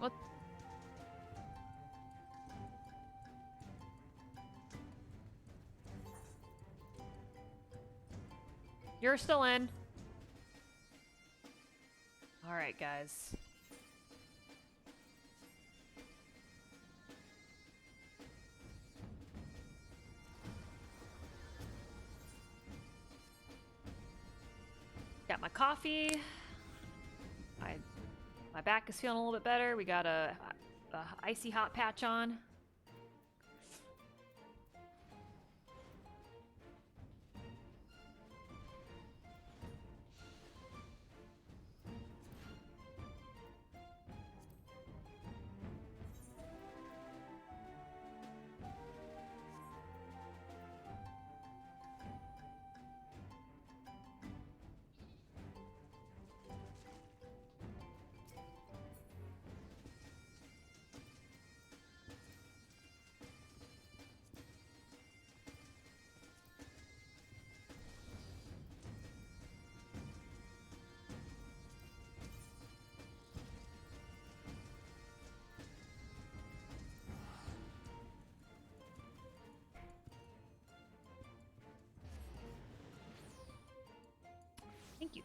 What? You're still in. All right, guys. Got my coffee. My back is feeling a little bit better. We got a icy hot patch on.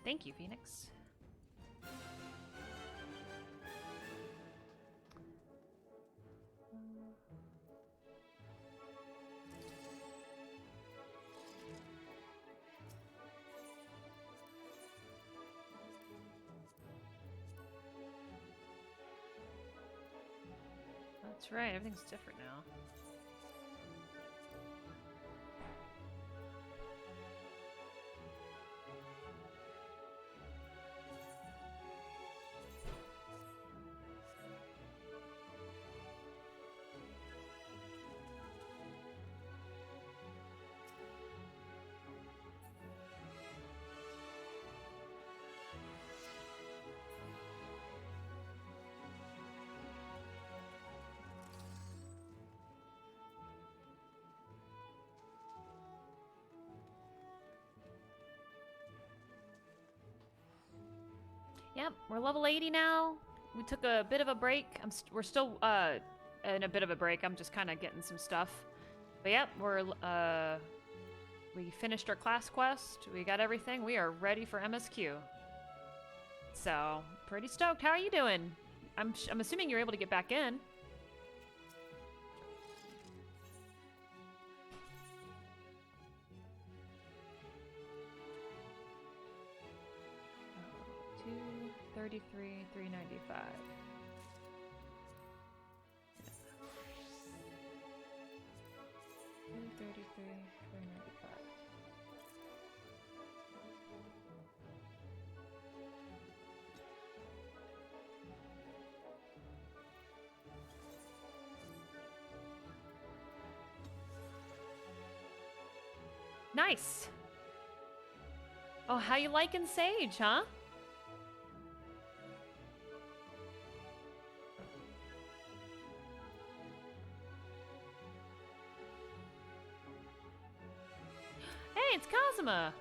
Thank you, Phoenix. That's right, everything's different now. Yep, we're level 80 now. We took a bit of a break. We're still in a bit of a break. I'm just kind of getting some stuff. But yep, we finished our class quest. We got everything. We are ready for MSQ. So, pretty stoked. How are you doing? I'm assuming you're able to get back in. $233, $395. Nice. Oh, how you liking Sage, huh? Hey, it's Kazuma.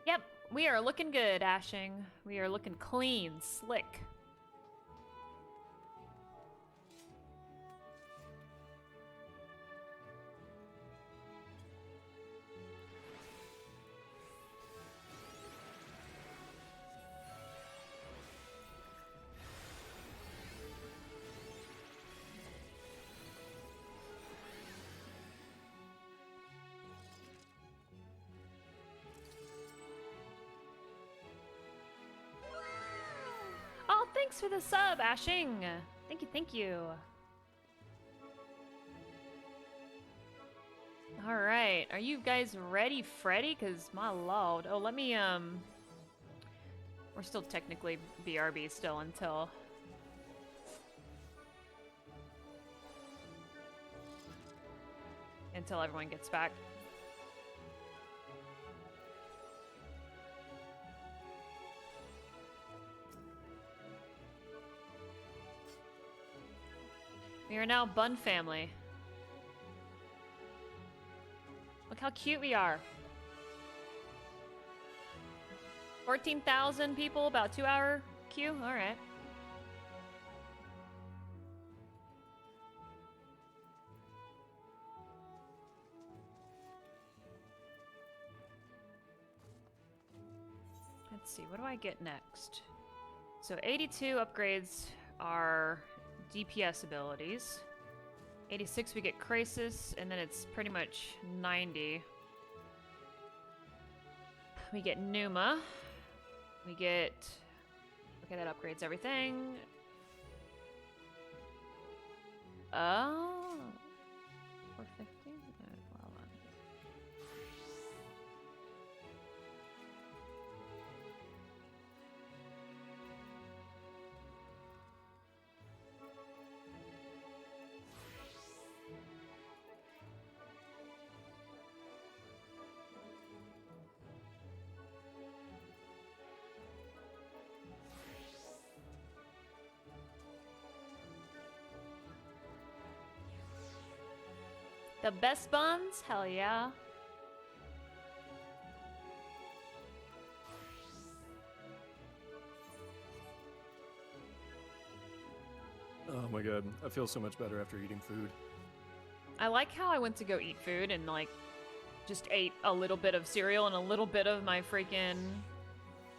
Yep, we are looking good, Ashing. We are looking clean, slick. Oh, thanks for the sub, Ashing. Thank you, thank you. All right, are you guys ready, Freddy? Cause my lord. Oh, let me we're still technically BRB still until everyone gets back. We are now Bun family. Look how cute we are. 14,000 people, about 2-hour queue. All right. Let's see, what do I get next? So 82 upgrades our DPS abilities. 86 we get Crisis, and then it's pretty much 90. We get Numa. We get... Okay, that upgrades everything. Oh. 450? Hold on. The best buns? Hell yeah. Oh my god, I feel so much better after eating food. I like how I went to go eat food and, like, just ate a little bit of cereal and a little bit of my freaking,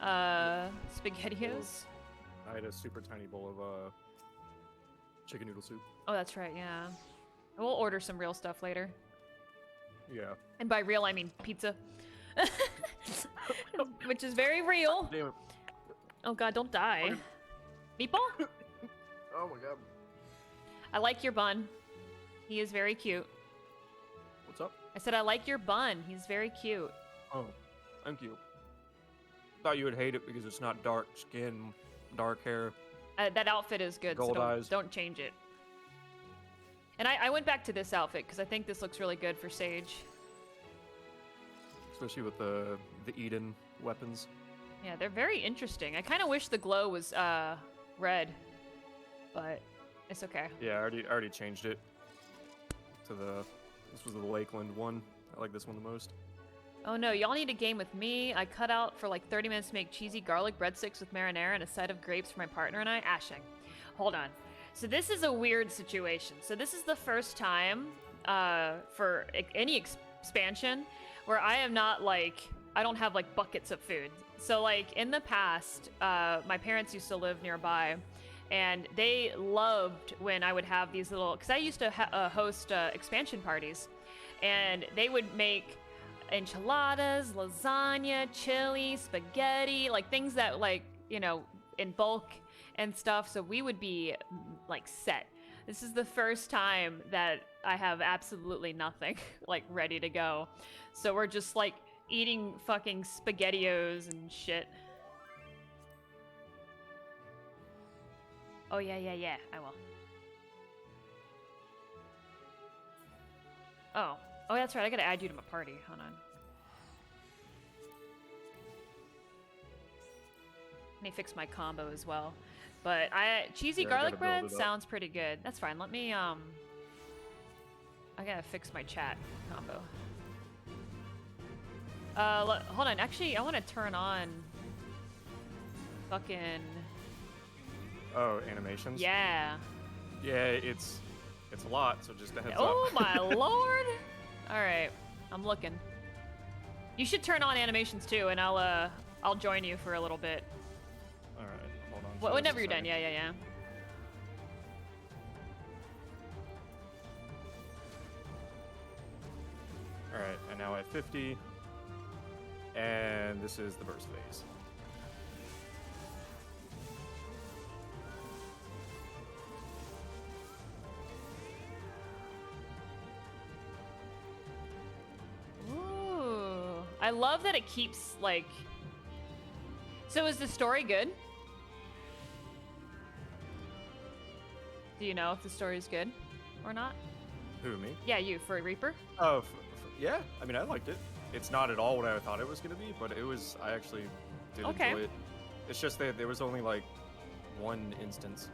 SpaghettiOs. I had a super tiny bowl of, chicken noodle soup. Oh, that's right, yeah. We'll order some real stuff later. Yeah. And by real, I mean pizza. Which is very real. Damn it. Oh god, don't die. Meatball? Oh my god. I like your bun. He is very cute. What's up? I said I like your bun. He's very cute. Oh, thank you. Thought you would hate it because it's not dark skin, dark hair. That outfit is good, Gold so eyes. don't change it. And I went back to this outfit because I think this looks really good for Sage. Especially with the Eden weapons. Yeah, they're very interesting. I kind of wish the glow was red, but it's okay. Yeah, I already changed it to this was the Lakeland one. I like this one the most. Oh no, y'all need a game with me. I cut out for like 30 minutes to make cheesy garlic breadsticks with marinara and a side of grapes for my partner and I. Ashing. Hold on. So this is a weird situation. So this is the first time for any expansion where I am not like, I don't have like buckets of food. So like in the past, my parents used to live nearby and they loved when I would have these little, because I used to host expansion parties and they would make enchiladas, lasagna, chili, spaghetti, like things that like, you know, in bulk and stuff, so we would be like set. This is the first time that I have absolutely nothing like ready to go. So we're just like eating fucking SpaghettiOs and shit. Oh yeah, I will. Oh, that's right, I gotta add you to my party, hold on. Let me fix my combo as well. But cheesy garlic bread sounds pretty good. That's fine. Let me I gotta fix my chat combo. Hold on. Actually, I want to turn on fucking. Oh, animations. Yeah. Yeah, it's a lot. So just a heads Oh up. my lord! All right, I'm looking. You should turn on animations too, and I'll join you for a little bit. All right, hold on. Whenever you're done. Yeah. All right, and now at 50, and this is the burst phase. Ooh, I love that it keeps like. So is the story good? Do you know if the story is good or not? Who, me? Yeah, you, for Reaper. Oh, yeah. I mean, I liked it. It's not at all what I thought it was going to be, but it was. I actually did enjoy it. It's just that there was only like one instance.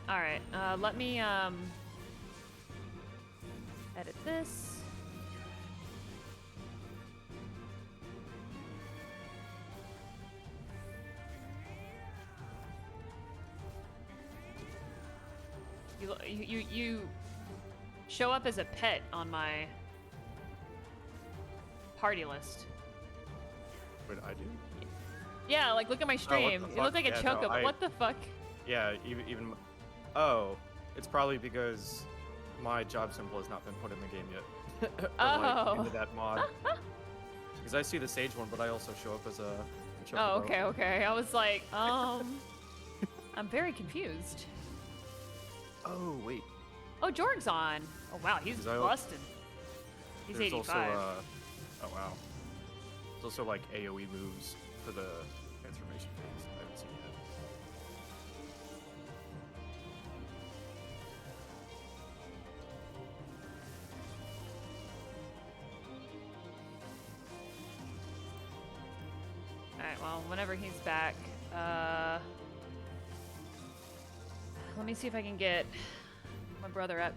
All right. Let me edit this. You show up as a pet on my party list. Wait, I do? Yeah, like look at my stream. You look like a chocobo. What the fuck? Yeah, even. Oh, it's probably because my job symbol has not been put in the game yet. Like, into that mod. Because I see the sage one, but I also show up as a chocobo. Oh, okay, okay. I was like, I'm very confused. Oh, wait. Oh, Jorg's on. Oh, wow, he's busted. He's 85. Also, oh, wow. There's also, like, AoE moves for the transformation phase. I haven't seen yet. Alright, well, whenever he's back, let me see if I can get my brother up.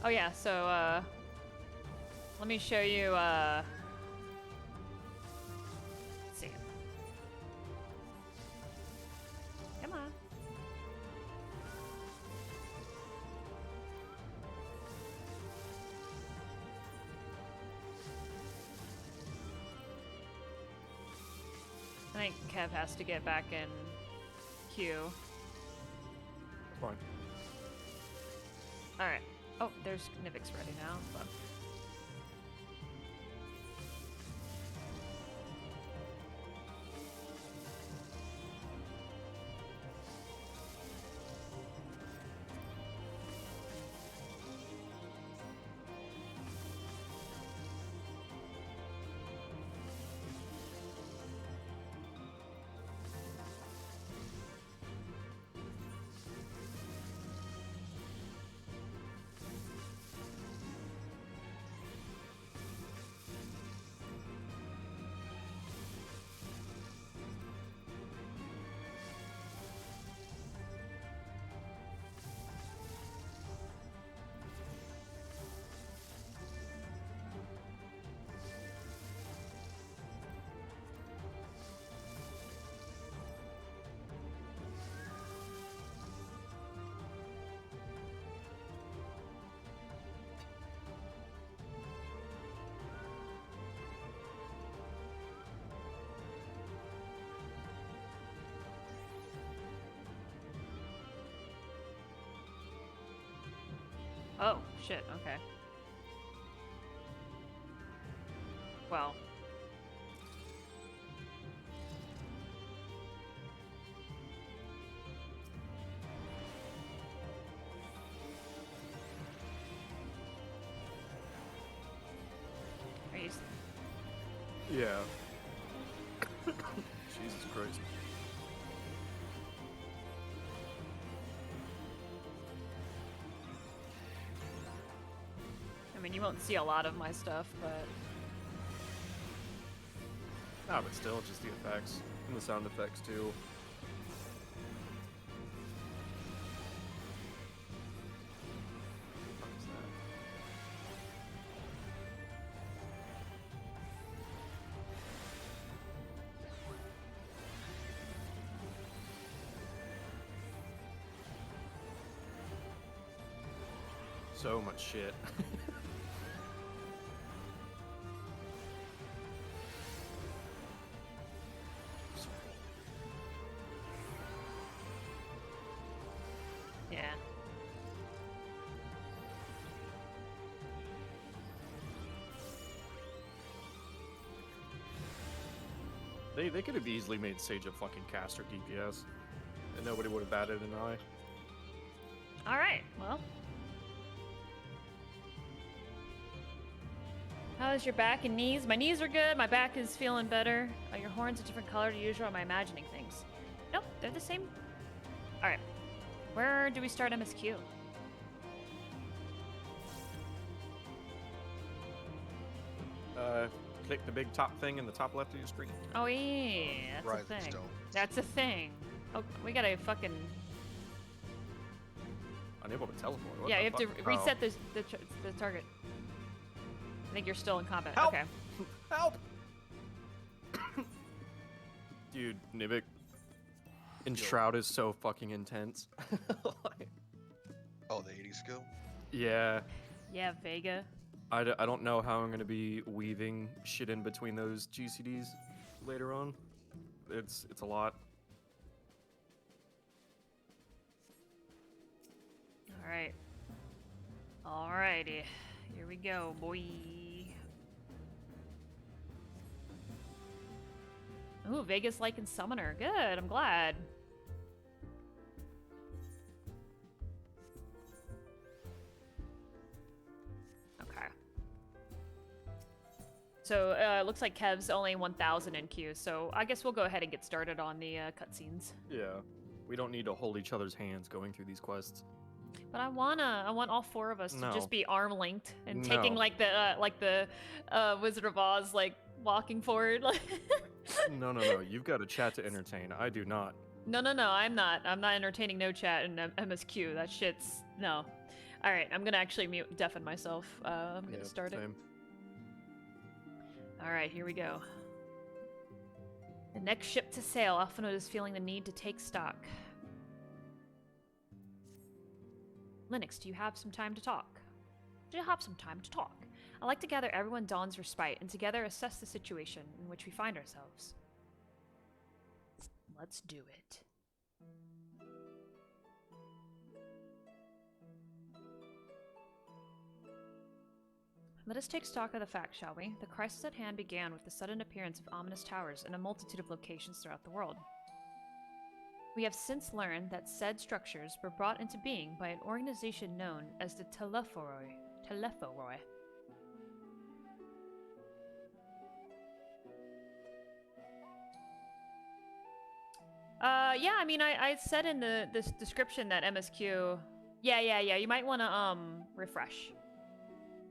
Oh yeah, so let me show you let's see. Come on. I think Kev has to get back in queue. Fine. Alright. Oh, there's Nivix ready now. But... Oh, shit, okay. Well. Are you... Yeah. Jesus Christ. I mean, you won't see a lot of my stuff, but... No, but still, just the effects. And the sound effects, too. What is that? So much shit. Yeah. They could have easily made Sage a fucking caster DPS, and nobody would have batted an eye. Alright, well. How's your back and knees? My knees are good. My back is feeling better. Are your horns a different color to usual? Or am I imagining things? Nope, they're the same. All right. Where do we start MSQ? Click the big top thing in the top left of your screen. Oh yeah, that's Rise a of thing. Stone. That's a thing. Oh, we gotta fucking. Unable to teleport. What Yeah, the you have to fuck? reset the target. I think you're still in combat. Help! Okay. Help! Dude, Nivik. Enshroud is so fucking intense. Oh, the 80 skill? Yeah. Yeah, Vega. I don't know how I'm gonna be weaving shit in between those GCDs later on. It's a lot. All right. Alrighty. Here we go, boy. Ooh, Vegas like and Summoner. Good, I'm glad. Okay. So, looks like Kev's only 1,000 in queue, so I guess we'll go ahead and get started on the cutscenes. Yeah. We don't need to hold each other's hands going through these quests. But I want all four of us to No. just be arm linked and taking No. like the Wizard of Oz, like walking forward. No. You've got a chat to entertain. I do not. No, I'm not. I'm not entertaining no chat in MSQ. That shit's no. All right, I'm gonna actually deafen myself. I'm gonna start it. Same. All right, here we go. The next ship to sail, Alphinaud is feeling the need to take stock. Linux, do you have some time to talk? Do you have some time to talk? I like to gather everyone Dawn's respite and together assess the situation in which we find ourselves. Let's do it. Let us take stock of the facts, shall we? The crisis at hand began with the sudden appearance of ominous towers in a multitude of locations throughout the world. We have since learned that said structures were brought into being by an organization known as the Telephoroi. Yeah, I mean, I said in the description that MSQ... Yeah, you might want to, refresh.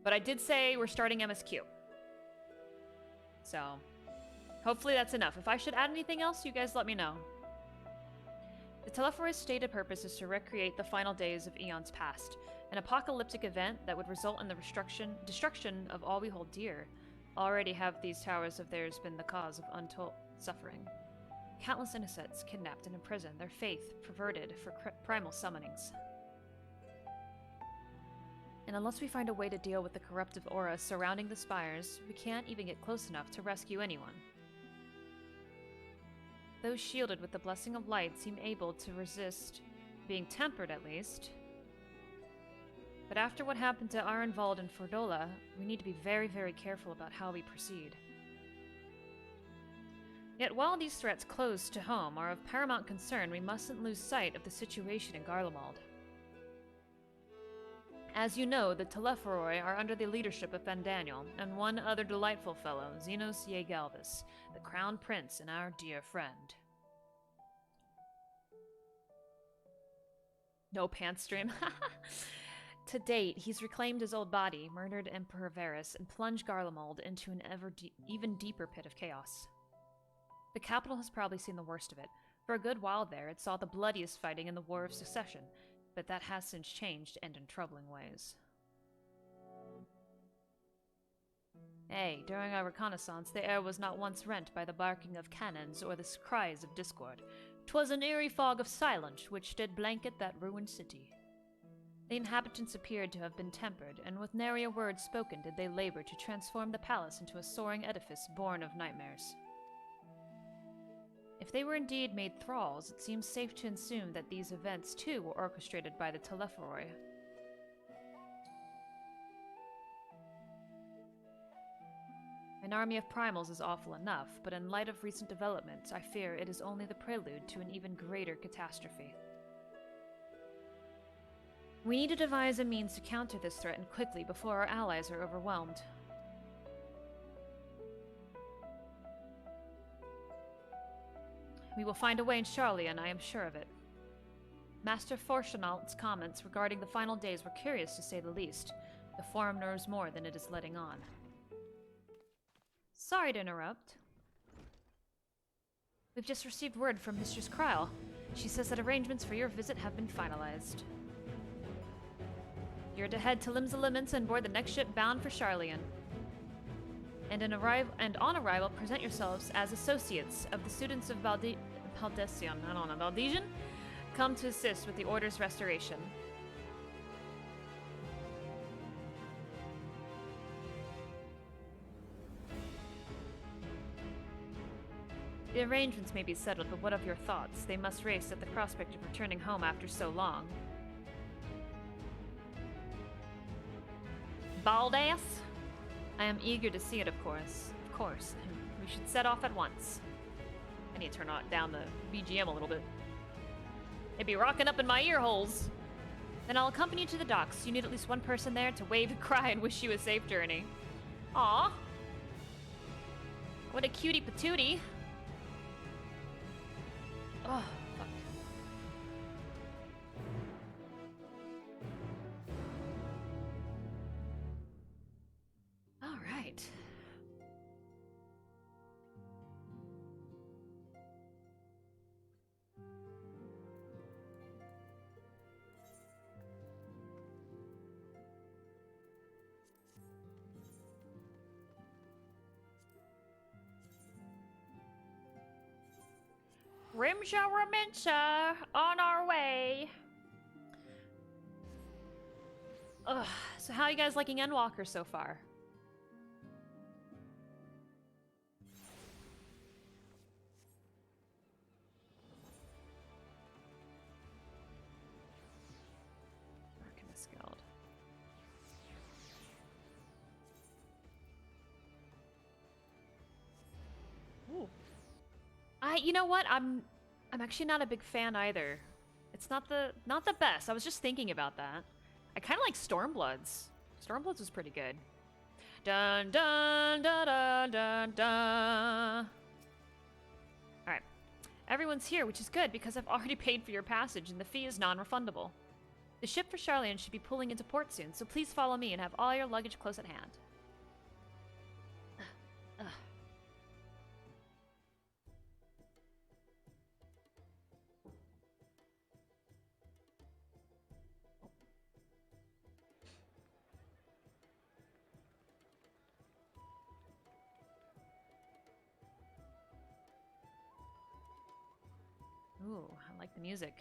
But I did say we're starting MSQ. So, hopefully that's enough. If I should add anything else, you guys let me know. The Telephor's stated purpose is to recreate the final days of eons past, an apocalyptic event that would result in the destruction of all we hold dear. Already have these towers of theirs been the cause of untold suffering. Countless innocents kidnapped and imprisoned, their faith perverted for primal summonings. And unless we find a way to deal with the corruptive aura surrounding the spires, we can't even get close enough to rescue anyone. Those shielded with the blessing of light seem able to resist, being tempered at least. But after what happened to Arenvald and Fordola, we need to be very, very careful about how we proceed. Yet while these threats close to home are of paramount concern, we mustn't lose sight of the situation in Garlemald. As you know, the Telephoroi are under the leadership of Fandaniel, and one other delightful fellow, Xenos Yegalvis, the Crown Prince and our dear friend. No pants stream. To date, he's reclaimed his old body, murdered Emperor Varus, and plunged Garlemald into an even deeper pit of chaos. The capital has probably seen the worst of it. For a good while there, it saw the bloodiest fighting in the War of Succession, but that has since changed and in troubling ways. Hey, during our reconnaissance, the air was not once rent by the barking of cannons or the cries of discord. 'Twas an eerie fog of silence which did blanket that ruined city. The inhabitants appeared to have been tempered, and with nary a word spoken did they labor to transform the palace into a soaring edifice born of nightmares. If they were indeed made thralls, it seems safe to assume that these events too were orchestrated by the Telephoroi. An army of primals is awful enough, but in light of recent developments, I fear it is only the prelude to an even greater catastrophe. We need to devise a means to counter this threat and quickly before our allies are overwhelmed. We will find a way in Charlian, I am sure of it. Master Forchenault's comments regarding the final days were curious to say the least. The forum knows more than it is letting on. Sorry to interrupt. We've just received word from Mistress Kryle. She says that arrangements for your visit have been finalized. You're to head to Limsa and board the next ship bound for Charlian. And on arrival, present yourselves as associates of the students of Valdesian. Come to assist with the Order's restoration. The arrangements may be settled, but what of your thoughts? They must race at the prospect of returning home after so long. Bald ass? I am eager to see it, of course. Of course. We should set off at once. I need to turn down the BGM a little bit. It'd be rocking up in my ear holes. Then I'll accompany you to the docks. You need at least one person there to wave and cry and wish you a safe journey. Aw. What a cutie patootie. Oh, fuck. All right. Rimsha Raminsha, on our way. Ugh, so how are you guys liking Endwalker so far? Arcanist Guild. Ooh. You know what? I'm actually not a big fan either. It's not the best. I was just thinking about that. I kind of like Stormbloods. Stormbloods was pretty good. Dun dun dun dun dun dun. All right, everyone's here, which is good because I've already paid for your passage and the fee is non-refundable. The ship for Charlian should be pulling into port soon, so please follow me and have all your luggage close at hand. Ooh, I like the music.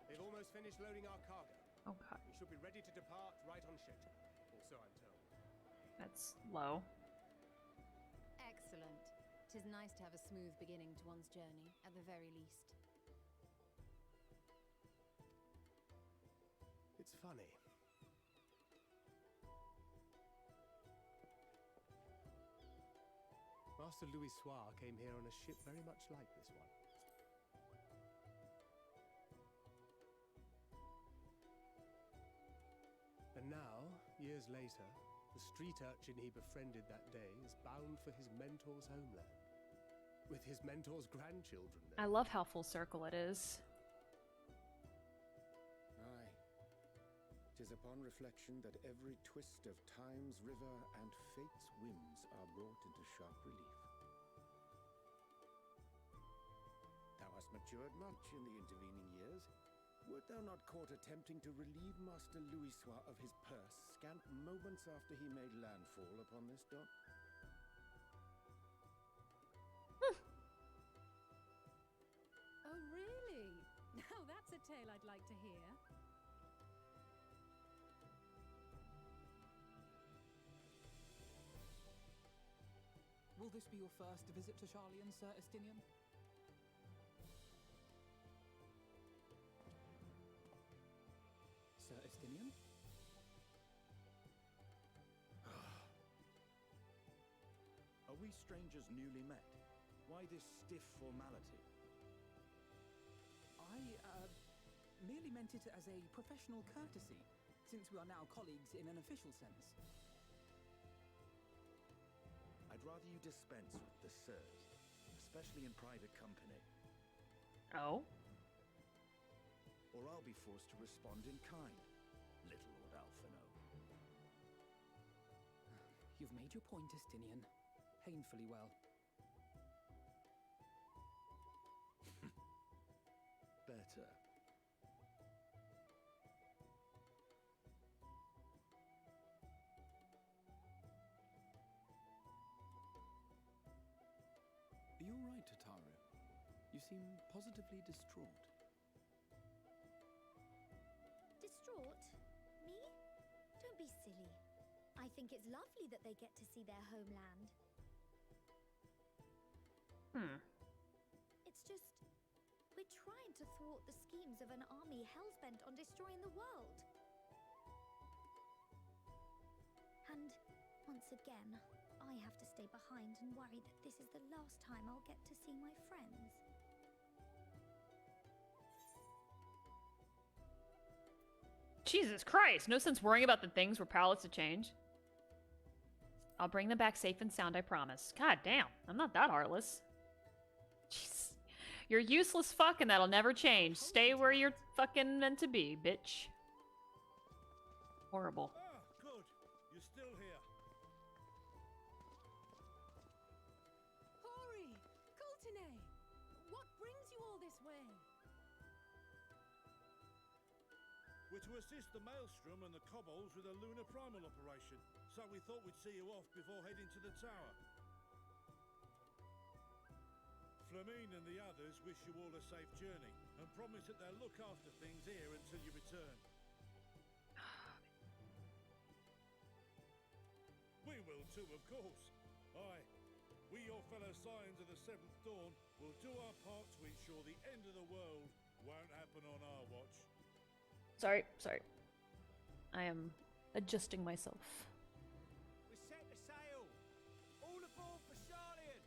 They've almost finished loading our cargo. Oh god. We should be ready to depart right on schedule. Or so I'm told. That's low. Excellent. 'Tis nice to have a smooth beginning to one's journey, at the very least. It's funny. Master Louis Soir came here on a ship very much like this one. And now, years later, the street urchin he befriended that day is bound for his mentor's homeland. With his mentor's grandchildren there. I love how full circle it is. Aye. 'Tis upon reflection that every twist of time's river and fate's whims are brought into sharp relief. Thou hast matured much in the intervening years. Wert thou not caught attempting to relieve Master Louis Soir of his purse scant moments after he made landfall upon this dock? Oh, really? Now that's a tale I'd like to hear. Will this be your first visit to Charlian, Sir Estinian? Sir Estinian? Are we strangers newly met? Why this stiff formality? I, merely meant it as a professional courtesy, since we are now colleagues in an official sense. I'd rather you dispense with the sirs, especially in private company. Oh? Or I'll be forced to respond in kind, little Lord Alphino. You've made your point, Estinian. Painfully well. Better. Are you all right, Tataru? You seem positively distraught. Distraught? Me? Don't be silly. I think it's lovely that they get to see their homeland. It's just, we're trying to thwart the schemes of an army hellbent on destroying the world. And once again, I have to stay behind and worry that this is the last time I'll get to see my friends. Jesus Christ, no sense worrying about the things we're powerless to change. I'll bring them back safe and sound, I promise. God damn, I'm not that heartless. Jeez. You're useless fuck and that'll never change. Stay where you're fucking meant to be, bitch. Horrible. Ah, good. You're still here. Hori! Kultine! What brings you all this way? We're to assist the Maelstrom and the Kobolds with a lunar primal operation, so we thought we'd see you off before heading to the tower. Flamine and the others wish you all a safe journey, and promise that they'll look after things here until you return. We will too, of course. Aye, we your fellow Scions of the Seventh Dawn will do our part to ensure the end of the world won't happen on our watch. Sorry. I am adjusting myself. We set the sail! All aboard for Sharlayan!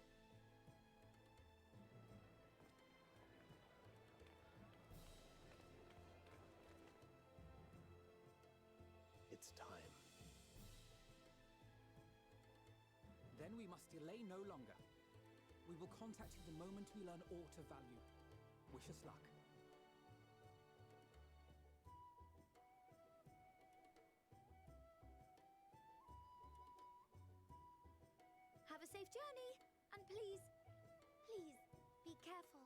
It's time. Then we must delay no longer. We will contact you the moment we learn aught of value. Wish us luck. Have a safe journey, and please, be careful.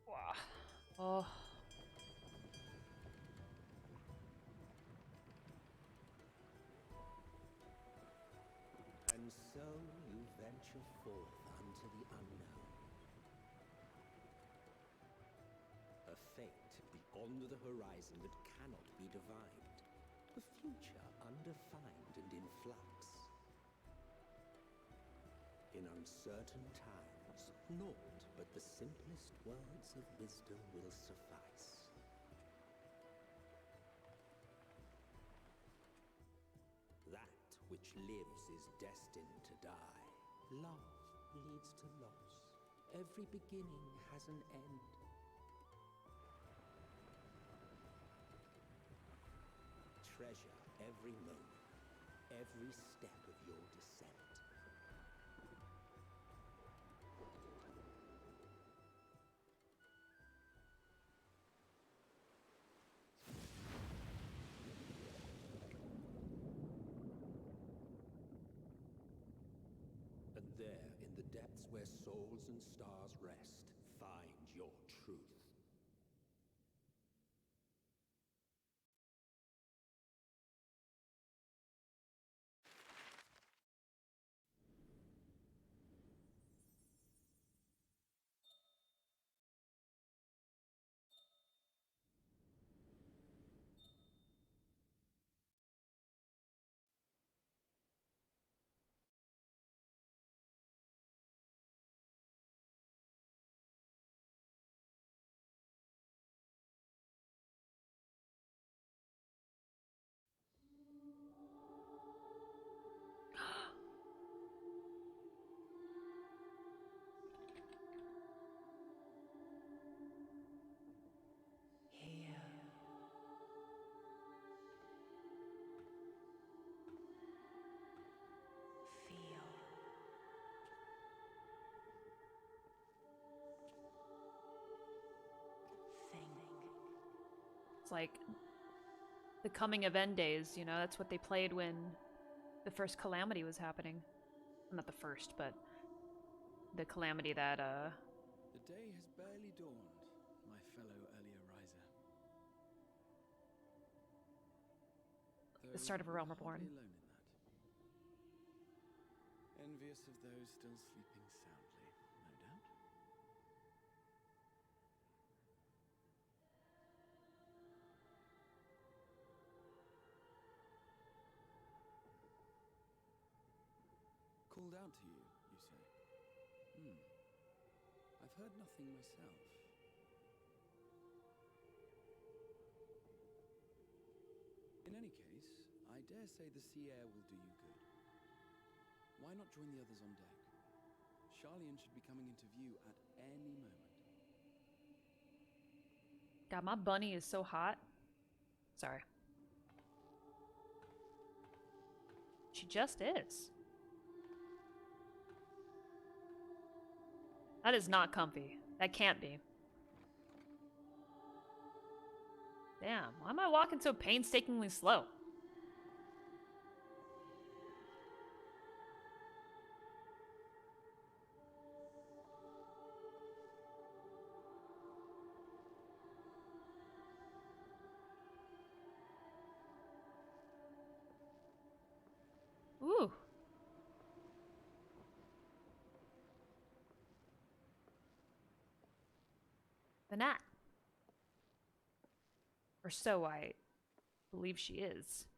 Wow. Oh. And so you venture forth unto the unknown. A fate beyond the horizon that cannot be divined. A future undefined and in flux. In uncertain times, naught but the simplest words of wisdom will suffice. That which lives is destined to die. Love leads to loss. Every beginning has an end. Treasure every moment, every step of your descent. And there, in the depths where souls and stars rest, find your truth. like the coming of end days, you know? That's what they played when the first calamity was happening. Not the first, but the calamity that, The day has barely dawned, my fellow earlier riser. the start of A Realm Reborn. Hardly alone in that. Envious of those still sleeping soundly, no doubt. Called out to you, you say? I've heard nothing myself. In any case, I dare say the sea air will do you good. Why not join the others on deck? Charlian should be coming into view at any moment. God, my bunny is so hot. Sorry. She just is. That is not comfy. That can't be. Damn, why am I walking so painstakingly slow? Ooh. The gnat. Or so I believe she is.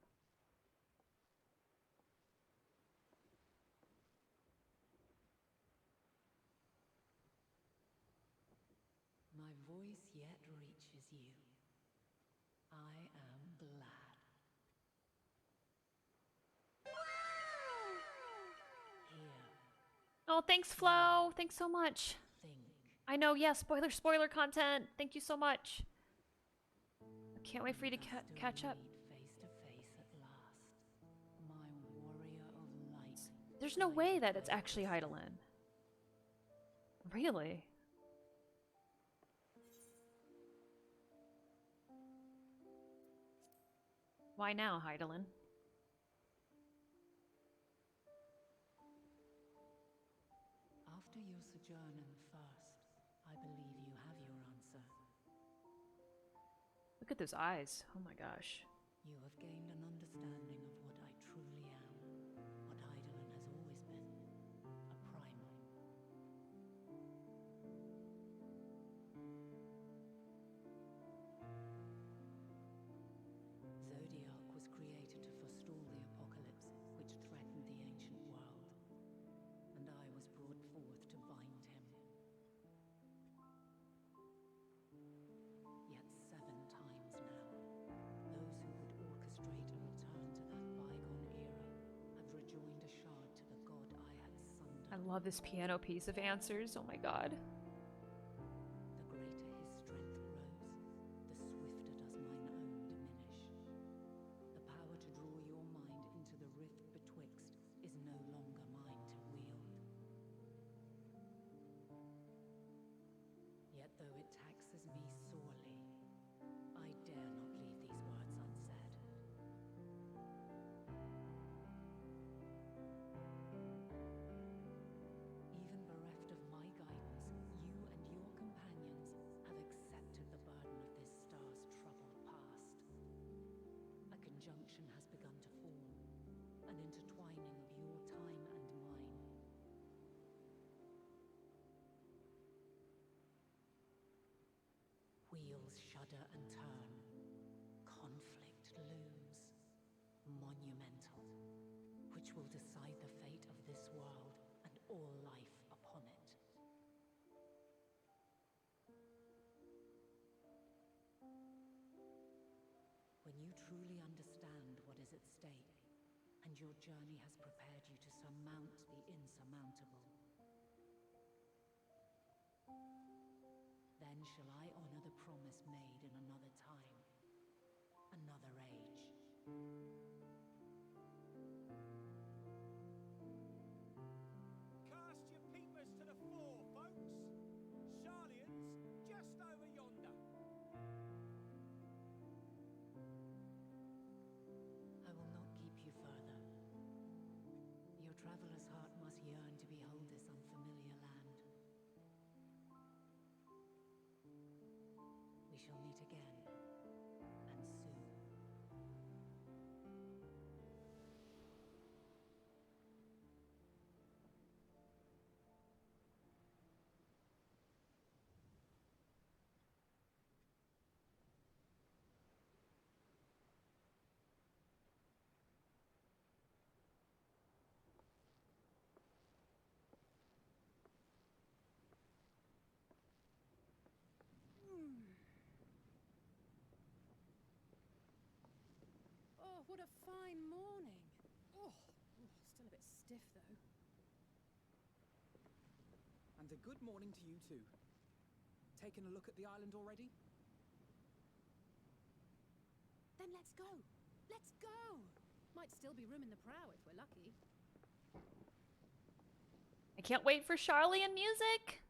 My voice yet reaches you. I am glad. Here. Oh, thanks, Flo. Thanks so much. Think. I know, yeah, spoiler content. Thank you so much. I can't wait for you to catch up. Face to face at last. My warrior of light. There's no way that it's actually Heidelin. Really? Why now, Heidelin? After your sojourn in the First, I believe you have your answer. Look at those eyes. Oh my gosh. You have gained an understanding of what I truly am, what Heidelin has always been, a primal. Zodiark was created to forestall the apocalypse which threatened the ancient world, and I was brought forth to bind him. Yet 7 times now, those who would orchestrate a return to that bygone era have rejoined a shard to the god I had sundered. I love this piano piece of answers. Oh my god. The greater his strength rose, the swifter does mine own diminish. The power to draw your mind into the rift betwixt is no longer mine to wield. Yet though it taxes me sorely, I dare not leave these words unsaid. Even bereft of my guidance, you and your companions have accepted the burden of this star's troubled past. A conjunction has begun to form, an intertwining of your time and mine. Wheels shudder and turn. Conflict looms. Monumental. Which will decide the fate of this world and all life upon it. When you truly understand what is at stake, and your journey has prepared you to surmount the insurmountable, then shall I honor the promise made in another time, another age. Cast your peepers to the fore, folks. Charlian's just over yonder. traveler's heart must yearn to behold this unfamiliar land. We shall meet again, and soon. Oh, what a fine morning. Oh, still a bit stiff though. And a good morning to you too. Taken a look at the island already? Then let's go. Let's go. Might still be room in the prow if we're lucky. I can't wait for Charlian music.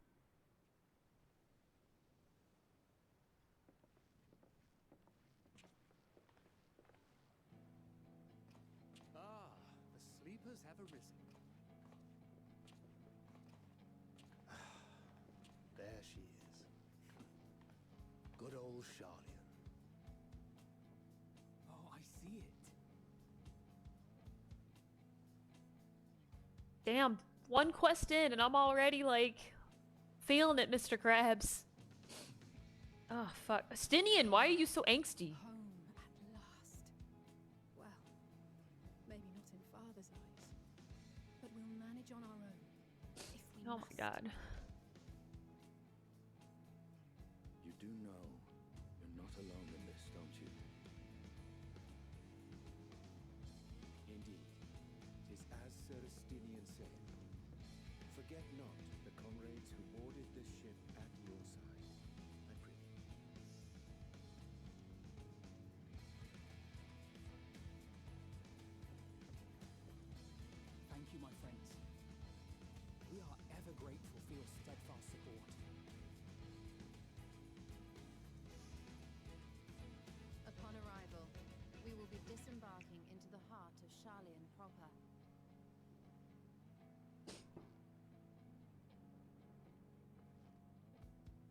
Ah, the sleepers have arisen. There she is. Good old Charlian. Oh, I see it. Damn, one quest in and I'm already like feeling it, Mr. Krabs. Oh fuck. Stinian, why are you so angsty? Home at last. Well, maybe not in Father's eyes, but we'll manage on our own. If we Oh must. my god. You do know you're not alone in this, don't you? Indeed, 'tis as Sir Estinian said. Forget not the comrades who boarded this ship at your side, I prithee. Thank you, my friends. We are ever grateful for your steadfast support. Upon arrival, we will be disembarking into the heart of Charlian proper.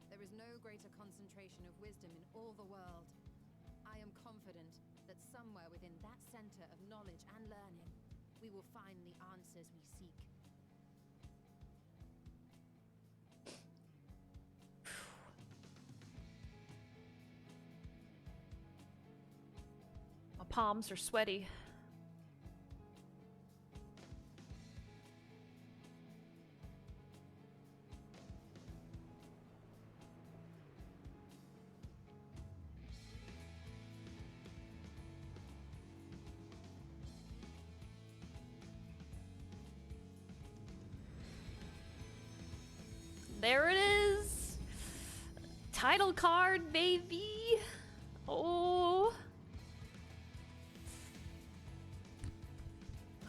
There is no greater concentration of wisdom in all the world. I am confident that somewhere within that center of knowledge and learning, we will find the answers we seek. My palms are sweaty. There it is! Title card, baby! Oh!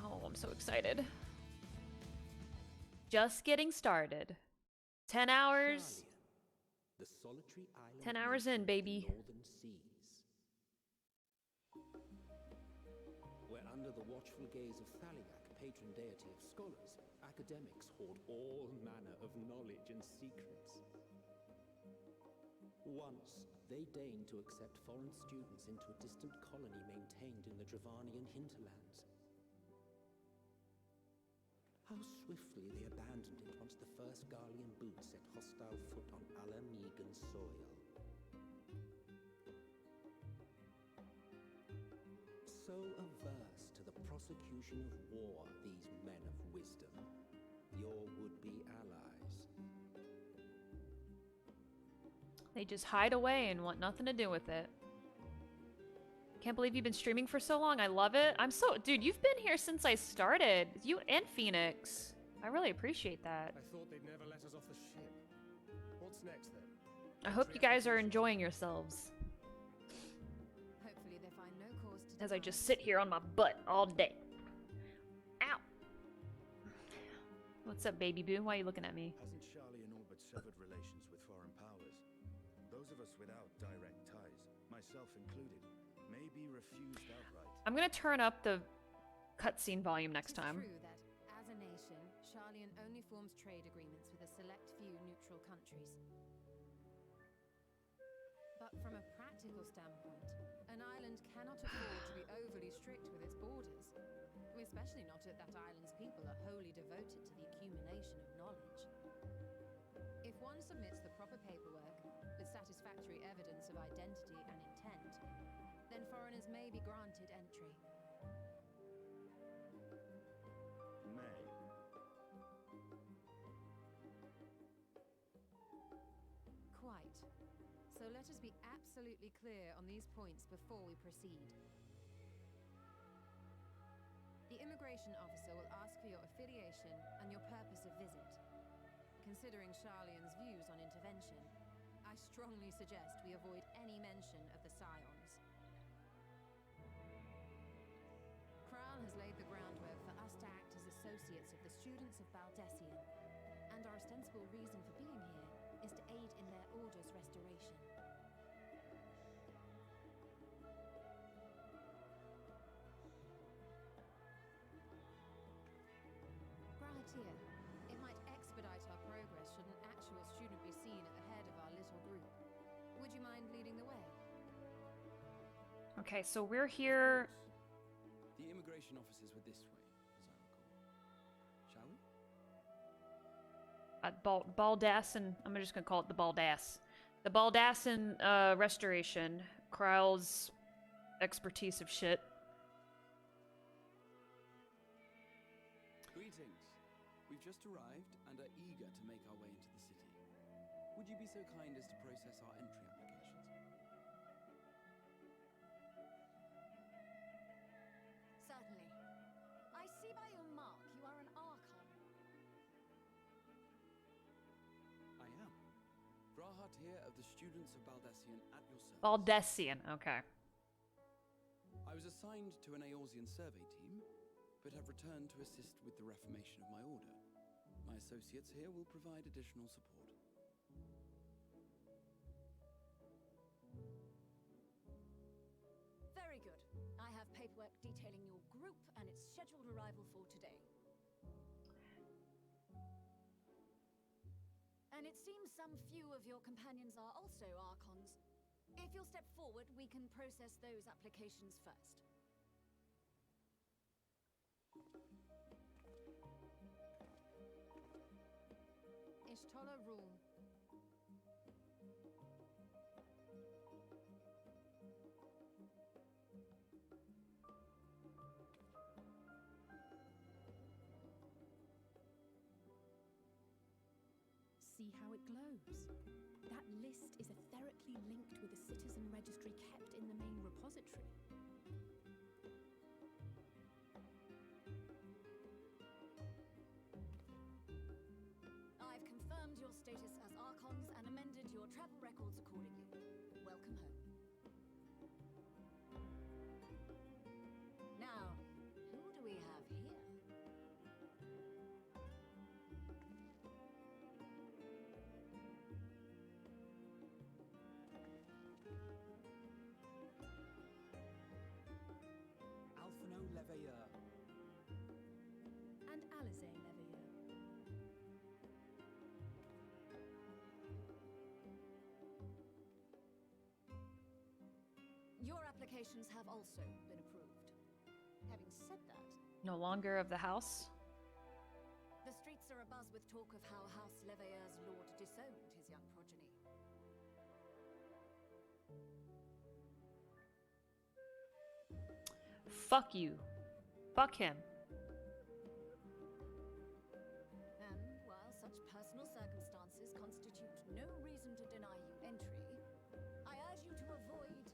Oh, I'm so excited. Just getting started. 10 hours. Charlian, the solitary island 10 hours nation in, of baby. the northern seas. Where under the watchful gaze of Thaliak, patron deity of scholars, academics hoard all manner of knowledge and secrets. Once, they deigned to accept foreign students into a distant colony maintained in the Dravanian hinterlands. How swiftly they abandoned it once the first Garlean boot set hostile foot on Alamegan soil. So averse to the prosecution of war, these men of wisdom, your would-be allies. They just hide away and want nothing to do with it. Can't believe you've been streaming for so long. I love it. I'm so... Dude, you've been here since I started. You and Phoenix. I really appreciate that. I thought they'd never let us off the ship. What's next then? I hope you guys are enjoying yourselves. Hopefully they find no cause to As I just sit here on my butt all day. Ow! What's up, baby boo? Why are you looking at me? Hasn't Charlian all but severed relations with foreign powers? Those of us without direct ties, myself included, may be refused outright. I'm gonna turn up the cutscene volume next time. True that, as a nation, Sharlayan only forms trade agreements with a select few neutral countries. But from a practical standpoint, an island cannot afford to be overly strict with its borders, especially not if that island's people are wholly devoted to the accumulation of knowledge. If one submits the proper paperwork, with satisfactory evidence of identity and intent, then foreigners may be granted entry. May. Quite. So let us be absolutely clear on these points before we proceed. The immigration officer will ask for your affiliation and your purpose of visit. Considering Sharlayan's views on intervention, I strongly suggest we avoid any mention of the Scions. Kral has laid the groundwork for us to act as associates of the students of Baldessian, and our ostensible reason for being here is to aid in their order's restoration. Gratier, it might expedite our progress should an actual student be seen at the head of our little group. Would you mind leading the way? Okay, so we're here. The immigration officers were this way, as I recall. Shall we? At Baldassin, I'm just gonna call it the Baldass. The Baldassin restoration. Kral's expertise of shit. Greetings. We've just arrived and are eager to make our way into the city. Would you be so kind as to process our entry applications? Certainly. I see by your mark you are an Archon. I am. Vrahat here of the students of Baldessian at your service. Baldessian, okay. I was assigned to an Eorzean survey team, but have returned to assist with the reformation of my order. My associates here will provide additional support. Very good. I have paperwork detailing your group and its scheduled arrival for today. And it seems some few of your companions are also Archons. If you'll step forward, we can process those applications first. Ishtola rule. See how it glows? That list is etherically linked with a citizen registry kept in the main repository. I've confirmed your status as Archons and amended your travel records accordingly. Welcome home. Now, who do we have here? Alphino Leveilleur. And Alizé Leveilleur. Your applications have also been approved. Having said that, No longer of the house. the streets are abuzz with talk of how House Leveilleur's lord disowned his young progeny. Fuck you. Fuck him. And while such personal circumstances constitute no reason to deny you entry, I urge you to avoid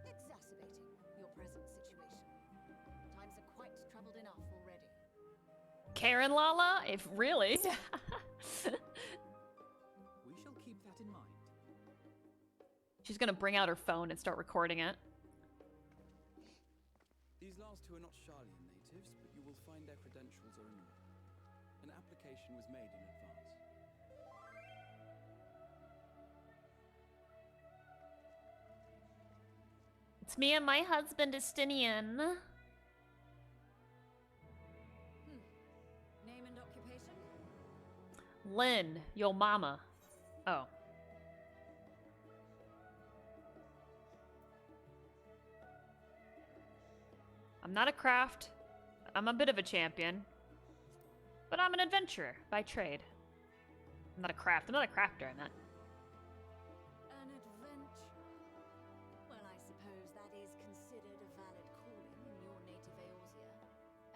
exacerbating your present situation. Times are quite troubled enough already. Karen Lala? If really. We shall keep that in mind. She's gonna bring out her phone and start recording it. These last two are not Sharlayan natives, but you will find their credentials are in order. An application was made in advance. It's me and my husband, Estinian. Name Lynn, yo mama. Oh. I'm not a craft. I'm a bit of a champion. But I'm an adventurer by trade. I'm not a craft. I'm not a crafter, I meant. An adventure. Well, I suppose that is considered a valid calling in your native Eorzea.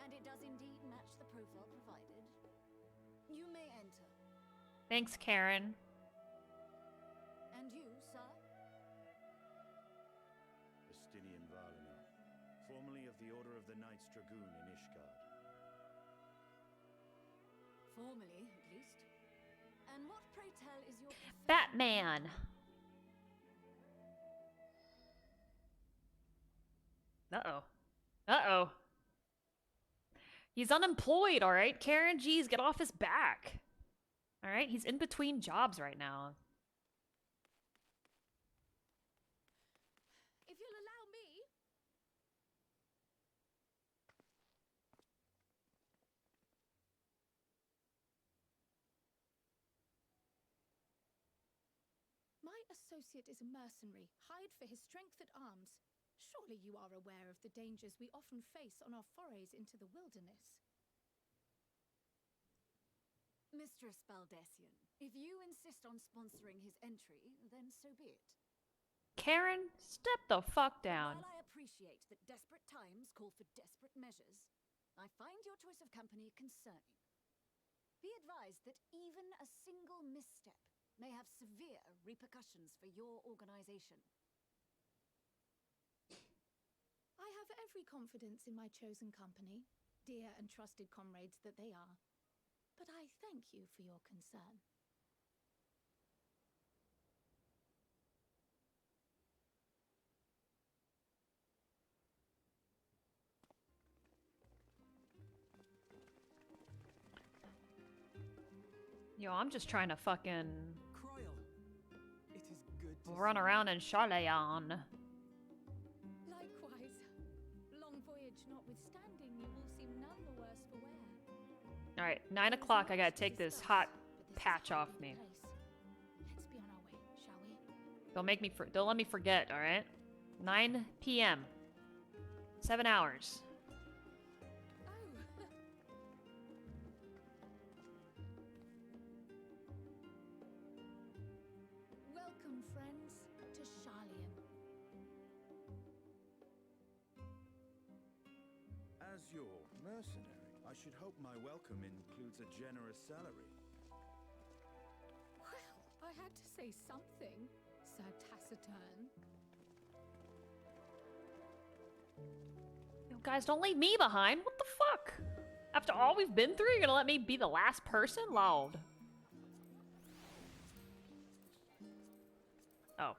And it does indeed match the profile provided. You may enter. Thanks, Karen. And you, sir? Justinian Valinor, formerly of the Order of the Knights Dragoon in Ishgard. Formally, at least. And what, pray tell, is your Batman. Uh-oh. Uh-oh. He's unemployed, all right? Karen, geez, get off his back. All right? He's in between jobs right now. If you'll allow me. My associate is a mercenary, hired for his strength at arms. Surely you are aware of the dangers we often face on our forays into the wilderness. Mistress Baldessian, if you insist on sponsoring his entry, then so be it. Karen, step the fuck down. While I appreciate that desperate times call for desperate measures, I find your choice of company concerning. Be advised that even a single misstep may have severe repercussions for your organization. I have every confidence in my chosen company, dear and trusted comrades that they are. But I thank you for your concern. Yo, I'm just trying to fucking It is good to run around in Charleon. Likewise. Long voyage notwithstanding, you all seem none the worse for wear. Alright, 9 o'clock, I gotta take this hot patch off me. Let's be on our way, shall we? Don't let me forget, alright? 9 p.m. 7 hours. Welcome, friends, to Charleon. As your mercenary, I should hope my welcome includes a generous salary. Well, I had to say something, Sir Taciturn. Yo, guys, don't leave me behind. What the fuck? After all we've been through, you're gonna let me be the last person? Loud. Oh.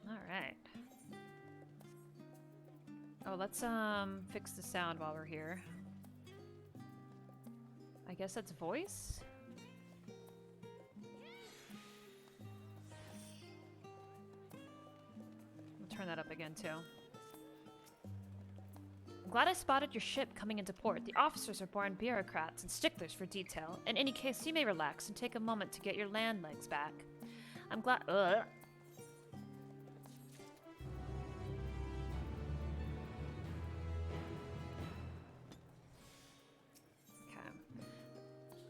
Alright. Oh, let's fix the sound while we're here. I guess that's voice? We'll turn that up again too. I'm glad I spotted your ship coming into port. The officers are born bureaucrats and sticklers for detail. In any case, you may relax and take a moment to get your land legs back. I'm glad.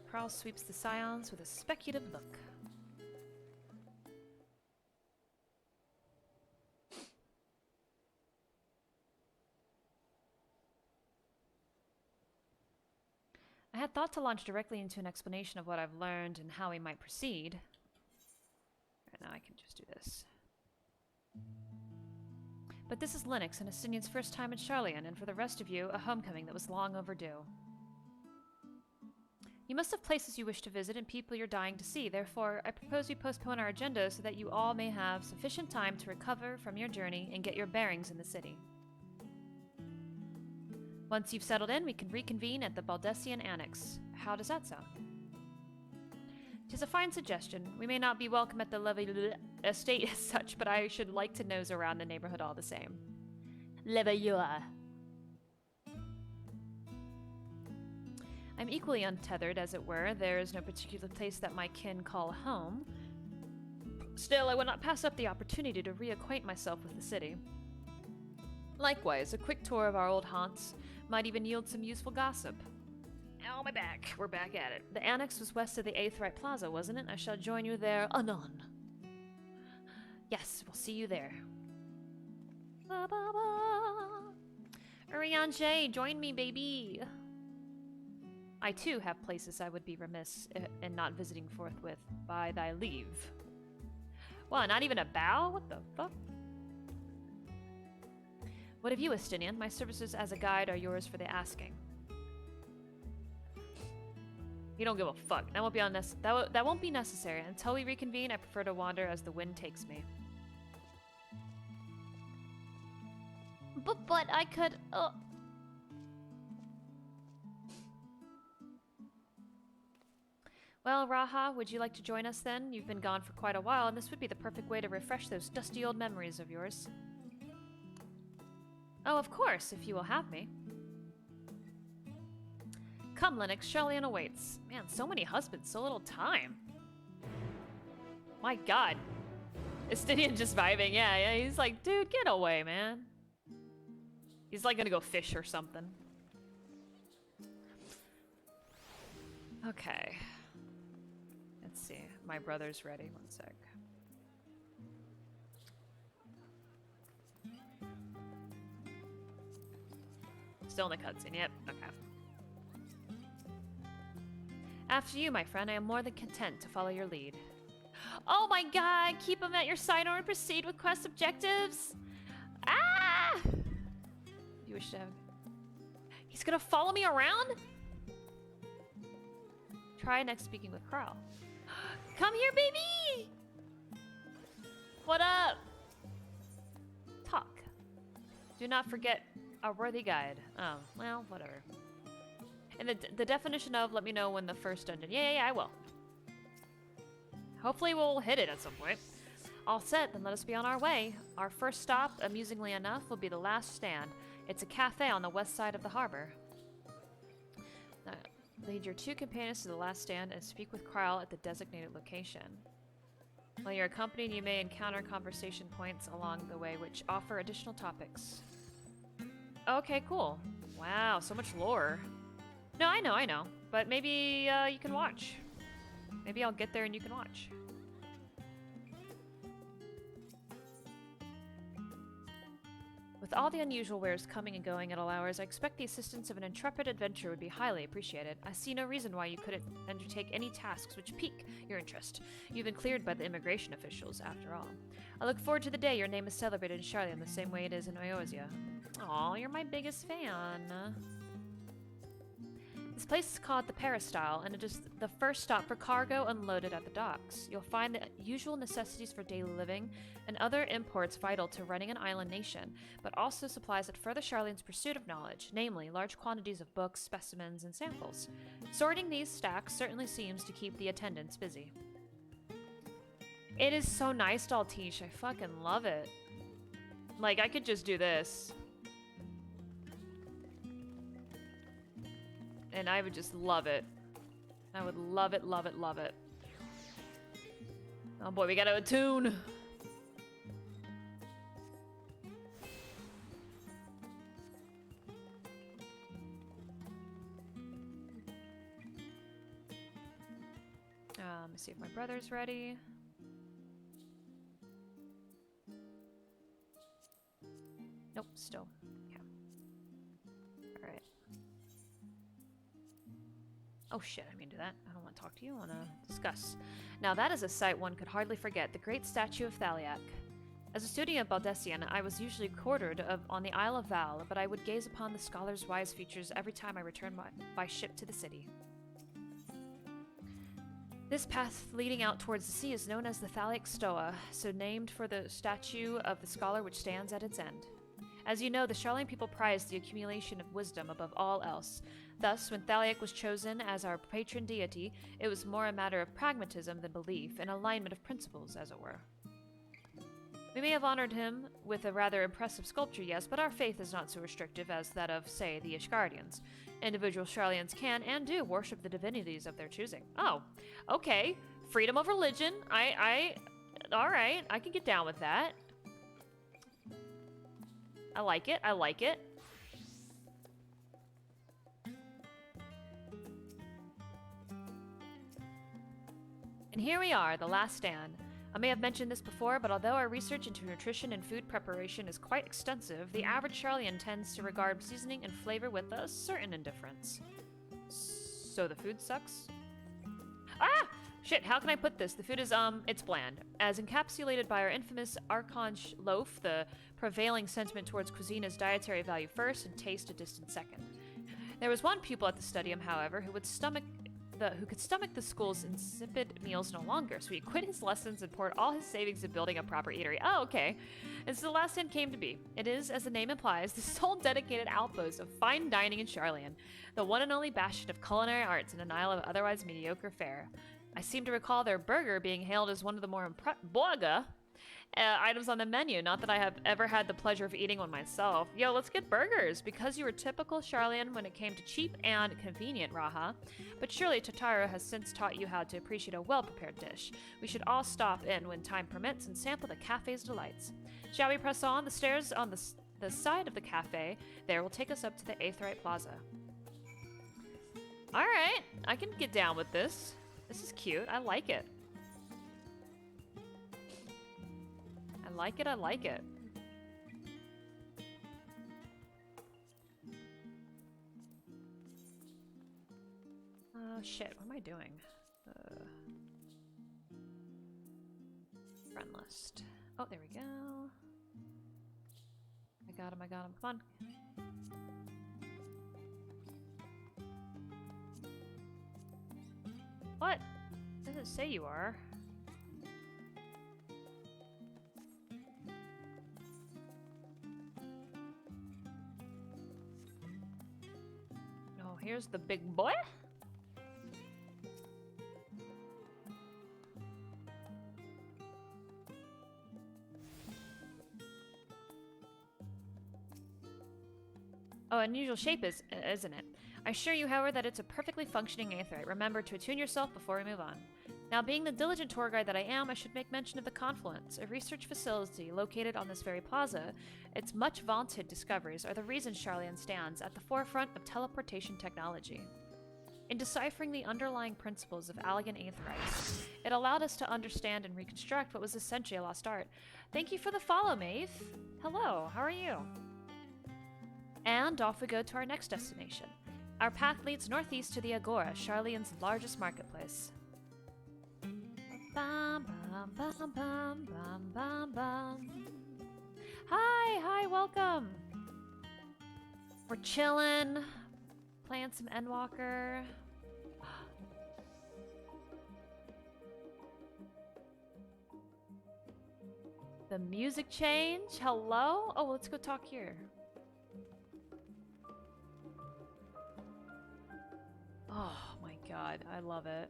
Prowl sweeps the silence with a speculative look. I had thought to launch directly into an explanation of what I've learned and how we might proceed. Right now I can just do this. But this is Linux and Estinian's first time in Charleon, and for the rest of you, a homecoming that was long overdue. You must have places you wish to visit and people you're dying to see. Therefore, I propose we postpone our agenda so that you all may have sufficient time to recover from your journey and get your bearings in the city. Once you've settled in, we can reconvene at the Baldessian Annex. How does that sound? 'Tis a fine suggestion. We may not be welcome at the Levy estate as such, but I should like to nose around the neighborhood all the same. Levailleur. I'm equally untethered, as it were. There is no particular place that my kin call home. Still, I would not pass up the opportunity to reacquaint myself with the city. Likewise, a quick tour of our old haunts might even yield some useful gossip. Ow, my back. We're back at it. The annex was west of the Aetheryte Plaza, wasn't it? I shall join you there anon. Yes, we'll see you there. Ba ba ba. Urianger, join me, baby. I too have places I would be remiss in not visiting forthwith. By thy leave. What, not even a bow? What the fuck? What of you, Estinian? My services as a guide are yours for the asking. You don't give a fuck. That won't be necessary. Until we reconvene, I prefer to wander as the wind takes me. But I could... Well, Raha, would you like to join us then? You've been gone for quite a while, and this would be the perfect way to refresh those dusty old memories of yours. Oh, of course, if you will have me. Come, Lennox, Charlian awaits. Man, so many husbands, so little time. My god. Estinian just vibing, yeah, he's like, dude, get away, man. He's like gonna go fish or something. Okay. Let's see. My brother's ready. One sec. Still in the cutscene. Yep. Okay. After you, my friend, I am more than content to follow your lead. Oh my god! Keep him at your side or proceed with quest objectives! Ah! You wish to have... He's gonna follow me around? Try next speaking with Carl. Come here, baby! What up? Talk. Do not forget our worthy guide. Oh, well, whatever. And the definition of, let me know when the first dungeon. Yeah, I will. Hopefully we'll hit it at some point. All set, then let us be on our way. Our first stop, amusingly enough, will be the last stand. It's a cafe on the west side of the harbor. Lead your two companions to the last stand and speak with Kryle at the designated location. While you're accompanied, you may encounter conversation points along the way which offer additional topics. Okay, cool. Wow, so much lore. No, I know. But maybe you can watch. Maybe I'll get there and you can watch. With all the unusual wares coming and going at all hours, I expect the assistance of an intrepid adventurer would be highly appreciated. I see no reason why you couldn't undertake any tasks which pique your interest. You've been cleared by the immigration officials, after all. I look forward to the day your name is celebrated in Charlian the same way it is in Eorzea. Aw, you're my biggest fan. This place is called the Peristyle, and it is the first stop for cargo unloaded at the docks. You'll find the usual necessities for daily living and other imports vital to running an island nation, but also supplies that further Charlian's pursuit of knowledge, namely large quantities of books, specimens, and samples. Sorting these stacks certainly seems to keep the attendants busy. It is so nice, Daltiche. I fucking love it. Like, I could just do this. And I would just love it. I would love it, love it, love it. Oh boy, we gotta attune. Let me see if my brother's ready. Nope, still. Okay. Alright. Oh shit, I mean do that. I don't want to talk to you, I want to discuss. Now that is a sight one could hardly forget, the great statue of Thaliak. As a student of Baldessian, I was usually quartered on the Isle of Val, but I would gaze upon the scholar's wise features every time I returned by ship to the city. This path leading out towards the sea is known as the Thaliak Stoa, so named for the statue of the scholar which stands at its end. As you know, the Charlene people prize the accumulation of wisdom above all else. Thus, when Thaliak was chosen as our patron deity, it was more a matter of pragmatism than belief, an alignment of principles, as it were. We may have honored him with a rather impressive sculpture, yes, but our faith is not so restrictive as that of, say, the Ishgardians. Individual Charlians can and do worship the divinities of their choosing. Oh, okay. Freedom of religion. Alright, I can get down with that. I like it, I like it. And here we are, the last stand. I may have mentioned this before, but although our research into nutrition and food preparation is quite extensive, the average Charlian tends to regard seasoning and flavor with a certain indifference. So the food sucks? Ah! Shit, how can I put this? The food is, it's bland. As encapsulated by our infamous Archange loaf, the prevailing sentiment towards cuisine is dietary value first and taste a distant second. There was one pupil at the studium, however, who could stomach the school's insipid meals no longer, so he quit his lessons and poured all his savings in building a proper eatery. Oh, okay. And so the last stand came to be. It is, as the name implies, the sole dedicated outpost of fine dining in Charlian, the one and only bastion of culinary arts in an isle of otherwise mediocre fare. I seem to recall their burger being hailed as one of the more items on the menu. Not that I have ever had the pleasure of eating one myself. Yo, let's get burgers, because you were typical Charlian when it came to cheap and convenient, Raha. But surely Totaro has since taught you how to appreciate a well-prepared dish. We should all stop in when time permits and sample the cafe's delights. Shall we press on? The stairs on the side of the cafe there will take us up to the Aetheryte Plaza. Alright, I can get down with this. This is cute. I like it. I like it, I like it. Oh shit, what am I doing? Friend list. Oh, there we go. I got him, come on. What? It doesn't say you are. Oh, here's the big boy. Oh, unusual shape isn't it? I assure you, however, that it's a perfectly functioning Aetheryte. Remember to attune yourself before we move on. Now, being the diligent tour guide that I am, I should make mention of the Confluence, a research facility located on this very plaza. Its much vaunted discoveries are the reason Charlian stands at the forefront of teleportation technology. In deciphering the underlying principles of Allegan Aetherites, it allowed us to understand and reconstruct what was essentially a lost art. Thank you for the follow, Maeve. Hello, how are you? And off we go to our next destination. Our path leads northeast to the Agora, Charlian's largest marketplace. Bum, bum, bum, bum, bum, bum, bum. Hi, welcome. We're chilling, playing some Endwalker. The music change. Hello. Oh, let's go talk here. Oh my god, I love it.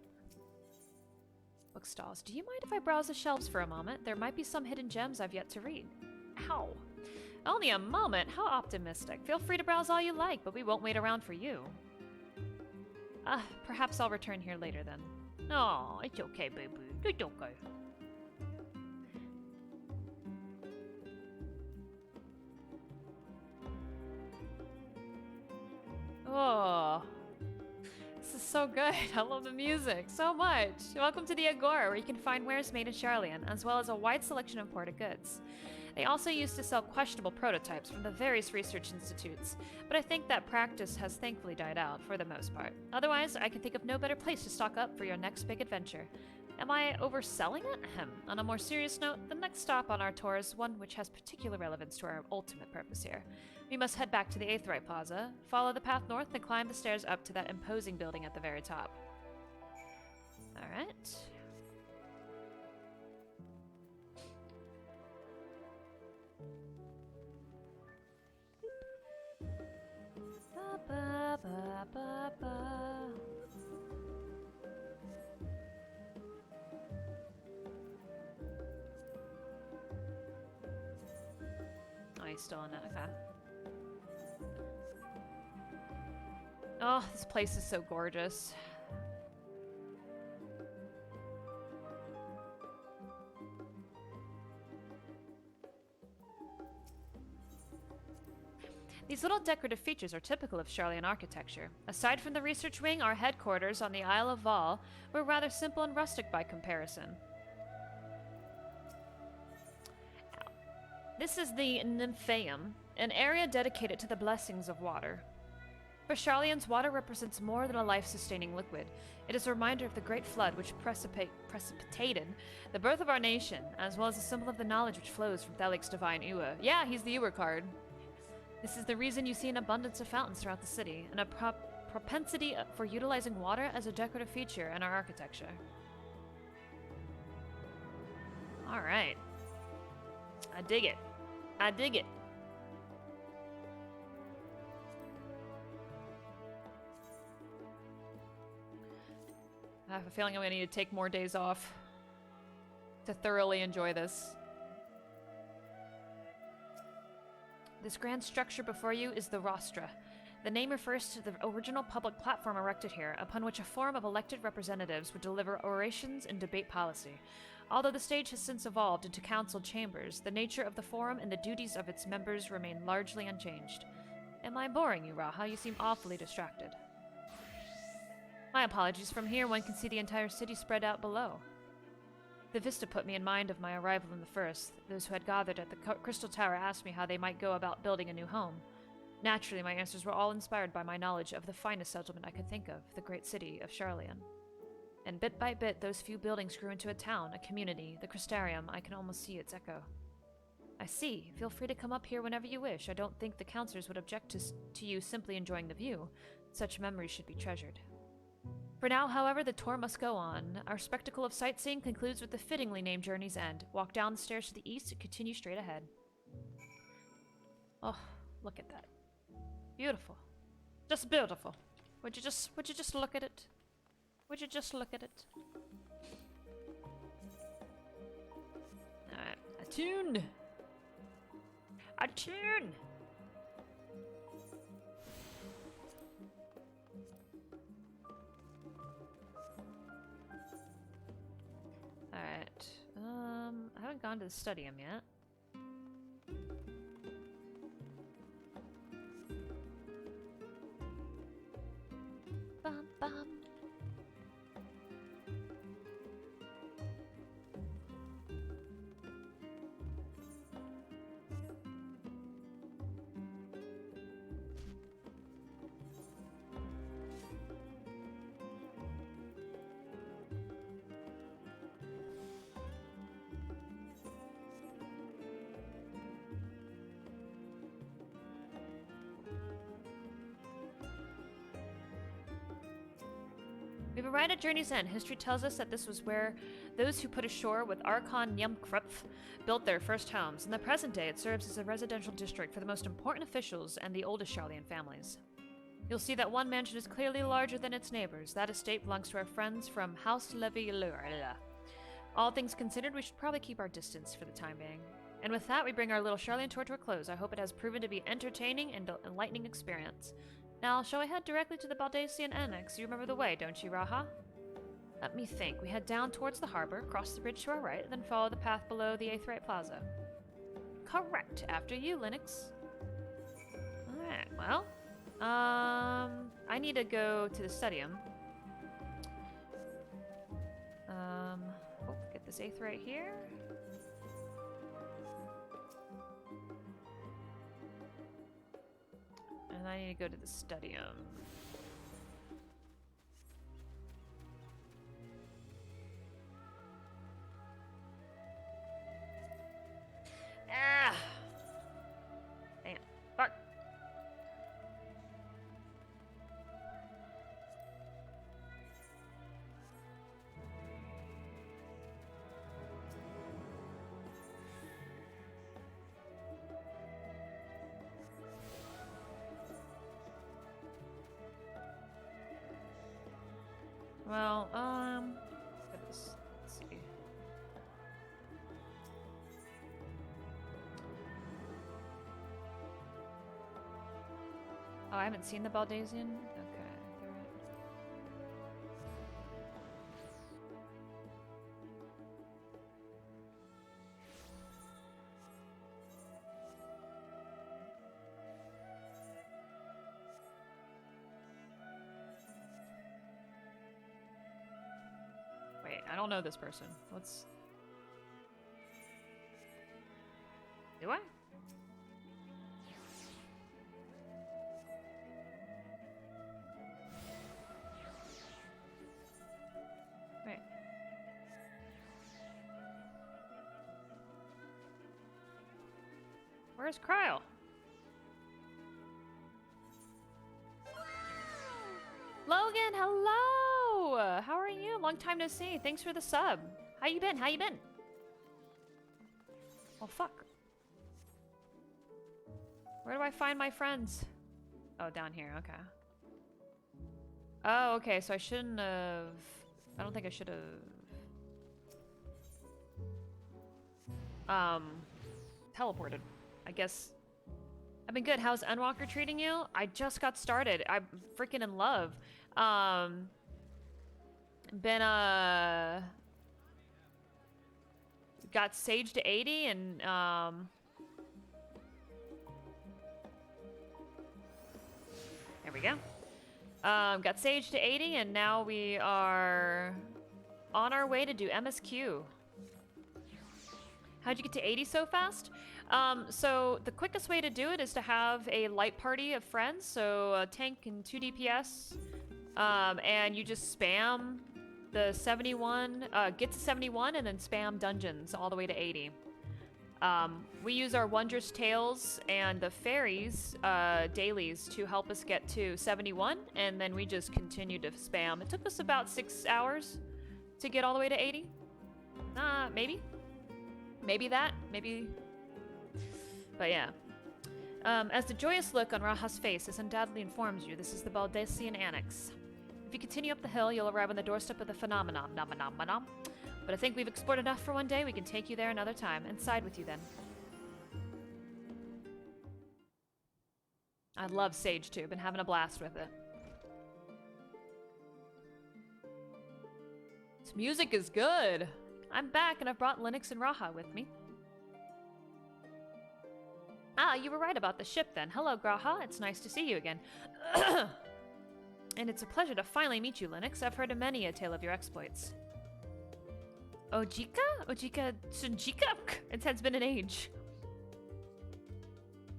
Book stalls. Do you mind if I browse the shelves for a moment? There might be some hidden gems I've yet to read. Ow. Only a moment? How optimistic. Feel free to browse all you like, but we won't wait around for you. Perhaps I'll return here later then. Oh, it's okay, baby. It's okay. Oh. This is so good. I love the music so much. Welcome to the Agora, where you can find wares made in Charlian, as well as a wide selection of imported goods. They also used to sell questionable prototypes from the various research institutes, but I think that practice has thankfully died out for the most part. Otherwise, I can think of no better place to stock up for your next big adventure. Am I overselling it? Ahem. On a more serious note, the next stop on our tour is one which has particular relevance to our ultimate purpose here. We must head back to the Aetheryte Plaza, follow the path north, and climb the stairs up to that imposing building at the very top. Alright. Ba, ba, ba. Oh, he's still in it. Okay. Oh, this place is so gorgeous. These little decorative features are typical of Charlian architecture. Aside from the research wing, our headquarters on the Isle of Val were rather simple and rustic by comparison. This is the Nymphaeum, an area dedicated to the blessings of water. For Charlians, water represents more than a life-sustaining liquid. It is a reminder of the great flood which precipitated the birth of our nation, as well as a symbol of the knowledge which flows from Thalic's divine Ewa. Yeah, he's the Ewa card. This is the reason you see an abundance of fountains throughout the city, and a propensity for utilizing water as a decorative feature in our architecture. Alright. I dig it. I dig it. I have a feeling I'm going to need to take more days off to thoroughly enjoy this. This grand structure before you is the rostra. The name refers to the original public platform erected here, upon which a forum of elected representatives would deliver orations and debate policy. Although the stage has since evolved into council chambers, the nature of the forum and the duties of its members remain largely unchanged. Am I boring you, Raha? You seem awfully distracted. My apologies. From here, one can see the entire city spread out below. The vista put me in mind of my arrival in the first. Those who had gathered at the Crystal Tower asked me how they might go about building a new home. Naturally, my answers were all inspired by my knowledge of the finest settlement I could think of, the great city of Charlian. And bit by bit, those few buildings grew into a town, a community, the Crystarium. I can almost see its echo. I see. Feel free to come up here whenever you wish. I don't think the counselors would object to you simply enjoying the view. Such memories should be treasured. For now, however, the tour must go on. Our spectacle of sightseeing concludes with the fittingly named Journey's End. Walk down the stairs to the east and continue straight ahead. Oh, look at that. Beautiful. Just beautiful. Would you just look at it? Would you just look at it? Alright. Attune! Attune! Alright. I haven't gone to the stadium yet. Bum bum. We've arrived at Journey's End. History tells us that this was where those who put ashore with Archon Nyamkrupf built their first homes. In the present day, it serves as a residential district for the most important officials and the oldest Charlian families. You'll see that one mansion is clearly larger than its neighbors. That estate belongs to our friends from House Levy-Lura. All things considered, we should probably keep our distance for the time being. And with that, we bring our little Charlian tour to a close. I hope it has proven to be entertaining and an enlightening experience. Now, shall we head directly to the Baldacian Annex? You remember the way, don't you, Raha? Let me think. We head down towards the harbor, cross the bridge to our right, then follow the path below the Aetheryte Plaza. Correct. After you, Linux. Alright, well. I need to go to the stadium. Get this Aetheryte here. And I need to go to the stadium. Ah! Damn. Fuck. Well, let's get this. Let's see. Oh, I haven't seen the Baldasian? Okay. Wait, I don't know this person. What's... Do I? Wait. Where's Cryle? Logan, hello! How are you? Long time no see. Thanks for the sub. How you been? How you been? Oh, fuck. Where do I find my friends? Oh, down here. Okay. Oh, okay. So I shouldn't have... I don't think I should have... teleported. I guess... I've been good. How's Endwalker treating you? I just got started. I'm freaking in love. Got Sage to 80 and, there we go. Got Sage to 80 and now we are on our way to do MSQ. How'd you get to 80 so fast? So the quickest way to do it is to have a light party of friends, so a tank and 2 DPS, and you just spam the 71, get to 71 and then spam dungeons all the way to 80. We use our Wondrous Tales and the Fairies dailies to help us get to 71, and then we just continue to spam. It took us about 6 hours to get all the way to 80. Maybe. Maybe that. Maybe... But yeah. As the joyous look on Raha's face this undoubtedly informs you, this is the Baldasian Annex. If you continue up the hill, you'll arrive on the doorstep of the phenomenon. But I think we've explored enough for one day. We can take you there another time and side with you then. I love Sage too. Been having a blast with it. This music is good. I'm back and I've brought Linux and Raha with me. Ah, you were right about the ship then. Hello, Graha. It's nice to see you again. And it's a pleasure to finally meet you, Linux. I've heard many a tale of your exploits. Ojika? Ojika Sunjika? It has been an age.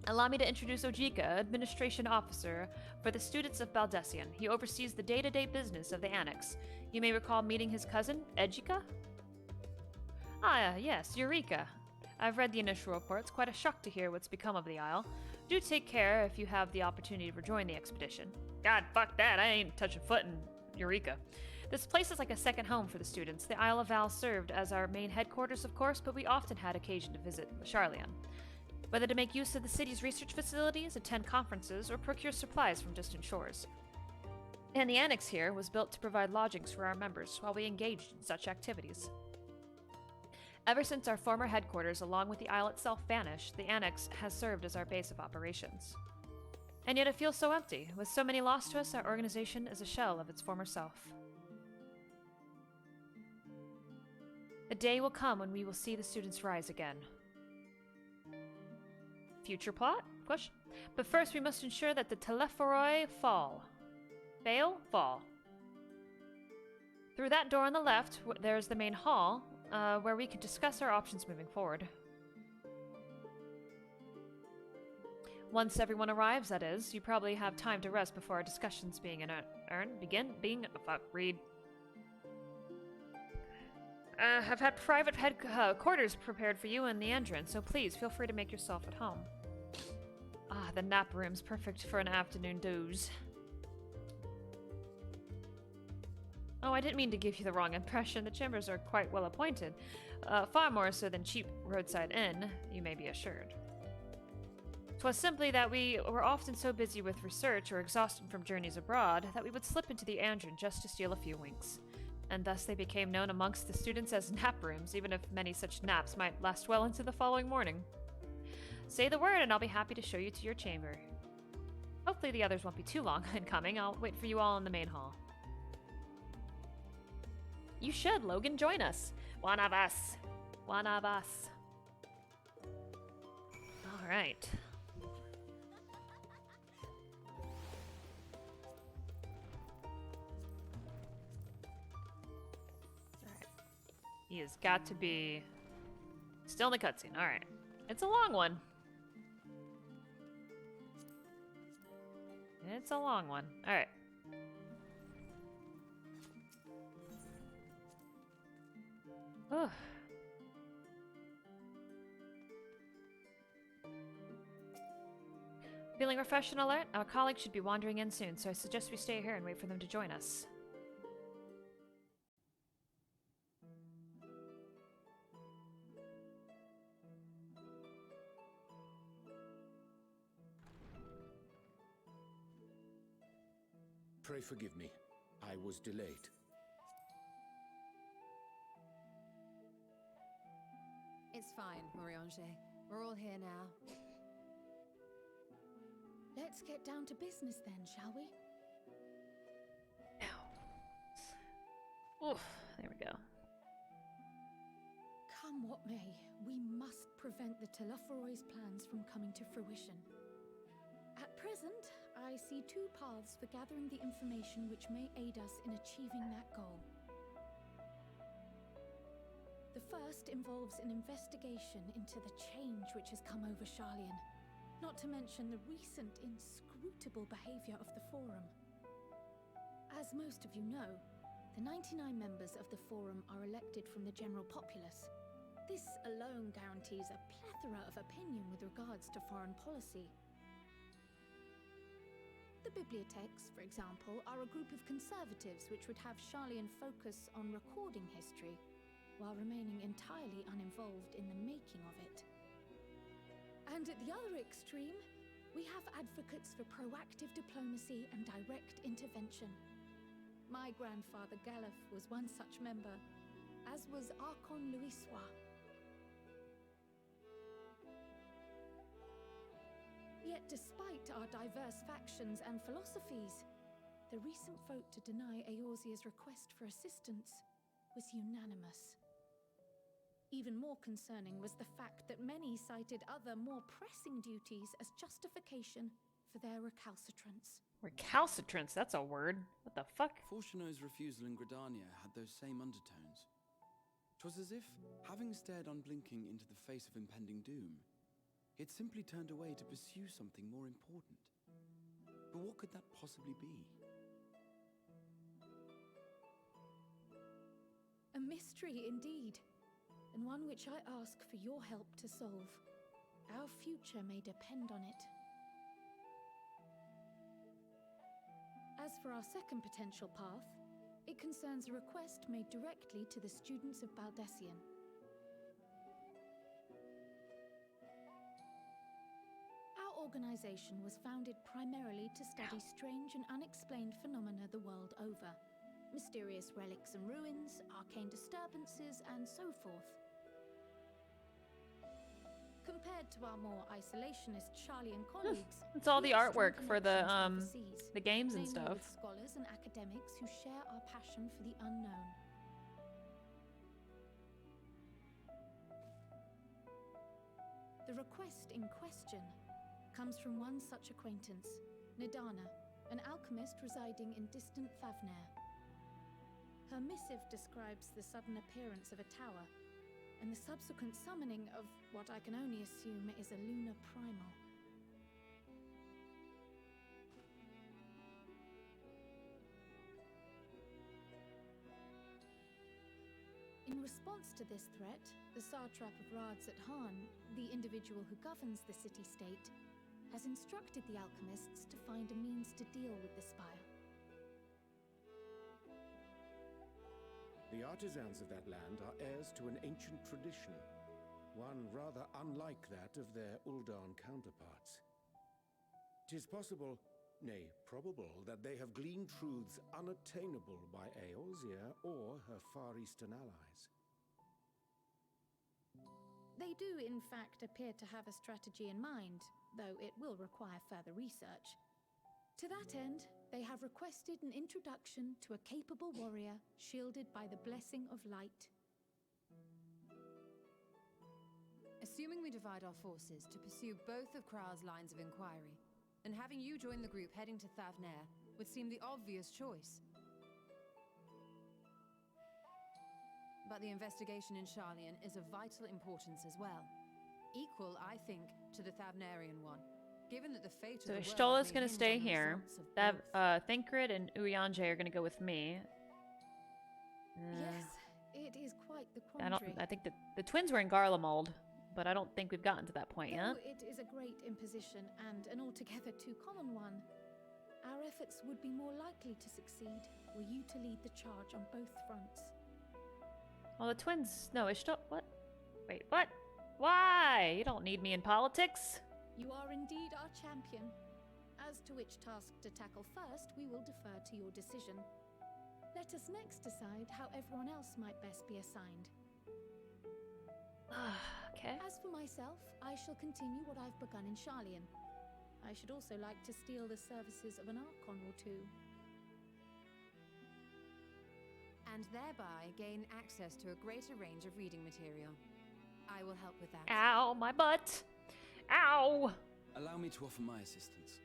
Allow me to introduce Ojika, Administration Officer for the students of Baldessian. He oversees the day-to-day business of the Annex. You may recall meeting his cousin, Ejika? Ah, yes, Eureka. I've read the initial reports. Quite a shock to hear what's become of the Isle. Do take care if you have the opportunity to rejoin the expedition. God, fuck that. I ain't touching foot in Eureka. This place is like a second home for the students. The Isle of Val served as our main headquarters, of course, but we often had occasion to visit Charlian. Whether to make use of the city's research facilities, attend conferences, or procure supplies from distant shores. And the annex here was built to provide lodgings for our members while we engaged in such activities. Ever since our former headquarters, along with the Isle itself, vanished, the annex has served as our base of operations. And yet it feels so empty. With so many lost to us, our organization is a shell of its former self. The day will come when we will see the students rise again. Future plot? Question. But first we must ensure that the Telephoroi fall. Fall. Through that door on the left, there's the main hall, where we can discuss our options moving forward. Once everyone arrives, that is, you probably have time to rest before our discussions read. I've had private quarters prepared for you in the entrance, so please feel free to make yourself at home. Ah, the nap room's perfect for an afternoon doze. Oh, I didn't mean to give you the wrong impression. The chambers are quite well appointed. Far more so than cheap roadside inn, you may be assured. 'Twas simply that we were often so busy with research or exhausted from journeys abroad that we would slip into the Andron just to steal a few winks. And thus they became known amongst the students as nap rooms, even if many such naps might last well into the following morning. Say the word and I'll be happy to show you to your chamber. Hopefully the others won't be too long in coming. I'll wait for you all in the main hall. You should, Logan. Join us. One of us. One of us. All right. He has got to be still in the cutscene. All right. It's a long one. It's a long one. All right. Ugh. Feeling refreshed and alert? Our colleagues should be wandering in soon, so I suggest we stay here and wait for them to join us. Pray forgive me. I was delayed. It's fine, Moriange. We're all here now. Let's get down to business then, shall we? Oof, there we go. Come what may, we must prevent the Telophoroi's plans from coming to fruition. At present, I see two paths for gathering the information which may aid us in achieving that goal. The first involves an investigation into the change which has come over Charlian, not to mention the recent inscrutable behavior of the Forum. As most of you know, the 99 members of the Forum are elected from the general populace. This alone guarantees a plethora of opinion with regards to foreign policy. The bibliotheques, for example, are a group of conservatives which would have Charlian focus on recording history, while remaining entirely uninvolved in the making of it. And at the other extreme, we have advocates for proactive diplomacy and direct intervention. My grandfather Galef was one such member, as was Archon Louisois. Yet despite our diverse factions and philosophies, the recent vote to deny Eorzea's request for assistance was unanimous. Even more concerning was the fact that many cited other, more pressing duties as justification for their recalcitrance. Recalcitrance? That's a word. What the fuck? Fortuno's refusal in Gridania had those same undertones. 'Twas as if, having stared unblinking into the face of impending doom, it simply turned away to pursue something more important. But what could that possibly be? A mystery indeed, and one which I ask for your help to solve. Our future may depend on it. As for our second potential path, it concerns a request made directly to the students of Baldessian. Our organization was founded primarily to study strange and unexplained phenomena the world over. Mysterious relics and ruins, arcane disturbances, and so forth. Compared to our more isolationist Charlian colleagues, it's all we the have strong artwork for the connections overseas, the games and namely stuff. with scholars and academics who share our passion for the unknown. The request in question comes from one such acquaintance, Nidana, an alchemist residing in distant Thavnair. Her missive describes the sudden appearance of a tower, and the subsequent summoning of what I can only assume is a lunar primal. In response to this threat, the satrap of Rads at Han, the individual who governs the city-state, has instructed the alchemists to find a means to deal with the spire. The artisans of that land are heirs to an ancient tradition, one rather unlike that of their Uldan counterparts. 'Tis possible, nay, probable, that they have gleaned truths unattainable by Eorzea or her Far Eastern allies. They do, in fact, appear to have a strategy in mind, though it will require further research. To that end, they have requested an introduction to a capable warrior shielded by the blessing of light. Assuming we divide our forces to pursue both of Kral's lines of inquiry, then having you join the group heading to Thavnair would seem the obvious choice. But the investigation in Sharlayan is of vital importance as well. Equal, I think, to the Thavnarian one, given that the fate So of the world Shtola's may gonna hinge stay on the here. results of That both. Thancred and Urianger are gonna go with me. Yes, it is quite the I quandary. don't. I think that the twins were in Garlemald, but I don't think we've gotten to that point Though yet. it is a great imposition and an altogether too common one, our efforts would be more likely to succeed were you to lead the charge on both fronts. Well, the twins. No, Ishtar. What? Wait, what? Why? You don't need me in politics. You are indeed our champion. As to which task to tackle first, we will defer to your decision. Let us next decide how everyone else might best be assigned. Okay. As for myself, I shall continue what I've begun in Sharlayan. I should also like to steal the services of an Archon or two. And thereby gain access to a greater range of reading material. I will help with that. Ow, my butt. Ow. Allow me to offer my assistance.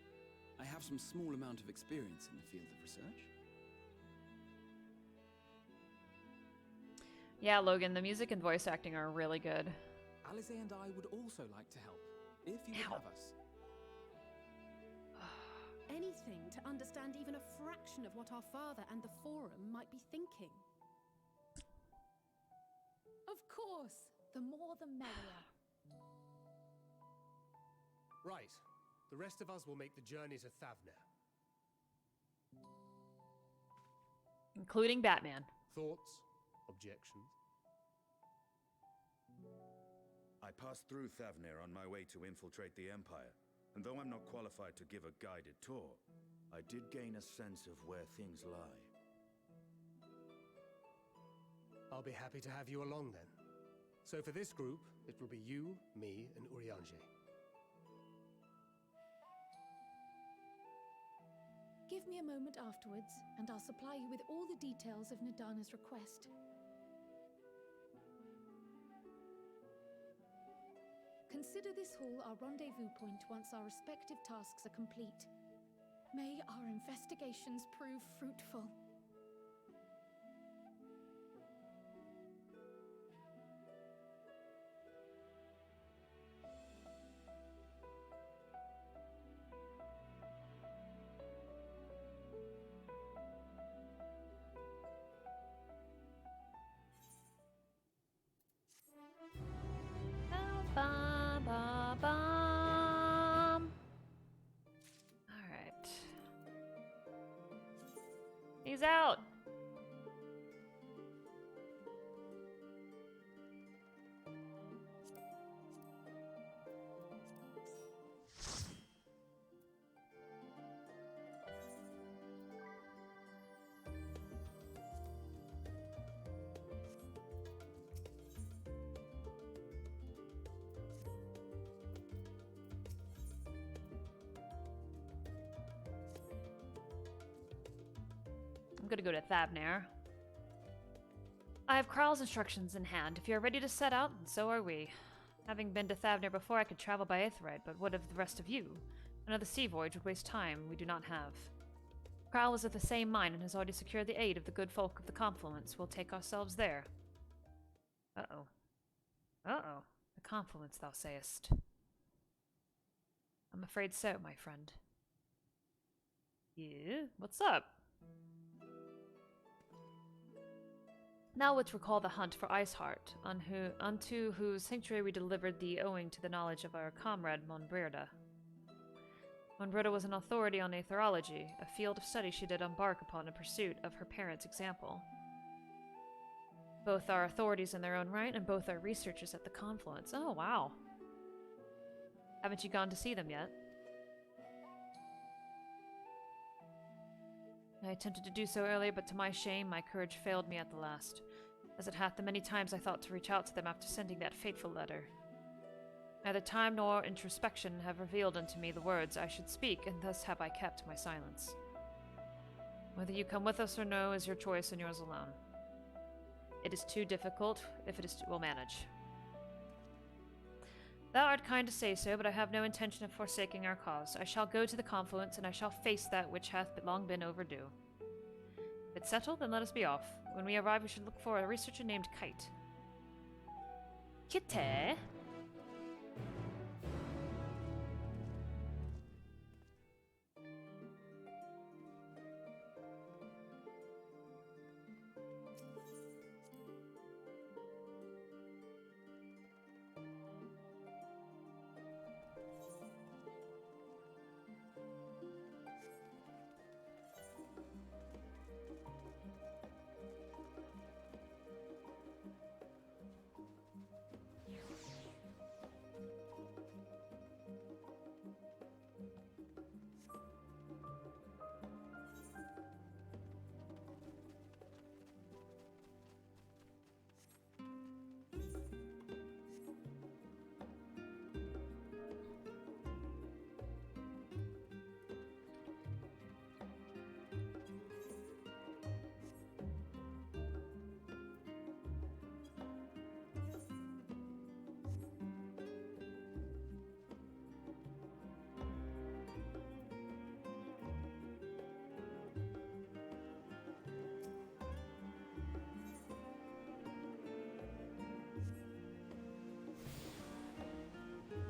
I have some small amount of experience in the field of research. Yeah, Logan, the music and voice acting are really good. Alize and I would also like to help, if you would have us. Anything to understand even a fraction of what our father and the Forum might be thinking. Of course, the more the merrier. Right. The rest of us will make the journey to Thavnair. Including Batman. Thoughts? Objections? I passed through Thavnair on my way to infiltrate the Empire, and though I'm not qualified to give a guided tour, I did gain a sense of where things lie. I'll be happy to have you along then. So for this group, it will be you, me, and Urianger. Give me a moment afterwards, and I'll supply you with all the details of Nadana's request. Consider this hall our rendezvous point once our respective tasks are complete. May our investigations prove fruitful. Bum, bum, bum. All right. He's out. I'm gonna go to Thavnair. I have Kral's instructions in hand. If you're ready to set out, then so are we. Having been to Thavnair before, I could travel by Aetheryte, but what of the rest of you? Another sea voyage would waste time we do not have. Kral is of the same mind and has already secured the aid of the good folk of the Confluence. We'll take ourselves there. Uh-oh. Uh-oh. The Confluence, thou sayest. I'm afraid so, my friend. Yeah? What's up? Now let's recall the hunt for Iceheart, unto whose sanctuary we delivered thee owing to the knowledge of our comrade Monbreda. Monbreda was an authority on aetherology, a field of study she did embark upon in pursuit of her parents' example. Both are authorities in their own right, and both are researchers at the Confluence. Oh, wow. Haven't you gone to see them yet? I attempted to do so earlier, but to my shame, my courage failed me at the last, as it hath the many times I thought to reach out to them after sending that fateful letter. Neither time nor introspection have revealed unto me the words I should speak, and thus have I kept my silence. Whether you come with us or no is your choice and yours alone. It is too difficult. If it is, we'll manage. Thou art kind to say so, but I have no intention of forsaking our cause. I shall go to the confluence, and I shall face that which hath long been overdue. If it's settled, then let us be off. When we arrive, we should look for a researcher named Kite. Kitty?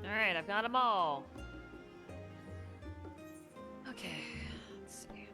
Alright, I've got them all. Okay, let's see.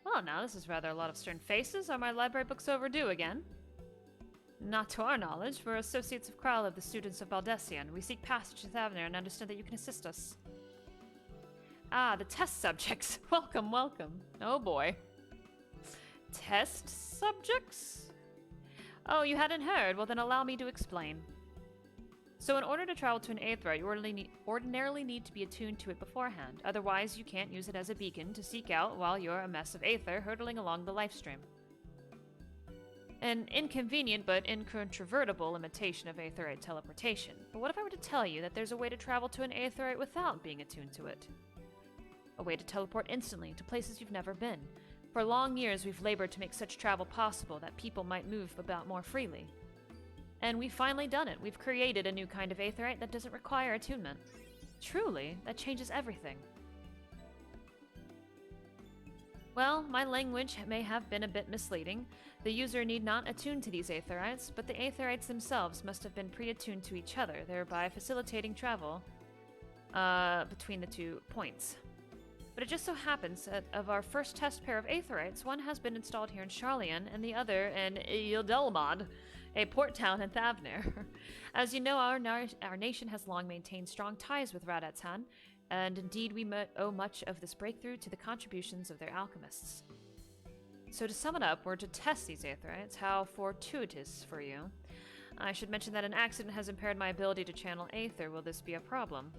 Well, now this is rather a lot of stern faces. Are my library books overdue again? Not to our knowledge. We're associates of Kral of the students of Baldessian. We seek passage to Thavner and understand that you can assist us. Ah, the test subjects. Welcome, welcome. Oh boy. Test subjects? Oh, you hadn't heard? Well, then allow me to explain. So in order to travel to an Aetheryte, you ordinarily need to be attuned to it beforehand. Otherwise, you can't use it as a beacon to seek out while you're a mess of Aether hurtling along the lifestream. An inconvenient but incontrovertible imitation of Aetheryte teleportation. But what if I were to tell you that there's a way to travel to an Aetheryte without being attuned to it? A way to teleport instantly to places you've never been. For long years, we've labored to make such travel possible that people might move about more freely. And we've finally done it. We've created a new kind of Aetheryte that doesn't require attunement. Truly, that changes everything. Well, my language may have been a bit misleading. The user need not attune to these Aetherites, but the Aetherites themselves must have been pre-attuned to each other, thereby facilitating travel between the 2 points. But it just so happens that of our first test pair of Aetherites, one has been installed here in Sharlayan, and the other in Yildelmad, a port town in Thavner. As you know, our nation has long maintained strong ties with Radatzan, and indeed we owe much of this breakthrough to the contributions of their alchemists. So to sum it up, we're to test these Aetherites. How fortuitous for you. I should mention that an accident has impaired my ability to channel Aether. Will this be a problem?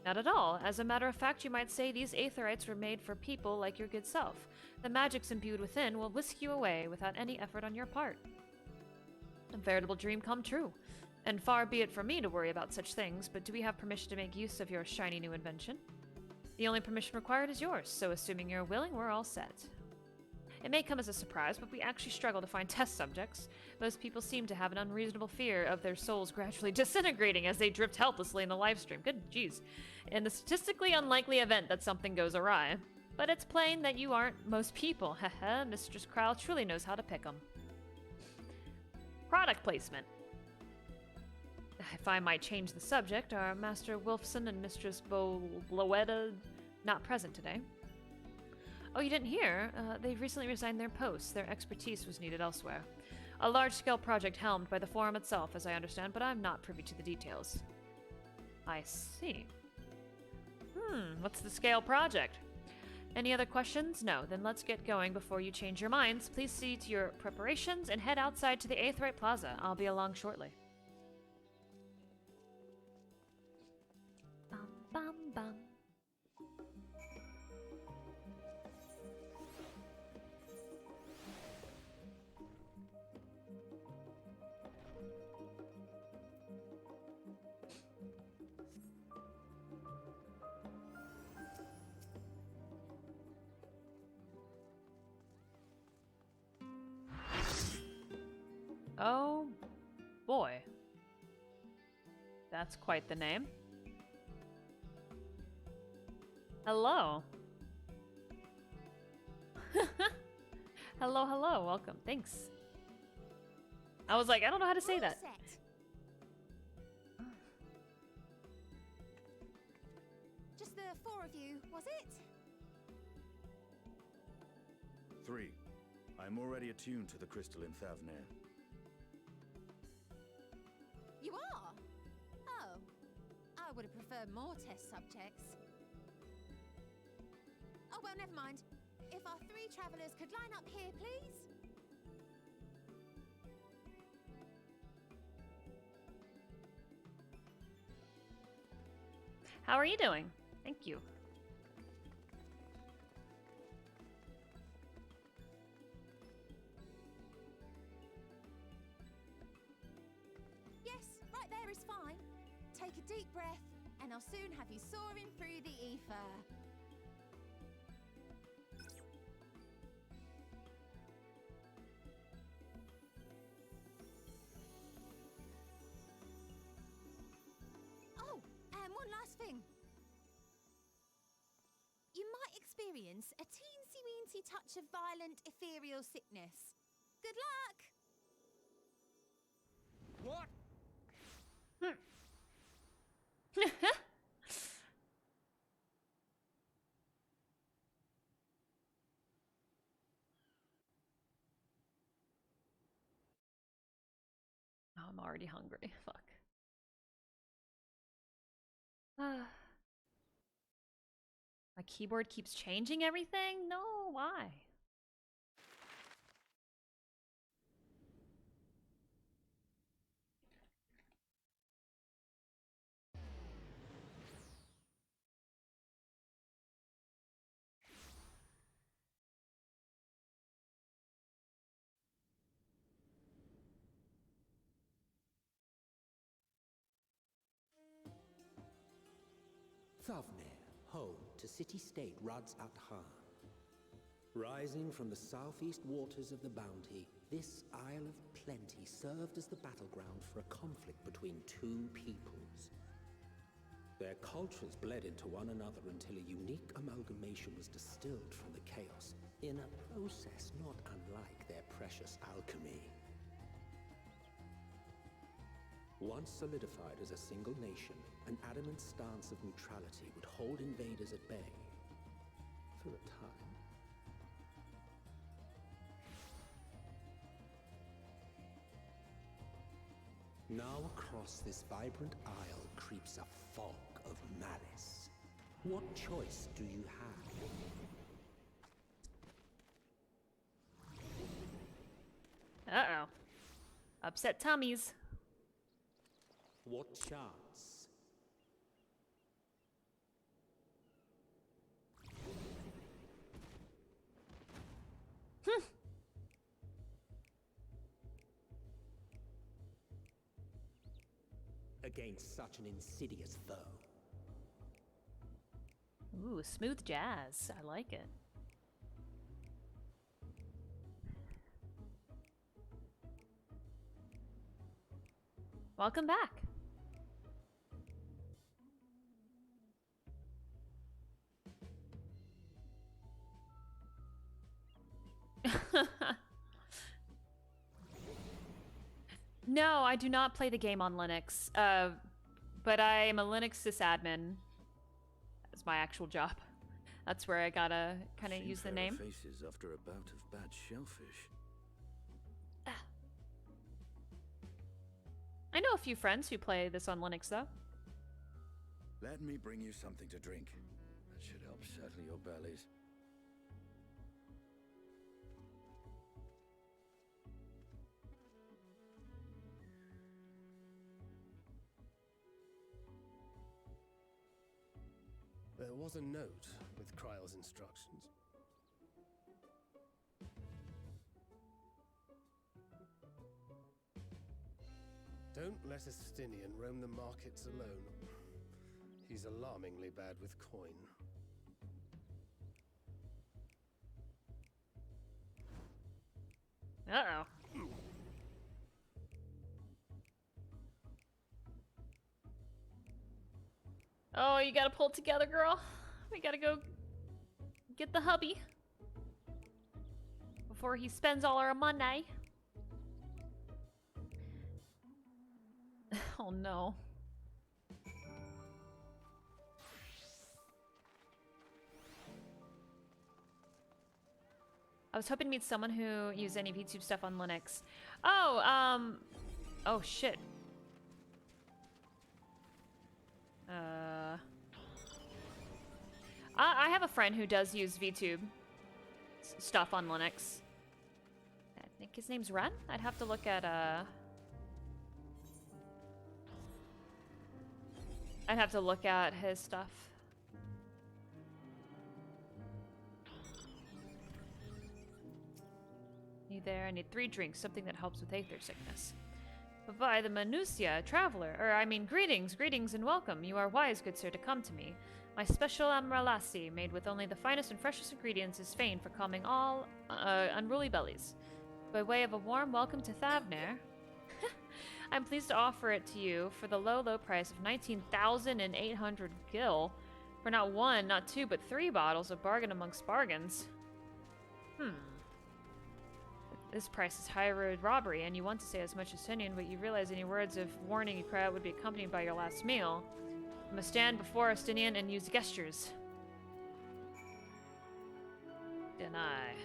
Not at all. As a matter of fact, you might say these Aetherites were made for people like your good self. The magics imbued within will whisk you away without any effort on your part. A veritable dream come true. And far be it from me to worry about such things, but do we have permission to make use of your shiny new invention? The only permission required is yours, so assuming you're willing, we're all set. It may come as a surprise, but we actually struggle to find test subjects. Most people seem to have an unreasonable fear of their souls gradually disintegrating as they drift helplessly in the live stream. Good jeez. In the statistically unlikely event that something goes awry. But it's plain that you aren't most people. Haha, Mistress Kryle truly knows how to pick 'em. Product placement. If I might change the subject, are Master Wilfson and Mistress Bloetta not present today? Oh, you didn't hear? They've recently resigned their posts. Their expertise was needed elsewhere. A large-scale project helmed by the Forum itself, as I understand, but I'm not privy to the details. I see. What's the scale project? Any other questions? No, then let's get going before you change your minds. Please see to your preparations and head outside to the Aetheryte Plaza. I'll be along shortly. Bum, bum, bum. Oh, boy. That's quite the name. Hello. Hello, hello. Welcome. Thanks. I was like, I don't know how to say that. Just the 4 of you, was it? 3. I'm already attuned to the crystal in Thavnir. You are? Oh. I would have preferred more test subjects. Oh, well, never mind. If our 3 travelers could line up here, please. How are you doing? Thank you. Yes, right there is fine. Take a deep breath, and I'll soon have you soaring through the ether. Oh, and one last thing. You might experience a teensy-weensy touch of violent ethereal sickness. Good luck! What? Oh, I'm already hungry. Fuck. My keyboard keeps changing everything? No, why? Thavnir, home to city-state Rads at Han. Rising from the southeast waters of the Bounty, this Isle of Plenty served as the battleground for a conflict between 2 peoples. Their cultures bled into one another until a unique amalgamation was distilled from the chaos, in a process not unlike their precious alchemy. Once solidified as a single nation, an adamant stance of neutrality would hold invaders at bay for a time. Now across this vibrant isle creeps a fog of malice. What choice do you have? Uh-oh. Upset tummies. What chance? Against such an insidious foe. Ooh, smooth jazz. I like it. Welcome back. No, I do not play the game on Linux, but I am a Linux sysadmin. That's my actual job. That's where I gotta kind of use the name. Faces after a bout of bad shellfish. I know a few friends who play this on Linux, though. Let me bring you something to drink. That should help settle your bellies. There was a note with Kryle's instructions. Don't let Estinian roam the markets alone. He's alarmingly bad with coin. Uh-oh. Oh, you gotta pull it together, girl. We gotta go get the hubby before he spends all our money. Oh no. I was hoping to meet someone who used any VTube stuff on Linux. Oh, oh shit. I have a friend who does use VTube stuff on Linux. I think his name's Ren? I'd have to look at, I'd have to look at his stuff. You there? I need 3 drinks, something that helps with aether sickness. Bye-bye, the Manusia, traveler. Greetings, greetings and welcome. You are wise, good sir, to come to me. My special amralasi, made with only the finest and freshest ingredients, is famed for calming all unruly bellies. By way of a warm welcome to Thavner, I'm pleased to offer it to you for the low, low price of 19,800 gil, for not 1, not 2, but 3 bottles, a bargain amongst bargains. This price is high road robbery, and you want to say as much as Tinian, but you realize any words of warning you cry out would be accompanied by your last meal. You must stand before Estinian and use gestures. Deny.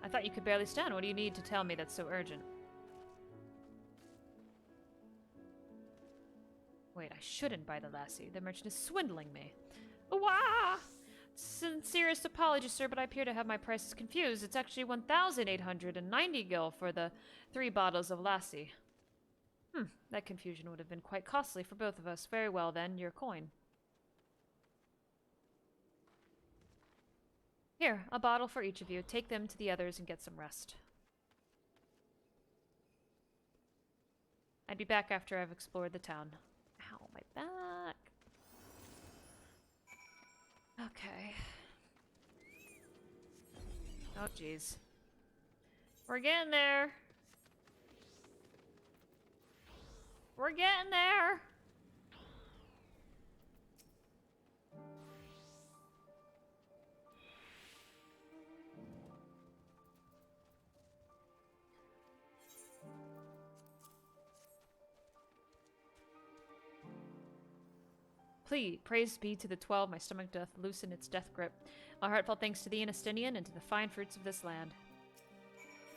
I thought you could barely stand. What do you need to tell me that's so urgent? Wait, I shouldn't buy the lassie. The merchant is swindling me. Wah! Sincerest apologies, sir, but I appear to have my prices confused. It's actually 1,890 gil for the 3 bottles of lassie. That confusion would have been quite costly for both of us. Very well, then, your coin. Here, a bottle for each of you. Take them to the others and get some rest. I'd be back after I've explored the town. Ow, my back. Okay. Oh, jeez. We're getting there. We're getting there. Please, praise be to the 12, my stomach doth loosen its death grip. My heartfelt thanks to thee, Estinian, and to the fine fruits of this land.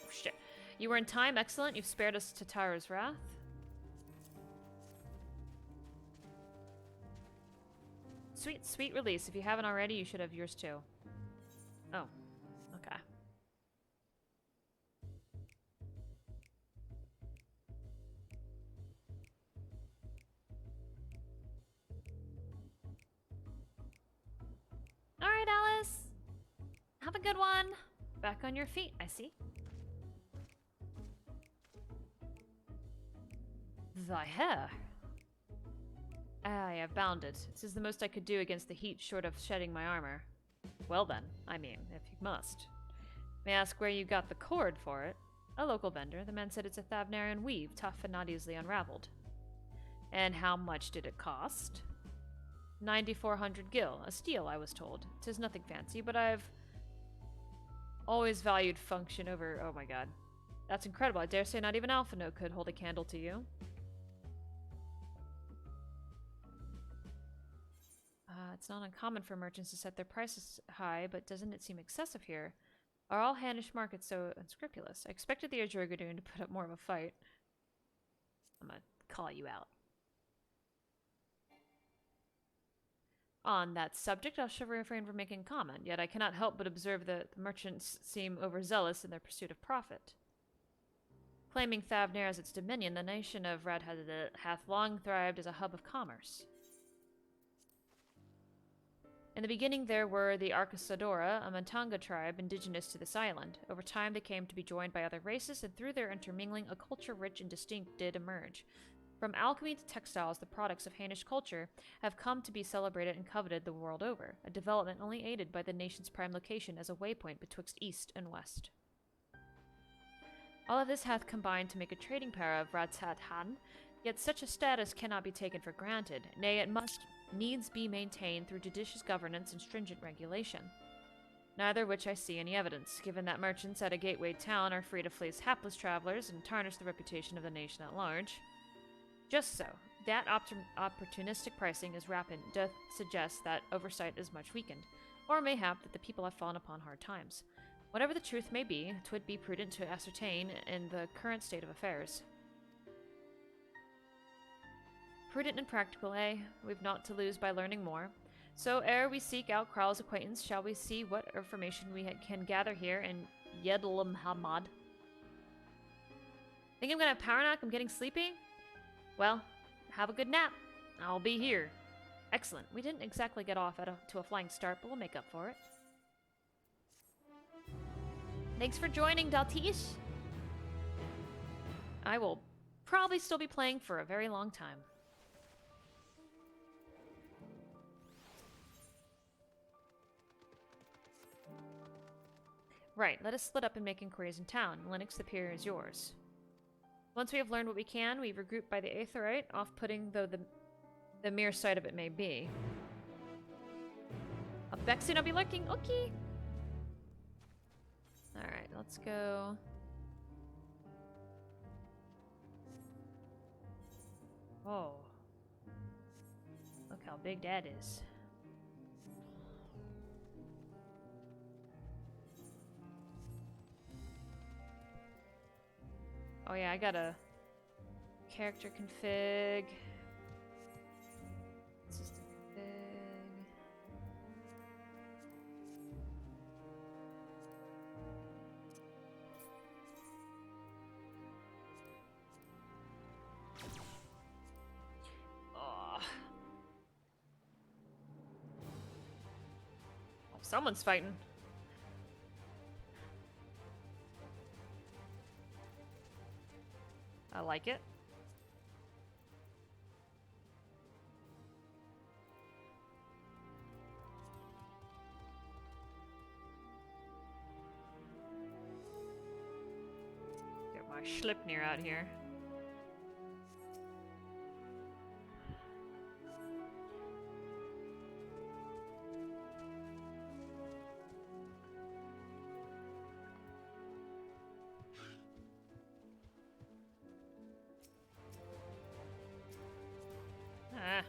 Oh, shit. You were in time, excellent. You've spared us to Tara's wrath. Sweet, sweet release. If you haven't already, you should have yours too. Oh, okay. All right, Alice. Have a good one. Back on your feet, I see. Thy hair. I have bound it. This is the most I could do against the heat, short of shedding my armor. Well then, I mean, if you must. May I ask where you got the cord for it? A local vendor. The man said it's a Thavnarian weave, tough and not easily unraveled. And how much did it cost? 9,400 gil. A steal, I was told. 'Tis nothing fancy, but I've always valued function over... Oh my god. That's incredible. I dare say not even Alphino could hold a candle to you. It's not uncommon for merchants to set their prices high, but doesn't it seem excessive here? Are all Hannish markets so unscrupulous? I expected the Ajurgadoon to put up more of a fight. I'm gonna call you out. On that subject, I shall refrain from making comment, yet I cannot help but observe that the merchants seem overzealous in their pursuit of profit. Claiming Thavnir as its dominion, the nation of Radhad hath long thrived as a hub of commerce. In the beginning there were the Arcasadora, a Matanga tribe indigenous to this island. Over time they came to be joined by other races, and through their intermingling, a culture rich and distinct did emerge. From alchemy to textiles, the products of Hainish culture have come to be celebrated and coveted the world over, a development only aided by the nation's prime location as a waypoint betwixt east and west. All of this hath combined to make a trading power of Radsat-Han, yet such a status cannot be taken for granted. Nay, it must needs be maintained through judicious governance and stringent regulation. Neither which I see any evidence, given that merchants at a gateway town are free to fleece hapless travelers and tarnish the reputation of the nation at large. Just so, that opportunistic pricing is rapid doth suggest that oversight is much weakened, or mayhap that the people have fallen upon hard times. Whatever the truth may be, 'twould be prudent to ascertain in the current state of affairs. Prudent and practical, eh? We've naught to lose by learning more. So, ere we seek out Kral's acquaintance, shall we see what information we can gather here in Yedlam Hamad? Think I'm gonna have power nap? I'm getting sleepy? Well, have a good nap. I'll be here. Excellent. We didn't exactly get off to a flying start, but we'll make up for it. Thanks for joining, Daltish. I will probably still be playing for a very long time. Right, let us split up and make inquiries in town. Linux, the pier is yours. Once we have learned what we can, we regroup by the Aetherite, off-putting though the mere sight of it may be. Up back soon, I'll be lurking. Okay. Alright, let's go. Oh. Look how big that is. Oh yeah, I got a character config. System config. Oh. Someone's fighting. I like it. Get my Schlipnir out here. Ah.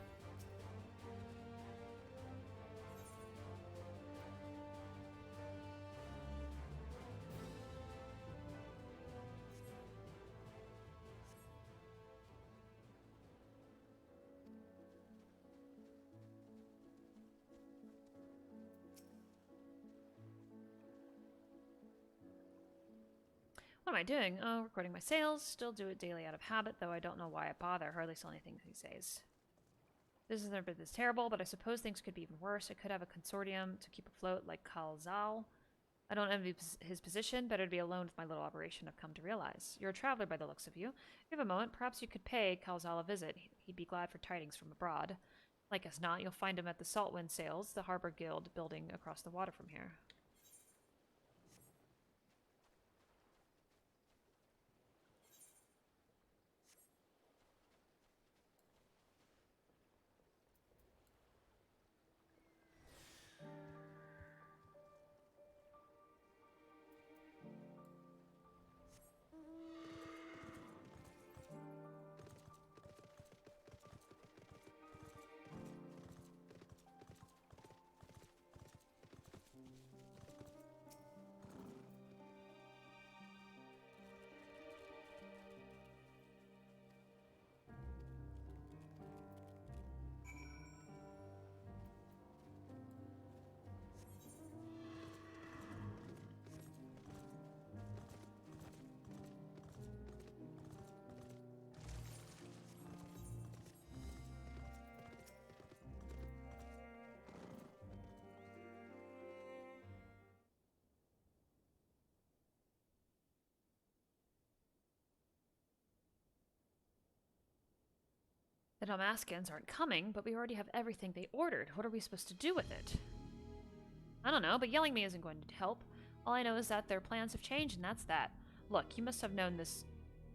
What am I doing? Oh, recording my sales. Still do it daily out of habit, though I don't know why I bother. Hardly sell anything these days. This has never been this terrible, but I suppose things could be even worse. I could have a consortium to keep afloat like Kalzal. I don't envy his position. Better to be alone with my little operation, I've come to realize. You're a traveler by the looks of you. If you have a moment, perhaps you could pay Kalzal a visit. He'd be glad for tidings from abroad. Like as not, you'll find him at the Saltwind Sails, the Harbor Guild building across the water from here. Damascans aren't coming, but we already have everything they ordered. What are we supposed to do with it? I don't know, but yelling me isn't going to help. All I know is that their plans have changed, and that's that. Look, you must have known this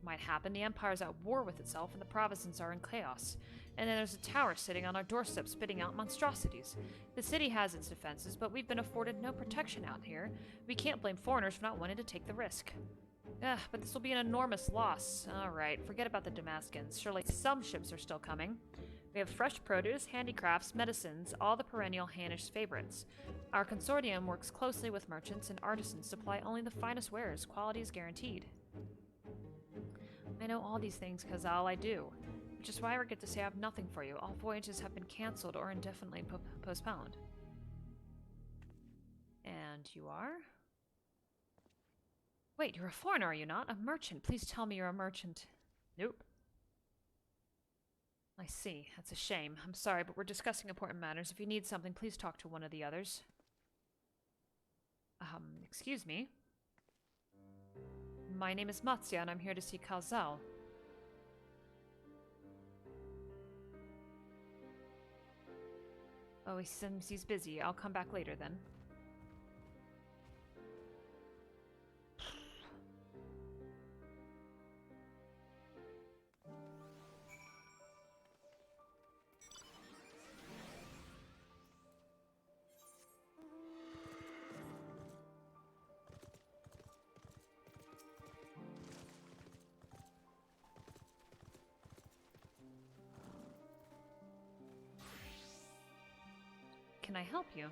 might happen. The Empire's at war with itself, and the provinces are in chaos. And then there's a tower sitting on our doorstep spitting out monstrosities. The city has its defenses, but we've been afforded no protection out here. We can't blame foreigners for not wanting to take the risk. Ugh, but this will be an enormous loss. Alright, forget about the Damascans. Surely some ships are still coming. We have fresh produce, handicrafts, medicines, all the perennial Hanish favorites. Our consortium works closely with merchants and artisans, supply only the finest wares. Quality is guaranteed. I know all these things, Kazal, I do. Which is why I regret to say I have nothing for you. All voyages have been cancelled or indefinitely postponed. And you are? Wait, you're a foreigner, are you not? A merchant. Please tell me you're a merchant. Nope. I see. That's a shame. I'm sorry, but we're discussing important matters. If you need something, please talk to one of the others. Excuse me? My name is Matsya, and I'm here to see Kazal. Oh, he seems he's busy. I'll come back later, then. Can I help you?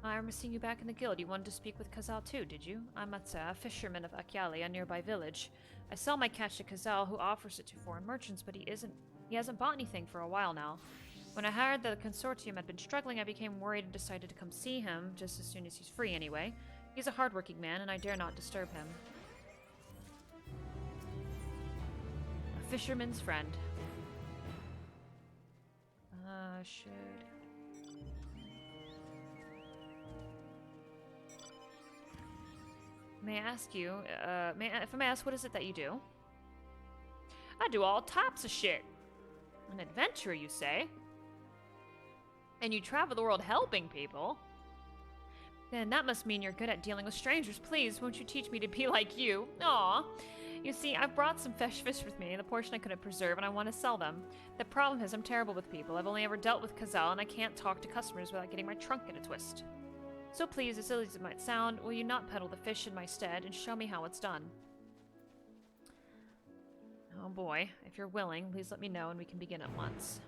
I remember seeing you back in the guild. You wanted to speak with Kazal too, did you? I'm Matsa, a fisherman of Akyali, a nearby village. I sell my catch to Kazal, who offers it to foreign merchants, but he hasn't bought anything for a while now. When I heard that the consortium had been struggling, I became worried and decided to come see him, just as soon as he's free anyway. He's a hardworking man, and I dare not disturb him. A fisherman's friend. Should... May I ask you, if I may ask, what is it that you do? I do all types of shit. An adventurer, you say? And you travel the world helping people? Then that must mean you're good at dealing with strangers. Please, won't you teach me to be like you? Aw. You see, I've brought some fresh fish with me, the portion I couldn't preserve, and I want to sell them. The problem is I'm terrible with people. I've only ever dealt with Kazal, and I can't talk to customers without getting my trunk in a twist. So please, as silly as it might sound, will you not peddle the fish in my stead and show me how it's done? Oh boy, if you're willing, please let me know and we can begin at once.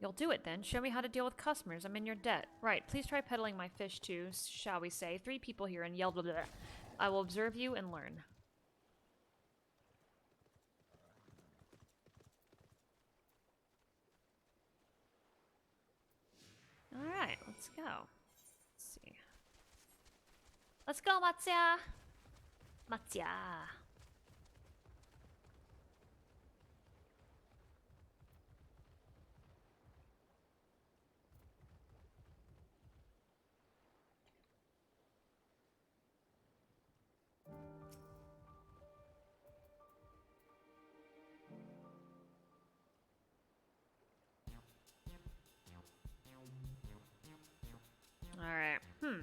You'll do it then. Show me how to deal with customers. I'm in your debt. Right, please try peddling my fish to, shall we say, 3 people here and yell blah blah blah. I will observe you and learn. Alright, let's go. Let's see. Let's go, Matsya! Matsya! Alright.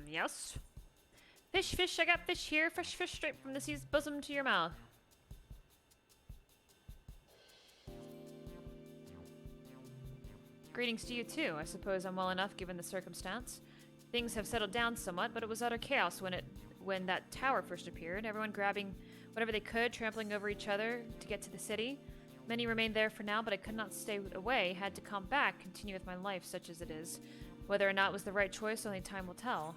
Yes. Fish, fish, I got fish here. Fresh fish straight from the sea's bosom to your mouth. Greetings to you too. I suppose I'm well enough given the circumstance. Things have settled down somewhat, but it was utter chaos when that tower first appeared. Everyone grabbing whatever they could, trampling over each other to get to the city. Many remained there for now, but I could not stay away. Had to come back, continue with my life, such as it is. Whether or not it was the right choice, only time will tell.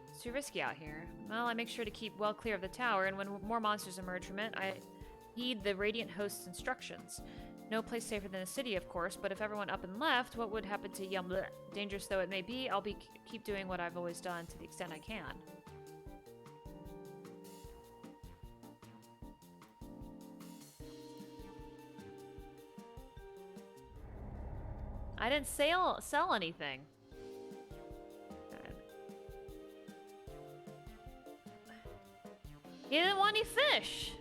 It's too risky out here. Well, I make sure to keep well clear of the tower, and when more monsters emerge from it, I heed the Radiant Host's instructions. No place safer than the city, of course, but if everyone up and left, what would happen to Yum? Dangerous though it may be, I'll keep doing what I've always done to the extent I can. I didn't sell anything. He didn't want any fish.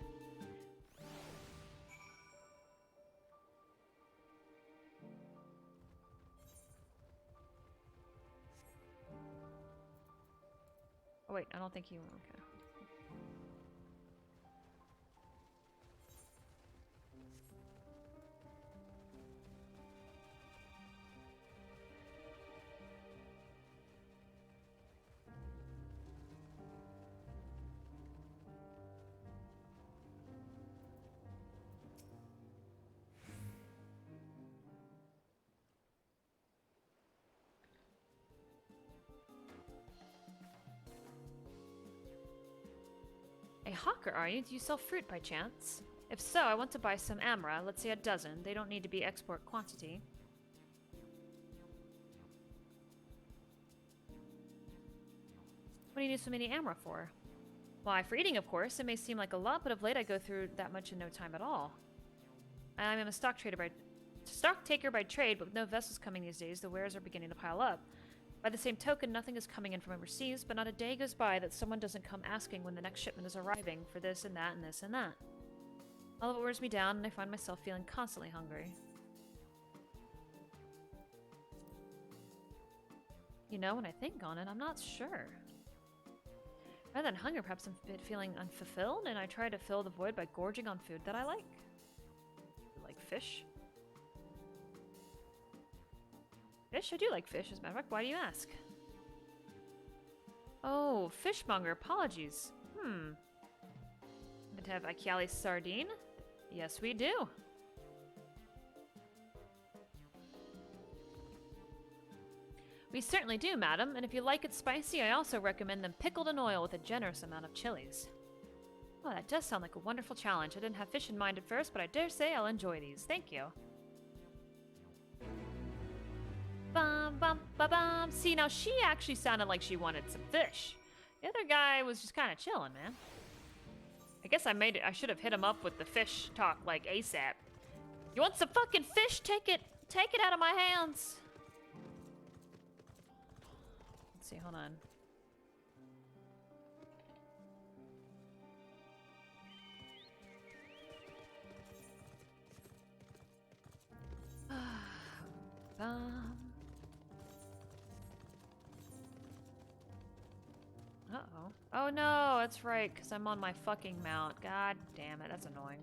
Oh wait, I don't think he. Okay. A hawker, are you? Do you sell fruit by chance? If so, I want to buy some amra, let's say a dozen. They don't need to be export quantity. What do you need so many amra for? Why, for eating, of course. It may seem like a lot, but of late I go through that much in no time at all. I am a stock taker by trade, but with no vessels coming these days, the wares are beginning to pile up. By the same token, nothing is coming in from overseas, but not a day goes by that someone doesn't come asking when the next shipment is arriving for this and that and this and that. All of it wears me down, and I find myself feeling constantly hungry. You know, when I think on it, I'm not sure. Rather than hunger, perhaps I'm feeling unfulfilled, and I try to fill the void by gorging on food that I like. Like fish. Fish? I do like fish, as a matter of fact. Why do you ask? Oh, fishmonger. Apologies. Would have Achiali sardine? Yes, we do. We certainly do, madam. And if you like it spicy, I also recommend them pickled in oil with a generous amount of chilies. Oh, that does sound like a wonderful challenge. I didn't have fish in mind at first, but I dare say I'll enjoy these. Thank you. Bum, bum, ba, bum. See, now she actually sounded like she wanted some fish. The other guy was just kind of chilling, man. I guess I should have hit him up with the fish talk like ASAP. You want some fucking fish? Take it out of my hands. Let's see, hold on. Uh-oh. Oh no, that's right, because I'm on my fucking mount. God damn it, that's annoying.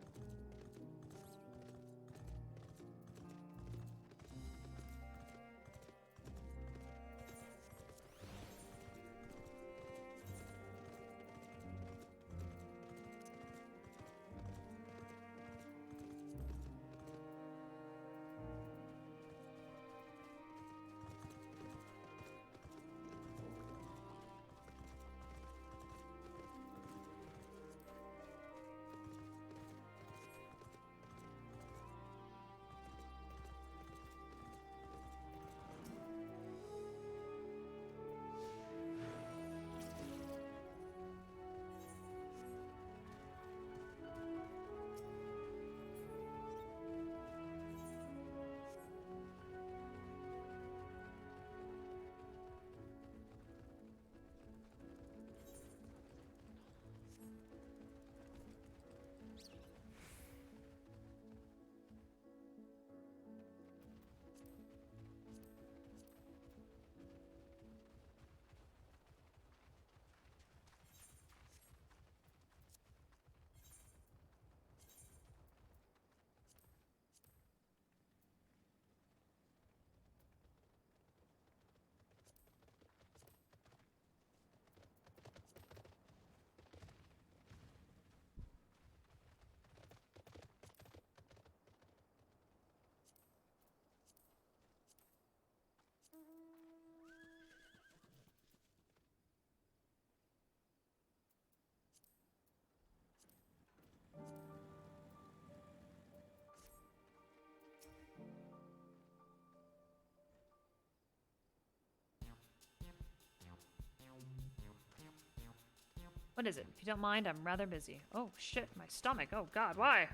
What is it? If you don't mind, I'm rather busy. Oh shit, my stomach. Oh god, why?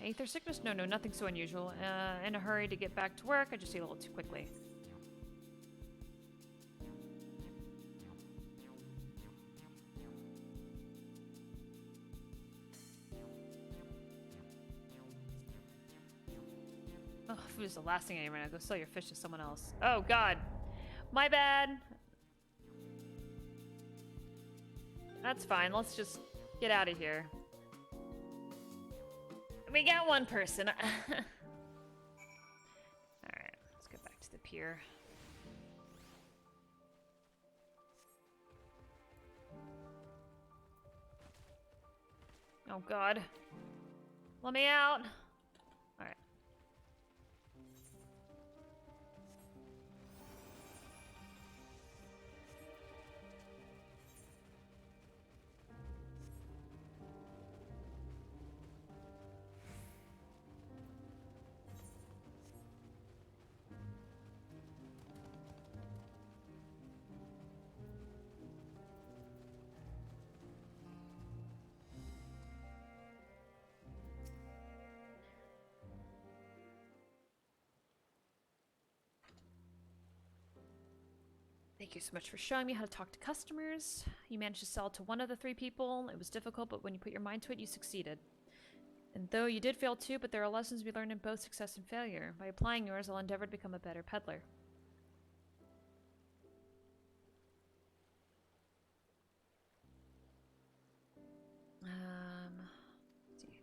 Aether sickness? No, nothing so unusual. In a hurry to get back to work, I just ate a little too quickly. Oh, food is the last thing I need right now. Go sell your fish to someone else. Oh, God. My bad. That's fine. Let's just get out of here. We got one person. Alright, let's get back to the pier. Oh, God. Let me out. Alright. Thank you so much for showing me how to talk to customers. You managed to sell to one of the 3 people. It was difficult, but when you put your mind to it, you succeeded. And though you did fail too, but there are lessons to be learned in both success and failure. By applying yours, I'll endeavor to become a better peddler. Let's see.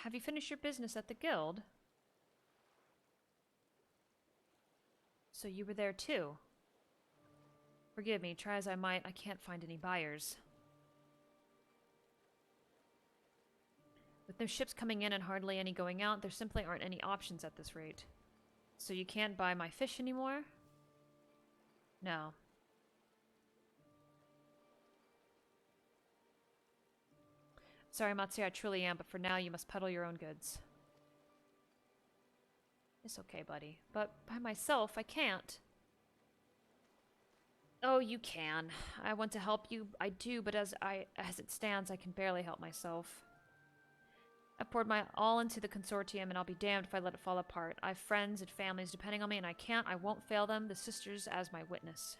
Have you finished your business at the guild? So you were there too? Forgive me, try as I might, I can't find any buyers. With no ships coming in and hardly any going out, there simply aren't any options at this rate. So you can't buy my fish anymore? No. Sorry, Matsuya, I truly am, but for now you must peddle your own goods. It's okay, buddy. But by myself, I can't. Oh, you can. I want to help you. I do, but as it stands, I can barely help myself. I poured my all into the consortium, and I'll be damned if I let it fall apart. I have friends and families depending on me, and I won't fail them. The sisters as my witness.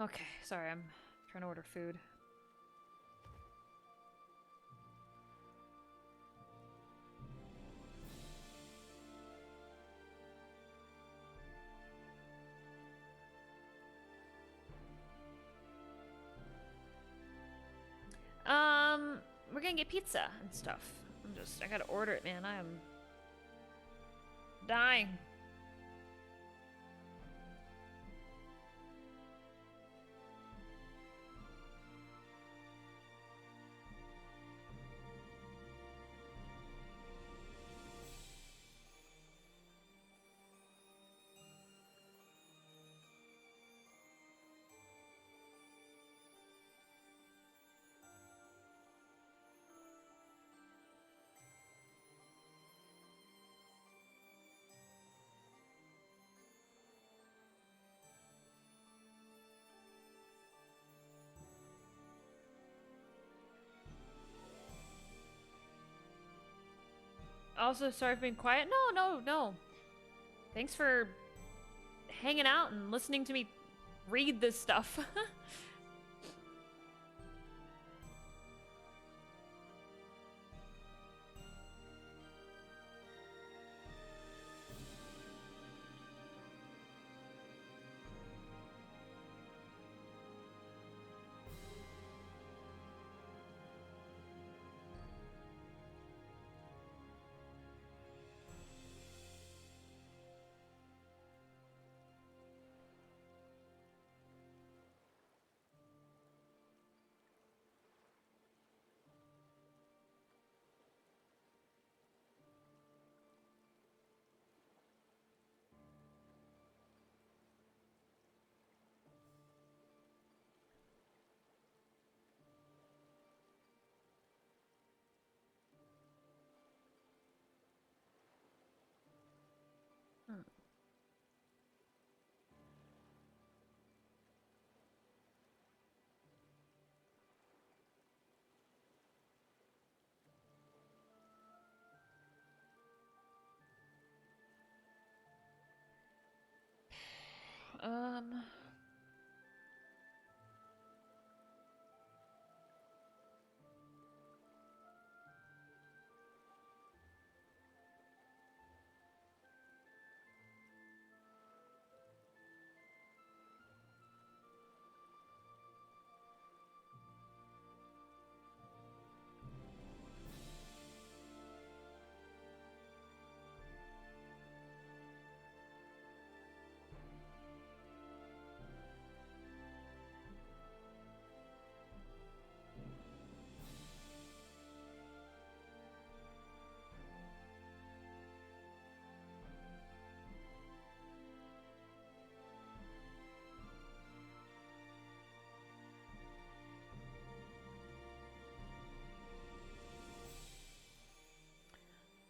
Okay, sorry, I'm trying to order food. We're gonna get pizza and stuff. I gotta order it, man. I am dying. Also, sorry for being quiet. No. Thanks for hanging out and listening to me read this stuff.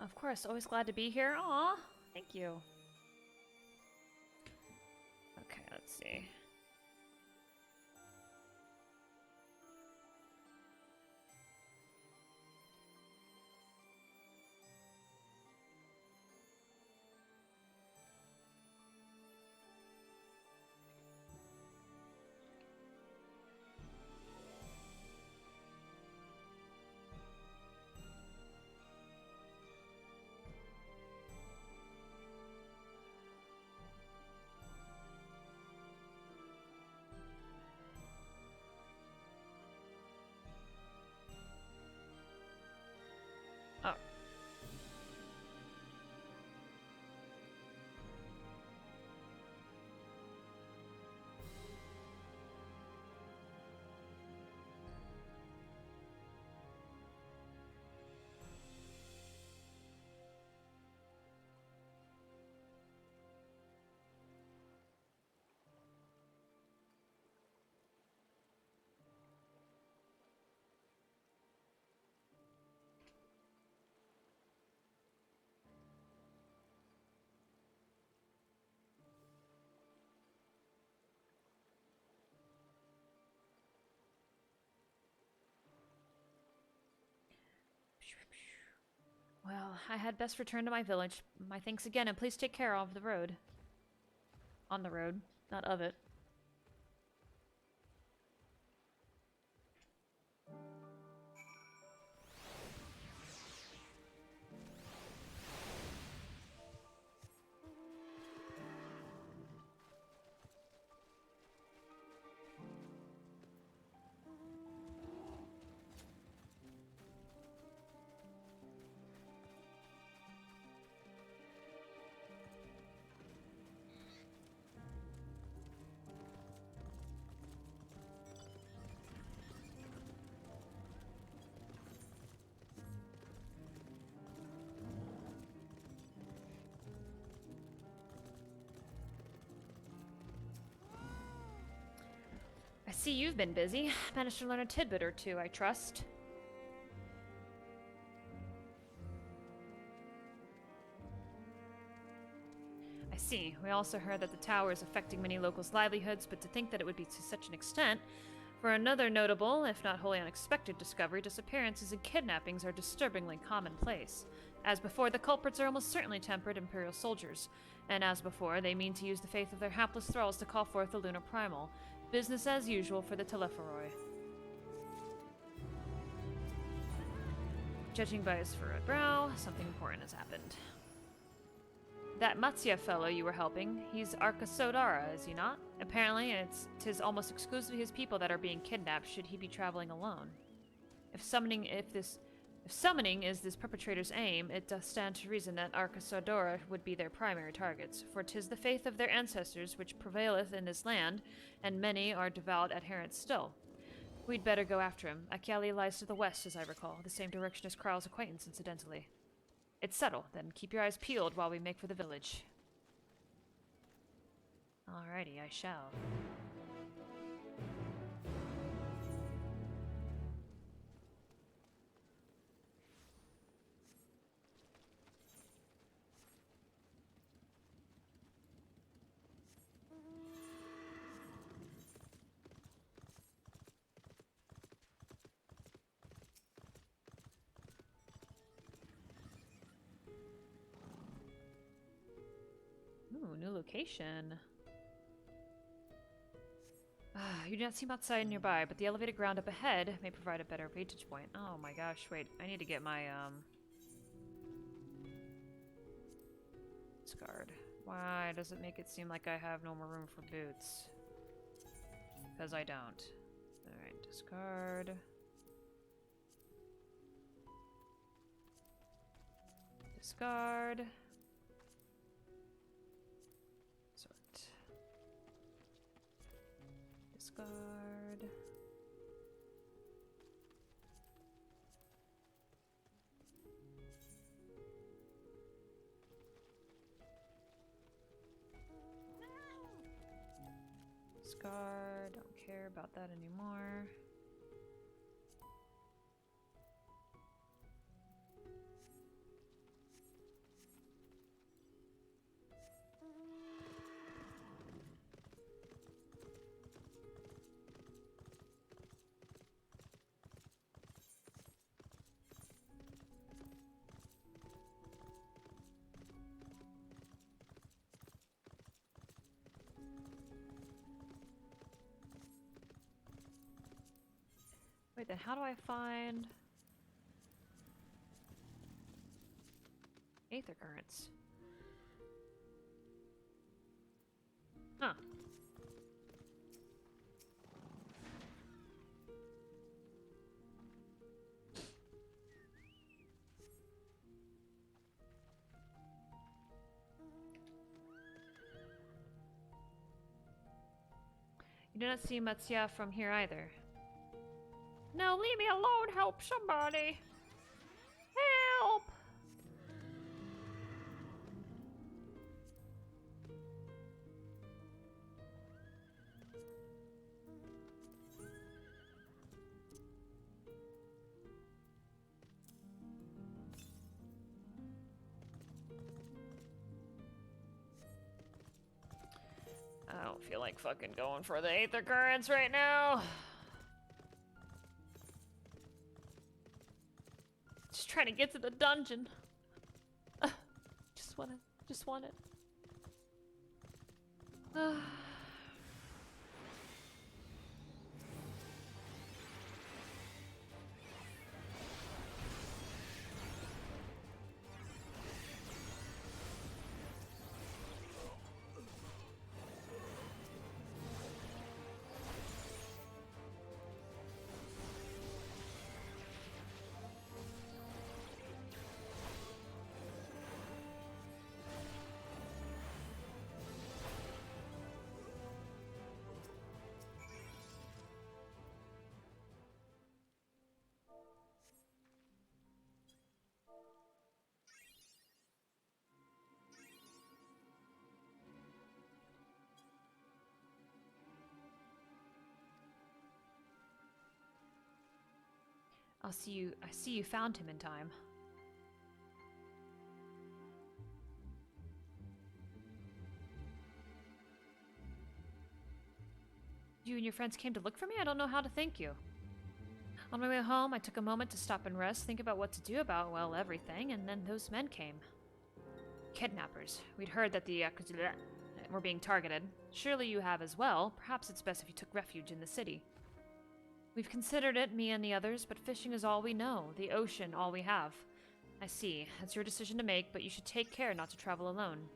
Of course, always glad to be here. Aw, thank you. Okay, let's see. Oh. Well, I had best return to my village. My thanks again, and please take care of the road. On the road, not of it. I see you've been busy. Managed to learn a tidbit or two, I trust. I see. We also heard that the tower is affecting many locals' livelihoods, but to think that it would be to such an extent. For another notable, if not wholly unexpected discovery, disappearances and kidnappings are disturbingly commonplace. As before, the culprits are almost certainly tempered Imperial soldiers, and as before, they mean to use the faith of their hapless thralls to call forth the lunar primal. Business as usual for the Telepharoi. Judging by his furrowed brow, something important has happened. That Matsya fellow you were helping, he's Arca Sodara, is he not? Apparently, tis almost exclusively his people that are being kidnapped should he be traveling alone. If summoning is this perpetrator's aim, it doth stand to reason that Arca Sodara would be their primary targets, for 'tis the faith of their ancestors which prevaileth in this land, and many are devout adherents still. We'd better go after him. Akyali lies to the west, as I recall, the same direction as Kral's acquaintance, incidentally. It's settled, then keep your eyes peeled while we make for the village. Alrighty, I shall. Ooh, new location. You do not seem outside nearby, but the elevated ground up ahead may provide a better vantage point. Oh my gosh, wait. I need to get my, discard. Why does it make it seem like I have no more room for boots? Because I don't. Alright, discard. Discard. Sort. Discard. Discard. Don't care about that anymore. Wait, then how do I find Aether Currents? Huh. You do not see Matsuya from here either. No, leave me alone! Help somebody! Help! I don't feel like fucking going for the Aether Currents right now. Just trying to get to the dungeon. Just want it. I see you found him in time. You and your friends came to look for me? I don't know how to thank you. On my way home, I took a moment to stop and rest, think about what to do about, well, everything, and then those men came. Kidnappers. We'd heard that the were being targeted. Surely you have as well. Perhaps it's best if you took refuge in the city. We've considered it, me and the others, but fishing is all we know, the ocean all we have. I see. It's your decision to make, but you should take care not to travel alone.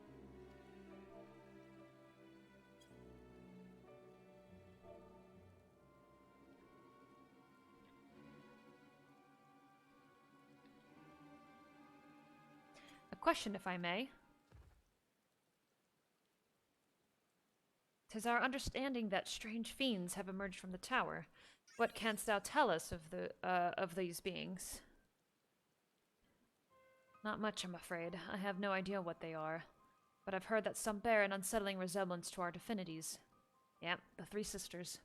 A question, if I may. 'Tis our understanding that strange fiends have emerged from the tower. What canst thou tell us of these beings? Not much, I'm afraid. I have no idea what they are. But I've heard that some bear an unsettling resemblance to our divinities. Yep, the three sisters.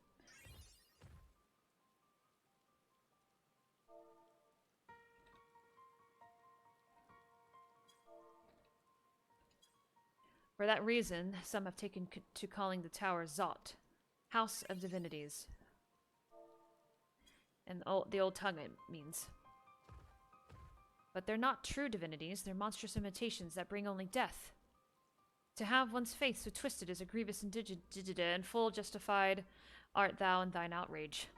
For that reason, some have taken to calling the tower Zot, House of Divinities. And the old tongue, it means. But they're not true divinities, they're monstrous imitations that bring only death. To have one's faith so twisted is a grievous indigida and full justified art thou in thine outrage.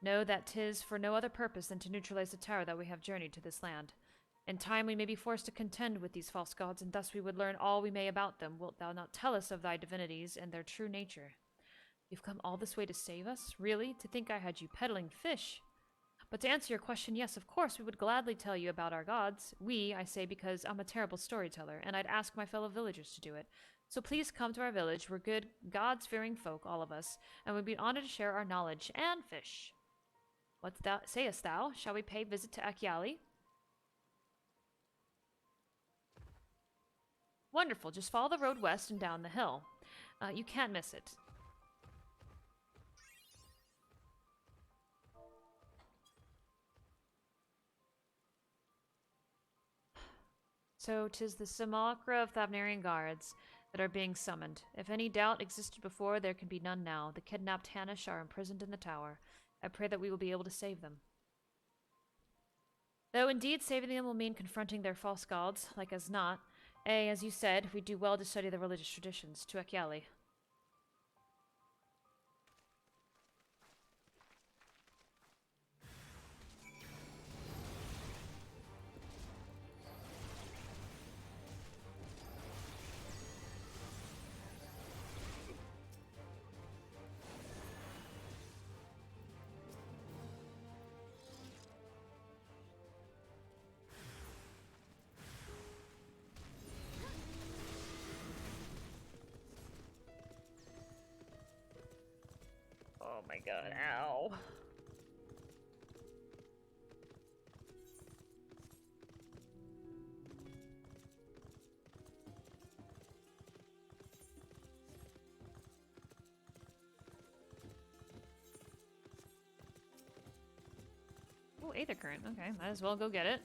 Know that 'tis for no other purpose than to neutralize the terror that we have journeyed to this land. In time we may be forced to contend with these false gods, and thus we would learn all we may about them. Wilt thou not tell us of thy divinities and their true nature? You've come all this way to save us? Really? To think I had you peddling fish? But to answer your question, yes, of course, we would gladly tell you about our gods. We, I say because I'm a terrible storyteller, and I'd ask my fellow villagers to do it. So please come to our village. We're good, gods-fearing folk, all of us, and we'd be honored to share our knowledge and fish. What sayest thou? Shall we pay visit to Akyali? Wonderful. Just follow the road west and down the hill. You can't miss it. So 'tis the simulacra of Thavnarian guards that are being summoned. If any doubt existed before, there can be none now. The kidnapped Hanish are imprisoned in the tower. I pray that we will be able to save them. Though indeed saving them will mean confronting their false gods, like as not, as you said, we do well to study the religious traditions. To Akyali. Oh my god, ow. Oh, Aether Current. Okay, might as well go get it.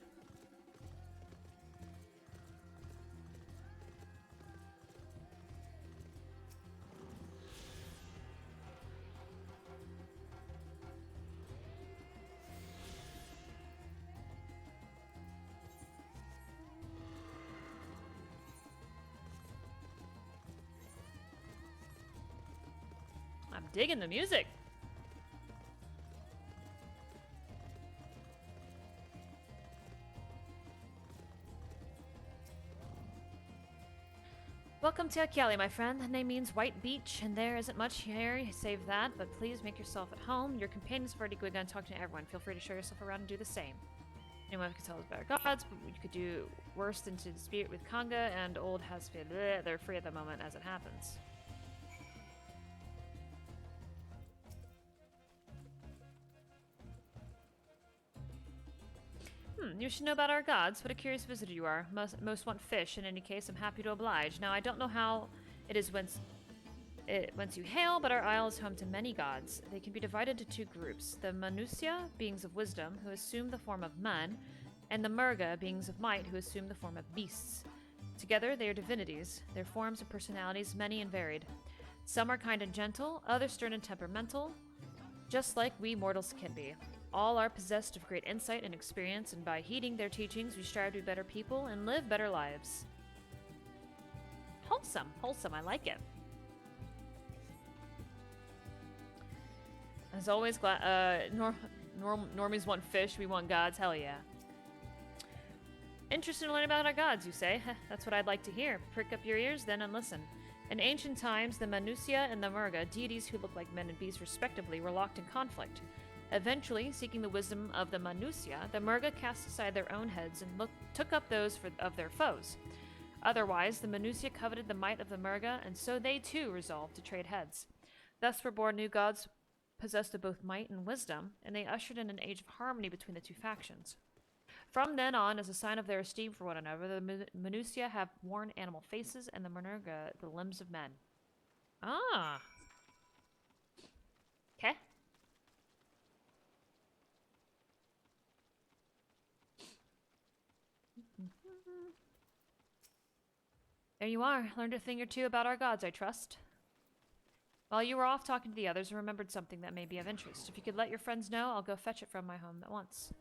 I'm digging the music. Welcome to Akyali, my friend. The name means white beach, and there isn't much here save that, but please make yourself at home. Your companions have already begun talking to everyone. Feel free to show yourself around and do the same. Anyone can tell us about our gods, but we could do worse than to dispute with Kanga and old Hasfid. They're free at the moment as it happens. You should know about our gods. What a curious visitor you are. Most want fish. In any case, I'm happy to oblige. Now, I don't know how it is whence you hail, but our isle is home to many gods. They can be divided into two groups. The Manusya, beings of wisdom, who assume the form of men, and the Murga, beings of might, who assume the form of beasts. Together, they are divinities, their forms and personalities many and varied. Some are kind and gentle, others stern and temperamental, just like we mortals can be. All are possessed of great insight and experience, and by heeding their teachings, we strive to be better people and live better lives. Wholesome, wholesome, I like it. As always, normies want fish, we want gods, hell yeah. Interested in learning about our gods, you say? That's what I'd like to hear. Prick up your ears then and listen. In ancient times, the Manusya and the Murga, deities who look like men and beasts respectively, were locked in conflict. Eventually, seeking the wisdom of the Manusya, the Murga cast aside their own heads and took up those of their foes. Otherwise, the Manusya coveted the might of the Murga, and so they too resolved to trade heads. Thus were born new gods possessed of both might and wisdom, and they ushered in an age of harmony between the two factions. From then on, as a sign of their esteem for one another, the Manusya have worn animal faces, and the Murga the limbs of men. Ah. Okay. There you are. Learned a thing or two about our gods, I trust. While you were off talking to the others, I remembered something that may be of interest. If you could let your friends know, I'll go fetch it from my home at once.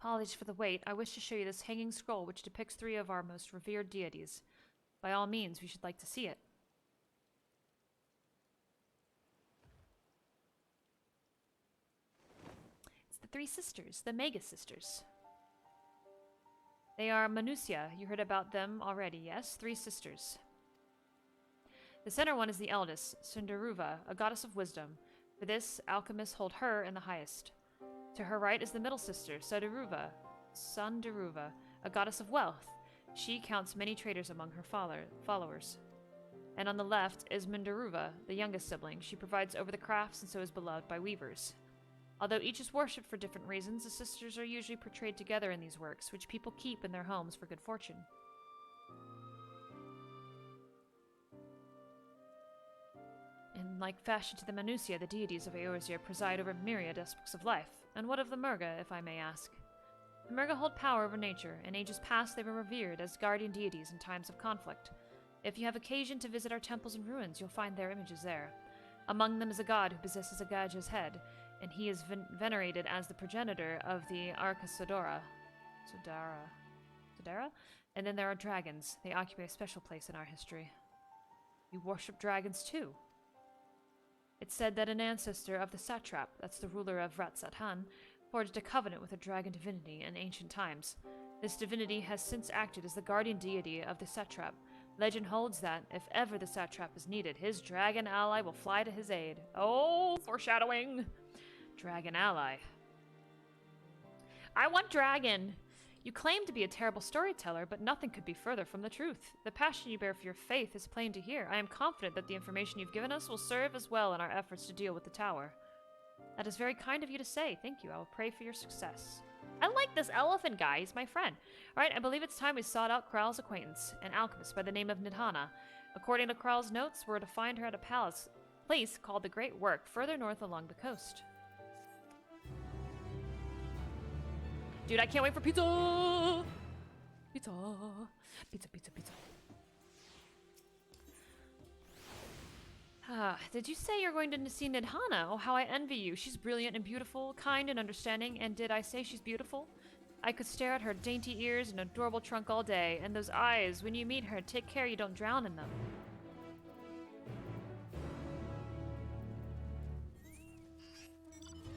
Apologies for the wait. I wish to show you this hanging scroll which depicts 3 of our most revered deities. By all means, we should like to see it. It's the 3 sisters, the Mega Sisters. They are Manusia. You heard about them already, yes? 3 sisters. The center one is the eldest, Sundaruva, a goddess of wisdom. For this, alchemists hold her in the highest. To her right is the middle sister, Sundaruva, a goddess of wealth. She counts many traders among her followers. And on the left is Mundaruva, the youngest sibling. She provides over the crafts and so is beloved by weavers. Although each is worshipped for different reasons, the sisters are usually portrayed together in these works, which people keep in their homes for good fortune. In like fashion to the Manusia, the deities of Eorzea preside over myriad aspects of life. And what of the Murga, if I may ask? The Murga hold power over nature. In ages past, they were revered as guardian deities in times of conflict. If you have occasion to visit our temples and ruins, you'll find their images there. Among them is a god who possesses a Gaja's head, and he is venerated as the progenitor of the Arkasodara. Sodara? And then there are dragons. They occupy a special place in our history. We worship dragons too. It's said that an ancestor of the satrap, that's the ruler of Ratsathan, forged a covenant with a dragon divinity in ancient times. This divinity has since acted as the guardian deity of the satrap. Legend holds that, if ever the satrap is needed, his dragon ally will fly to his aid. Oh, foreshadowing! Dragon ally. I want dragon! You claim to be a terrible storyteller, but nothing could be further from the truth. The passion you bear for your faith is plain to hear. I am confident that the information you've given us will serve as well in our efforts to deal with the tower. That is very kind of you to say. Thank you. I will pray for your success. I like this elephant guy. He's my friend. Alright, I believe it's time we sought out Kral's acquaintance, an alchemist by the name of Nidhana. According to Kral's notes, we're to find her at a place called the Great Work, further north along the coast. Dude, I can't wait for pizza! Pizza! Pizza, pizza, pizza. Did you say you're going to see Nidhana? Oh, how I envy you. She's brilliant and beautiful, kind and understanding, and did I say she's beautiful? I could stare at her dainty ears and adorable trunk all day, and those eyes, when you meet her, take care you don't drown in them.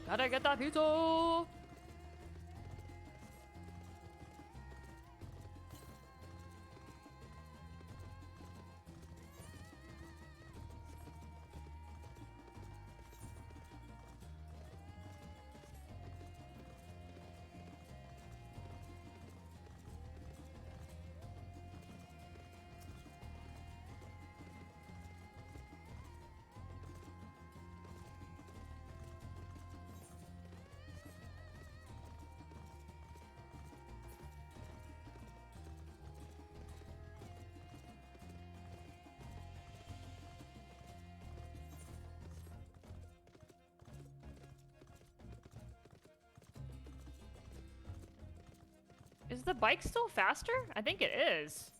Gotta get that pizza! Is the bike still faster? I think it is.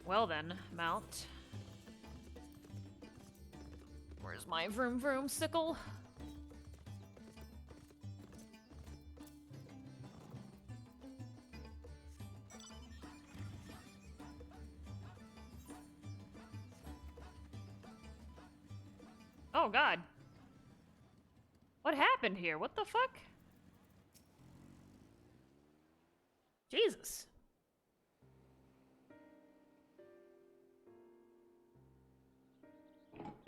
Well then, mount. Where's my vroom vroom sickle? Oh god. What happened here? What the fuck? Jesus.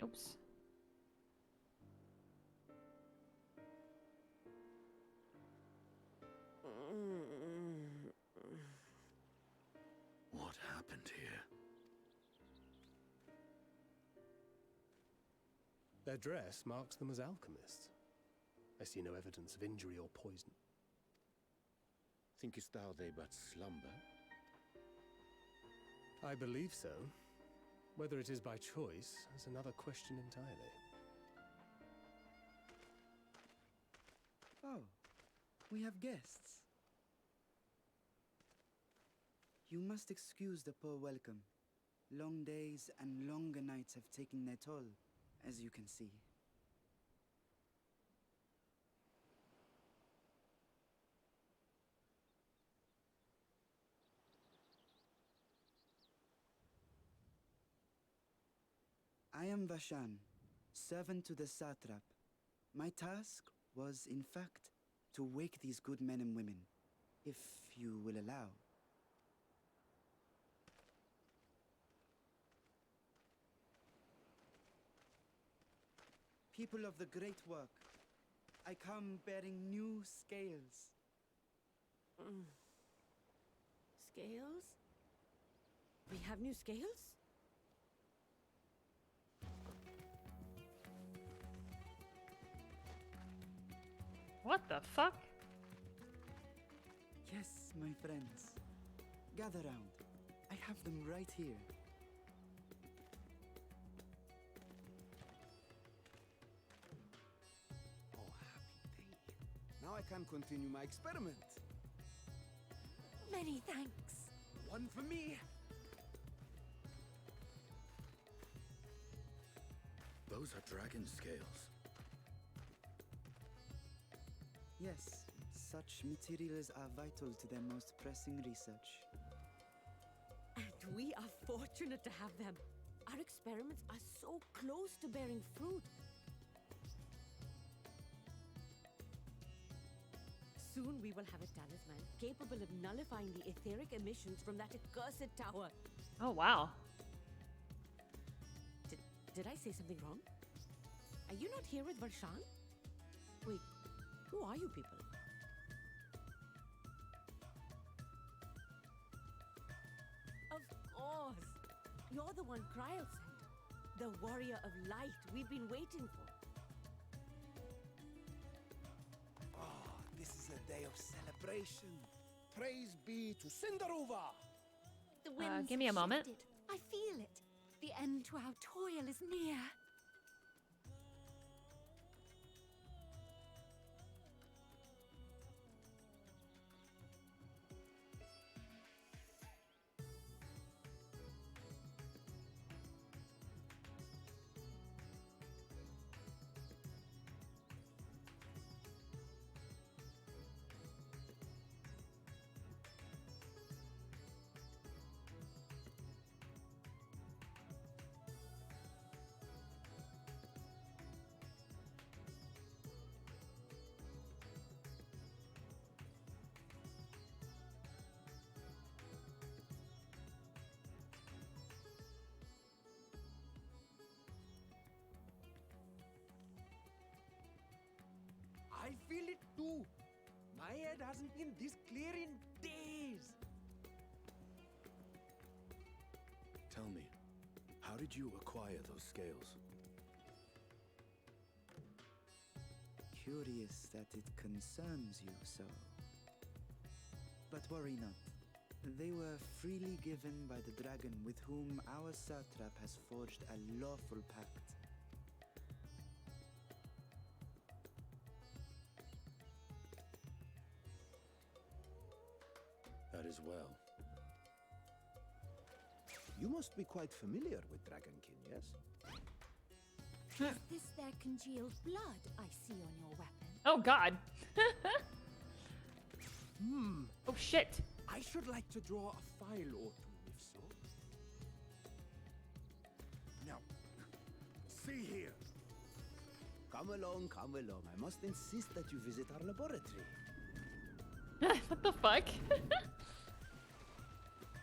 Oops. What happened here? Their dress marks them as alchemists. I see no evidence of injury or poison. Thinkest thou they but slumber? I believe so. Whether it is by choice is another question entirely. Oh, we have guests. You must excuse the poor welcome. Long days and longer nights have taken their toll, as you can see. I am Vashan, servant to the satrap. My task was, in fact, to wake these good men and women, if you will allow. People of the great work, I come bearing new scales. Scales? We have new scales? What the fuck? Yes, my friends. Gather round. I have them right here. Oh, happy day. Now I can continue my experiment. Many thanks. One for me. Those are dragon scales. Yes, such materials are vital to their most pressing research. And we are fortunate to have them. Our experiments are so close to bearing fruit. Soon we will have a talisman capable of nullifying the etheric emissions from that accursed tower. Oh, wow. Did I say something wrong? Are you not here with Varshan? Wait, who are you people? Of course! You're the one Kryl sent. The warrior of light we've been waiting for. Ah, this is a day of celebration. Praise be to Cinderova! The winds give me a have moment. shifted. I feel it. The end to our toil is near. I feel it too. My head hasn't been this clear in days. Tell me, how did you acquire those scales? Curious that it concerns you so. But worry not. They were freely given by the dragon with whom our satrap has forged a lawful pact. That is well. You must be quite familiar with Dragonkin, yes? Is this their congealed blood I see on your weapon? Oh, God. Hmm. Oh, shit. I should like to draw a file or two, if so. Now, see here. Come along, come along. I must insist that you visit our laboratory. What the fuck?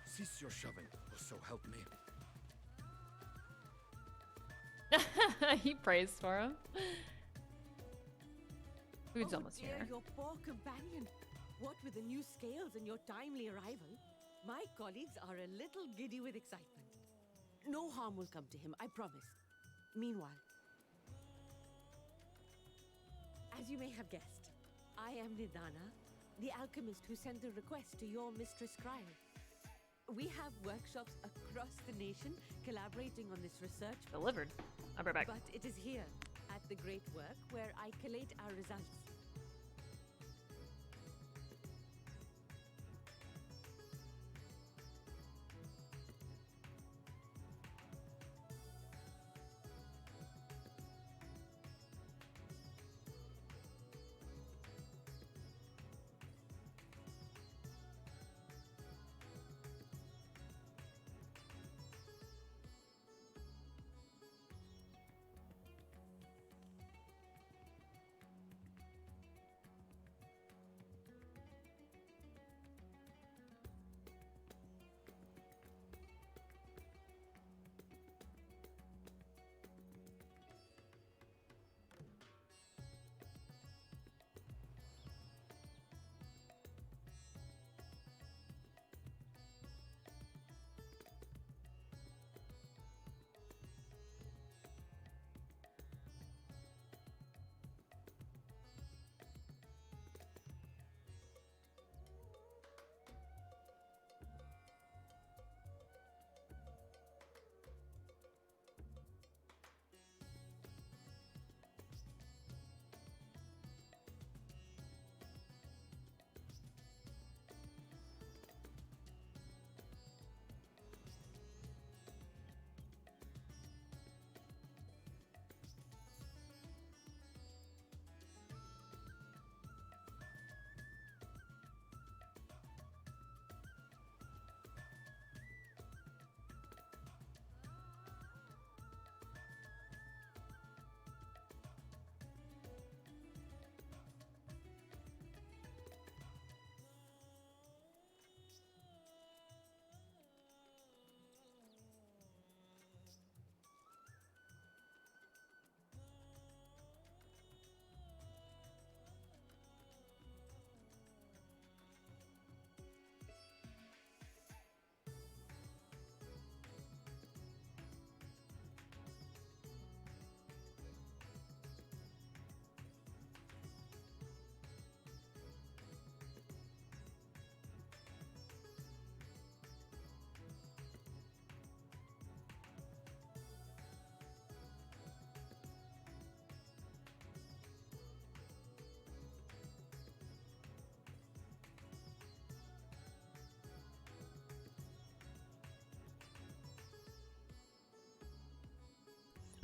Cease your shoving, or so help me. He prays for him. Food's almost dear, here. Your poor companion. What with the new scales and your timely arrival, my colleagues are a little giddy with excitement. No harm will come to him, I promise. Meanwhile, as you may have guessed, I am Nidana, the alchemist who sent the request to your Mistress Kryl. We have workshops across the nation collaborating on this research. Delivered. I'll be right back. But it is here, at the Great Work, where I collate our results.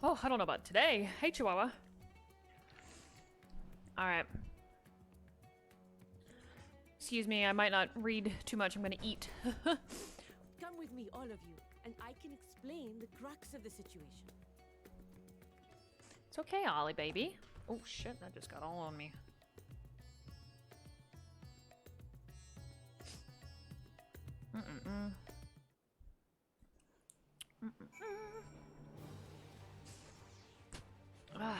Oh, I don't know about today. Hey, Chihuahua. Alright. Excuse me, I might not read too much. I'm gonna eat. Come with me, all of you, and I can explain the crux of the situation. It's okay, Ollie, baby. Oh, shit, that just got all on me. Mm-mm-mm. Ah.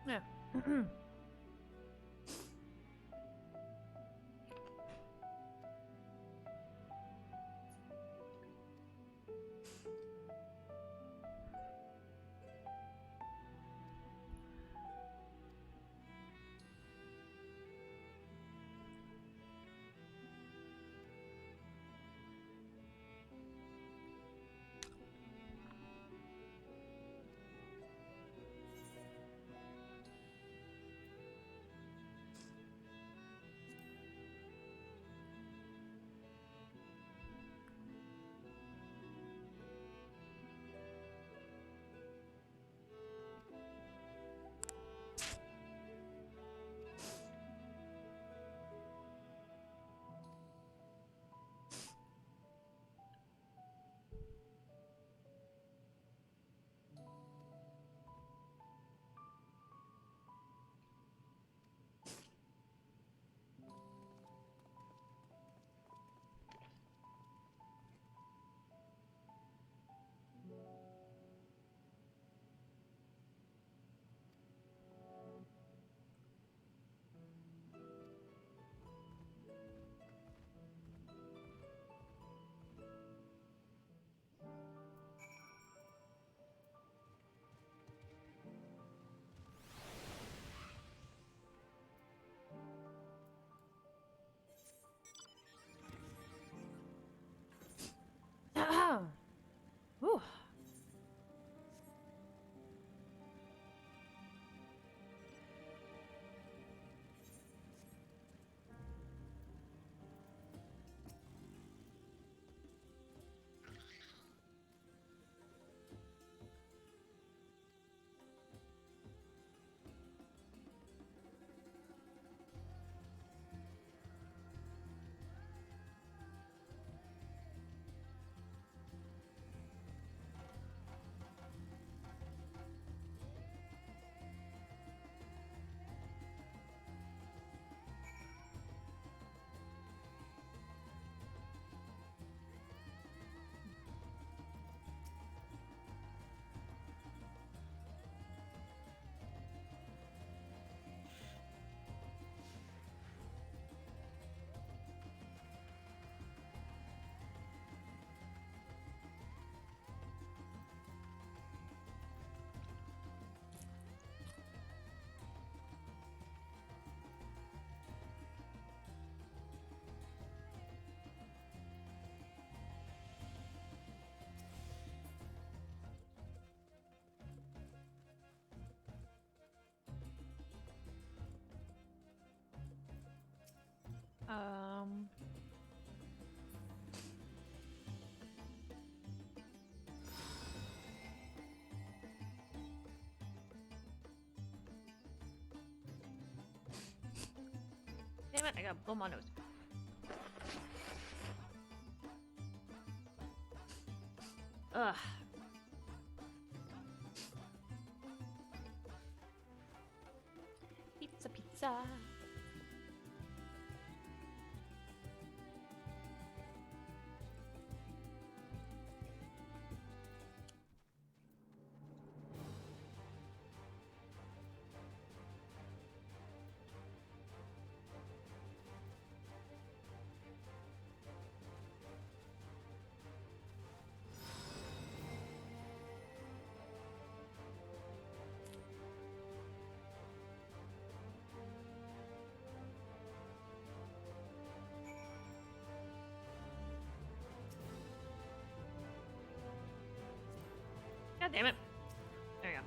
Yeah. damn it, I gotta blow my nose. Ugh. Pizza, pizza. God damn it. There you go.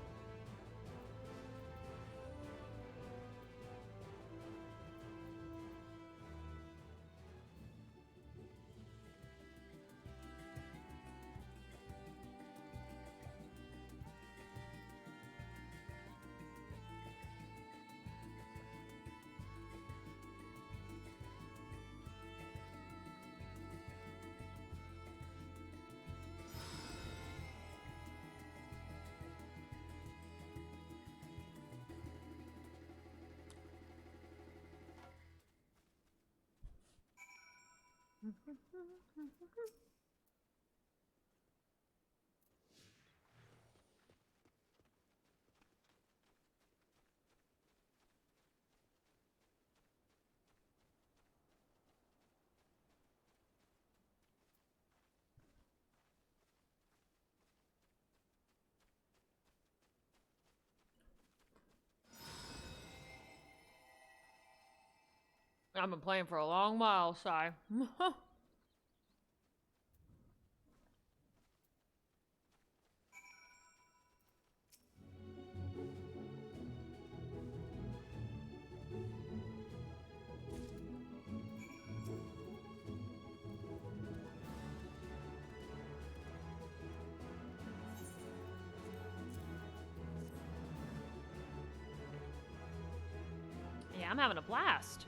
I've been playing for a long while, Sai. Yeah, I'm having a blast.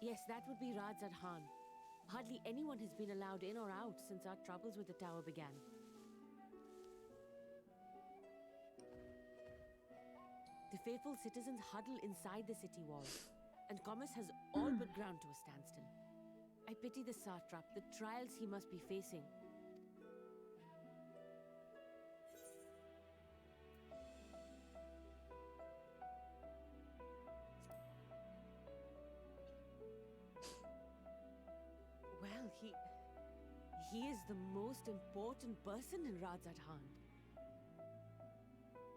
Yes, that would be Radz at Han. Hardly anyone has been allowed in or out since our troubles with the tower began. The faithful citizens huddle inside the city walls, and commerce has all but ground to a standstill. I pity the satrap, the trials he must be facing. Well, he is the most important person in Rajasthan.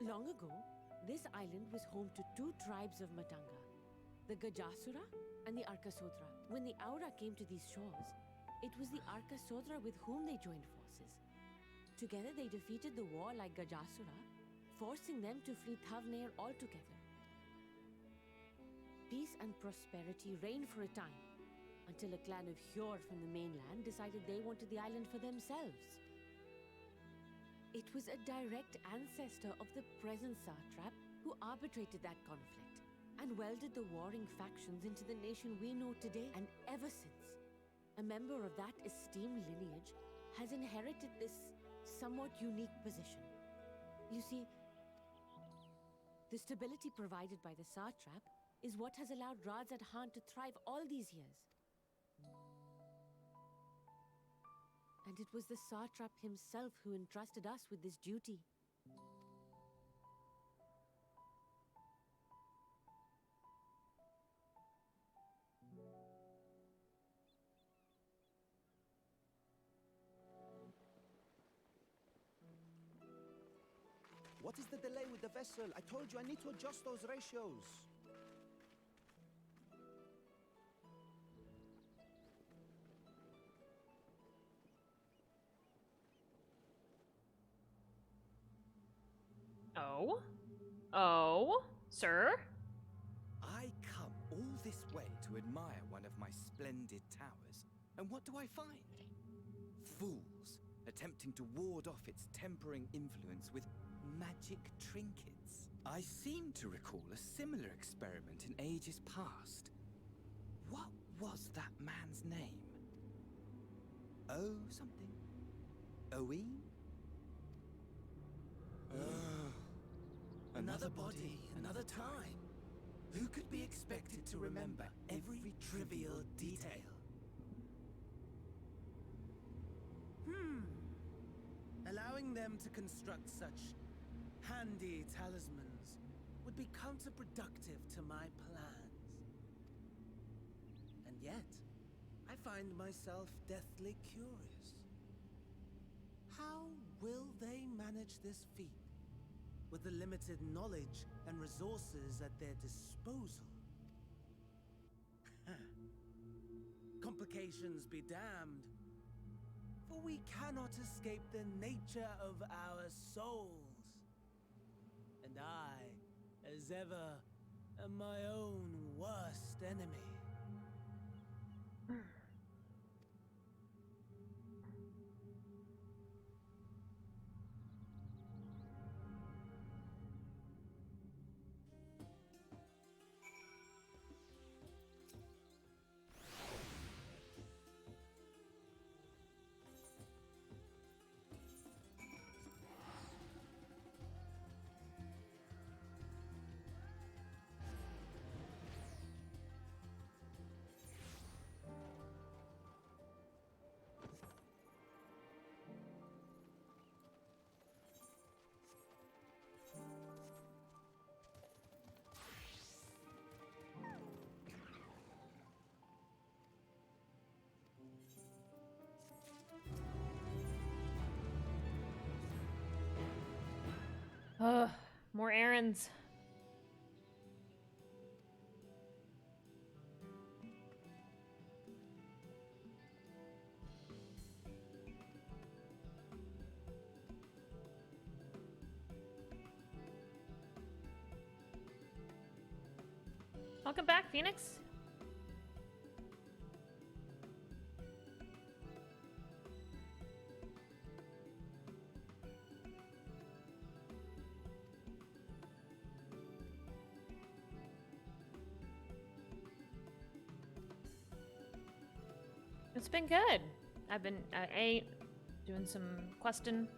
Long ago, this island was home to two tribes of Matanga, the Gajasura and the Arkasodra. When the Aura came to these shores, it was the Arkasodra with whom they joined forces. Together they defeated the warlike Gajasura, forcing them to flee Thavnair altogether. Peace and prosperity reigned for a time, until a clan of Hjor from the mainland decided they wanted the island for themselves. It was a direct ancestor of the present satrap who arbitrated that conflict and welded the warring factions into the nation we know today. And ever since, a member of that esteemed lineage has inherited this somewhat unique position. You see, the stability provided by the satrap is what has allowed Rajat Khan to thrive all these years. And it was the satrap himself who entrusted us with this duty. What is the delay with the vessel? I told you I need to adjust those ratios. Oh? Oh? Sir? I come all this way to admire one of my splendid towers, and what do I find? Fools attempting to ward off its tempering influence with magic trinkets. I seem to recall a similar experiment in ages past. What was that man's name? Oh, something. Owen? Another body, another time. Who could be expected to remember every trivial detail? Allowing them to construct such handy talismans would be counterproductive to my plans. And yet, I find myself deathly curious. How will they manage this feat with the limited knowledge and resources at their disposal? Complications be damned, for we cannot escape the nature of our souls. And I, as ever, am my own worst enemy. Ugh, more errands. Welcome back, Phoenix. it's been good. I ate, doing some questing.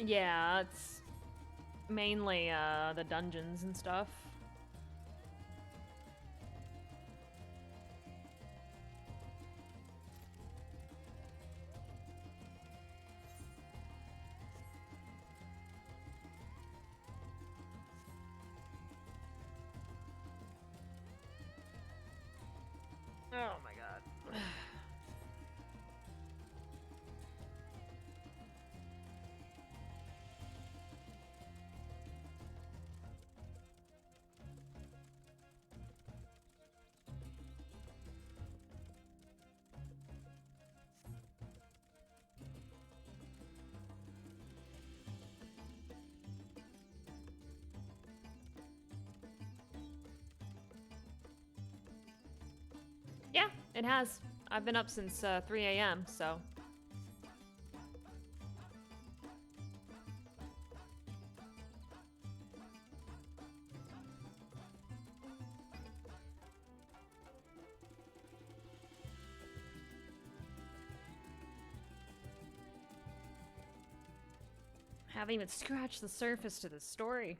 Yeah, it's mainly the dungeons and stuff. Oh my god. Yeah, it has. I've been up since 3 a.m., so. Haven't even scratched the surface to the story.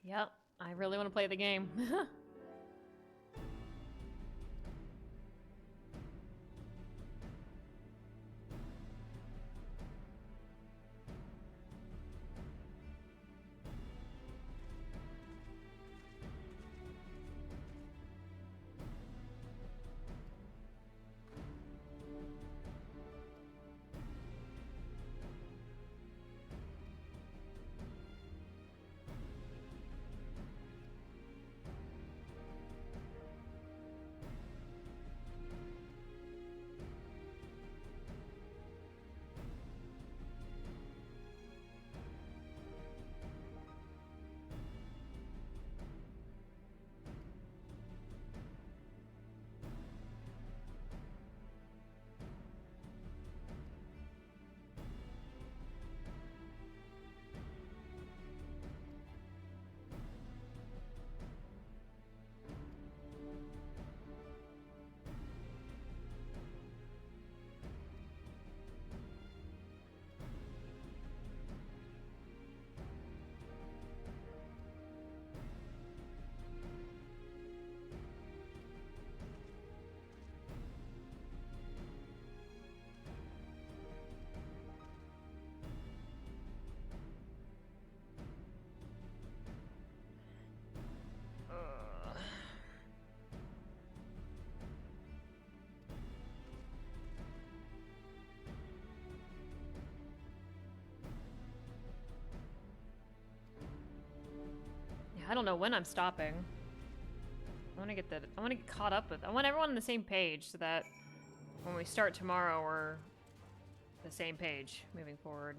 Yep, I really want to play the game. I don't know when I'm stopping. I want to get caught up with. I want everyone on the same page so that when we start tomorrow, we're the same page moving forward.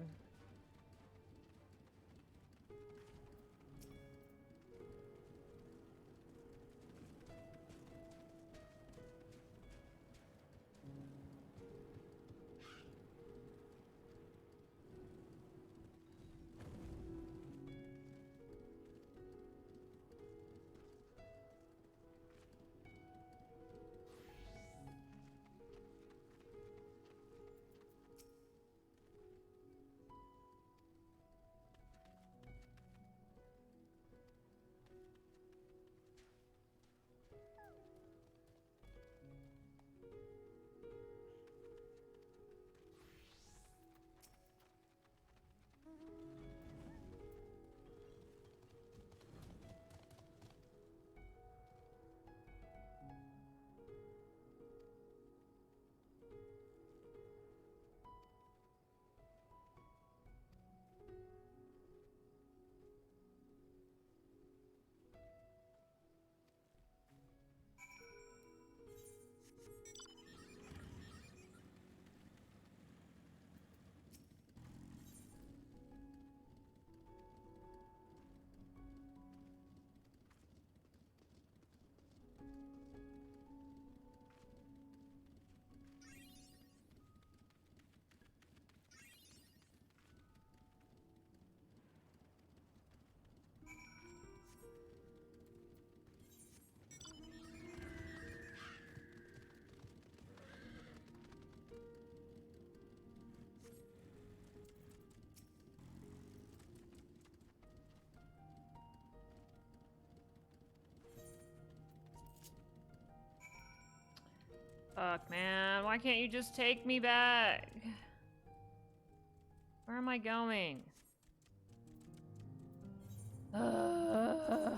Fuck, man. Why can't you just take me back? Where am I going? Oh,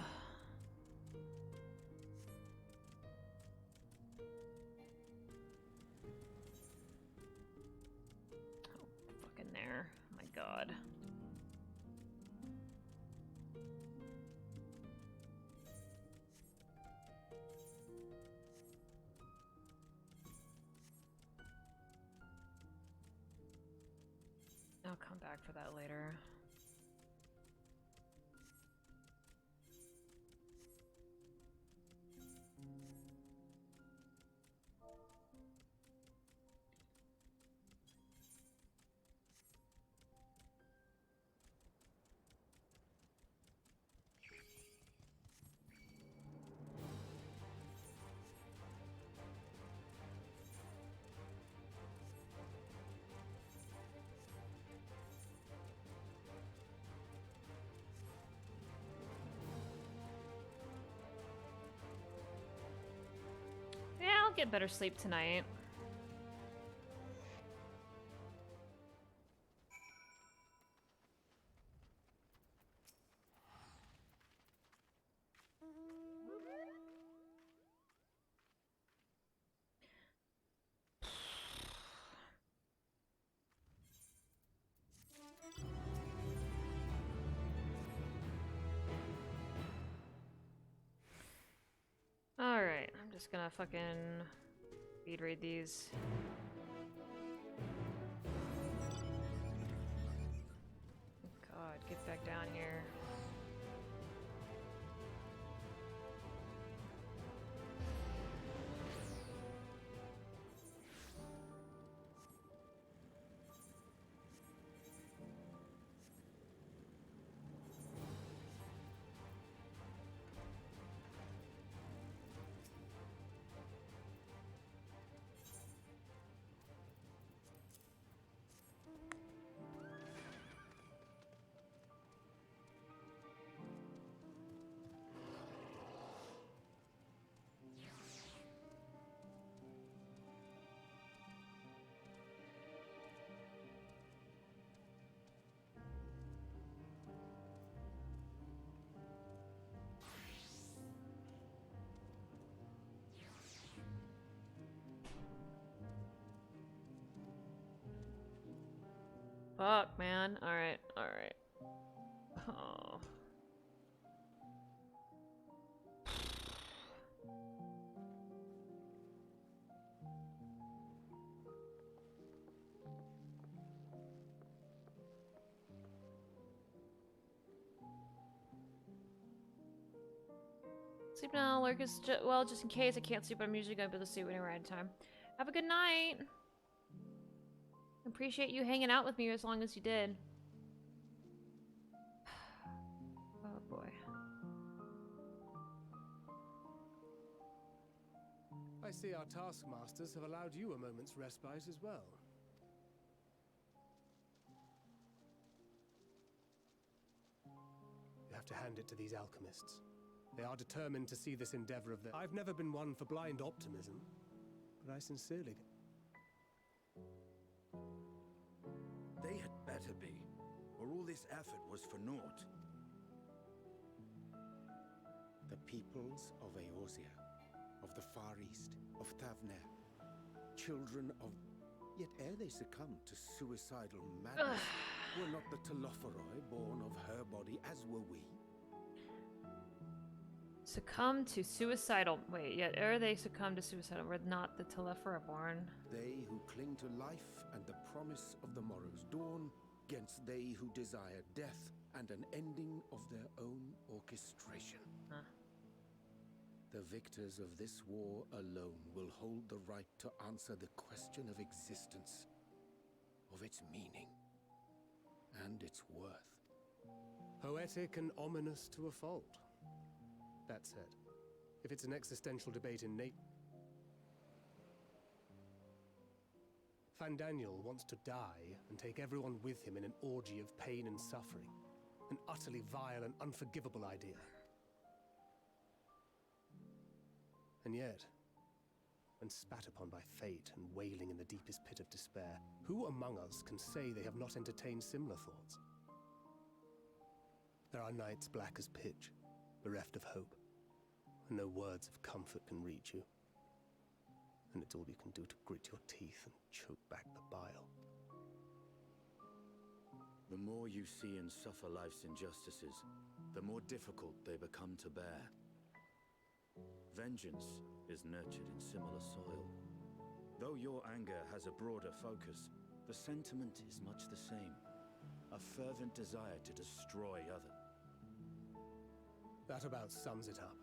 fucking there. Oh my god. I'll come back for that later. Yeah, I'll get better sleep tonight. Alright, I'm just gonna fucking speed read these. God, get back down here. Fuck, man. Alright, alright. Oh. No, Lurk is well, just in case I can't sleep, I'm usually gonna be able to sleep anywhere at a time. Have a good night. Appreciate you hanging out with me as long as you did. Oh boy. I see our taskmasters have allowed you a moment's respite as well. You have to hand it to these alchemists. They are determined to see this endeavor of theirs. I've never been one for blind optimism, but I sincerely... They had better be, or all this effort was for naught. The peoples of Eorzea, of the Far East, of Thavner, children of... Yet ere they succumbed to suicidal madness, were not the Telophoroi born of her body, as were we? Succumb to suicidal... Wait, yet ere they succumb to suicidal, were not the Telophora born? They who cling to life and the promise of the morrow's dawn, against they who desire death and an ending of their own orchestration. Huh. The victors of this war alone will hold the right to answer the question of existence, of its meaning, and its worth. Poetic and ominous to a fault. That said, if it's an existential debate in nature... Fandaniel wants to die and take everyone with him in an orgy of pain and suffering. An utterly vile and unforgivable idea. And yet, when spat upon by fate and wailing in the deepest pit of despair, who among us can say they have not entertained similar thoughts? There are nights black as pitch, bereft of hope, and no words of comfort can reach you. And it's all you can do to grit your teeth and choke back the bile. The more you see and suffer life's injustices, the more difficult they become to bear. Vengeance is nurtured in similar soil. Though your anger has a broader focus, the sentiment is much the same. A fervent desire to destroy others. That about sums it up.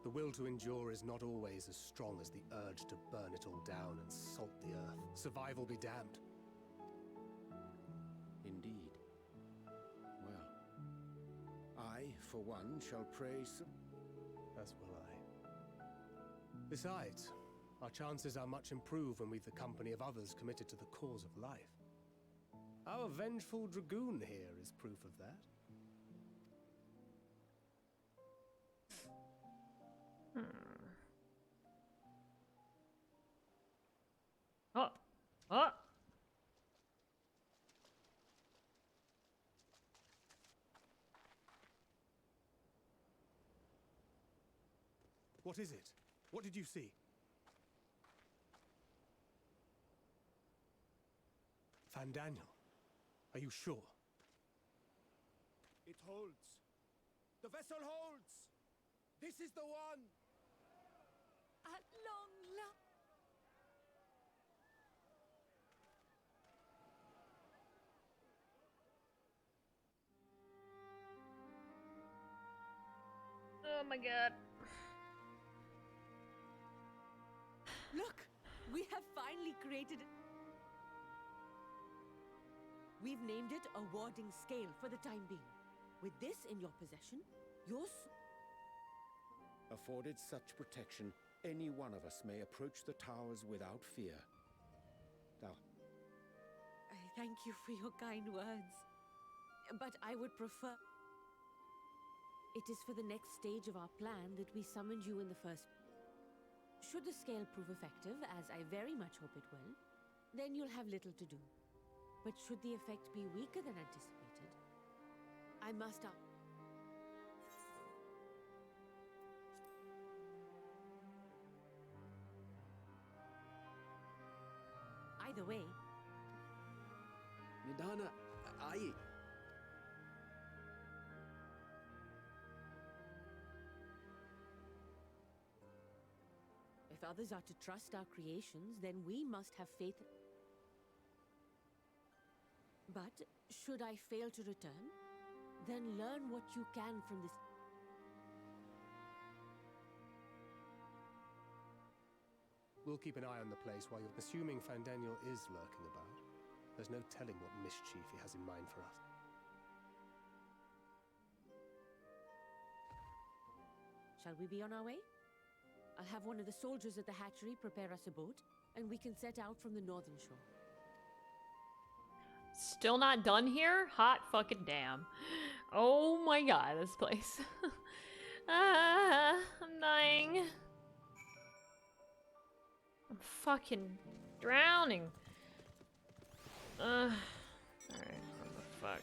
The will to endure is not always as strong as the urge to burn it all down and salt the earth. Survival be damned. Indeed. Well, I, for one, shall pray some... As will I. Besides, our chances are much improved when we've the company of others committed to the cause of life. Our vengeful dragoon here is proof of that. Oh! Oh! What is it? What did you see? Fandaniel, are you sure? It holds. The vessel holds! This is the one! At long last. Oh my god. Look! We have finally created... We've named it a warding scale for the time being. With this in your possession, Afforded such protection, any one of us may approach the towers without fear. Now, I thank you for your kind words. But I would prefer... It is for the next stage of our plan that we summoned you in the first... Should the scale prove effective, as I very much hope it will, then you'll have little to do. But should the effect be weaker than anticipated, I must ask... Either way... Nidana, aye. If others are to trust our creations, then we must have faith... But, should I fail to return, then learn what you can from this... We'll keep an eye on the place while you're assuming Fandaniel is lurking about. There's no telling what mischief he has in mind for us. Shall we be on our way? I'll have one of the soldiers at the hatchery prepare us a boat, and we can set out from the northern shore. Still not done here? Hot fucking damn. Oh my god, this place. I'm dying. I'm fucking drowning. Alright, what the fuck?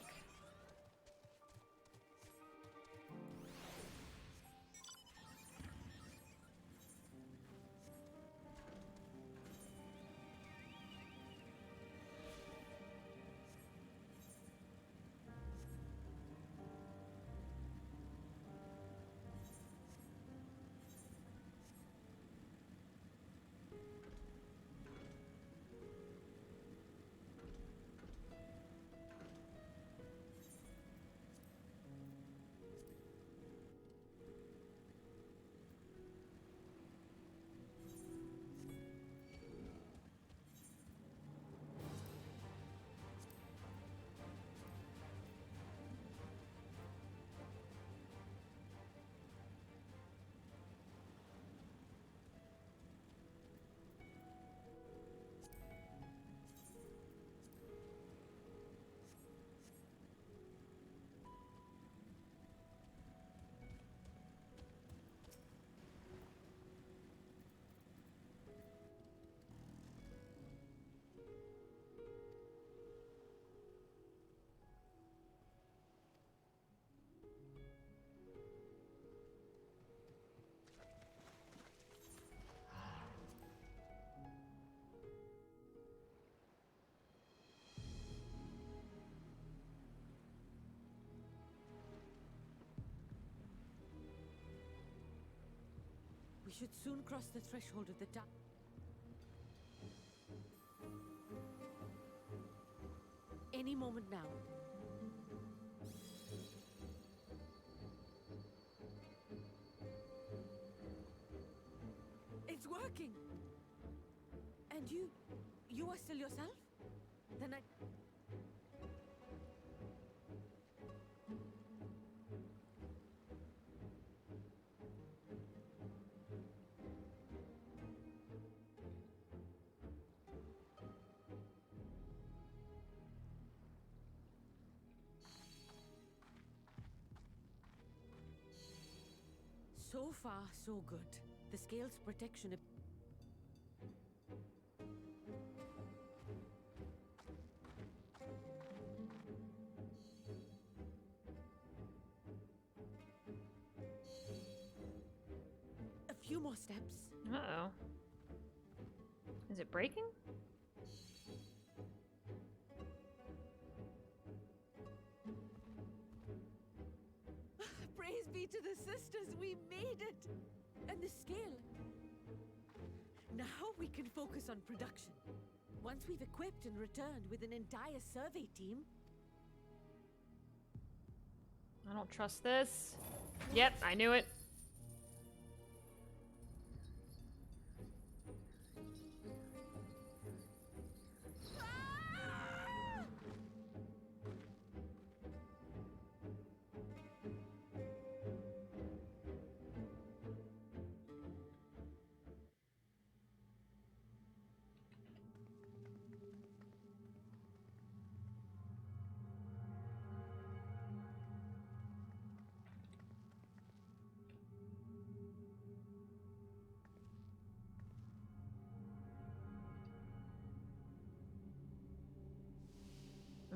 We should soon cross the threshold of the town. Any moment now. It's working! And you are still yourself? Then I... So far, so good. The scale's protection... A few more steps. Uh-oh. Is it breaking? Praise be to the sisters, we made it! And the scale. Now we can focus on production. Once we've equipped and returned with an entire survey team... I don't trust this. Yep, I knew it.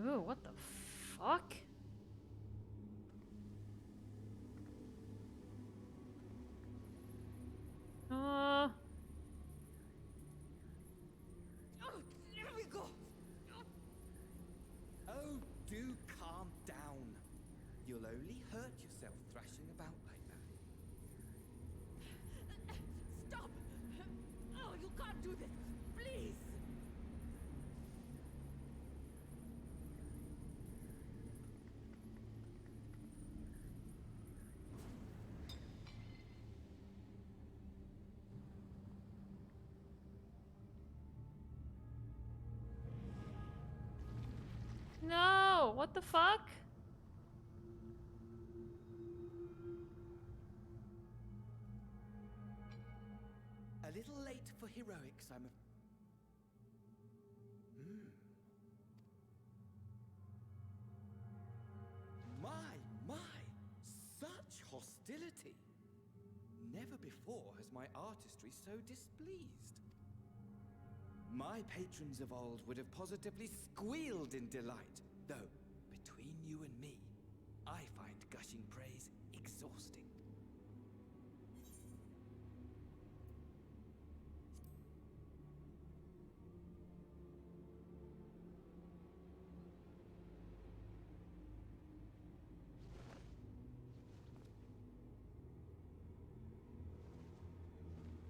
Ooh, what the fuck? There we go! Oh, do calm down. You'll only hurt yourself thrashing about like that. Stop! Oh, you can't do this! Please! What the fuck? A little late for heroics, I'm My! Such hostility! Never before has my artistry so displeased. My patrons of old would have positively squealed in delight, though, between you and me, I find gushing praise exhausting.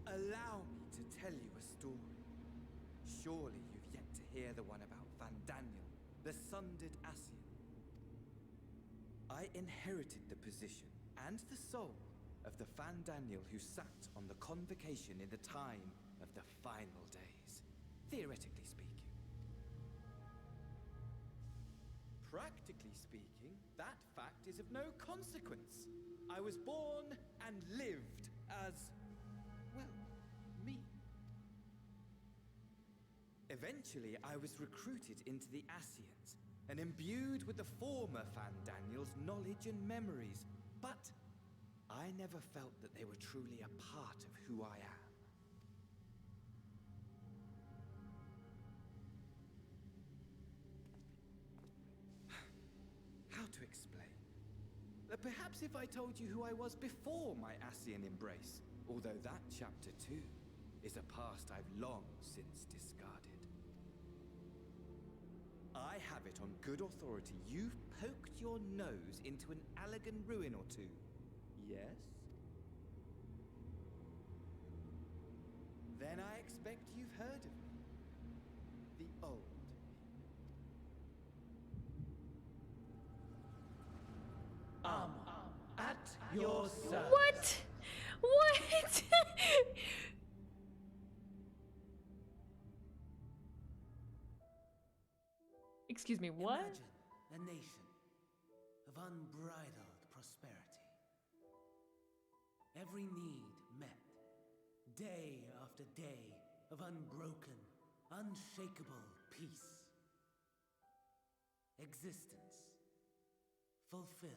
Allow me to tell you a story. Surely you've yet to hear the one about Van Daniel, the sundered Ascian. I inherited the position and the soul of the Van Daniel who sat on the convocation in the time of the final days, theoretically speaking. Practically speaking, that fact is of no consequence. I was born and lived as, well, me. Eventually, I was recruited into the Ascians and imbued with the former Van Daniel's knowledge and memories, but I never felt that they were truly a part of who I am. How to explain? Perhaps if I told you who I was before my Ascian embrace, although that chapter too is a past I've long since discarded. I have it on good authority you've poked your nose into an Allegan ruin or two. Yes? Then I expect you've heard of me. The old At your service. What? What? Excuse me, what? Imagine a nation of unbridled prosperity. Every need met. Day after day of unbroken, unshakable peace. Existence fulfilled.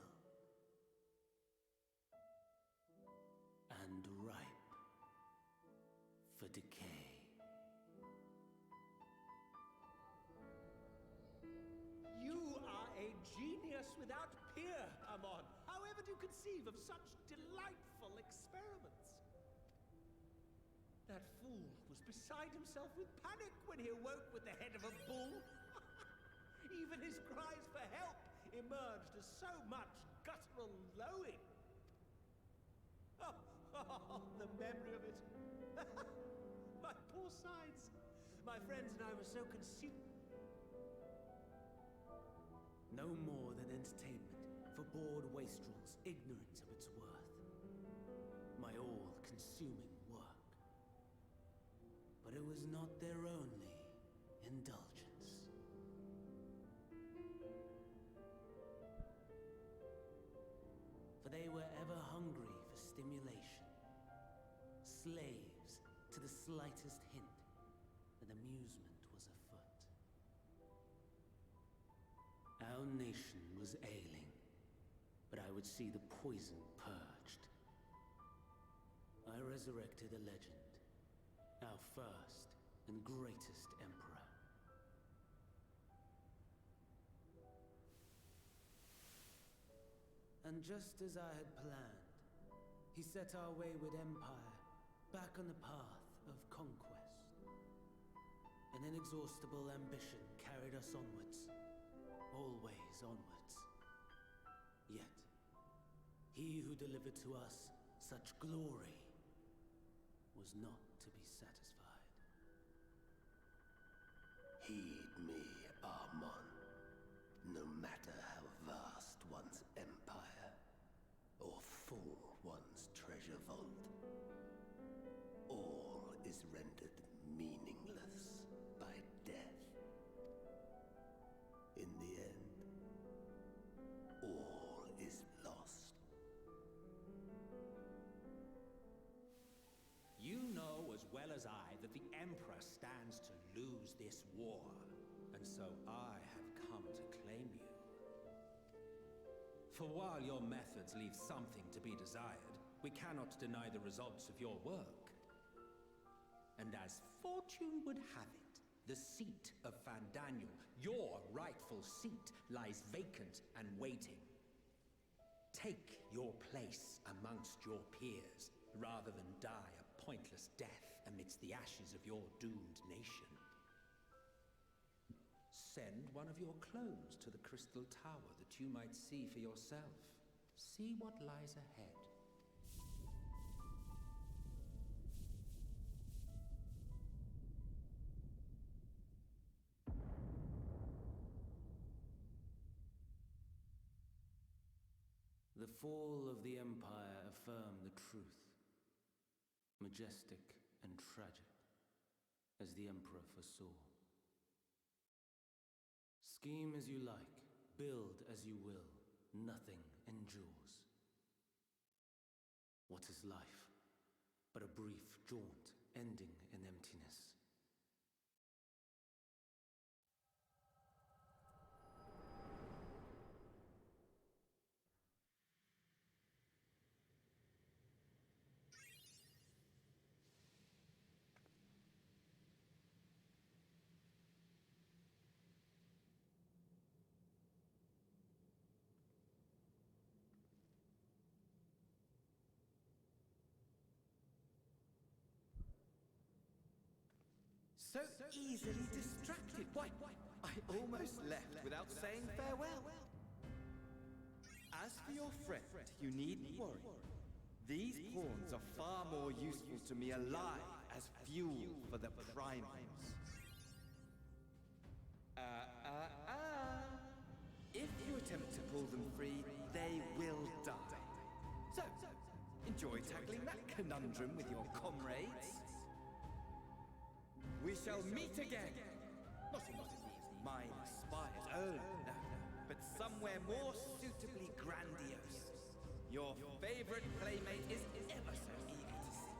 And ripe for decay. You are a genius without peer, Amon. However do you conceive of such delightful experiments? That fool was beside himself with panic when he awoke with the head of a bull. Even his cries for help emerged as so much guttural lowing. Oh, the memory of it. My poor sides. My friends and I were so consumed. No more than entertainment for bored wastrels ignorant of its worth. My all-consuming work. But it was not their only indulgence. For they were ever hungry for stimulation, slaves to the slightest hint that amusement was afoot. Our nation was ailing, but I would see the poison purged. I resurrected a legend, our first and greatest emperor. And just as I had planned, he set our wayward empire back on the path of conquest. An inexhaustible ambition carried us onwards, always onwards. Yet, he who delivered to us such glory was not to be satisfied. Heed me, Amon. No matter how vast one's empire, or full one's treasure vault, all is rendered meaningless by death. In the end, So I have come to claim you. For while your methods leave something to be desired, we cannot deny the results of your work. And as fortune would have it, the seat of Fandaniel, your rightful seat, lies vacant and waiting. Take your place amongst your peers, rather than die a pointless death amidst the ashes of your doomed nation. Send one of your clones to the Crystal Tower that you might see for yourself. See what lies ahead. The fall of the Empire affirmed the truth. Majestic and tragic, as the Emperor foresaw. Scheme as you like, build as you will, nothing endures. What is life but a brief jaunt ending in emptiness? So easily distracted. Why, I almost left without saying farewell. As for your friend, you needn't worry. These pawns are far more useful to me alive as fuel for the primals. If you attempt to pull them free, they will die. So, enjoy tackling that conundrum with your comrades. We shall meet again! Not in these minor spires, oh no, but somewhere more suitably grandiose. Your favorite playmate is ever so eager to see.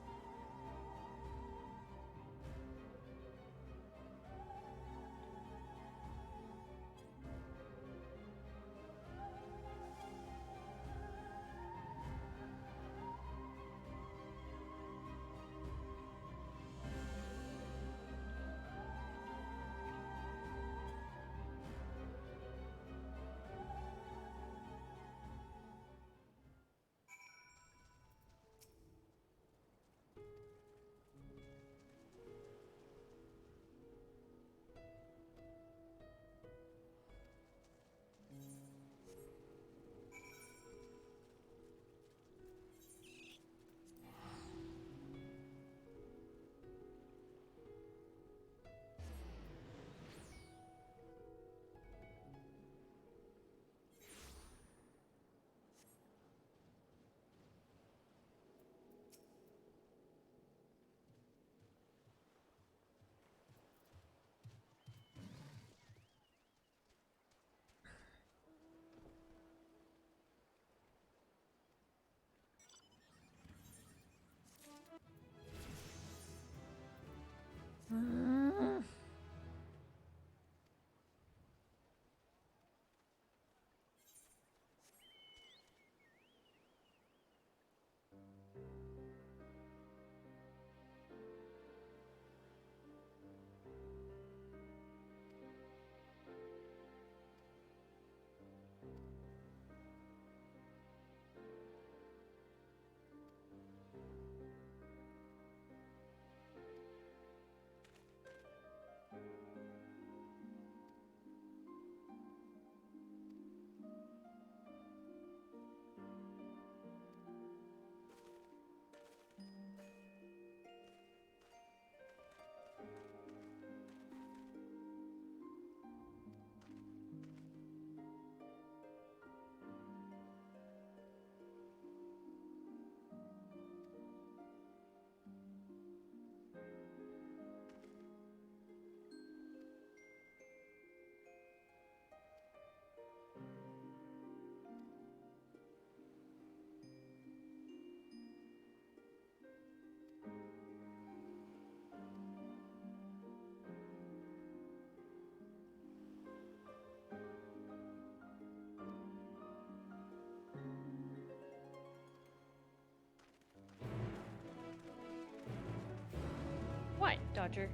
What, Dodger?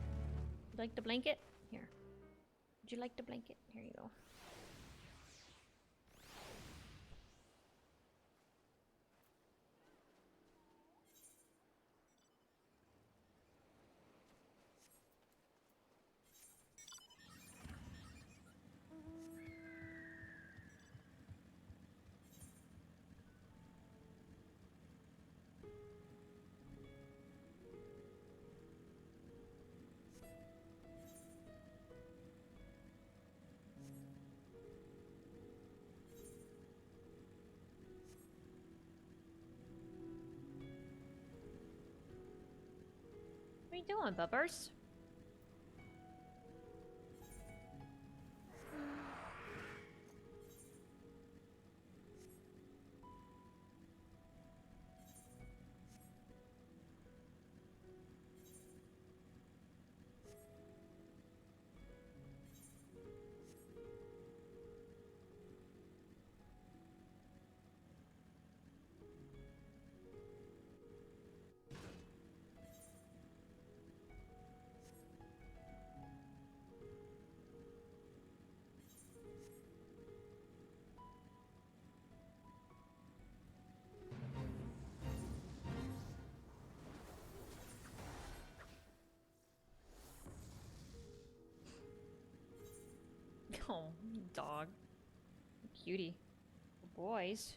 You like the blanket? Here. Would you like the blanket? Here you go. What are you doing, Bubbers? Oh, dog. Cutie. Boys.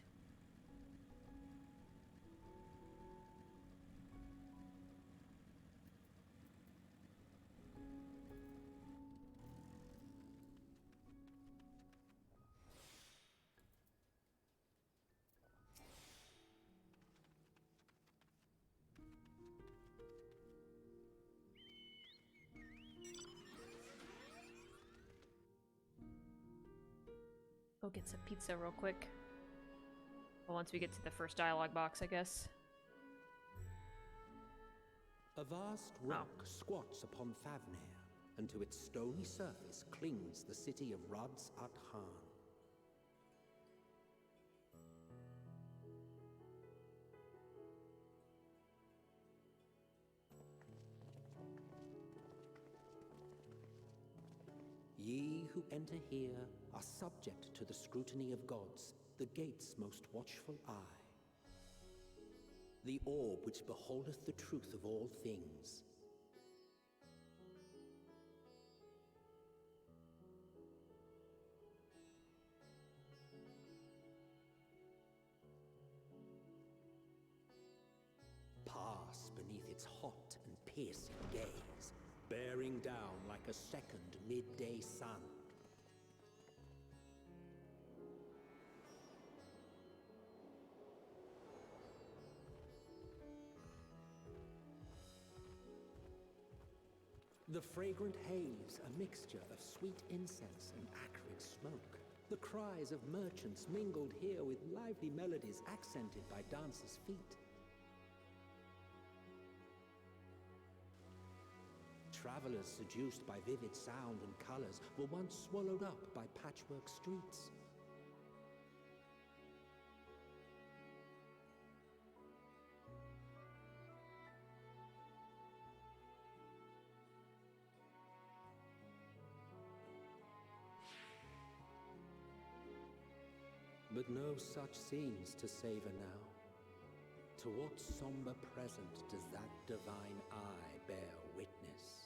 Go get some pizza real quick. Well, once we get to the first dialogue box, I guess. A vast rock squats upon Favnir, and to its stony surface clings the city of Rods at Han. Ye who enter here are subject to the scrutiny of gods, the gate's most watchful eye. The orb which beholdeth the truth of all things. Pass beneath its hot and piercing gaze, bearing down like a second midday sun. The fragrant haze, a mixture of sweet incense and acrid smoke. The cries of merchants mingled here with lively melodies accented by dancers' feet. Travelers seduced by vivid sound and colors were once swallowed up by patchwork streets. But no such scenes to savor now. To what somber present does that divine eye bear witness?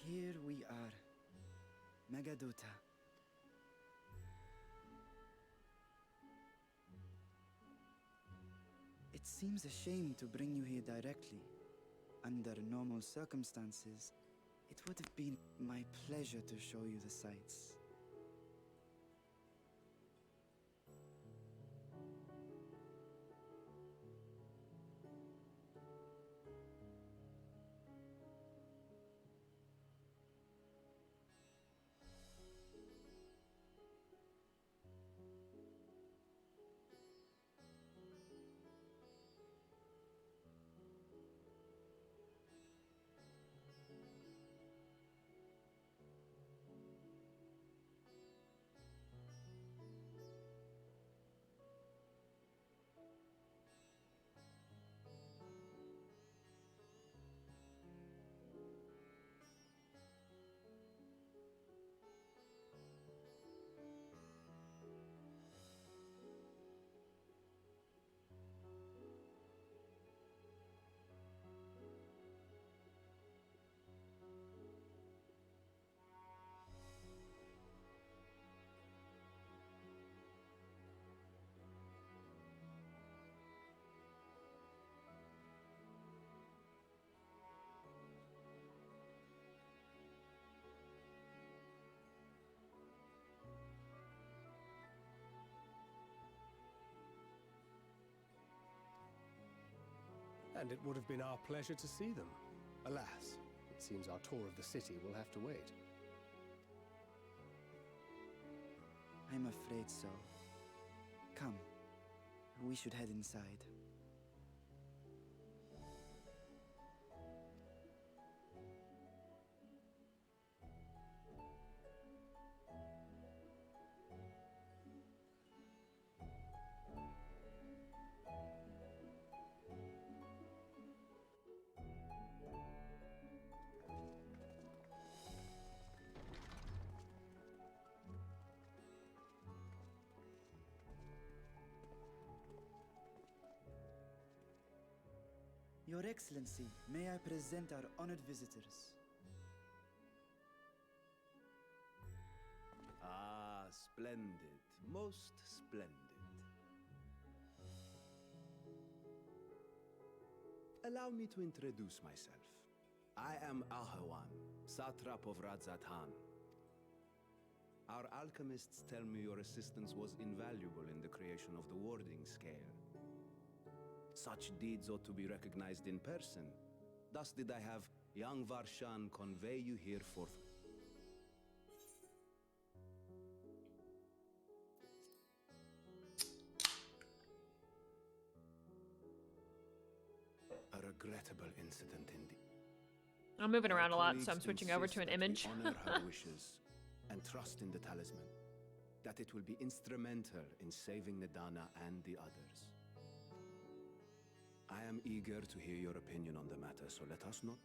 Here we are, Megadota. It seems a shame to bring you here directly. Under normal circumstances, it would have been my pleasure to show you the sights. And it would have been our pleasure to see them. Alas, it seems our tour of the city will have to wait. I'm afraid so. Come, we should head inside. Your Excellency, may I present our honored visitors? Ah, splendid. Most splendid. Allow me to introduce myself. I am Ahawan, satrap of Radzat-Han. Our alchemists tell me your assistance was invaluable in the creation of the warding scale. Such deeds ought to be recognized in person. Thus did I have young Varshan convey you here forthwith. A regrettable incident indeed. I'm moving around a lot, so Colleagues I'm switching over to an insist that image. we honor her wishes and trust in the talisman, that it will be instrumental in saving Nidana and the others. I am eager to hear your opinion on the matter, so let us not.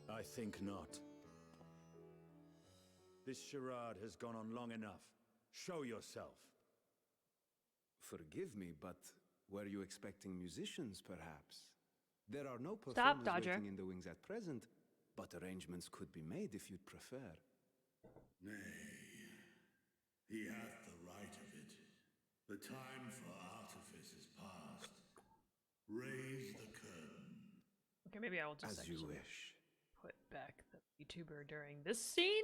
I think not. This charade has gone on long enough. Show yourself. Forgive me, but were you expecting musicians, perhaps? There are no performers waiting in the wings at present, but arrangements could be made if you'd prefer. Nay, he hath the right of it. The time for artifice is past. Raise the curtain. Okay, maybe I will just As you wish. Put back the YouTuber during this scene.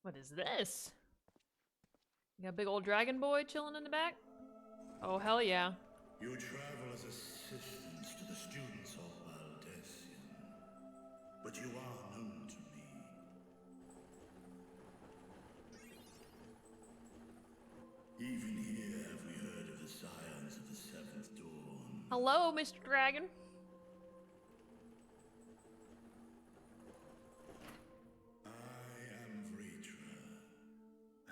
What is this? You got a big old dragon boy chilling in the back? Oh, hell yeah. You travel as assistants to the students of Valdesian, but you are known to me. Even here have we heard of the scions of the Seventh Dawn. Hello, Mr. Dragon. I am Vritra,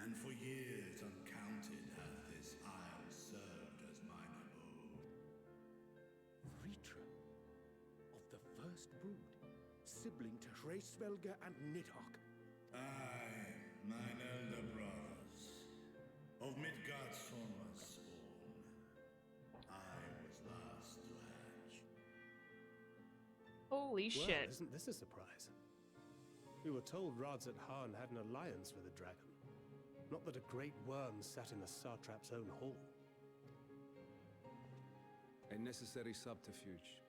and for years uncounted hath this isle served as mine abode. Vritra, of the first brood, sibling to Hraesvelga and Nidhogg. Aye, mine elder brothers, of Midgard's Sorma's spawn. I was last to hatch. Holy Well, shit. Isn't this a surprise? We were told Radzat-Han had an alliance with the dragon. Not that a great worm sat in the satrap's own hall. A necessary subterfuge,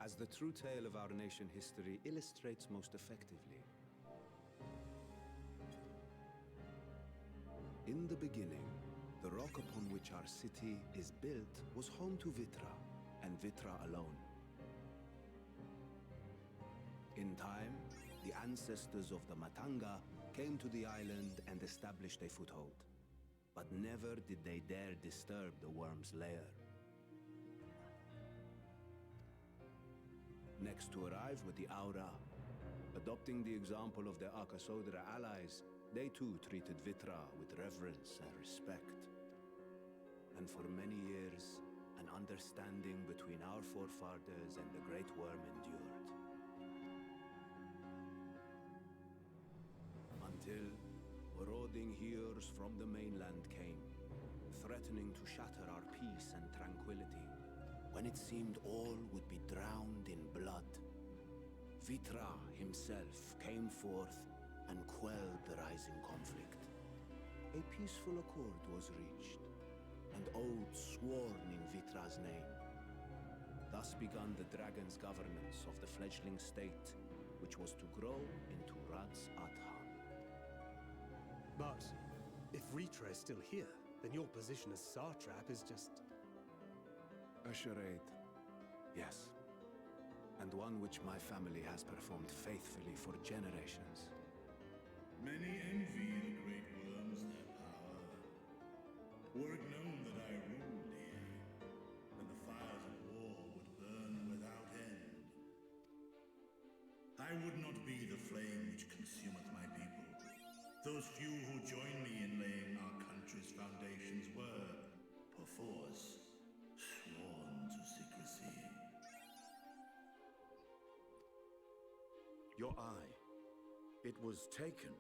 as the true tale of our nation history illustrates most effectively. In the beginning, the rock upon which our city is built was home to Vitra, and Vitra alone. In time, the ancestors of the Matanga came to the island and established a foothold. But never did they dare disturb the worm's lair. Next to arrive with the Aura, adopting the example of their Akasodra allies, they too treated Vitra with reverence and respect. And for many years, an understanding between our forefathers and the Great Worm endured. Until marauding heroes from the mainland came, threatening to shatter our peace and tranquility, when it seemed all would be drowned in blood. Vitra himself came forth and quelled the rising conflict. A peaceful accord was reached, and oaths sworn in Vitra's name. Thus began the dragon's governance of the fledgling state, which was to grow into Radzat-Han. But if Vritra is still here, then your position as Satrap is just... A charade. Yes. And one which my family has performed faithfully for generations. Many envy the great worms their power. Were it known that I ruled here, then the fires of war would burn without end. I would not be the flame which consumeth my people. Those few who join me in laying our country's foundations were, perforce, sworn to secrecy. Your eye. It was taken.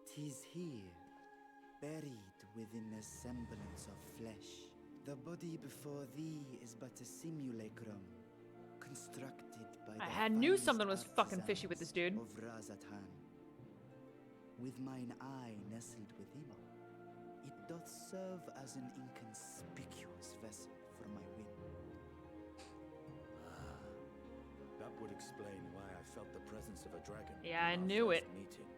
"'Tis here, buried within a semblance of flesh. The body before thee is but a simulacrum, constructed by I knew something was fucking fishy with this dude. of Razatan. With mine eye nestled within, it doth serve as an inconspicuous vessel for my wind. That would explain why I felt the presence of a dragon. Yeah, I in our knew first it. Meeting.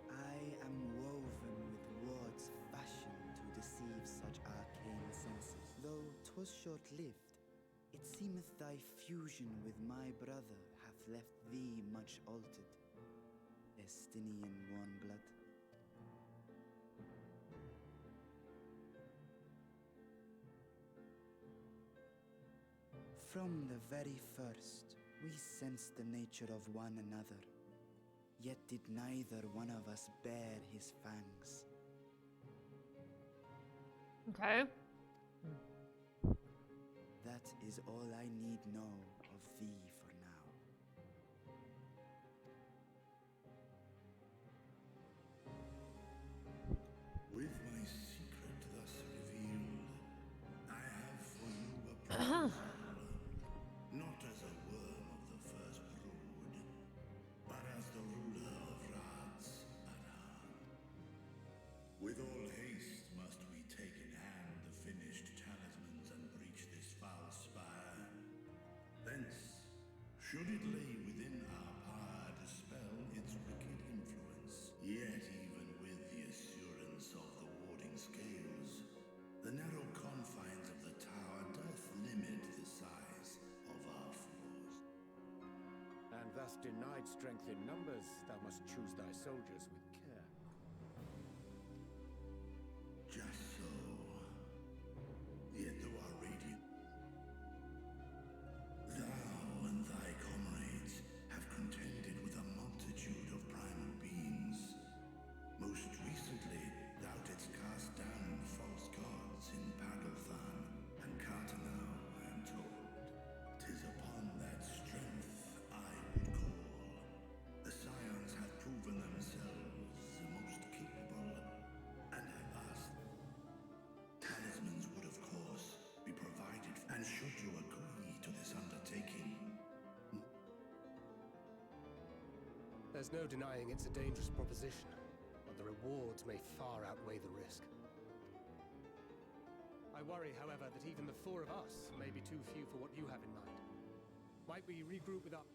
I am woven with words fashioned to deceive such arcane senses. Though 'twas short-lived, it seemeth thy fusion with my brother hath left thee much altered. Estinian warm-blood. From the very first, we sensed the nature of one another. Yet did neither one of us bear his fangs. Okay. That is all I need know of thee for now. With my secret thus revealed, I have for you a proposal. Not as a worm of the first brood, but as the ruler of Radz Aran. With all haste must we take in hand the finished talismans and breach this foul spire. Thence, should it lay within our power, dispel its wicked influence. Yet even with the assurance of the warding scales, the narrow confines of the tower doth limit the size of our floors. And thus denied strength in numbers, thou must choose thy soldiers with care. Just so. Yet thou art radiant. Thou and thy comrades have contended with a multitude of primal beings. Most recently, thou didst cast down false gods in Pagalthan and Cartanau, I am told. 'Tis upon that strength I would call. The Scions have proven themselves the most capable, and have asked. Talismans would, of course, be provided, and should you agree to this undertaking, There's no denying it's a dangerous proposition, but the rewards may far outweigh the risk. I worry, however, that even the four of us may be too few for what you have in mind. Might we regroup with our...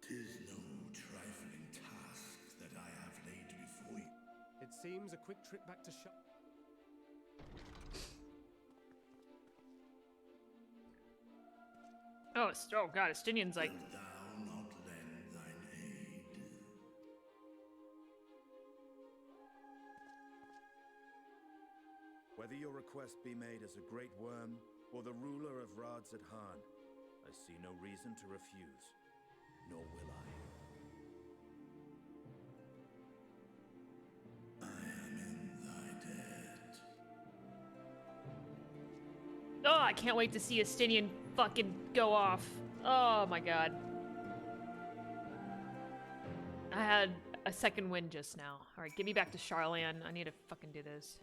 'tis no trifling task that I have laid before you. It seems a quick trip back to Oh god, Estinian's like... Wilt thou not lend thine aid? Whether your request be made as a great worm or the ruler of Radz Aran, I see no reason to refuse, nor will I. Oh, I can't wait to see Estinian fucking go off. Oh my god. I had a second win just now. Alright, give me back to Charlian. I need to fucking do this.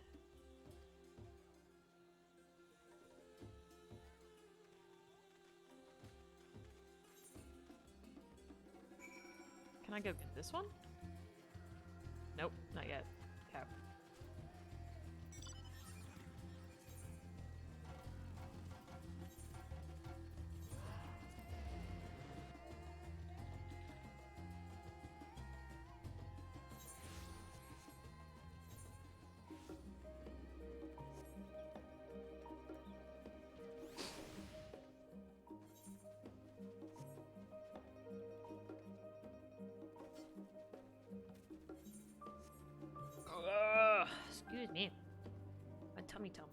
Can I go get this one? Nope, not yet. Okay. tummy tum.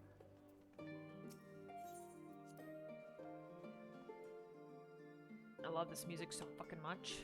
I love this music so fucking much.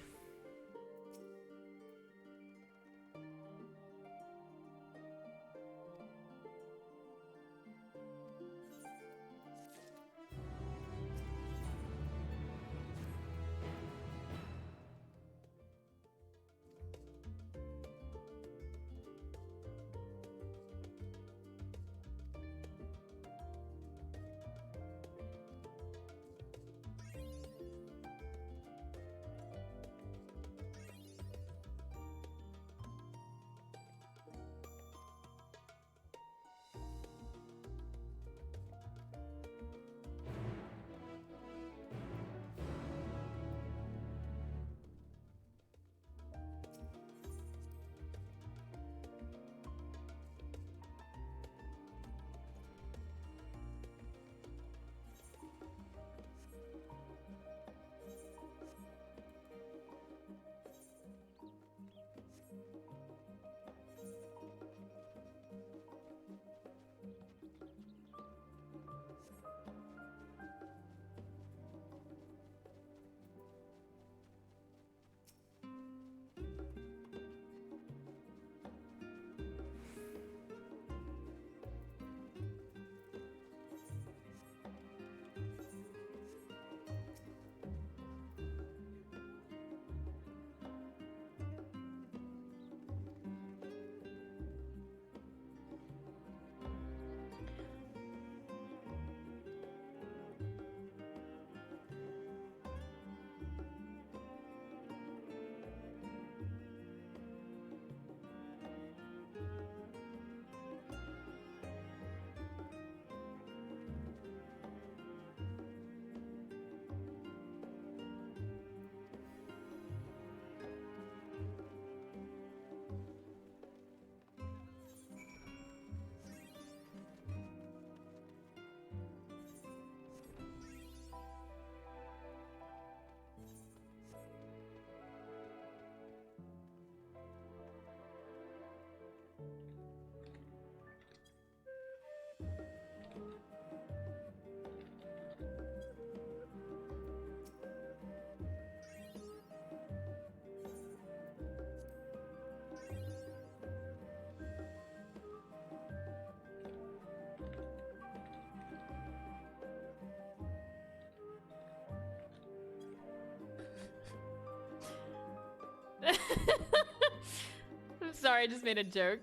I'm sorry, I just made a joke.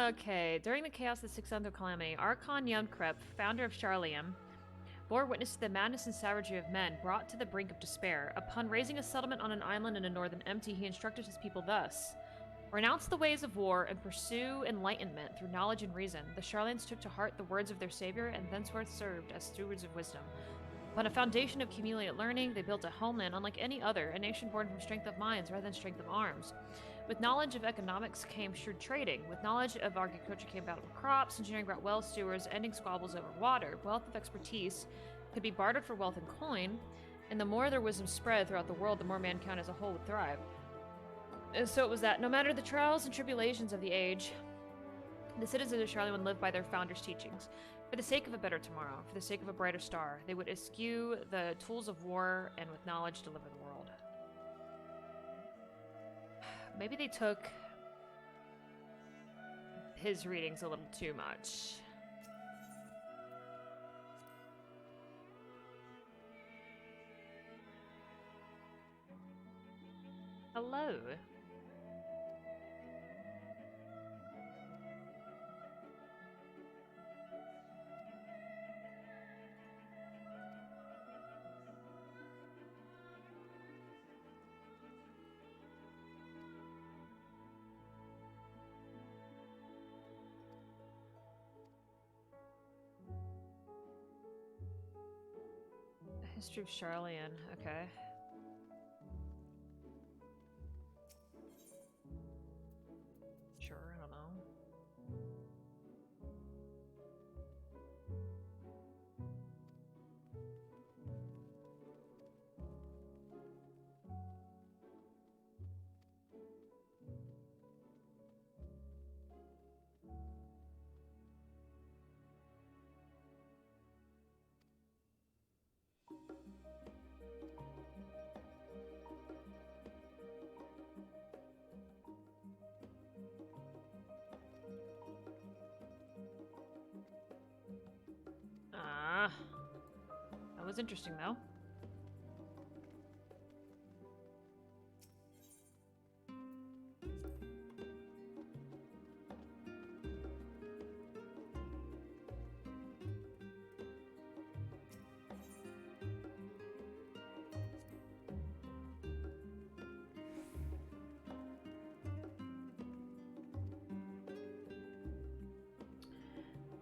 Okay, during the chaos of the Sixth Unto Calamity, Archon Yunkrep, founder of Charlium, bore witness to the madness and savagery of men brought to the brink of despair. Upon raising a settlement on an island in a northern empty, he instructed his people thus: renounce the ways of war and pursue enlightenment through knowledge and reason. The Charlians took to heart the words of their savior and thenceforth served as stewards of wisdom. Upon a foundation of cumulative learning, they built a homeland unlike any other, a nation born from strength of minds rather than strength of arms. With knowledge of economics came shrewd trading. With knowledge of agriculture came valuable crops. Engineering brought well stewards, ending squabbles over water. Wealth of expertise could be bartered for wealth and coin, and the more their wisdom spread throughout the world, the more mankind as a whole would thrive. And so it was that, no matter the trials and tribulations of the age, the citizens of Charlotte would live by their founders' teachings. For the sake of a better tomorrow, for the sake of a brighter star, they would eschew the tools of war and with knowledge deliver the world. Maybe they took his readings a little too much. Hello. History of Charlian, okay. Sure, I don't know. was interesting, though.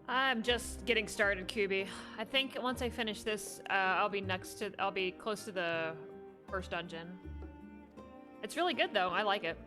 I'm just getting started, QB. I think once I finish this, I'll be close to the first dungeon. It's really good though, I like it.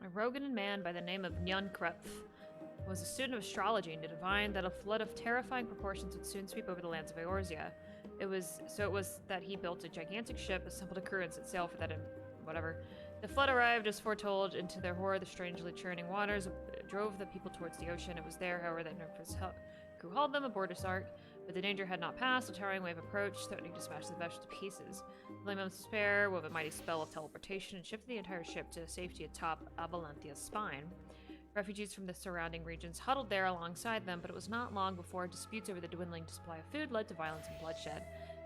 A Rogan man by the name of Nyan Krepf was a student of astrology and divined that a flood of terrifying proportions would soon sweep over the lands of Eorzea. It was that he built a gigantic ship, assembled a crew, and set sail for that whatever. The flood arrived as foretold. Into their horror, the strangely churning waters drove the people towards the ocean. It was there, however, that Nerf's crew hauled them aboard his ark. But the danger had not passed. A towering wave approached, threatening to smash the vessel to pieces. The Lamb of Despair wove a mighty spell of teleportation and shifted the entire ship to safety atop Abalanthia's spine. Refugees from the surrounding regions huddled there alongside them, but it was not long before disputes over the dwindling supply of food led to violence and bloodshed.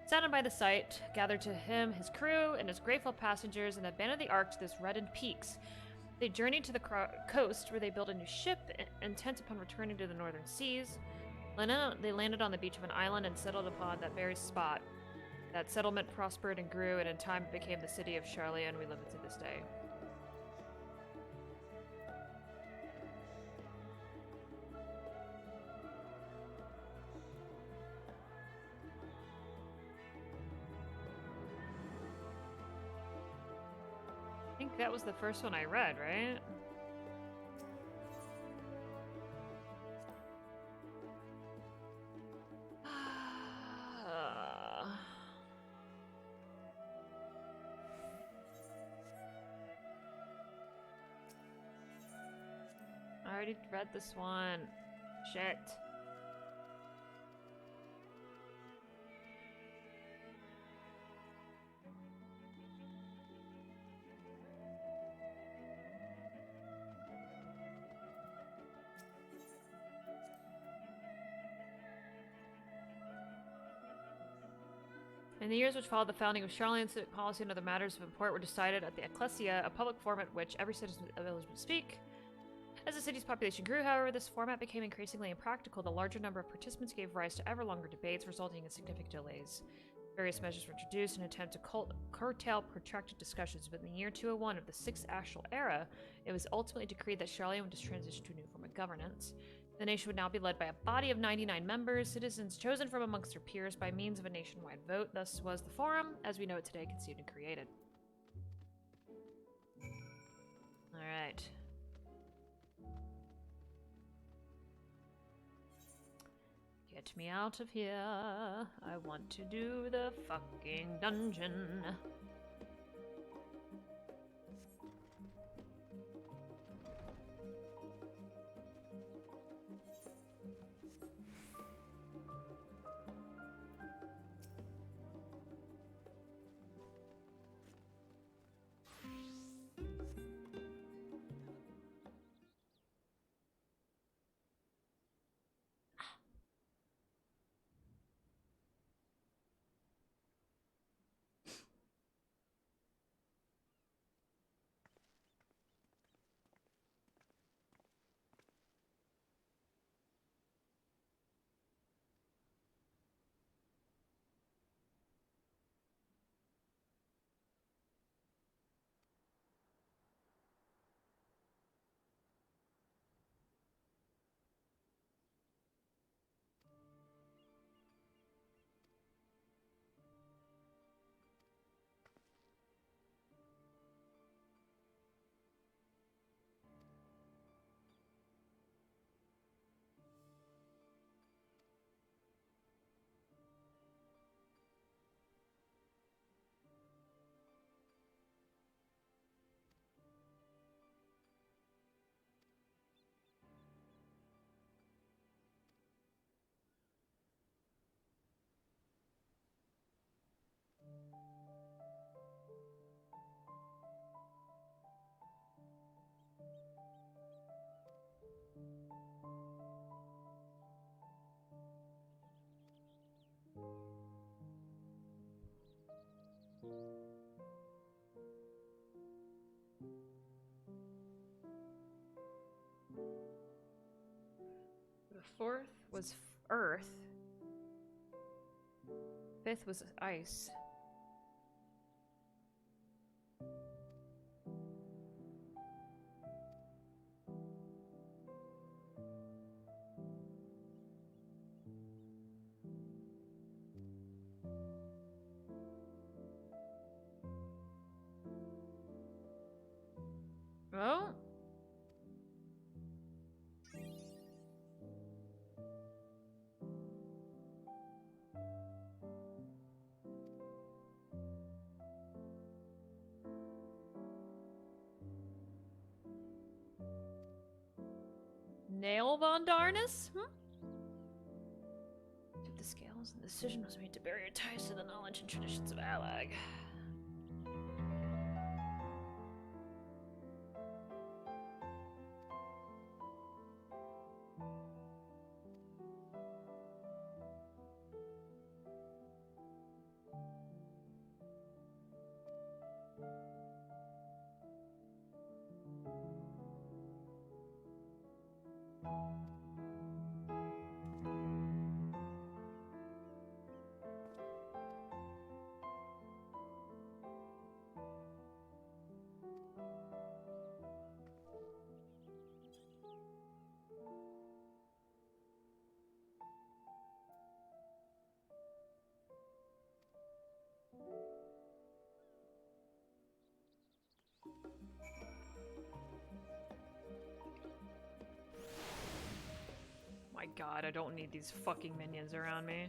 Saddened by the sight, gathered to him his crew and his grateful passengers and abandoned the ark to this reddened peaks. They journeyed to the coast, where they built a new ship, intent upon returning to the northern seas. They landed on the beach of an island and settled upon that very spot. That settlement prospered and grew, and in time it became the city of Charlia, and we live it to this day. I think that was the first one I read, right? I already read this one. Shit. In the years which followed the founding of Charlian, civic policy and other matters of import were decided at the Ecclesia, a public forum at which every citizen was eligible to speak. As the city's population grew, however, this format became increasingly impractical. The larger number of participants gave rise to ever longer debates, resulting in significant delays. Various measures were introduced in an attempt to curtail protracted discussions, but in the year 201 of the 6th Astral Era, it was ultimately decreed that Charlian would transition to a new form of governance. The nation would now be led by a body of 99 members, citizens chosen from amongst their peers by means of a nationwide vote. Thus was the Forum, as we know it today, conceived and created. Alright. Get me out of here. I want to do the fucking dungeon. The fourth was Earth. Fifth was ice. Oh. Nail von Darnus? Took the scales, and the decision was made to bury your ties to the knowledge and traditions of Alag. My god, I don't need these fucking minions around me.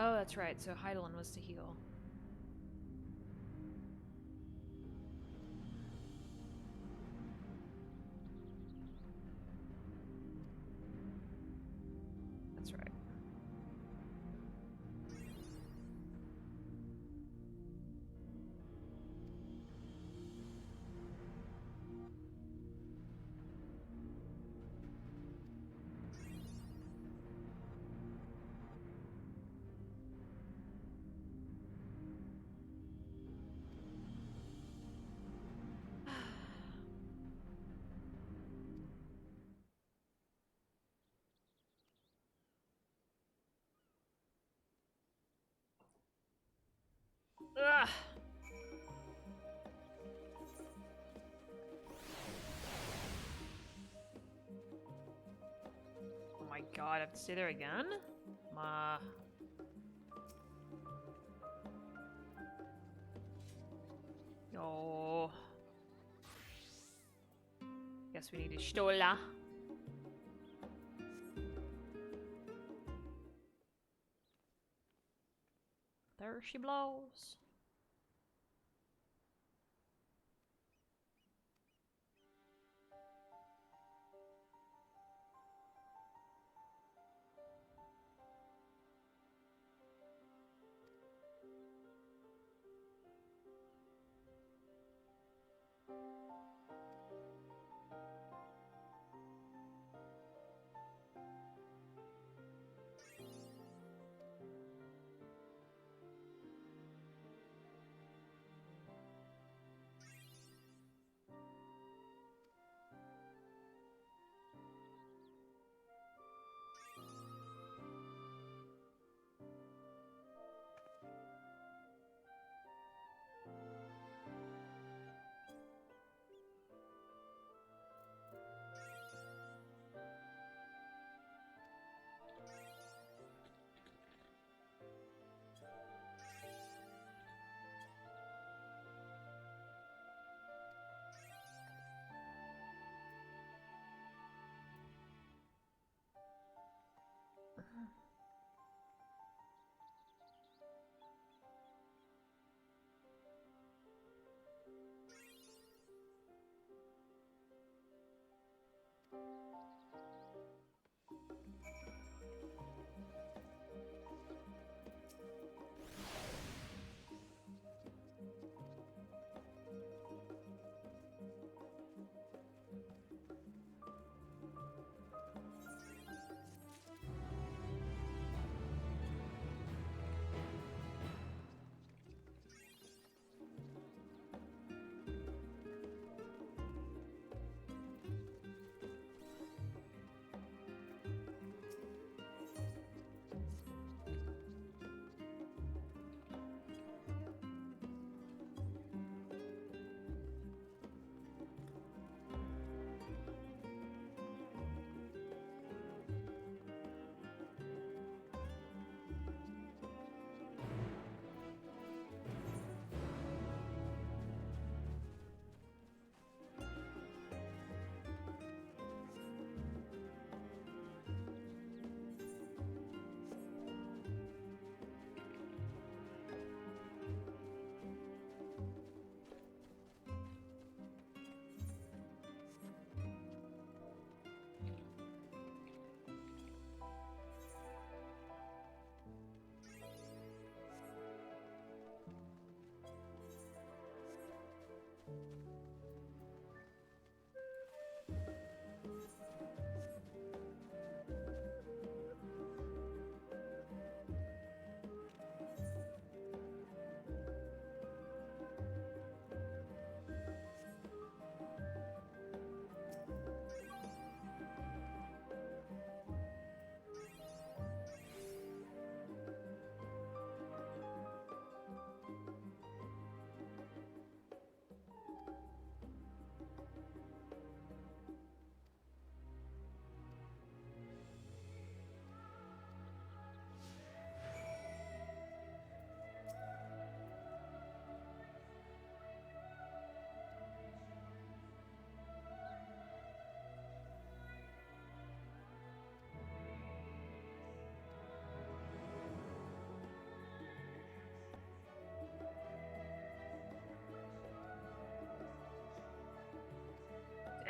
Oh, that's right. So Heidelin was to heal. Ugh. Oh my god, I have to stay there again? No. Guess we need to stola. There she blows.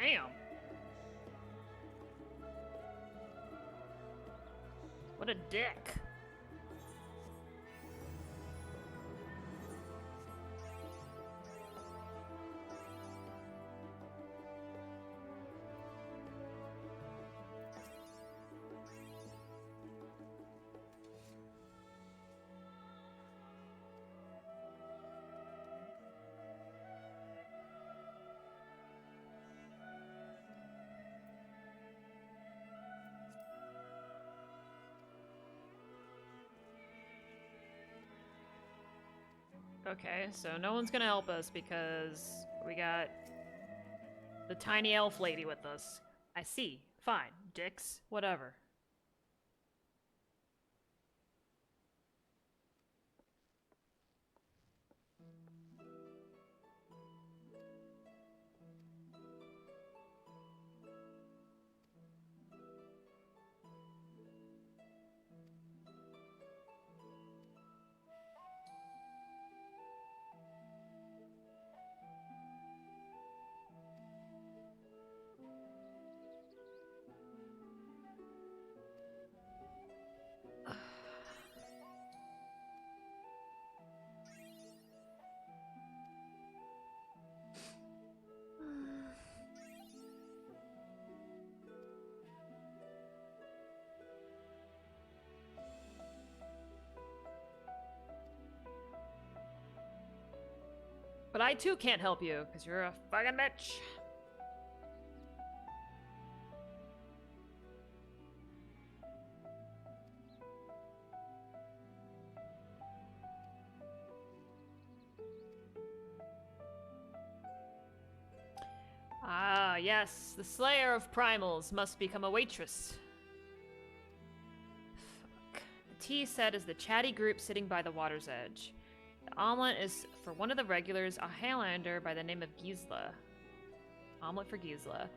Damn. What a dick. Okay, so no one's gonna help us because we got the tiny elf lady with us. I see. Fine. Dicks. Whatever. But I too can't help you, because you're a fucking bitch. Ah, yes, the Slayer of Primals must become a waitress. Fuck. The tea set is the chatty group sitting by the water's edge. The omelet is for one of the regulars, a Highlander by the name of Gisla. Omelet for Gisla.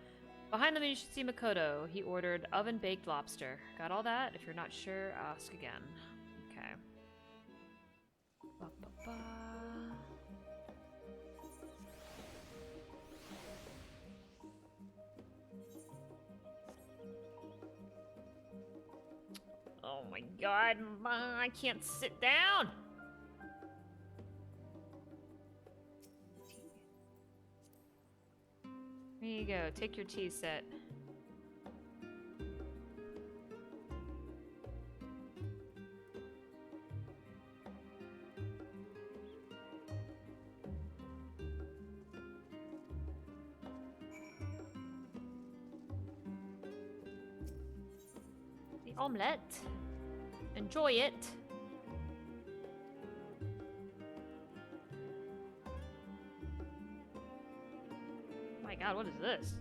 Behind them you should see Makoto. He ordered oven-baked lobster. Got all that? If you're not sure, ask again. Okay. Ba-ba-ba. Oh my god, I can't sit down! There you go, take your tea set. The omelette. Enjoy it. My god, what is this?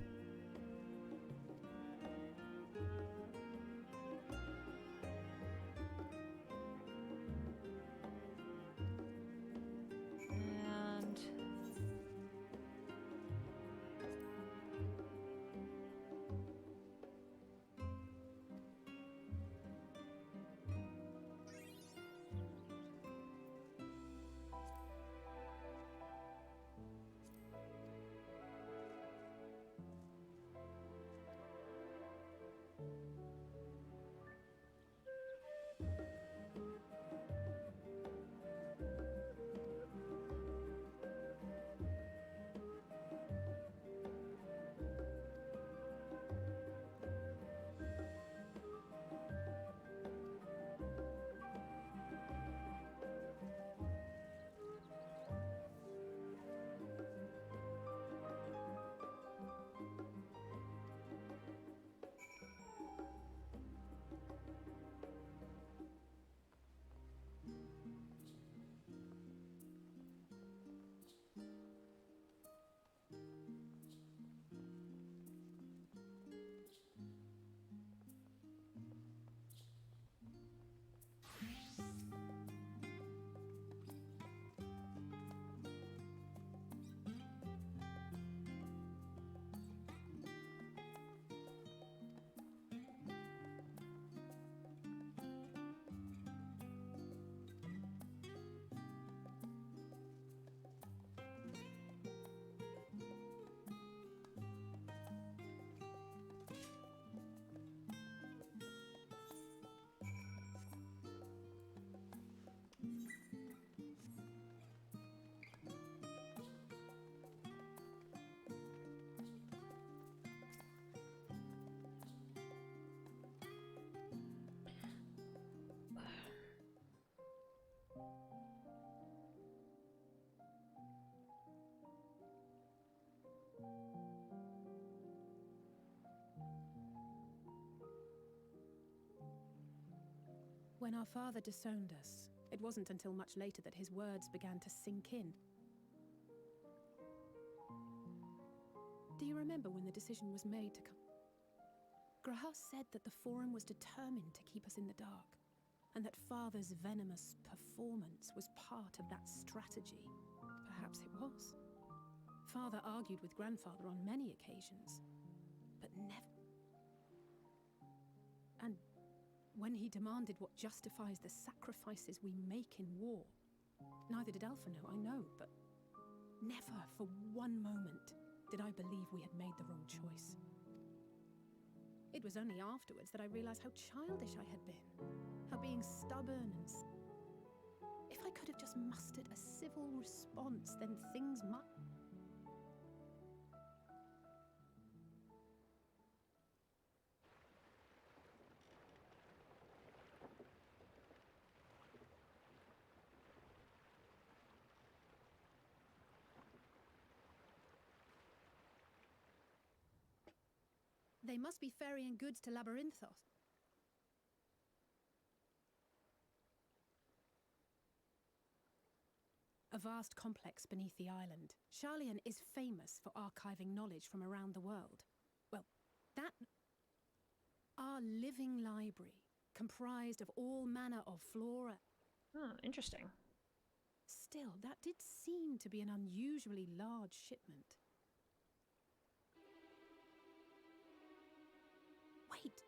And When our father disowned us, It wasn't until much later that his words began to sink in. Do you remember when the decision was made to come? Graham said that the Forum was determined to keep us in the dark, and that Father's venomous performance was part of that strategy. Perhaps it was. Father argued with Grandfather on many occasions, but never. And when he demanded what justifies the sacrifices we make in war, neither did Alpha know, I know, but never for one moment did I believe we had made the wrong choice. It was only afterwards that I realized how childish I had been, how being stubborn and... If I could have just mustered a civil response, then things might... They must be ferrying goods to Labyrinthos. A vast complex beneath the island. Sharlayan is famous for archiving knowledge from around the world. Well, that... Our living library, comprised of all manner of flora... Oh, interesting. Still, that did seem to be an unusually large shipment. Wait,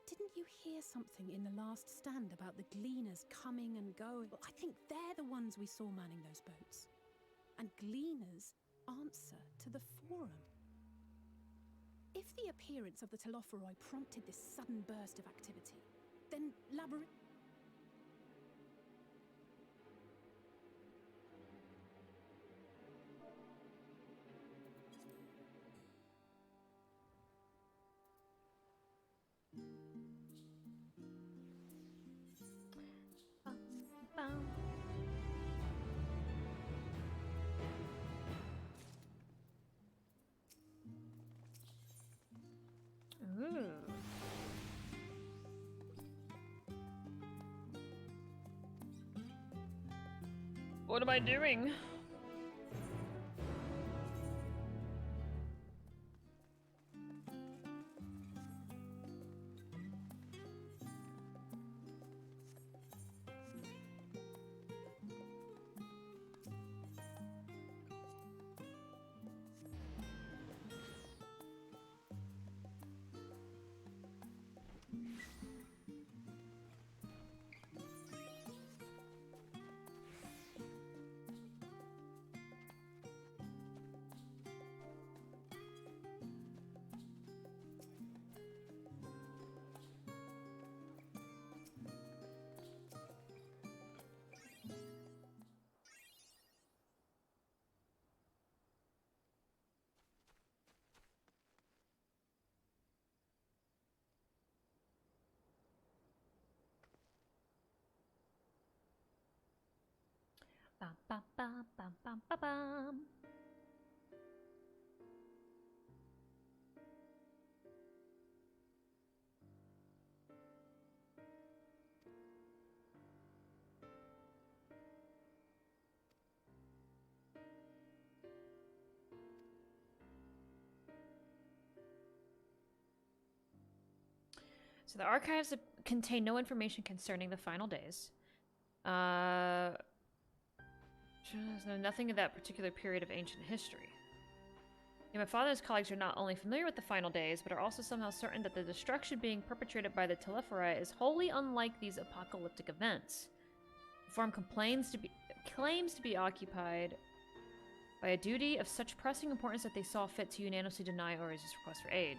didn't you hear something in the last stand about the gleaners coming and going? Well, I think they're the ones we saw manning those boats. And gleaners answer to the Forum. If the appearance of the Telophoroi prompted this sudden burst of activity, then Labyrinth... Ooh. What am I doing? Bum, bum, bum, bum, bum, bum, bum. So the archives contain no information concerning the final days. Nothing of that particular period of ancient history. My father and his colleagues are not only familiar with the final days, but are also somehow certain that the destruction being perpetrated by the Telophoroi is wholly unlike these apocalyptic events. The Forum claims to be occupied by a duty of such pressing importance that they saw fit to unanimously deny or resist requests for aid.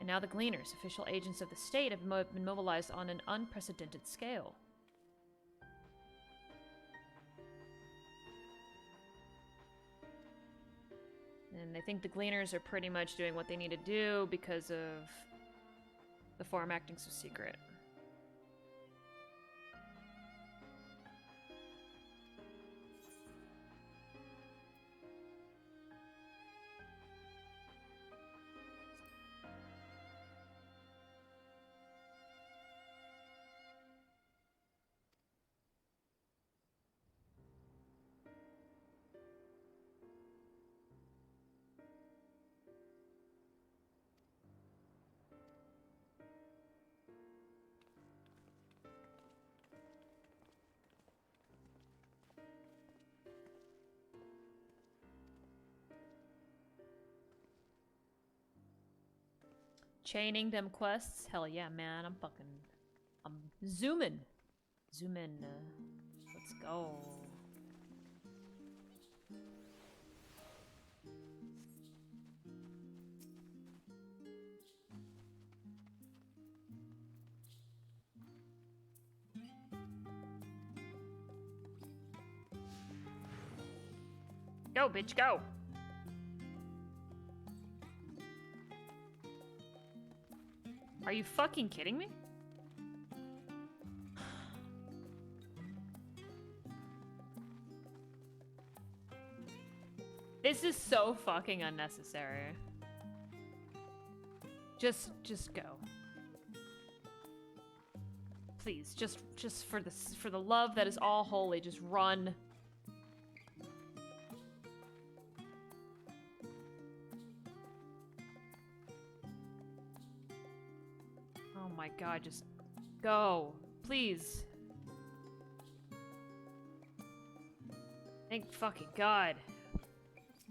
And now the Gleaners, official agents of the state, have been mobilized on an unprecedented scale. And I think the Gleaners are pretty much doing what they need to do because of the Forum acting so secret. Chaining them quests? Hell yeah, man. I'm zooming. Zoom in. Let's go. Go, bitch, go! Are you fucking kidding me? This is so fucking unnecessary. Just go. Please, just for the love that is all holy, just run. Oh my god, just go. Please. Thank fucking god.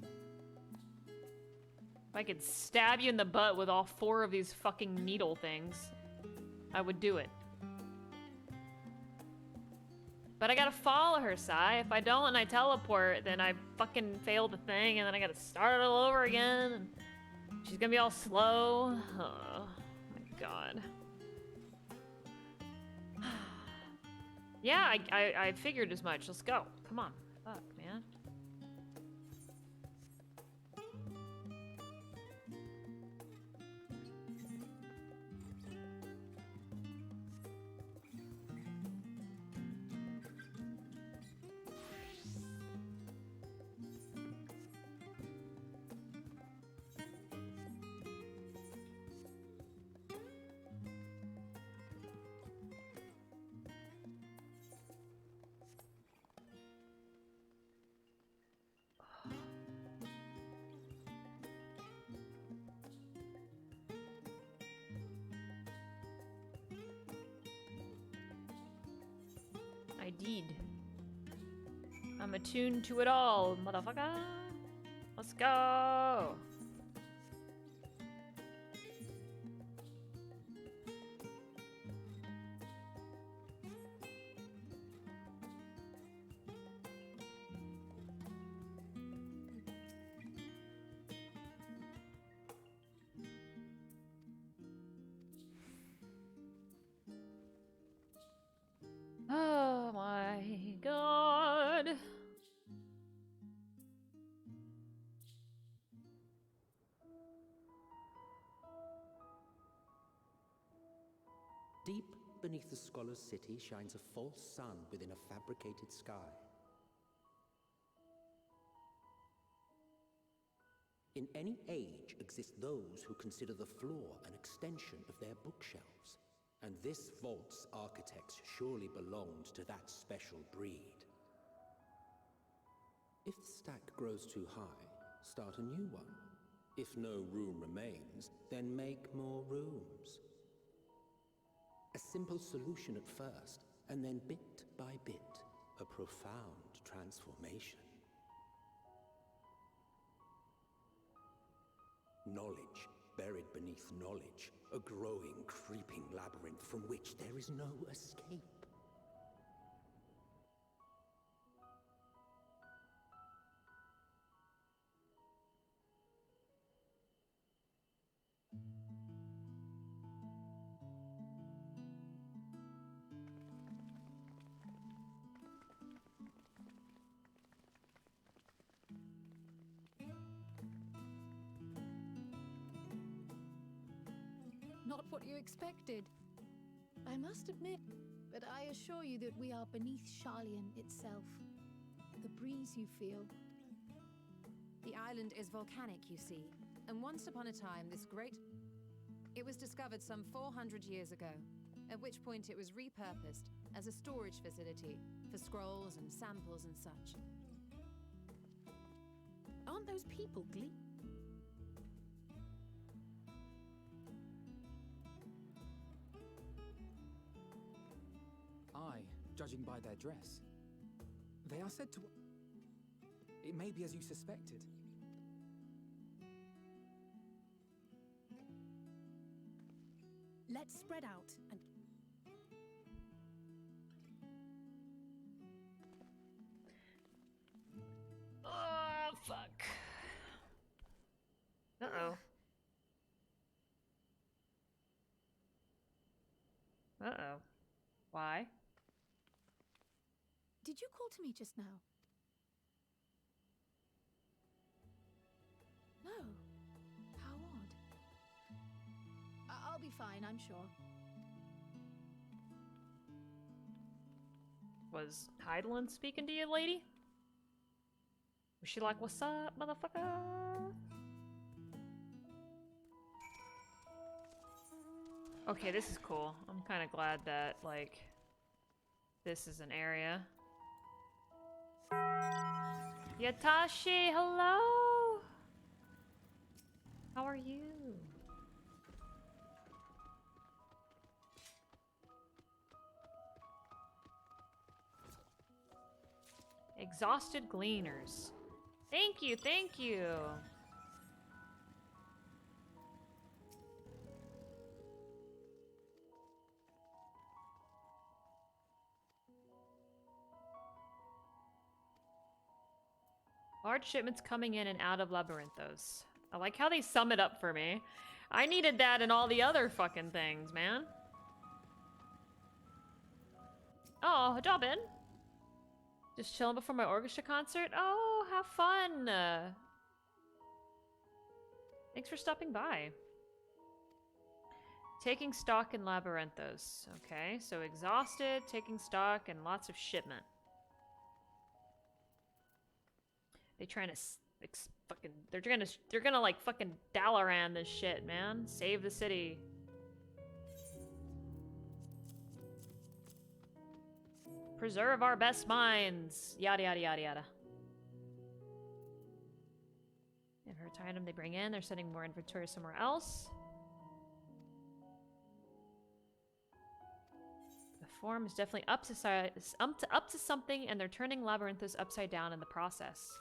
If I could stab you in the butt with all 4 of these fucking needle things, I would do it. But I gotta follow her, Sai. If I don't and I teleport, then I fucking fail the thing, and then I gotta start it all over again. And she's gonna be all slow. Oh my god. Yeah, I figured as much. Let's go. Come on. Fuck, man. I did. I'm attuned to it all, motherfucker. Let's go. Oh my god. Deep beneath the scholar's city shines a false sun within a fabricated sky. In any age exist those who consider the floor an extension of their bookshelves. And this vault's architects surely belonged to that special breed. If the stack grows too high, start a new one. If no room remains, then make more rooms. A simple solution at first, and then bit by bit, a profound transformation. Knowledge buried beneath knowledge, a growing, creeping labyrinth from which there is no escape. Not what you expected. I must admit, but I assure you that we are beneath Sharlayan itself. The breeze you feel. The island is volcanic, you see. And once upon a time, it was discovered some 400 years ago, at which point it was repurposed as a storage facility for scrolls and samples and such. Aren't those people Judging by their dress. They are said to... It may be as you suspected. Let's spread out and... Oh, fuck. Uh-oh. Uh-oh. Why? Did you call to me just now? No. How odd. I'll be fine, I'm sure. Was Heidelin speaking to you, lady? Was she like, what's up, motherfucker? Okay, this is cool. I'm kind of glad that, like, this is an area. Yatashi, hello! How are you? Exhausted Gleaners. Thank you, thank you! Large shipments coming in and out of Labyrinthos. I like how they sum it up for me. I needed that in all the other fucking things, man. Oh, Jobin. Just chilling before my orchestra concert? Oh, have fun! Thanks for stopping by. Taking stock in Labyrinthos. Okay, so exhausted, taking stock, and lots of shipment. They trying to fucking... They're gonna like fucking Dalaran this shit, man. Save the city. Preserve our best minds. Yada yada yada yada. Every item they bring in, they're sending more inventory somewhere else. The form is definitely up to something, and they're turning Labyrinthus upside down in the process.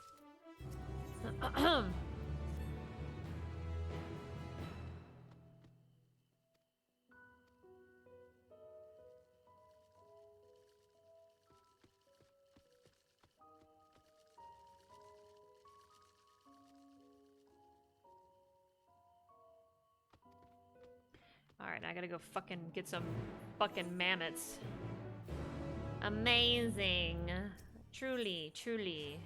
Alright, I gotta go fucking get some fucking mammoths. Amazing. Truly, truly.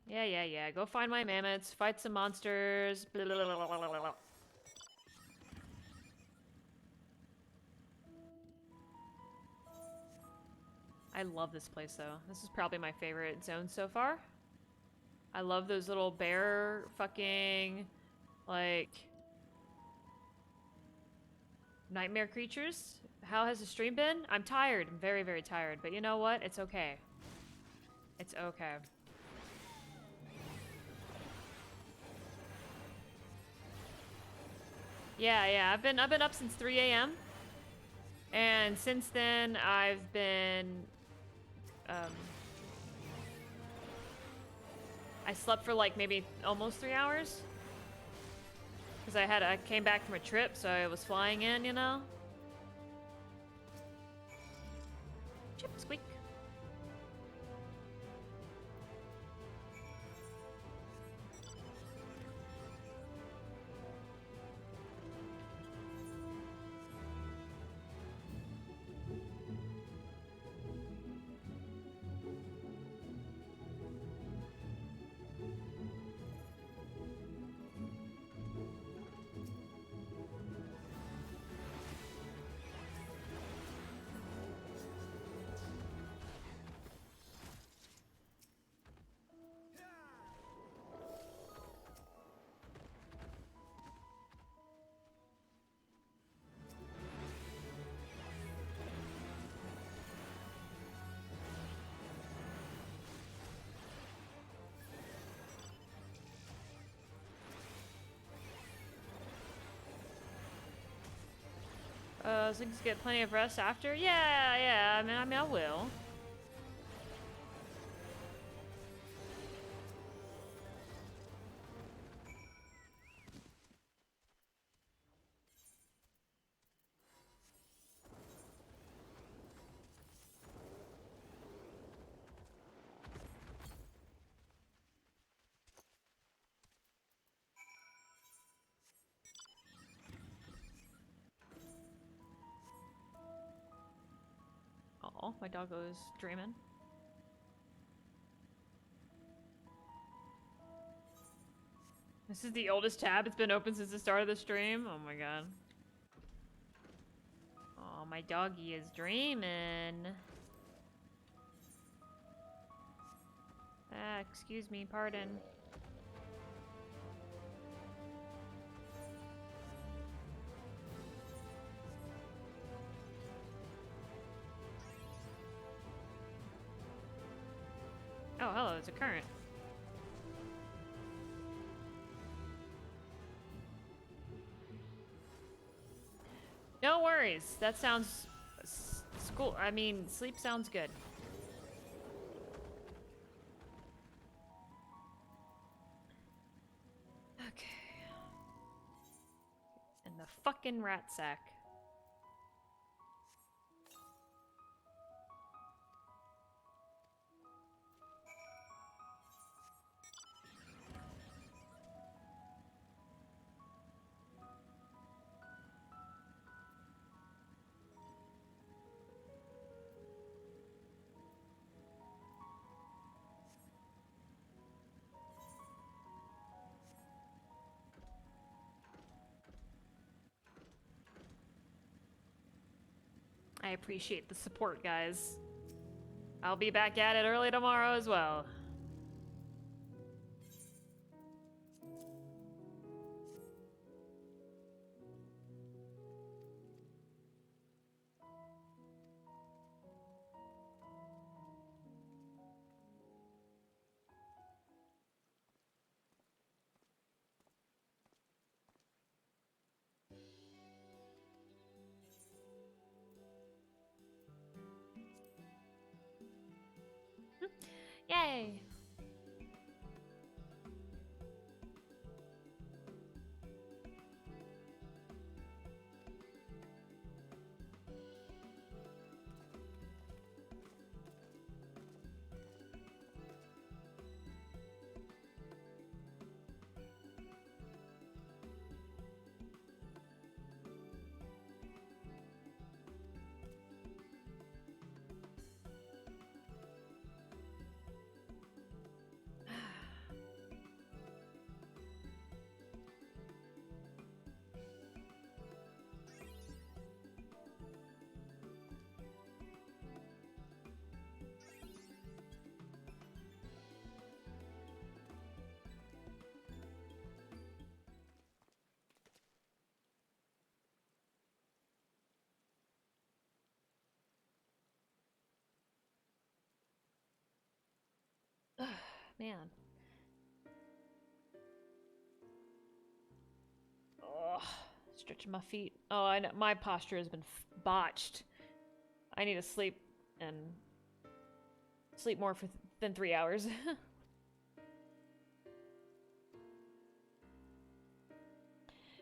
Yeah. Go find my mammoths, fight some monsters. Blah, blah, blah, blah, blah, blah. I love this place, though. This is probably my favorite zone so far. I love those little bear fucking, like, nightmare creatures. How has the stream been? I'm tired. I'm very, very tired. But you know what? It's okay. It's okay. Yeah. I've been up since 3 a.m. And since then, I've been, I slept for like maybe almost 3 hours. Because I came back from a trip, so I was flying in, you know? Chip squeak. So you get plenty of rest after? Yeah, I mean, I will. Oh, my doggo's dreaming. This is the oldest tab. It's been open since the start of the stream. Oh my god. Oh, my doggy is dreaming. Ah, excuse me, pardon. Oh, hello, it's a current. No worries. That sounds... sleep sounds good. Okay. And the fucking rat sack. I appreciate the support, guys. I'll be back at it early tomorrow as well. Yay! Man. Oh, stretching my feet. Oh, I know. My posture has been botched. I need to sleep and sleep more than 3 hours.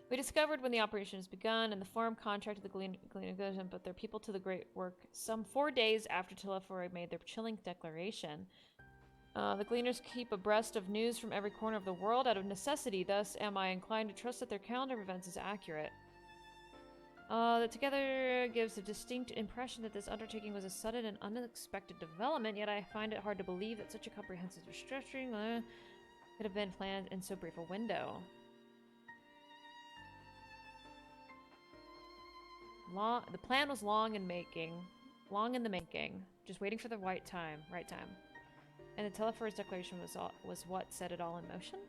We discovered when the operation has begun, and the forum contracted the Gleaner but their people to the great work some 4 days after Telephori made their chilling declaration. The Gleaners keep abreast of news from every corner of the world out of necessity, thus am I inclined to trust that their calendar of events is accurate. That together gives a distinct impression that this undertaking was a sudden and unexpected development, yet I find it hard to believe that such a comprehensive restructuring could have been planned in so brief a window. The plan was long in the making, just waiting for the right time. And the Telephor's declaration was what set it all in motion?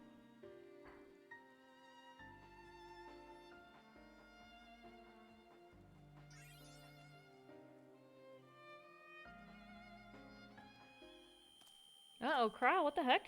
Uh-oh, Crow, what the heck?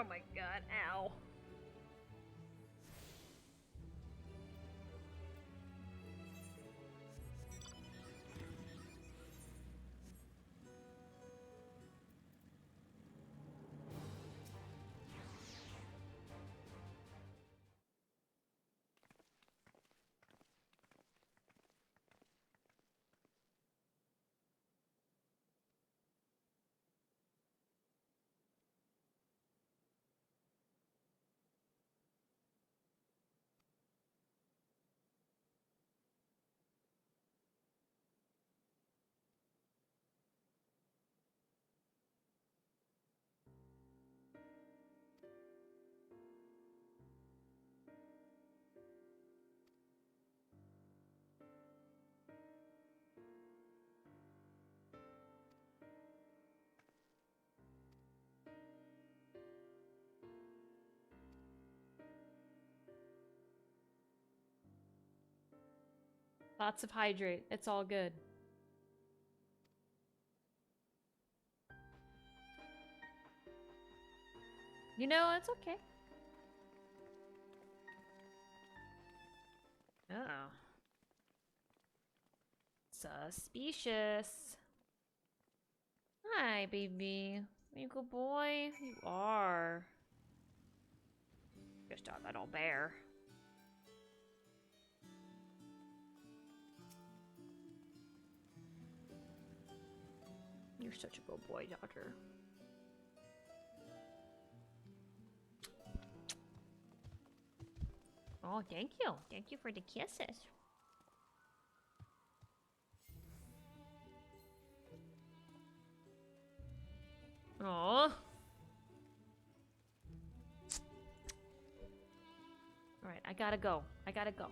Oh my god, ow. Lots of hydrate. It's all good. You know, it's okay. Oh. Suspicious. Hi, baby. Are you a good boy? You are. Just stop that old bear. You're such a good boy, Dodger. Oh, thank you. Thank you for the kisses. Aww. Alright, I gotta go. I gotta go.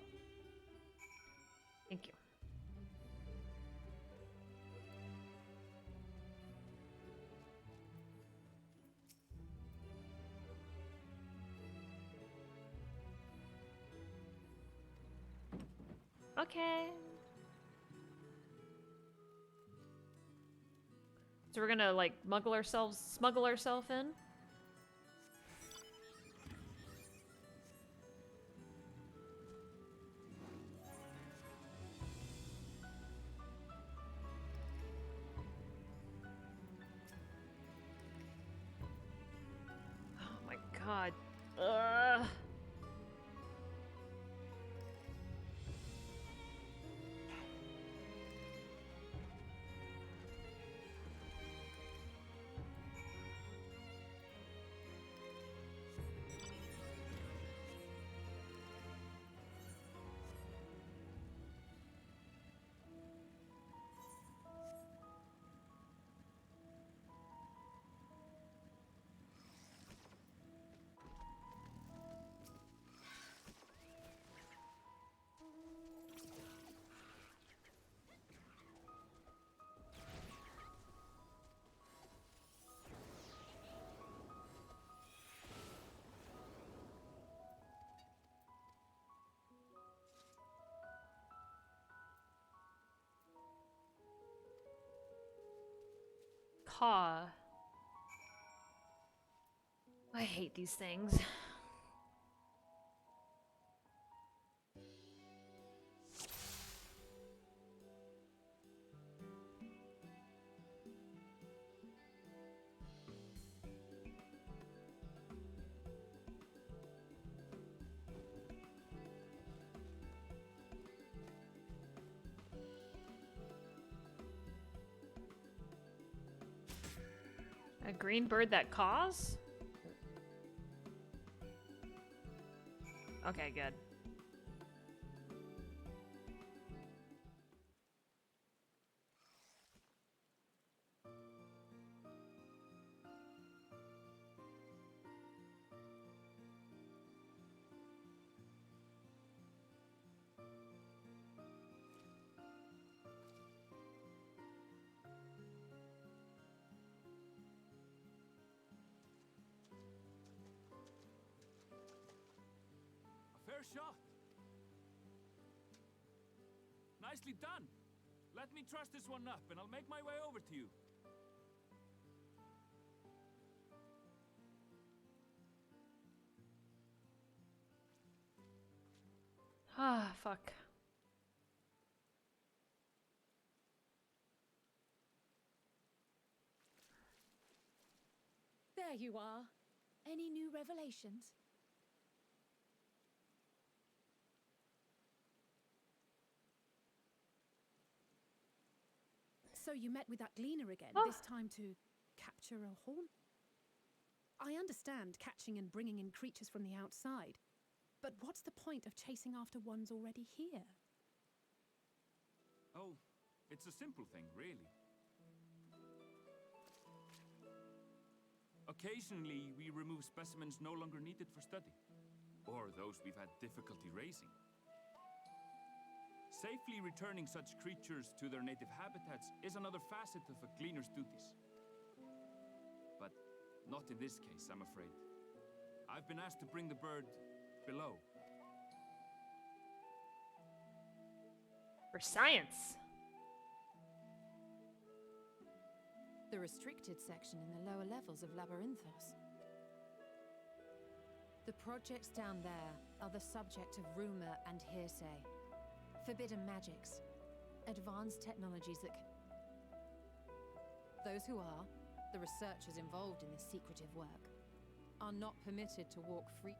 Thank you. Okay. So we're gonna like smuggle ourselves in? Oh my god. Ugh. Caw. I hate these things. A green bird that caws? Okay, good. Fair shot. Nicely done. Let me truss this one up, and I'll make my way over to you. Ah, fuck. There you are. Any new revelations? So you met with that gleaner again, this time to capture a horn? I understand catching and bringing in creatures from the outside, but what's the point of chasing after ones already here? Oh, it's a simple thing, really. Occasionally, we remove specimens no longer needed for study, or those we've had difficulty raising. Safely returning such creatures to their native habitats is another facet of a cleaner's duties. But not in this case, I'm afraid. I've been asked to bring the bird below. For science. The restricted section in the lower levels of Labyrinthos. The projects down there are the subject of rumor and hearsay. Forbidden magics. Advanced technologies that can... Those who are, the researchers involved in this secretive work, are not permitted to walk free...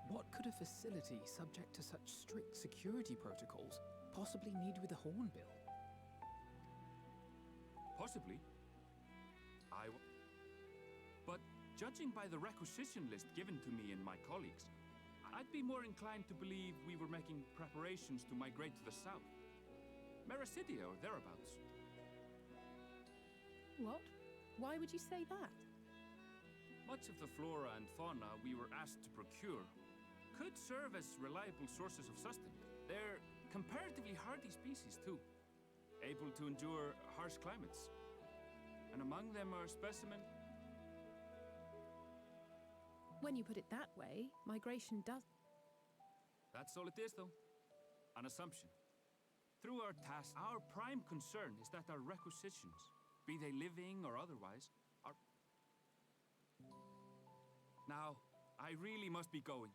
What could a facility subject to such strict security protocols possibly need with a hornbill? Possibly. But judging by the requisition list given to me and my colleagues, I'd be more inclined to believe we were making preparations to migrate to the south. Mericidia or thereabouts. What? Why would you say that? Much of the flora and fauna we were asked to procure could serve as reliable sources of sustenance. They're comparatively hardy species too, able to endure harsh climates. And among them are specimens... When you put it that way, migration does... That's all it is, though. An assumption. Through our task, our prime concern is that our requisitions, be they living or otherwise, are... Now, I really must be going.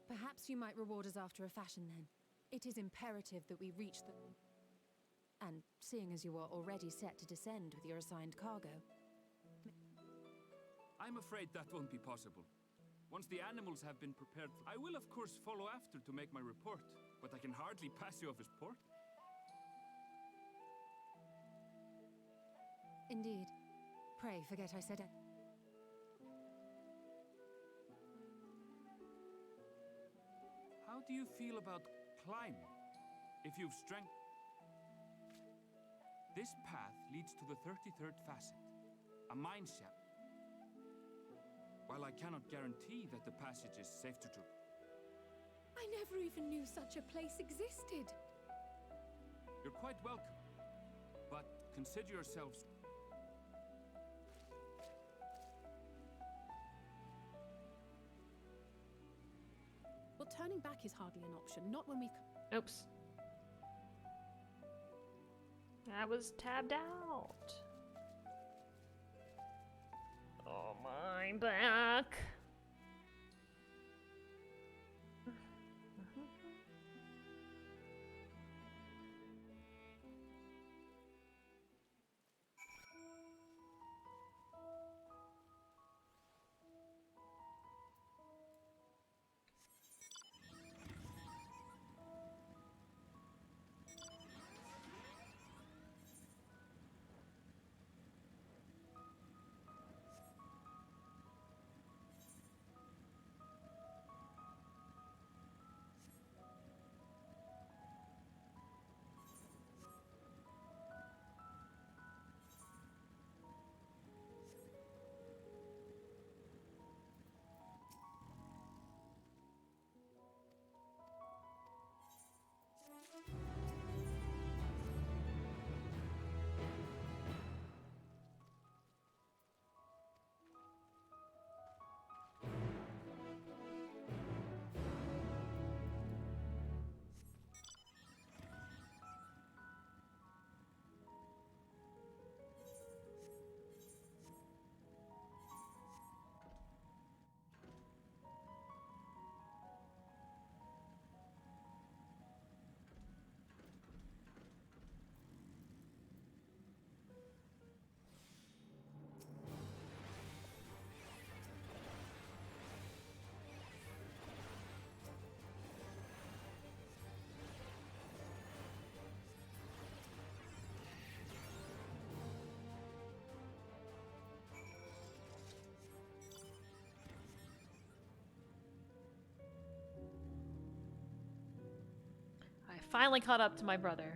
Perhaps you might reward us after a fashion then. It is imperative that we reach the... And seeing as you are already set to descend with your assigned cargo... I'm afraid that won't be possible. Once the animals have been prepared, I will of course follow after to make my report, but I can hardly pass you off as port. Indeed. Pray forget I said it. How do you feel about climbing? If you've strength... This path leads to the 33rd facet, a mine shaft. While I cannot guarantee that the passage is safe to traverse... I never even knew such a place existed. You're quite welcome, but consider yourselves... Well, turning back is hardly an option, not when we've... Oops. I was tabbed out. Oh, my back. finally caught up to my brother.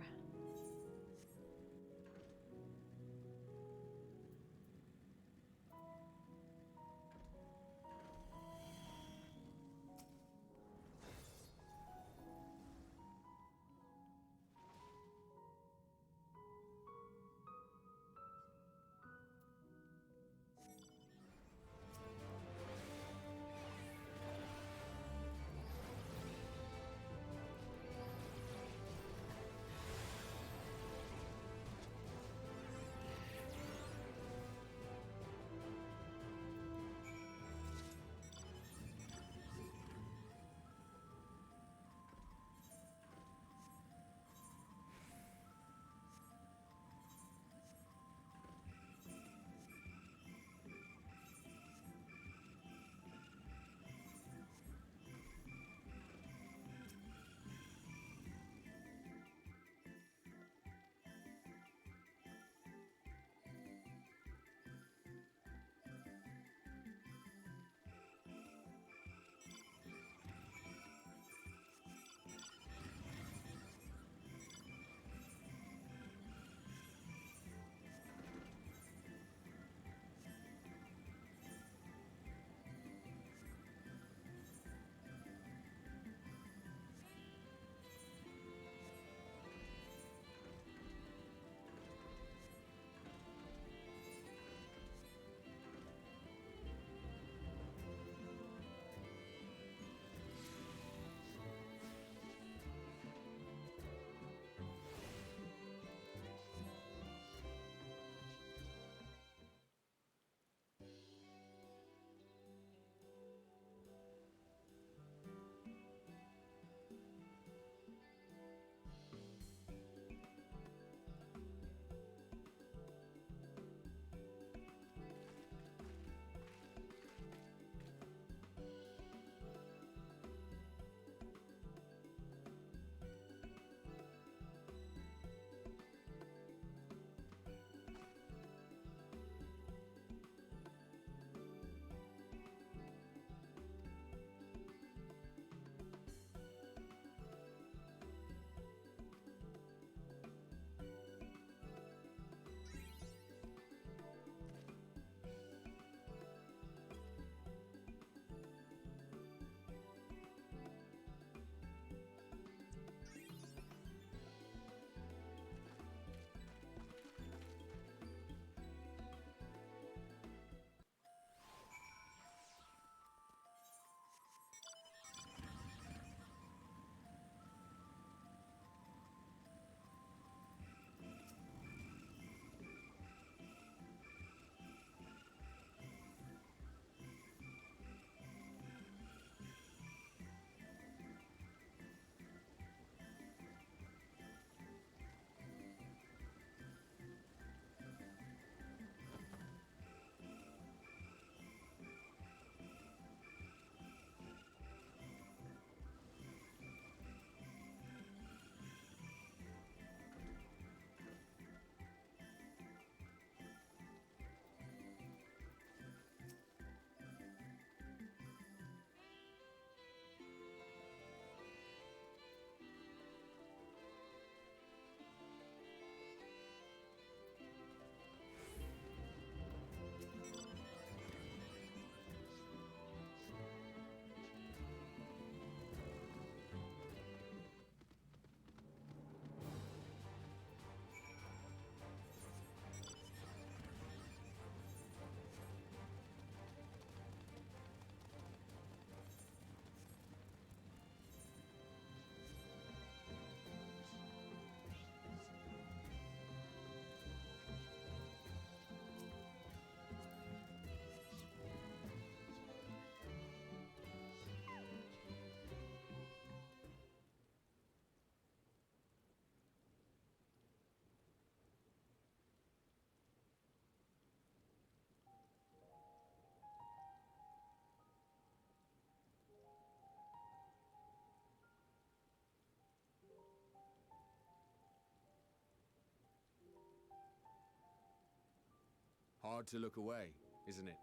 Hard to look away, isn't it?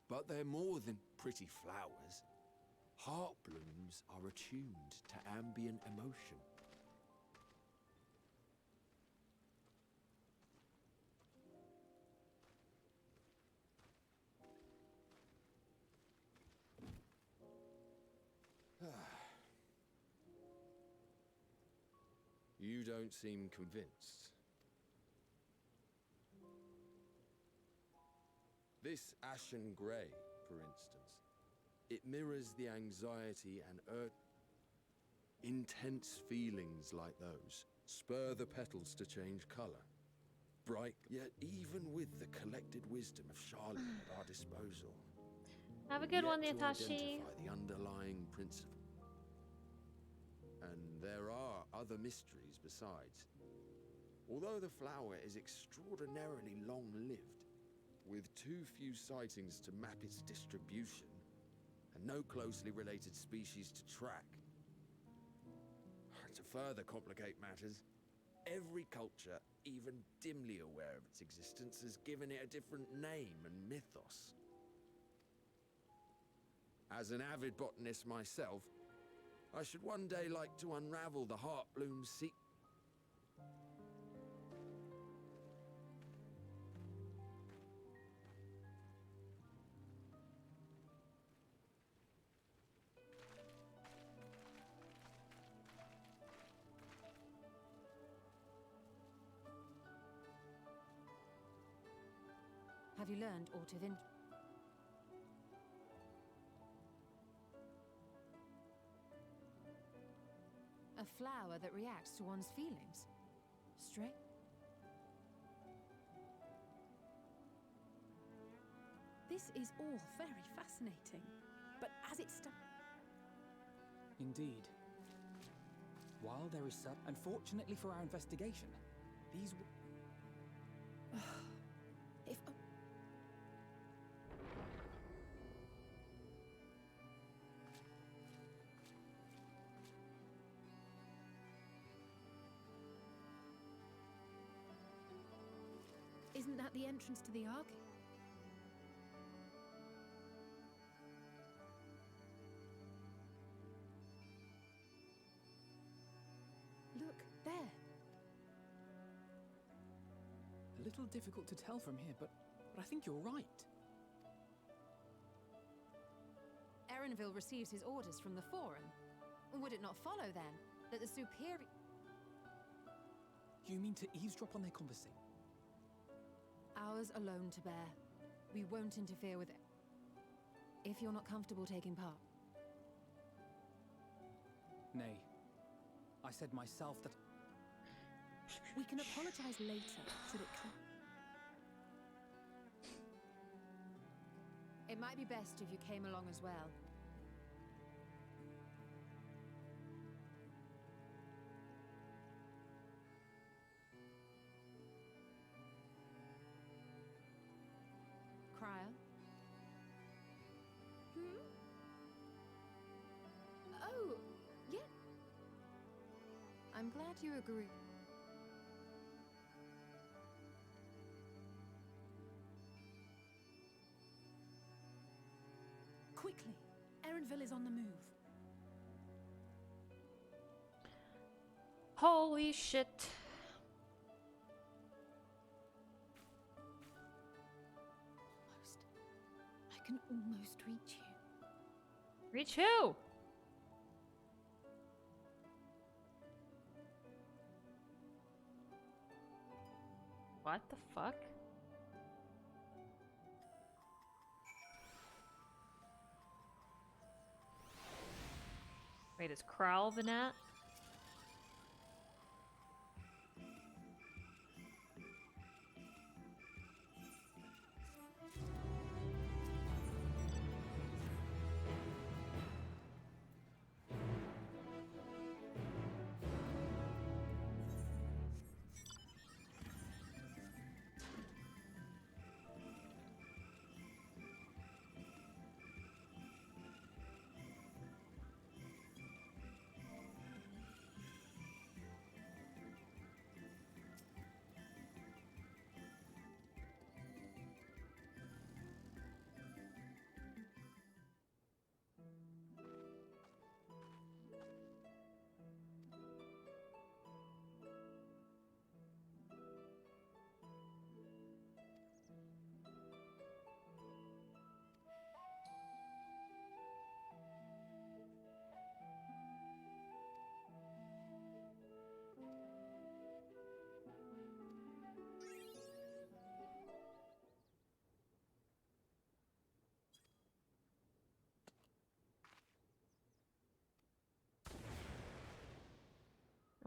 But they're more than pretty flowers. Heart blooms are attuned to ambient emotion. You don't seem convinced. This ashen grey, for instance, it mirrors the anxiety and intense feelings like those spur the petals to change colour. Bright, yet even with the collected wisdom of Charlene at our disposal, Have a we've good yet one, to Yatashi. identify the underlying principle. And there are other mysteries besides. Although the flower is extraordinarily long-lived, with too few sightings to map its distribution, and no closely related species to track. To further complicate matters, every culture, even dimly aware of its existence, has given it a different name and mythos. As an avid botanist myself, I should one day like to unravel the Heartbloom's secret. Have you learned aught of interest? A flower that reacts to one's feelings. Straight. This is all very fascinating, but as it stands... Indeed. While there is some... Unfortunately for our investigation, these... If... Isn't that the entrance to the Ark? Look, there. A little difficult to tell from here, but I think you're right. Erenville receives his orders from the Forum. Would it not follow, then, that the superior... You mean to eavesdrop on their conversation? Ours alone to bear. We won't interfere with it. If you're not comfortable taking part. Nay. I said myself that... We can apologize later, should it come... It might be best if you came along as well. Cryer? Oh, yeah. I'm glad you agree. Quickly! Erenville is on the move. Holy shit. I can almost reach you. Reach who? What the fuck? Wait, is Kral Vanat?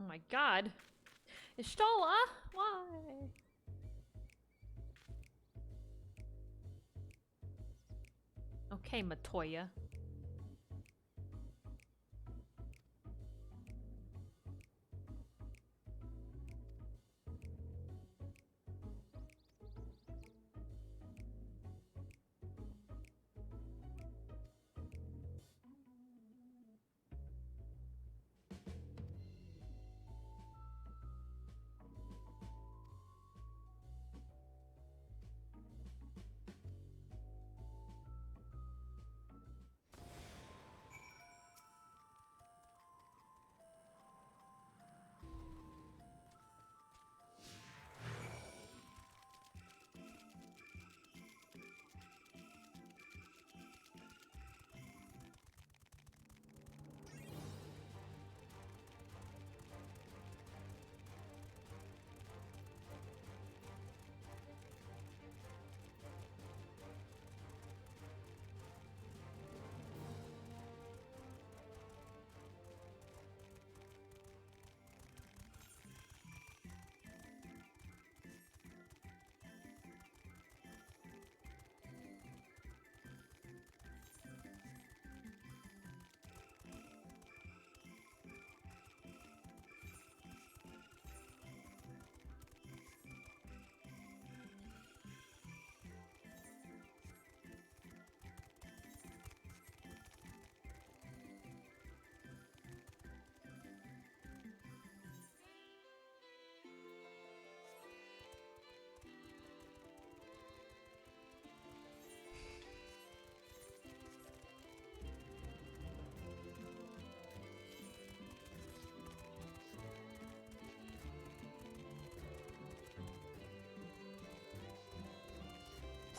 my god. Ishtola? Why? Okay, Matoya.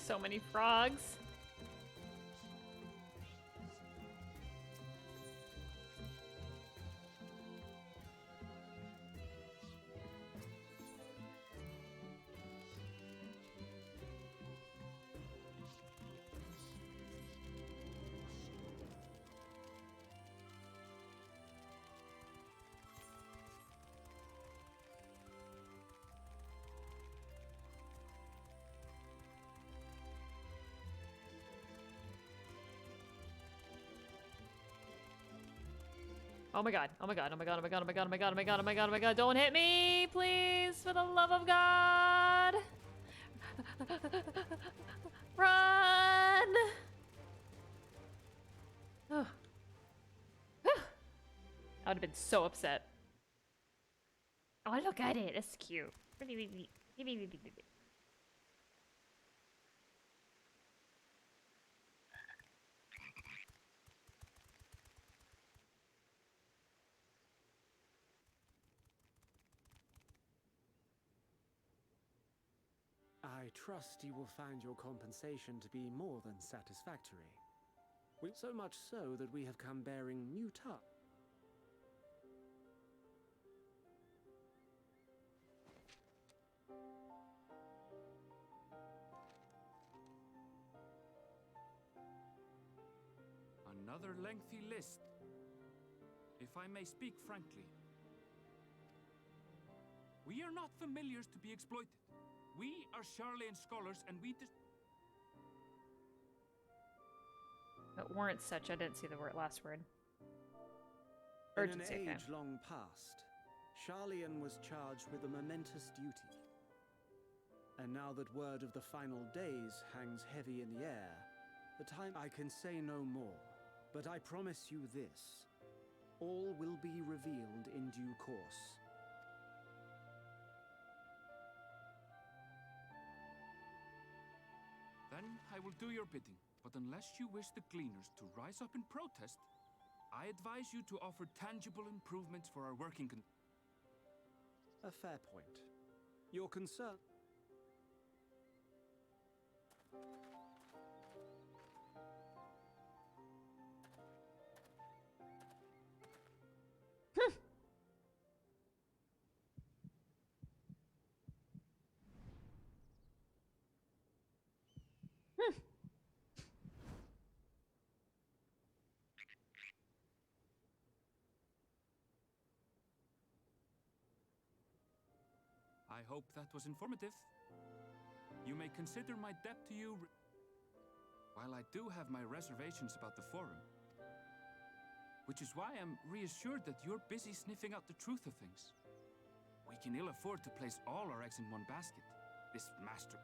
So many frogs. Oh my god, oh my god, oh my god, oh my god, oh my god, oh my god, oh my god, oh my god, oh my god, don't hit me, please, for the love of God! Run! Oh. I would have been so upset. Oh, look at it, it's cute. I trust you will find your compensation to be more than satisfactory. So much so that we have come bearing new tasks. Another lengthy list. If I may speak frankly, we are not familiars to be exploited. We are Charlian scholars, and we But weren't such. I didn't see the last word. Urgency, okay. In an age long past, Charlian was charged with a momentous duty. And now that word of the final days hangs heavy in the air, I can say no more, but I promise you this. All will be revealed in due course. Then I will do your bidding. But unless you wish the Gleaners to rise up in protest, I advise you to offer tangible improvements for our working conditions. A fair point. Your concern... I hope that was informative. You may consider my debt to you. While I do have my reservations about the forum, which is why I'm reassured that you're busy sniffing out the truth of things. We can ill afford to place all our eggs in one basket. This master...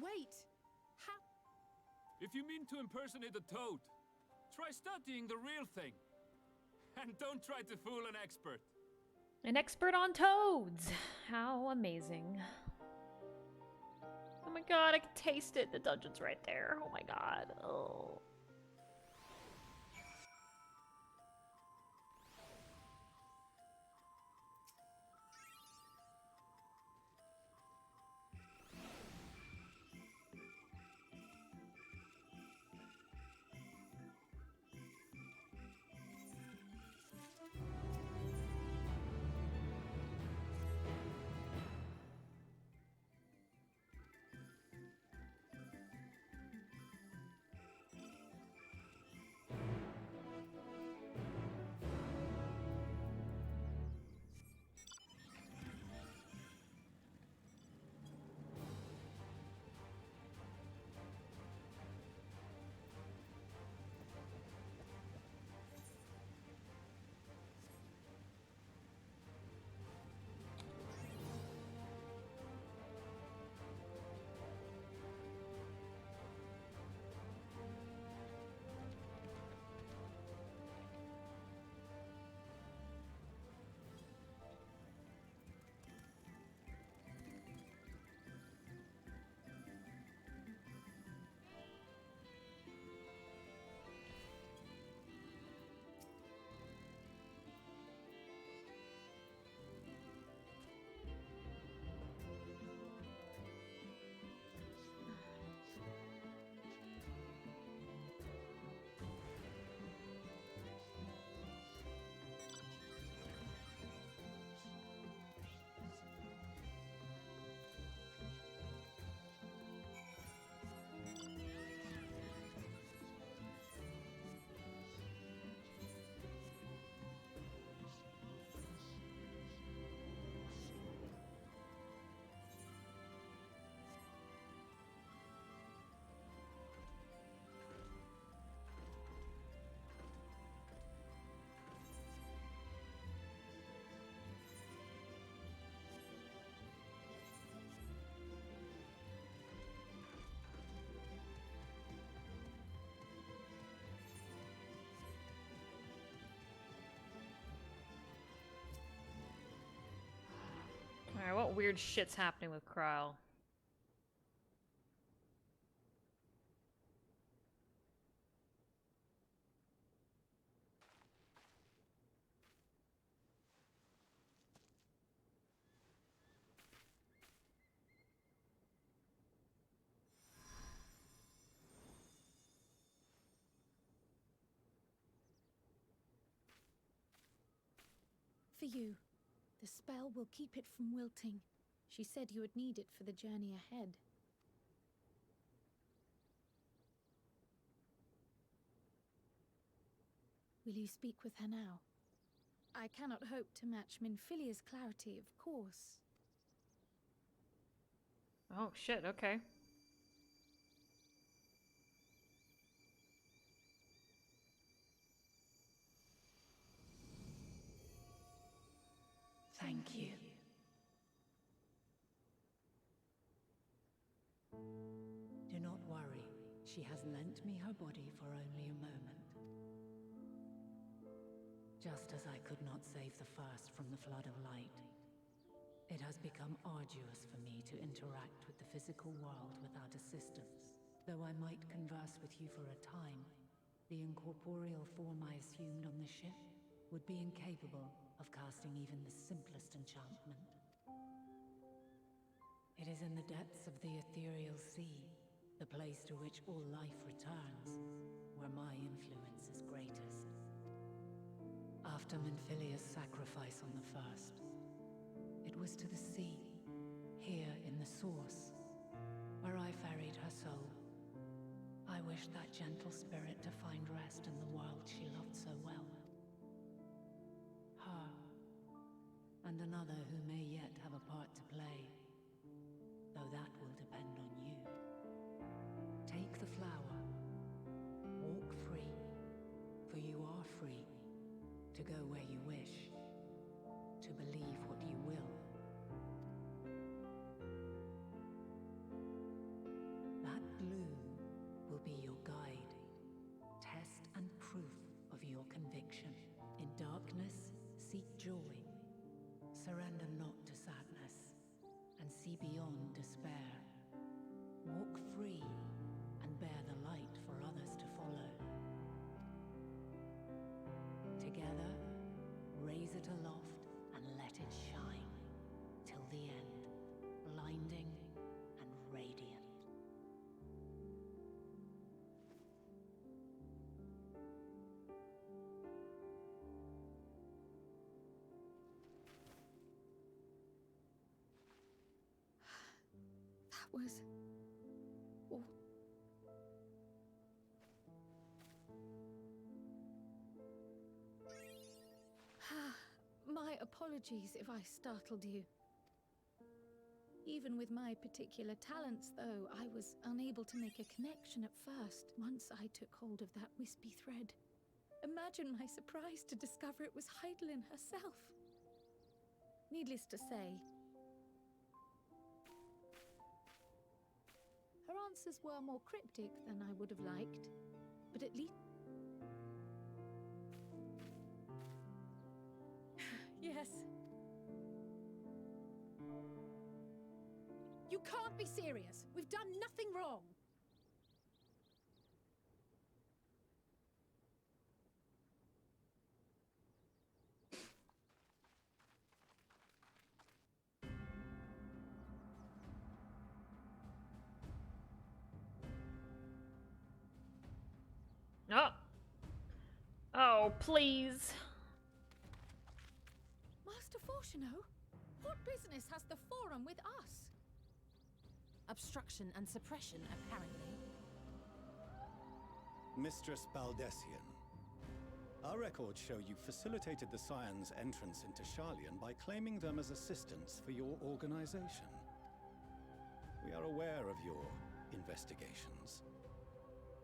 Wait! How? If you mean to impersonate a toad, try studying the real thing. And don't try to fool an expert. An expert on toads. How amazing. Oh my god, I can taste it. The dungeon's right there. Oh my god. Oh. Alright, what weird shit's happening with Kryle? For you. The spell will keep it from wilting. She said you would need it for the journey ahead. Will you speak with her now? I cannot hope to match Minfilia's clarity, of course. Oh shit, okay. Thank you. Do not worry. She has lent me her body for only a moment. Just as I could not save the first from the flood of light, it has become arduous for me to interact with the physical world without assistance. Though I might converse with you for a time, the incorporeal form I assumed on the ship would be incapable of casting even the simplest enchantment. It is in the depths of the ethereal sea, the place to which all life returns, where my influence is greatest. After Minfilia's sacrifice on the first, it was to the sea, here in the source, where I ferried her soul. I wish that gentle spirit to find rest in the world to go where you wish, to believe what you will. That bloom will be your guide, test and proof of your conviction. In darkness, seek joy. Surrender not to sadness, and see beyond despair. Walk free and bear the light for others to follow. Together, raise it aloft and let it shine till the end, blinding and radiant. That was all. My apologies if I startled you. Even with my particular talents, though, I was unable to make a connection at first, once I took hold of that wispy thread. Imagine my surprise to discover it was Heidelin herself. Needless to say, her answers were more cryptic than I would have liked, but at least... Yes. You can't be serious. We've done nothing wrong. Oh. Oh, please. Master Fortuno, what business has the Forum with us? Obstruction and suppression, apparently. Mistress Baldessian, our records show you facilitated the Scions' entrance into Sharlayan by claiming them as assistants for your organization. We are aware of your investigations.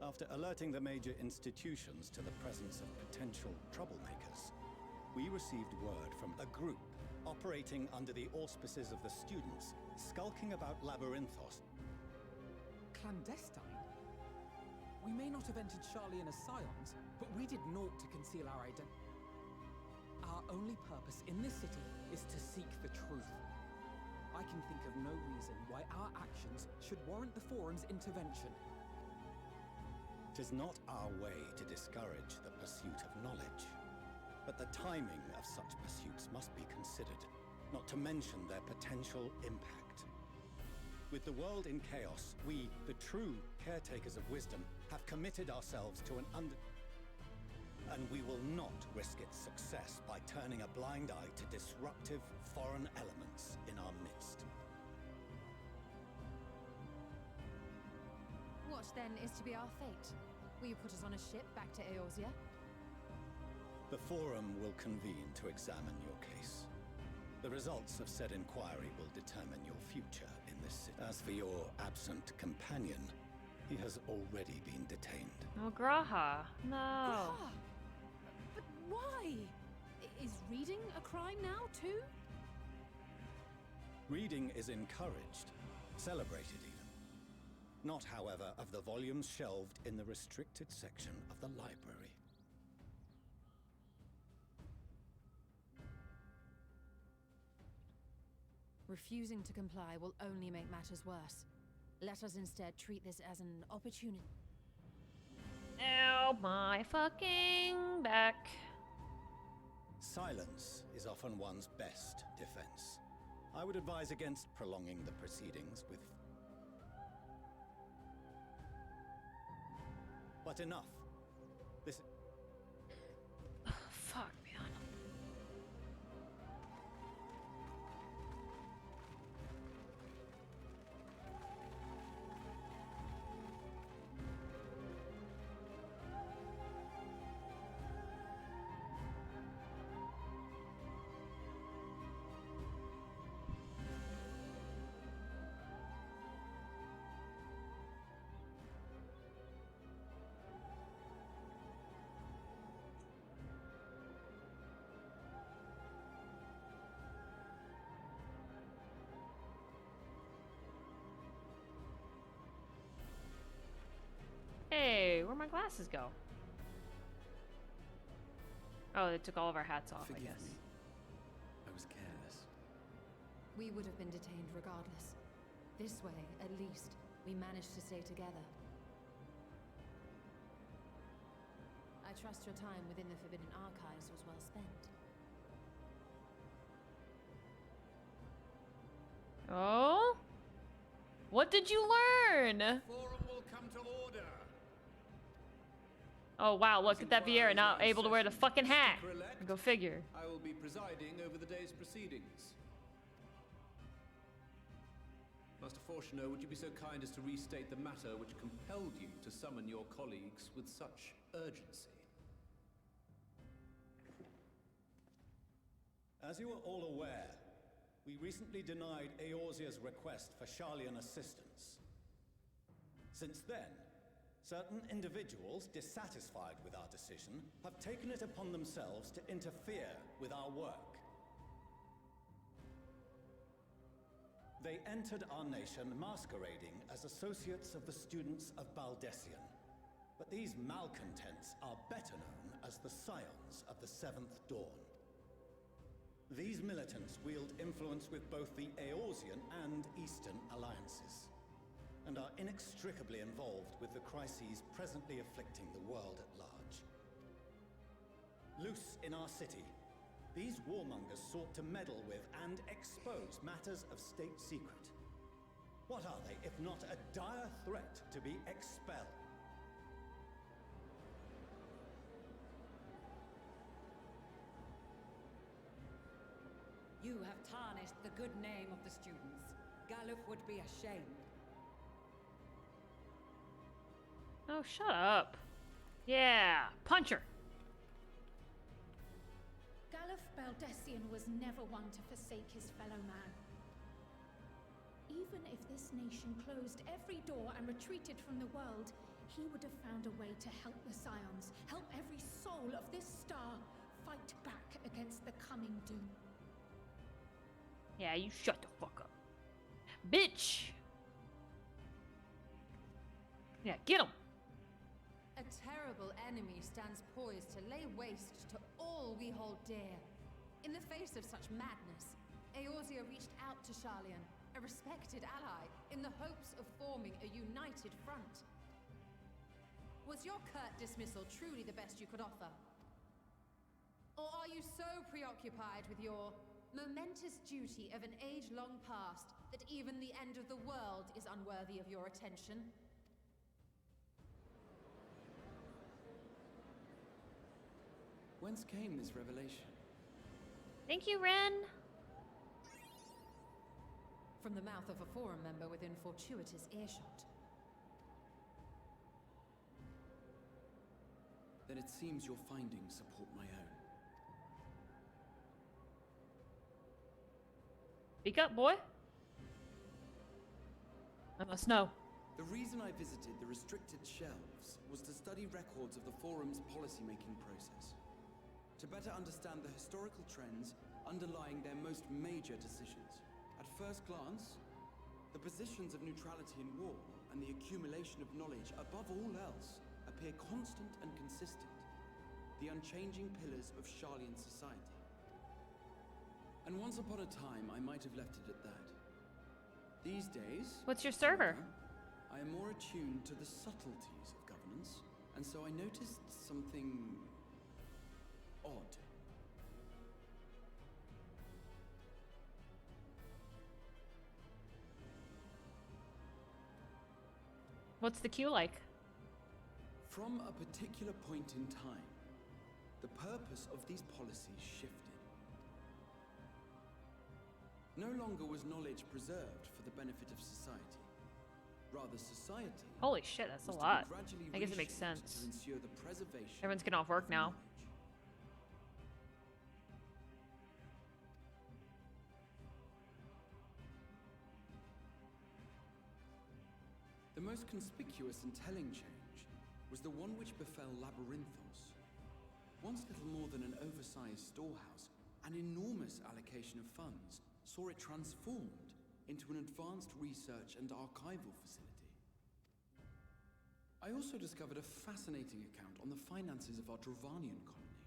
After alerting the major institutions to the presence of potential troublemakers, we received word from a group operating under the auspices of the students, skulking about Labyrinthos. Clandestine? We may not have entered Sharlayan as Scions, but we did naught to conceal our identity. Our only purpose in this city is to seek the truth. I can think of no reason why our actions should warrant the Forum's intervention. It is not our way to discourage the pursuit of knowledge, but the timing of such pursuits must be considered, not to mention their potential impact. With the world in chaos, we, the true caretakers of wisdom, have committed ourselves to and we will not risk its success by turning a blind eye to disruptive foreign elements in our midst. What then is to be our fate? Will you put us on a ship back to Eorzea? The Forum will convene to examine your case. The results of said inquiry will determine your future in this city. As for your absent companion, he has already been detained. Oh, Graha. No. Graha? But why? Is reading a crime now, too? Reading is encouraged, celebrated even. Not, however, of the volumes shelved in the restricted section of the library. Refusing to comply will only make matters worse. Let us instead treat this as an opportunity. Ow, my fucking back. Silence is often one's best defense. I would advise against prolonging the proceedings with... But enough. This... Fuck, man. glasses go? Oh, they took all of our hats off, I guess. I was careless. We would have been detained regardless. This way, at least, we managed to stay together. I trust your time within the Forbidden Archives was well spent. Oh? What did you learn? Forum will come to order. Oh wow, look at that Vieira now able to wear the fucking hat. Go figure. I will be presiding over the day's proceedings. Master Fortuner, would you be so kind as to restate the matter which compelled you to summon your colleagues with such urgency? As you are all aware, we recently denied Eorzea's request for Sharlayan assistance. Since then, certain individuals dissatisfied with our decision have taken it upon themselves to interfere with our work. They entered our nation masquerading as associates of the students of Baldessian. But these malcontents are better known as the Scions of the Seventh Dawn. These militants wield influence with both the Eorzean and Eastern alliances, and are inextricably involved with the crises presently afflicting the world at large. Loose in our city, these warmongers sought to meddle with and expose matters of state secret. What are they, if not a dire threat to be expelled? You have tarnished the good name of the students. Galuf would be ashamed. Oh, shut up. Yeah, punch her. Galuf Baldessian was never one to forsake his fellow man. Even if this nation closed every door and retreated from the world, he would have found a way to help the Scions, help every soul of this star fight back against the coming doom. Yeah, you shut the fuck up. Bitch! Yeah, get him! A terrible enemy stands poised to lay waste to all we hold dear. In the face of such madness, Eorzea reached out to Sharlayan, a respected ally, in the hopes of forming a united front. Was your curt dismissal truly the best you could offer? Or are you so preoccupied with your momentous duty of an age-long past that even the end of the world is unworthy of your attention? Whence came this revelation? Thank you, Ren. From the mouth of a forum member within fortuitous earshot. Then it seems your findings support my own. Speak up, boy. I must know. The reason I visited the restricted shelves was to study records of the forum's policymaking process, to better understand the historical trends underlying their most major decisions. At first glance, the positions of neutrality in war and the accumulation of knowledge above all else appear constant and consistent, the unchanging pillars of Sharlayan society. And once upon a time, I might have left it at that. These days... What's your server? However, I am more attuned to the subtleties of governance, and so I noticed something... odd. What's the queue like? From a particular point in time, the purpose of these policies shifted. No longer was knowledge preserved for the benefit of society. Rather, society... Holy shit, that's a lot. I guess it makes sense. To ensure the preservation. Everyone's getting off work now. The most conspicuous and telling change was the one which befell Labyrinthos. Once little more than an oversized storehouse, an enormous allocation of funds saw it transformed into an advanced research and archival facility. I I also discovered a fascinating account on the finances of our Dravanian colony.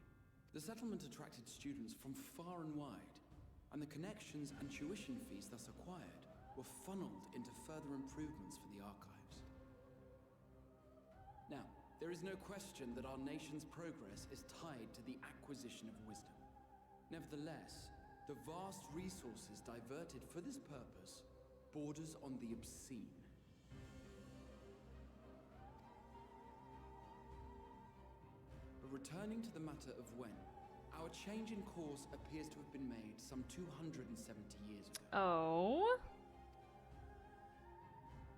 The settlement attracted students from far and wide, and the connections and tuition fees thus acquired were funneled into further improvements for the archives. Now, there is no question that our nation's progress is tied to the acquisition of wisdom. Nevertheless, the vast resources diverted for this purpose borders on the obscene. But returning to the matter of when, our change in course appears to have been made some 270 years ago. Oh?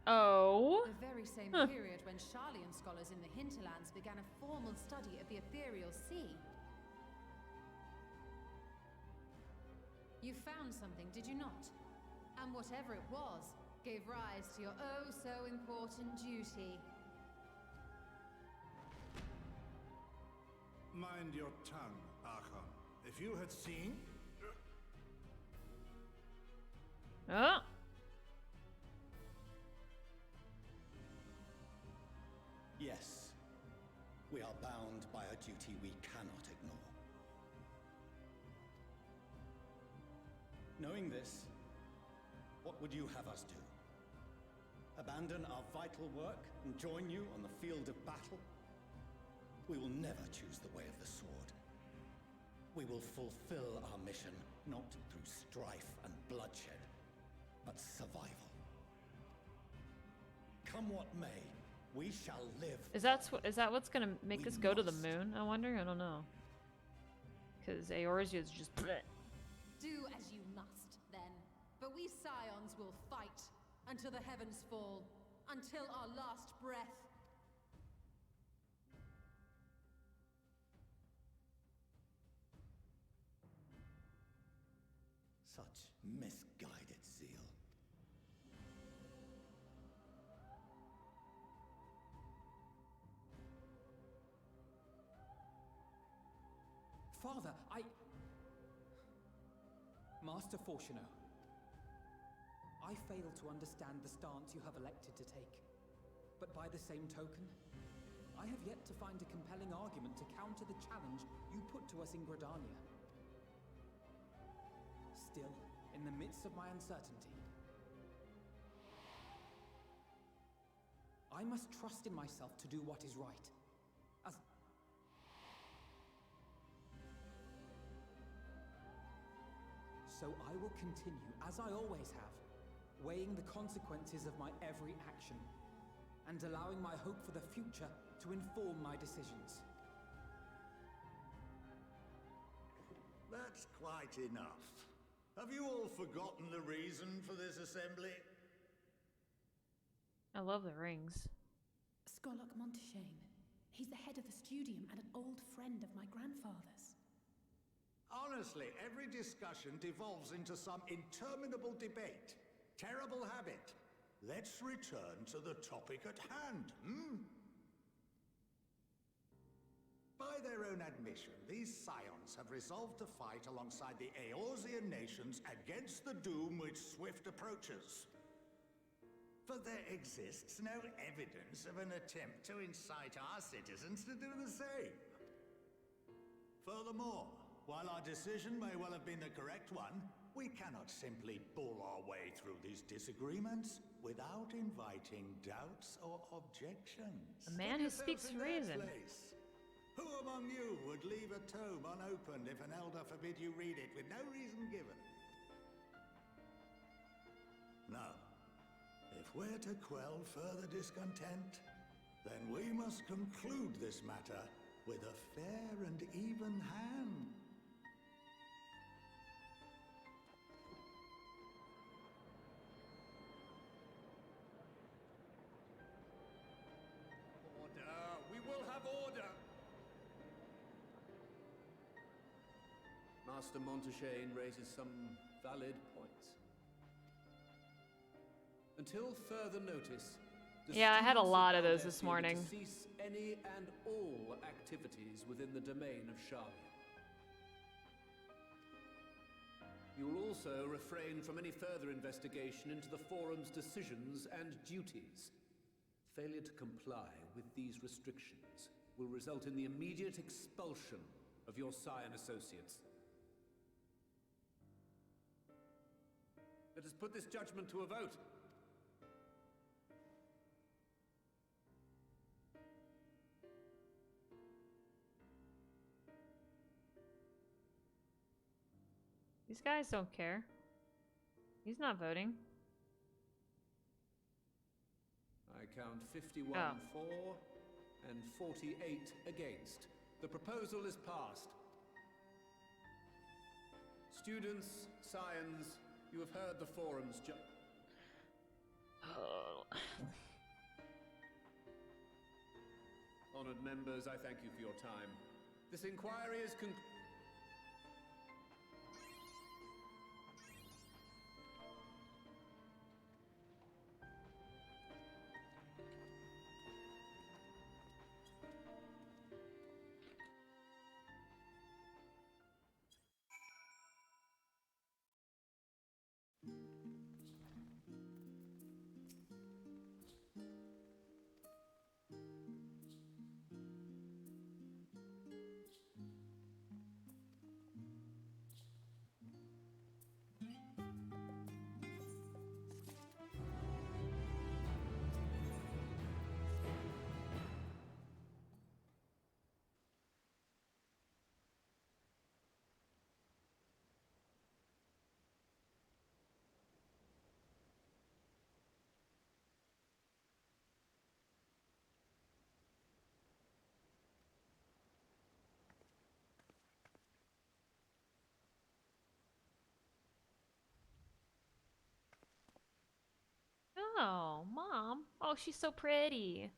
Oh? The very same period when Sharlayan scholars in the hinterlands began a formal study of the ethereal sea. You found something, did you not? And whatever it was, gave rise to your oh-so-important duty. Mind your tongue, Archon. If you had seen... Oh. Yes. We are bound by a duty we cannot ignore. Knowing this, what would you have us do? Abandon our vital work and join you on the field of battle? We will never choose the way of the sword. We will fulfill our mission, not through strife and bloodshed, but survival. Come what may, we shall live. Is that what's gonna make us go to the moon? I wonder. I don't know. Because Eorzea is just. Bleh. Do as you must, then. But we Scions will fight until the heavens fall, until our last breath. Such misguided zeal. Father, Master Fortuno, I fail to understand the stance you have elected to take. But by the same token, I have yet to find a compelling argument to counter the challenge you put to us in Gridania. Still, in the midst of my uncertainty, I must trust in myself to do what is right. So I will continue, as I always have, weighing the consequences of my every action, and allowing my hope for the future to inform my decisions. That's quite enough. Have you all forgotten the reason for this assembly? I love the rings. Skolok Monteshane. He's the head of the studium and an old friend of my grandfather's. Honestly, every discussion devolves into some interminable debate. Terrible habit. Let's return to the topic at hand, By their own admission, these Scions have resolved to fight alongside the Eorzean nations against the doom which swift approaches. But there exists no evidence of an attempt to incite our citizens to do the same. Furthermore, while our decision may well have been the correct one, we cannot simply bull our way through these disagreements without inviting doubts or objections. A man who speaks reason. Who among you would leave a tome unopened if an elder forbid you read it with no reason given? Now, if we're to quell further discontent, then we must conclude this matter with a fair and even hand. We will have order! Master Monteshane raises some valid points. Until further notice, yeah, I had a lot of those this morning. To cease any and all activities within the domain of Sharlayan. You will also refrain from any further investigation into the Forum's decisions and duties. Failure to comply with these restrictions will result in the immediate expulsion of your Scion associates. Let us put this judgment to a vote. These guys don't care. He's not voting. I count 51 for and 48 against. The proposal is passed. Students, Scions, you have heard the forum's Honored members, I thank you for your time. This inquiry is Oh, Mom. Oh, she's so pretty.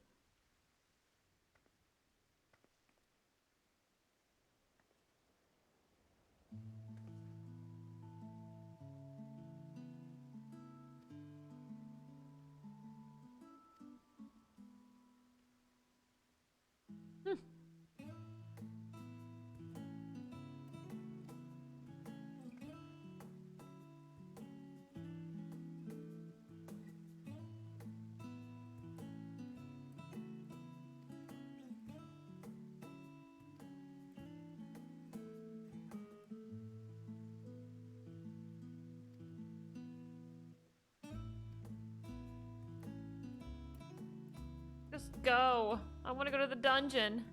Just go. I want to go to the dungeon.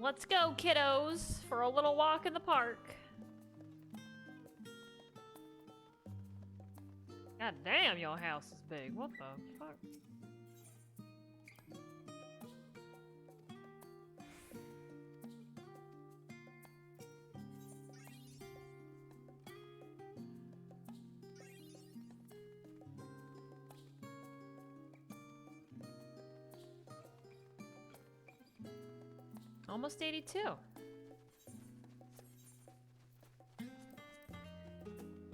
Let's go, kiddos, for a little walk in the park. God damn, your house is big. What the fuck? Almost 82.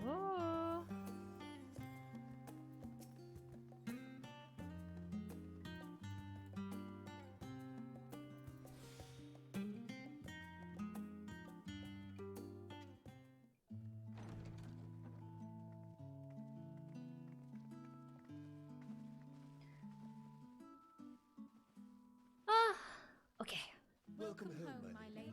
Whoa. Ah. Welcome home, my lady.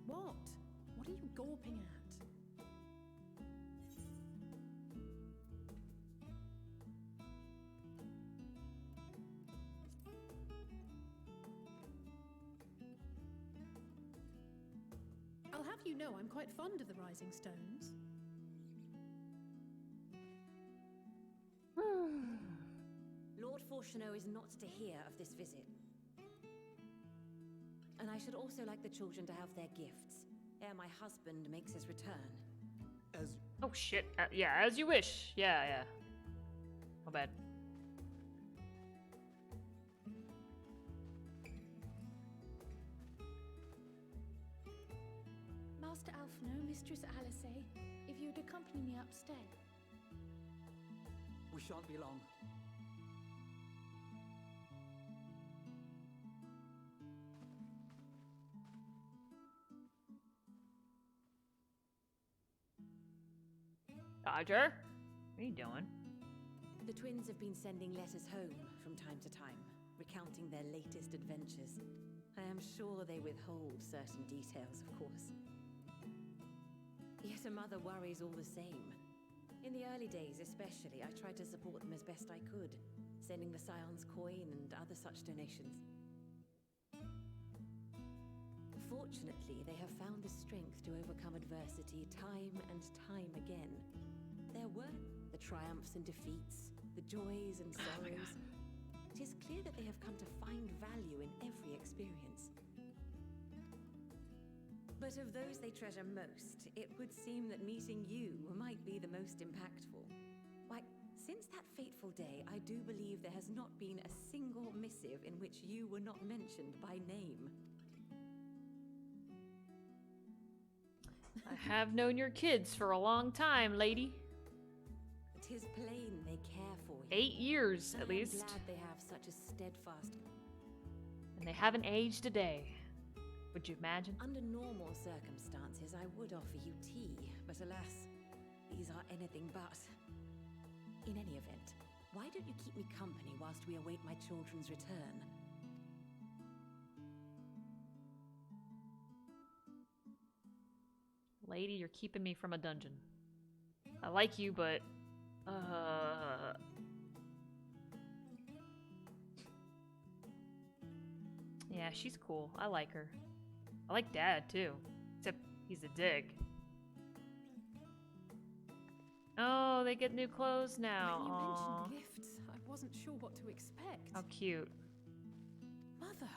What? What are you gawping at? I'll have you know I'm quite fond of the Rising Stones. Lord Fortuneau is not to hear of this visit. And I should also like the children to have their gifts, ere my husband makes his return. As... Oh shit, yeah, as you wish. Yeah. My bad. Master Alphino, Mistress Alice, if you'd accompany me upstairs. We shan't be long. Dodger, what are you doing? The twins have been sending letters home from time to time, recounting their latest adventures. I am sure they withhold certain details, of course. Yet a mother worries all the same. In the early days especially, I tried to support them as best I could, sending the Scion's coin and other such donations. Fortunately, they have found the strength to overcome adversity time and time again. There were the triumphs and defeats, the joys and sorrows. It is clear that they have come to find value in every experience. But of those they treasure most, it would seem that meeting you might be the most impactful. Why, since that fateful day, I do believe there has not been a single missive in which you were not mentioned by name. I have known your kids for a long time, lady. 'Tis plain they care for you. 8 years, at least. I'm glad they have such a steadfast... And they haven't aged a day. Would you imagine? Under normal circumstances, I would offer you tea, but alas, these are anything but. In any event, why don't you keep me company whilst we await my children's return? Lady, you're keeping me from a dungeon. I like you, but... Yeah, she's cool. I like her. I like Dad, too. Except he's a dick. Oh, they get new clothes now. When you Aww. mentioned gifts, I wasn't sure what to expect. How cute. Mother,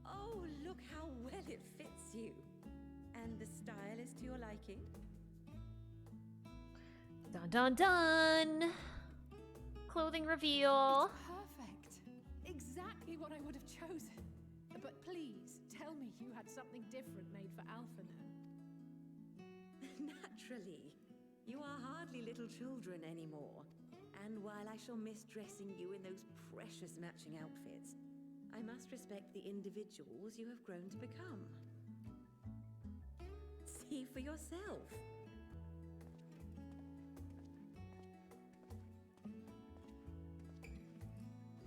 Oh, look how well it fits you. And the style is to your liking? Dun dun dun! Clothing reveal. It's perfect. Exactly what I would have chosen. But please, tell me you had something different made for Alphino. Naturally. You are hardly little children anymore. And while I shall miss dressing you in those precious matching outfits, I must respect the individuals you have grown to become. See for yourself.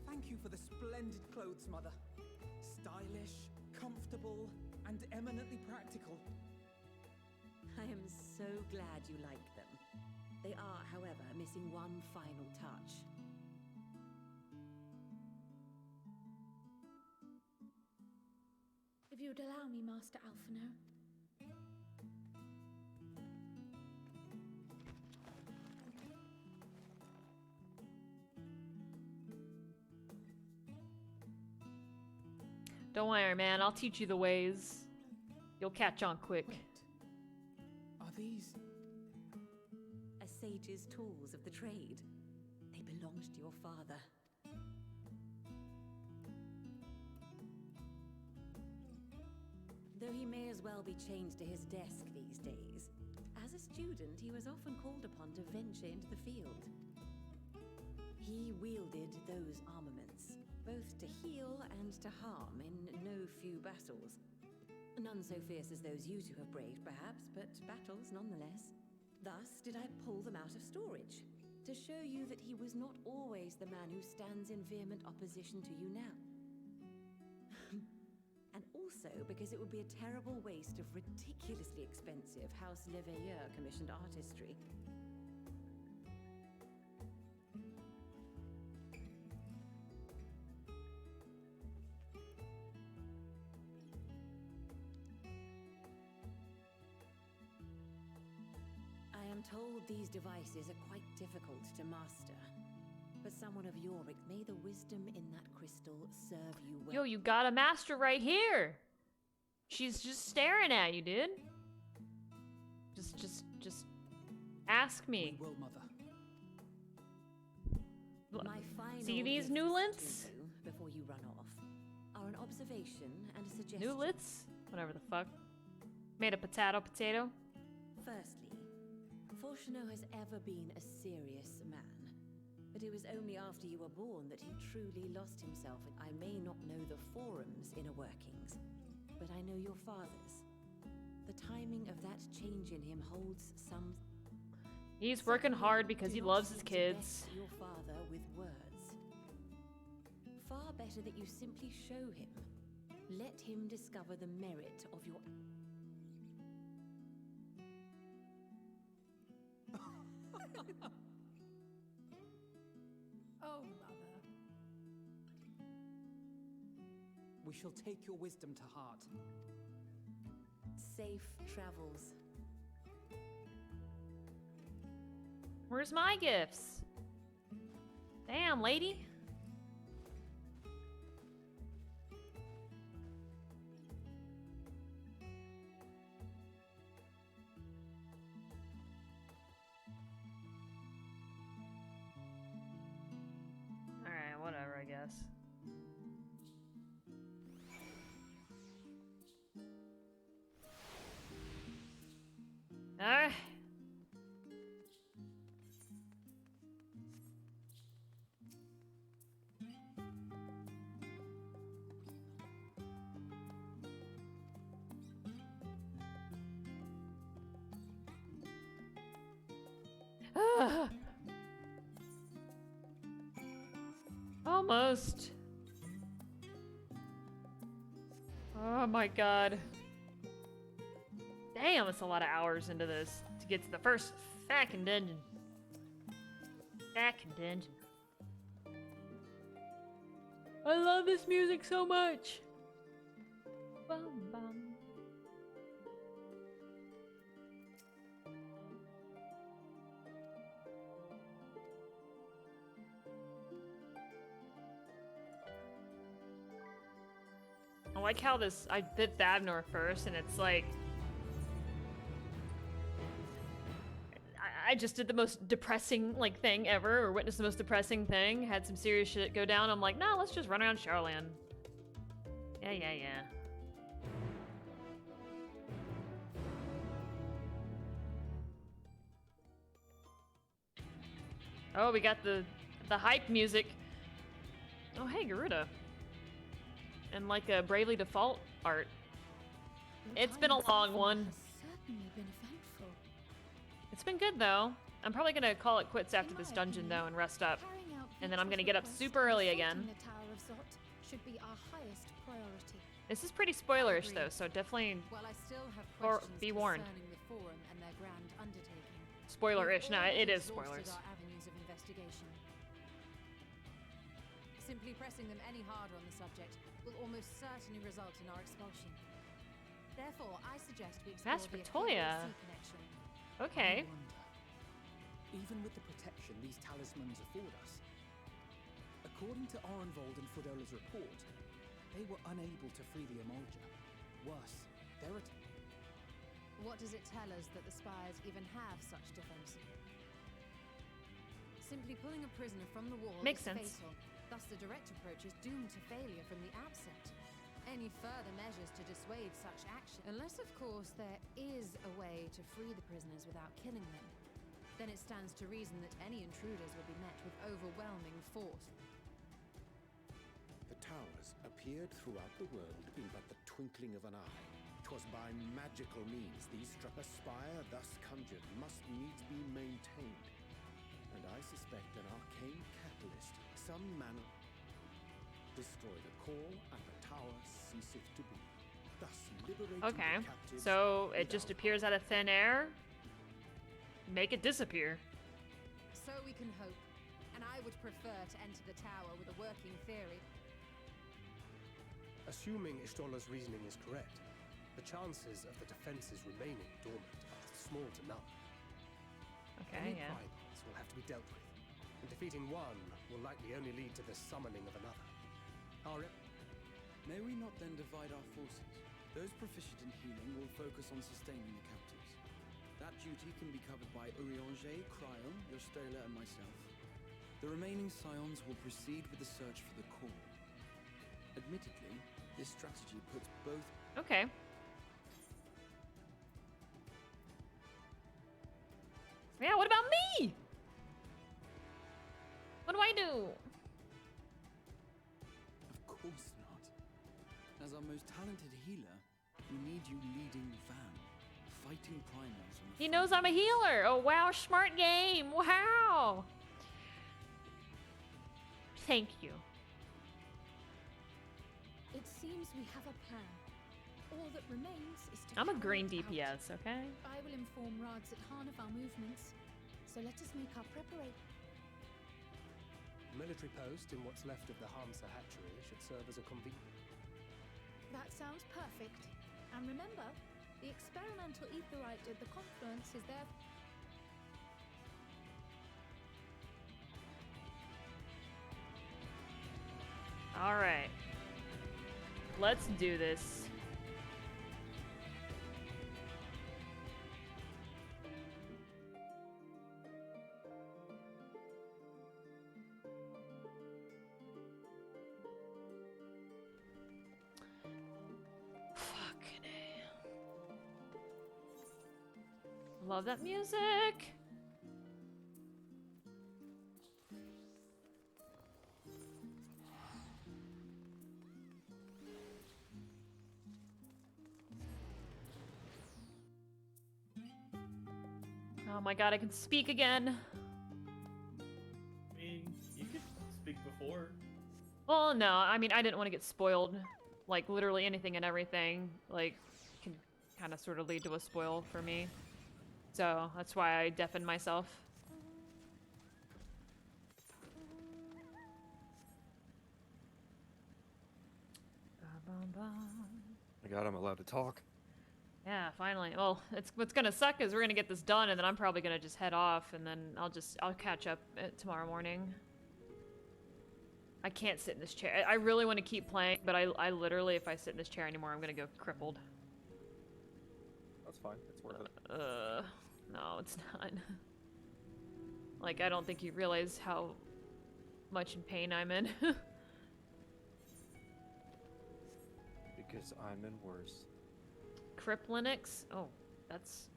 Thank you for the splendid clothes, Mother. Stylish, comfortable, and eminently practical. I am so glad you like them. They are, however, missing one final touch. If you would allow me, Master Alphino. Don't worry, man. I'll teach you the ways. You'll catch on quick. Wait. Are these... A sage's tools of the trade. They belonged to your father. Though he may as well be chained to his desk these days. As a student, he was often called upon to venture into the field. He wielded those armaments, both to heal and to harm in no few battles. None so fierce as those you two have braved, perhaps, but battles nonetheless. Thus did I pull them out of storage, to show you that he was not always the man who stands in vehement opposition to you now. And also because it would be a terrible waste of ridiculously expensive House Leveilleur commissioned artistry. I am told these devices are quite difficult to master. But someone of Yorick, may the wisdom in that crystal serve you well. Yo, you got a master right here. She's just staring at you, dude. Just ask me. We will, Mother. My final See these gifts newlets? to you before you run off are an observation and a suggestion. Newlets? Whatever the fuck. Made a potato. Firstly, Fortuno has ever been a serious man. But it was only after you were born that he truly lost himself. I may not know the forum's inner workings, but I know your father's. The timing of that change in him holds some... He's working hard because he loves his kids. Your father with words. Far better that you simply show him. Let him discover the merit of your... Oh, Mother. We shall take your wisdom to heart. Safe travels. Where's my gifts? Damn, lady. Alright, whatever, I guess. Alright. Almost. Oh my god. Damn, it's a lot of hours into this to get to the first fucking dungeon. Fucking dungeon. I love this music so much. Bum, bum. I like how this, I did Thavnor first, and it's like, I just did the most depressing, like, thing ever, or witnessed the most depressing thing, had some serious shit go down. I'm like, no, let's just run around Charlan. Yeah. Oh, we got the hype music. Oh, hey, Garuda. And like a Bravely Default art. It's been a long one. Certainly been eventful. It's been good though. I'm probably gonna call it quits after this dungeon though and rest up. And then I'm gonna get up super early again. The Tower of Zot should be our highest priority. This is pretty spoilerish though, so definitely While I still have be warned. concerning the forum and their grand undertaking, Spoilerish. No, it is we've spoilers. exhausted our avenues of investigation. Simply pressing them any harder on the subject will almost certainly result in our expulsion. Therefore, I suggest we explore Master the Toya. Sea connection. Okay. I wonder, even with the protection these talismans afford us, according to Orenvold and Frodola's report, they were unable to free the Emulger. Worse, their attempt. What does it tell us that the spies even have such defense? Simply pulling a prisoner from the wall Makes is sense. fatal. Thus, the direct approach is doomed to failure from the outset. any further measures to dissuade such action. Unless, of course, there is a way to free the prisoners without killing them. Then it stands to reason that any intruders will be met with overwhelming force. The towers appeared throughout the world in but the twinkling of an eye. 'Twas by magical means these struck. A spire thus conjured must needs be maintained. And I suspect an arcane catalyst, some manner, destroy the core and the tower ceaseth to be. Thus liberating Okay, the captives so it just without appears out of thin air? Make it disappear. So we can hope. And I would prefer to enter the tower with a working theory. Assuming Ishtola's reasoning is correct, the chances of the defenses remaining dormant are small to none. Okay, Any yeah. primates will have to be dealt with, and defeating one will likely only lead to the summoning of another. May we not then divide our forces? Those proficient in healing will focus on sustaining the captives. That duty can be covered by Urianger, Cryon, Yostola, and myself. The remaining scions will proceed with the search for the core. Admittedly, this strategy puts both... Okay. Yeah, what about me? What do I do? Of course not. As our most talented healer, we need you leading the van, fighting primals on the He knows I'm a healer. Oh, wow, smart game. Wow. Thank you. It seems we have a plan. All that remains is to I'm a carry green it out. DPS, okay? I will inform Rads at Han of our movements, so let us make our preparation. Military post in what's left of the Hamsa hatchery should serve as a convenience. That sounds perfect. And remember, the experimental etherite at the confluence is there. All right. Let's do this. Fucking A. Love that music. Oh my god, I can speak again. I mean, you could speak before. Well, no, I mean, I didn't want to get spoiled. Like, literally anything and everything, like, can kind of sort of lead to a spoil for me. So, that's why I deafened myself. My god, I'm allowed to talk. Yeah, finally. Well, what's gonna suck is we're gonna get this done, and then I'm probably gonna just head off, and then I'll catch up tomorrow morning. I can't sit in this chair. I really want to keep playing, but I literally, if I sit in this chair anymore, I'm gonna go crippled. That's fine. It's worth it. No, it's not. Like, I don't think you realize how much in pain I'm in. Because I'm in worse. Criplinix? Oh, that's...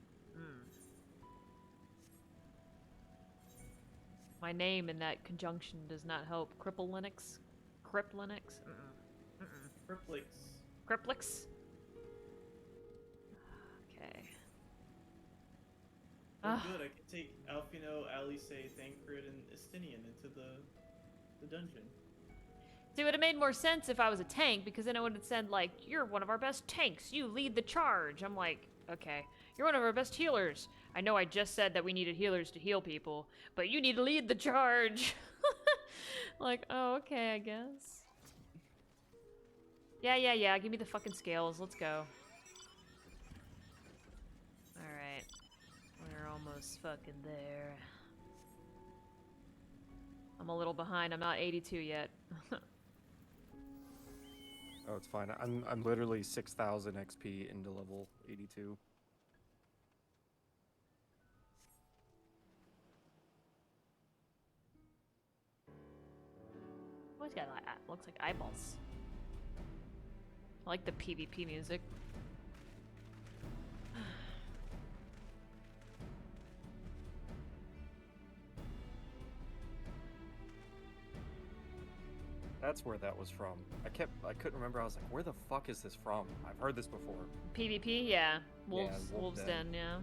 My name in that conjunction does not help. Criplinix? Criplinix? Criplix. Criplix? Okay. Oh, good, I can take Alfino, Alice, Thancred, and Estinian into the dungeon. See, it would have made more sense if I was a tank, because then it would have said, like, you're one of our best tanks. You lead the charge. I'm like, okay. You're one of our best healers. I know I just said that we needed healers to heal people, but you need to lead the charge. Like, oh, okay, I guess. Yeah. Give me the fucking scales. Let's go. Alright. We're almost fucking there. I'm a little behind. I'm not 82 yet. Oh, it's fine. I'm literally 6,000 XP into level 82. What's got like looks like eyeballs. I like the PvP music. That's where that was from. I couldn't remember. I was like, where the fuck is this from? I've heard this before. PvP, yeah. Wolf's Wolves Den, yeah.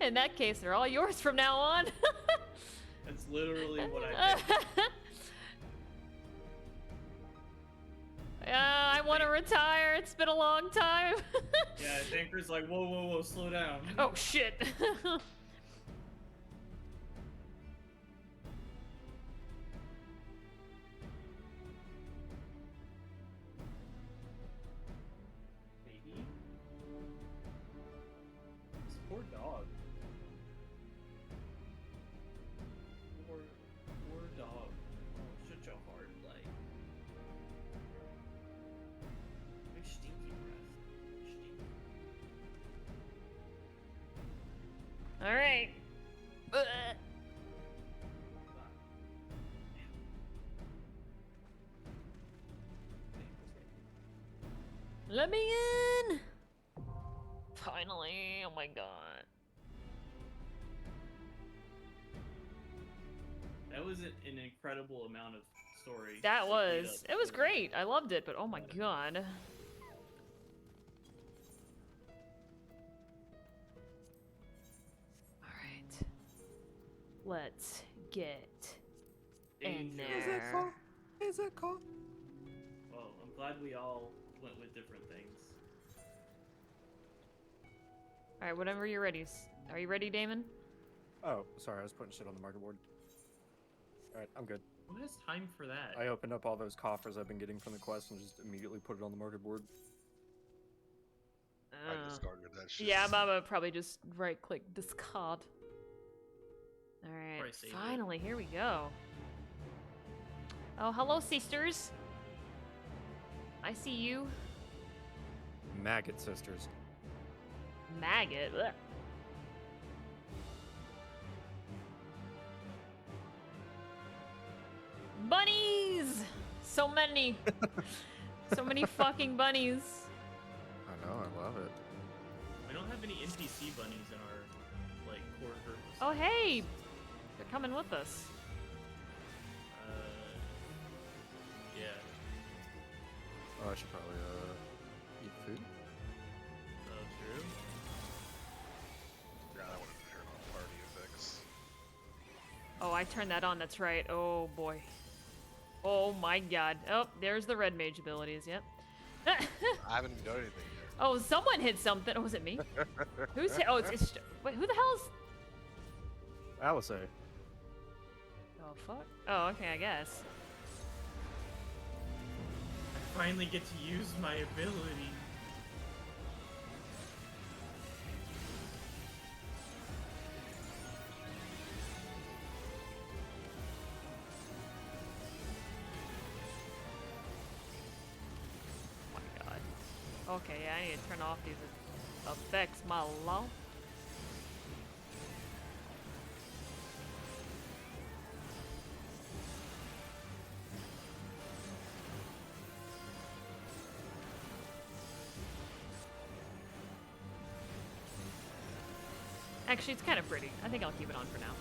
In that case, they're all yours from now on. That's literally what I did. I want to retire. It's been a long time. Yeah, Tanker's like, whoa, whoa, whoa, slow down. Oh, shit. Baby? This poor dog. Poor dog. Oh, such a hard life. Big stinky breath. Stinky. All right. Let me in. Finally. Oh my god. That was an incredible amount of story. That they was. played up. It was great. I loved it, but oh my god. Alright. Let's get in there. Is it cool? Well, I'm glad we all went with different things. Alright, whenever you're ready. Are you ready, Damon? Oh, sorry, I was putting shit on the marker board. Alright, I'm good. Who has time for that? I opened up all those coffers I've been getting from the quest and just immediately put it on the marker board. I discarded that shit. Yeah, I'm gonna probably just right-click discard. Alright, finally, here we go. Oh, hello, sisters. I see you. Maggot sisters. Maggot. Ugh. Bunnies! So many. So many fucking bunnies. I know, I love it. We don't have any NPC bunnies in our like core group. Oh, hey! They're coming with us. Yeah. Oh, I should probably, eat food. Oh, true. Yeah, I wanted to turn on party effects. Oh, I turned that on, that's right. Oh, boy. Oh, my god. Oh, there's the red mage abilities, yep. I haven't even done anything yet. Oh, someone hit something. Oh, was it me? Who's hit? Oh, it's wait, who the hell's... Alice. Oh, fuck. Oh, okay, I guess. I finally get to use my ability. Oh my god. Okay, yeah, I need to turn off these effects, my lord. Actually, it's kind of pretty. I think I'll keep it on for now.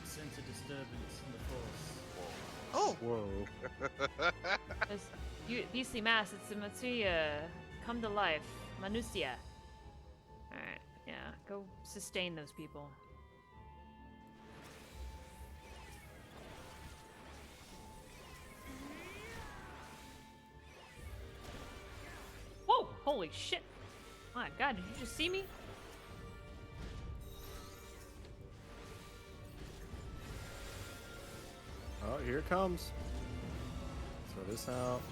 Sense a disturbance in the force. Oh! Whoa. Beastly mass, it's a Matsuya come to life. Manusia. Go sustain those people. Whoa! Holy shit! My god, did you just see me? Oh, here it comes. Throw this out.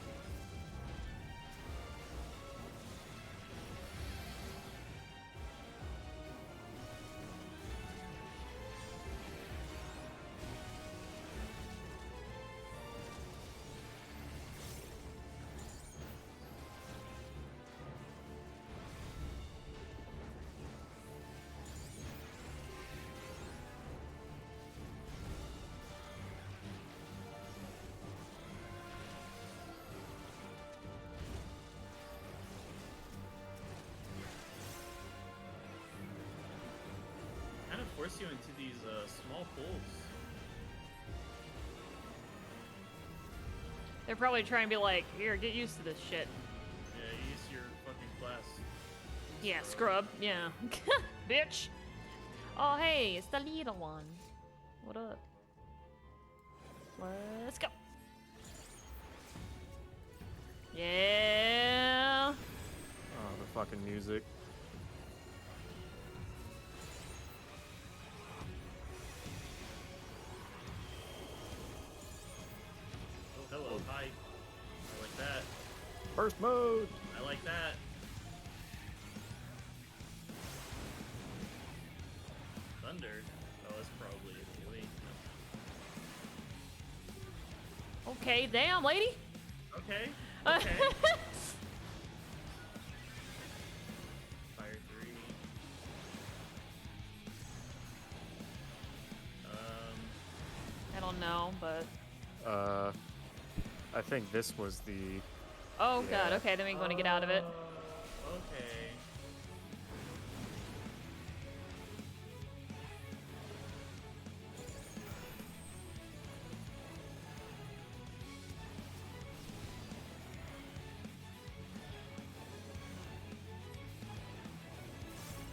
Kind of force you into these small pools. They're probably trying to be like, here, get used to this shit. Yeah, use your fucking class. Yeah, scrub. Yeah. Bitch. Oh, hey, it's the little one. What up? Let's go. Yeah. Oh, the fucking music. Oh, hello, hi. I like that. First mode. I like that. Thunder. Oh, that's probably a melee. Okay, damn, lady. Okay. Okay. Fire 3. I don't know, but... I think this was the... Oh god, okay, then we want to get out of it. Okay.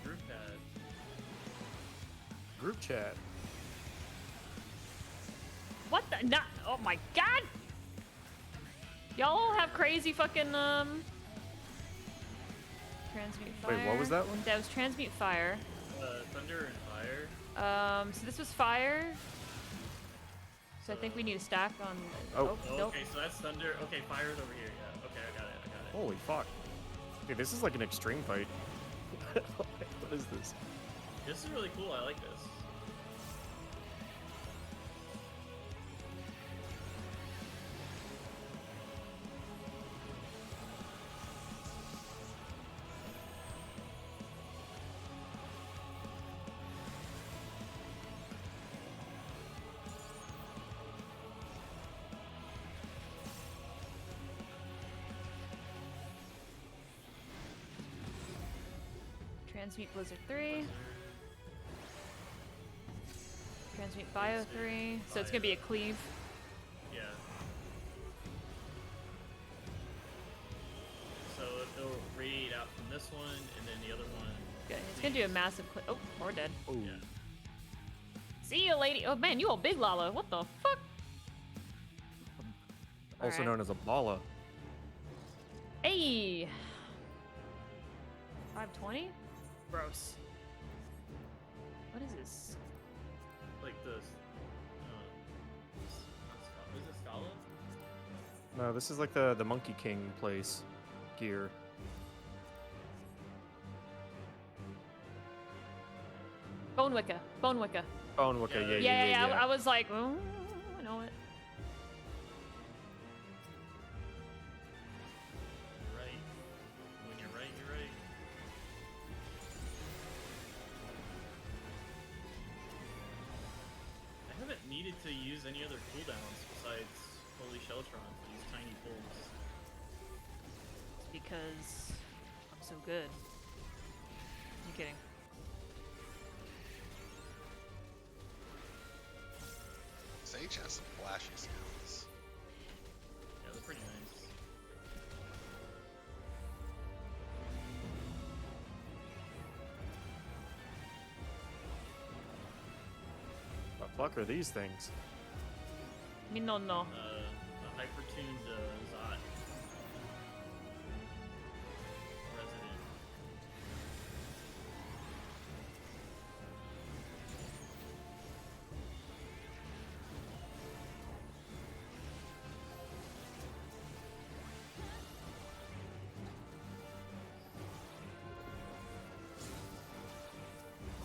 Group chat. Group chat. What the? Not. Oh my god! Y'all all have crazy fucking, Transmute fire. Wait, what was that one? That was transmute fire. Thunder and fire. So this was fire. So I think we need a stack on. Oh. Nope. Okay, so that's thunder. Okay, fire's over here. Yeah. Okay, I got it. Holy fuck. Dude, this is like an extreme fight. What is this? This is really cool. I like this. Transmute Blizzard 3. Transmute Bio 3. So it's gonna be a cleave. Yeah. So it'll radiate out from this one, and then the other one. Okay, it's gonna do a massive cleave. Oh, we're dead. Oh. Yeah. See you, lady. Oh man, you a big Lala. What the fuck? Also Alright. known as a Bala. Hey. 520. Gross. What is this? Like this. Is it Scala? No, this is like the Monkey King place gear. Bone Wicca. Bone Wicca. Bone Wicca, yeah. Yeah. I was like, oh, I know it. You're right. When you're right, you're right. I haven't needed to use any other cooldowns besides Holy Sheltron for these tiny pulls. It's because I'm so good. I'm kidding. Sage has some flashy skills. Yeah, they're pretty nice. fuck are these things? Me no. The hyper-tuned Zot. Resident.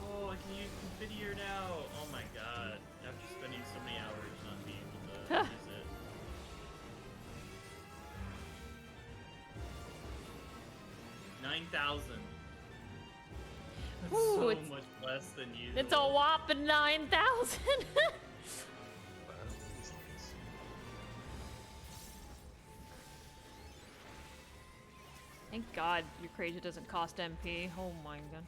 Oh, I can use Confiteor now! Oh my god. After spending so many hours not being able to use it. $9,000. That's Ooh, so it's- much less than usual. It's a whopping 9,000. Thank God Eucrasia doesn't cost MP. Oh my god.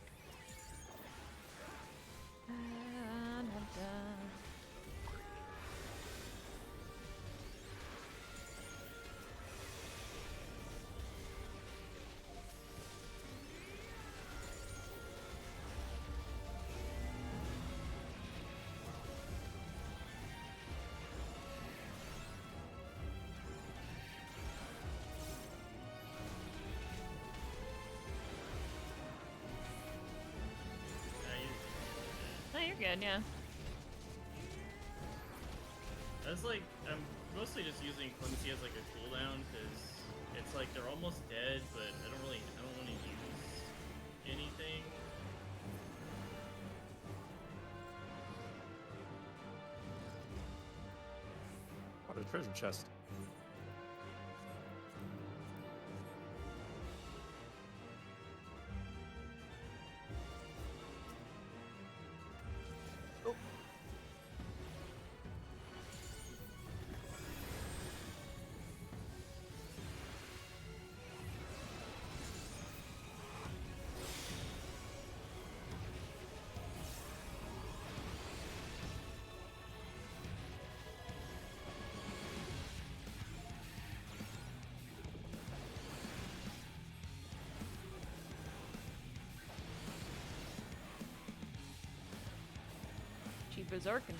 No, you're good, yeah. That's like, I'm mostly just using Clemency as like a cooldown because it's like they're almost dead, but I don't want to use anything. What a treasure chest. Cheap Berserkin.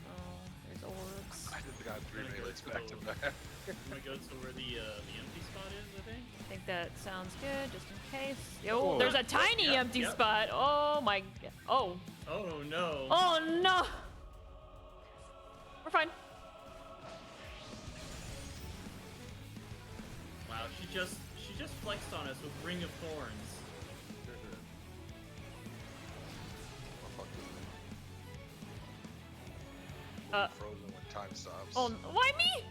Oh, there's orbs. I did the guy 3 melees back to back. I'm gonna go to where the empty spot is, I think. I think that sounds good, just in case. Yo, Oh, there's a tiny yep, empty yep. spot. Oh my god. Oh. Oh no. Oh no. We're fine. Wow, she just flexed on us with Ring of Thorns. Frozen when time stops. Oh, why me?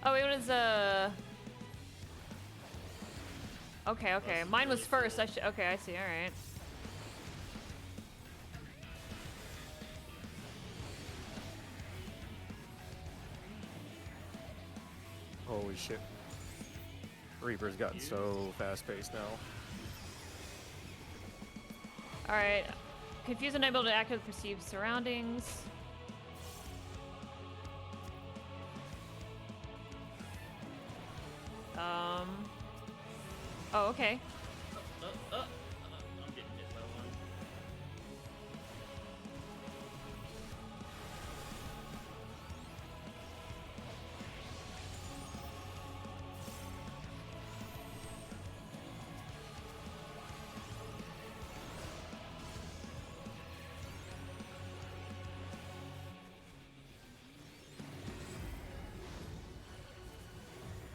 Oh, it was Okay. Mine was first. Okay, I see. All right. Holy shit. Reaper's gotten so fast-paced now. All right. Confused and unable to accurately perceive surroundings. Oh, okay. I'm getting hit by one.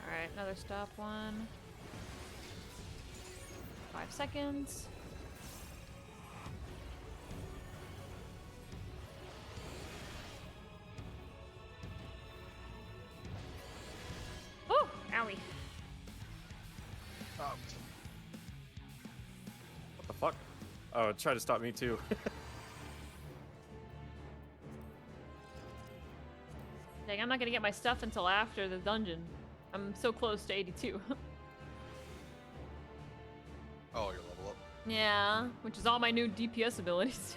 All right, another stop one. 5 seconds. Oh, owie. Stopped. What the fuck? Oh, it tried to stop me too. Dang, I'm not gonna get my stuff until after the dungeon. I'm so close to 82. Oh, your level up. Yeah, which is all my new DPS abilities.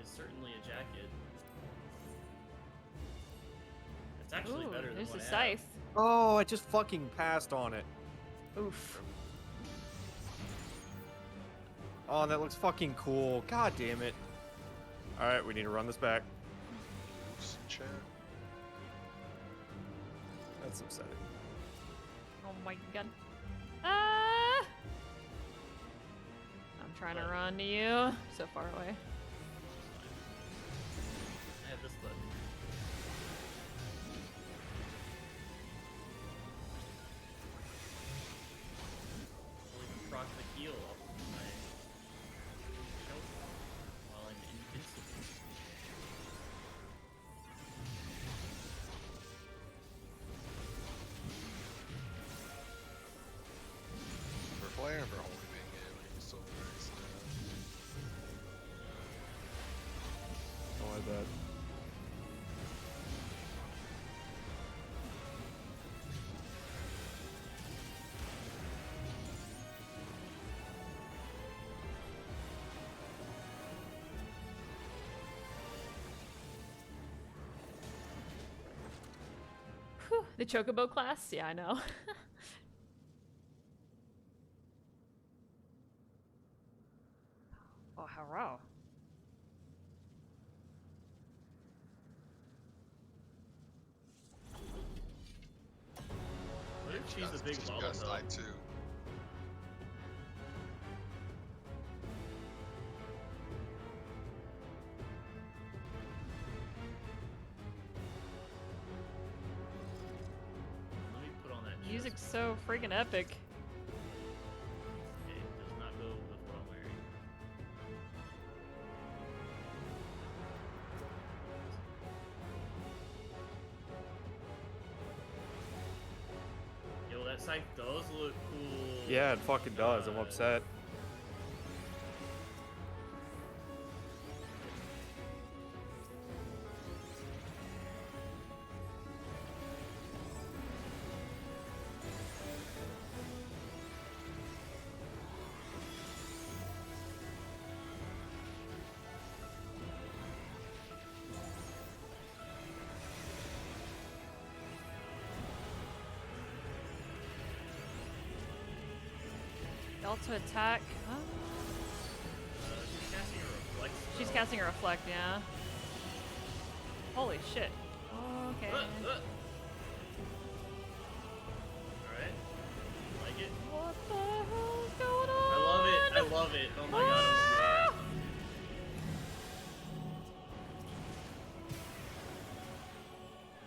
is certainly a jacket. It's actually Ooh, better than there's what the I have. scythe. Oh, I just fucking passed on it. Oof. Oh, and that looks fucking cool. God damn it. Alright, we need to run this back. Oops, chat. That's upsetting. Oh my god. Ah! I'm trying to run to you. So far away. I have this button. I'll even proc the heal off of my shoulder while I'm invincible. For flare and for holy being gaming, so very sad. Oh, I bet. Whew, the Chocobo class? Yeah, I know. Oh, hello. What if she's a big You guys lollipop? died too. Let me put on that chest. Music's so freaking epic. It does not go with what I'm wearing. Yo, that scythe does look cool. Yeah, it fucking does. I'm upset. Delta attack. Oh. She's casting a reflect. She's casting a reflect, yeah. Holy shit. Okay. Alright. Like it? What the hell's going on? I love it. I love it. Oh my god, I'm Ah!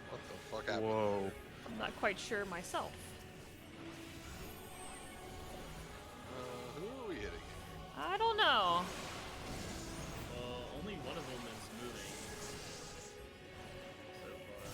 What the fuck happened? Whoa. I'm not quite sure myself. Who are we hitting? I don't know. Only one of them is moving. So far.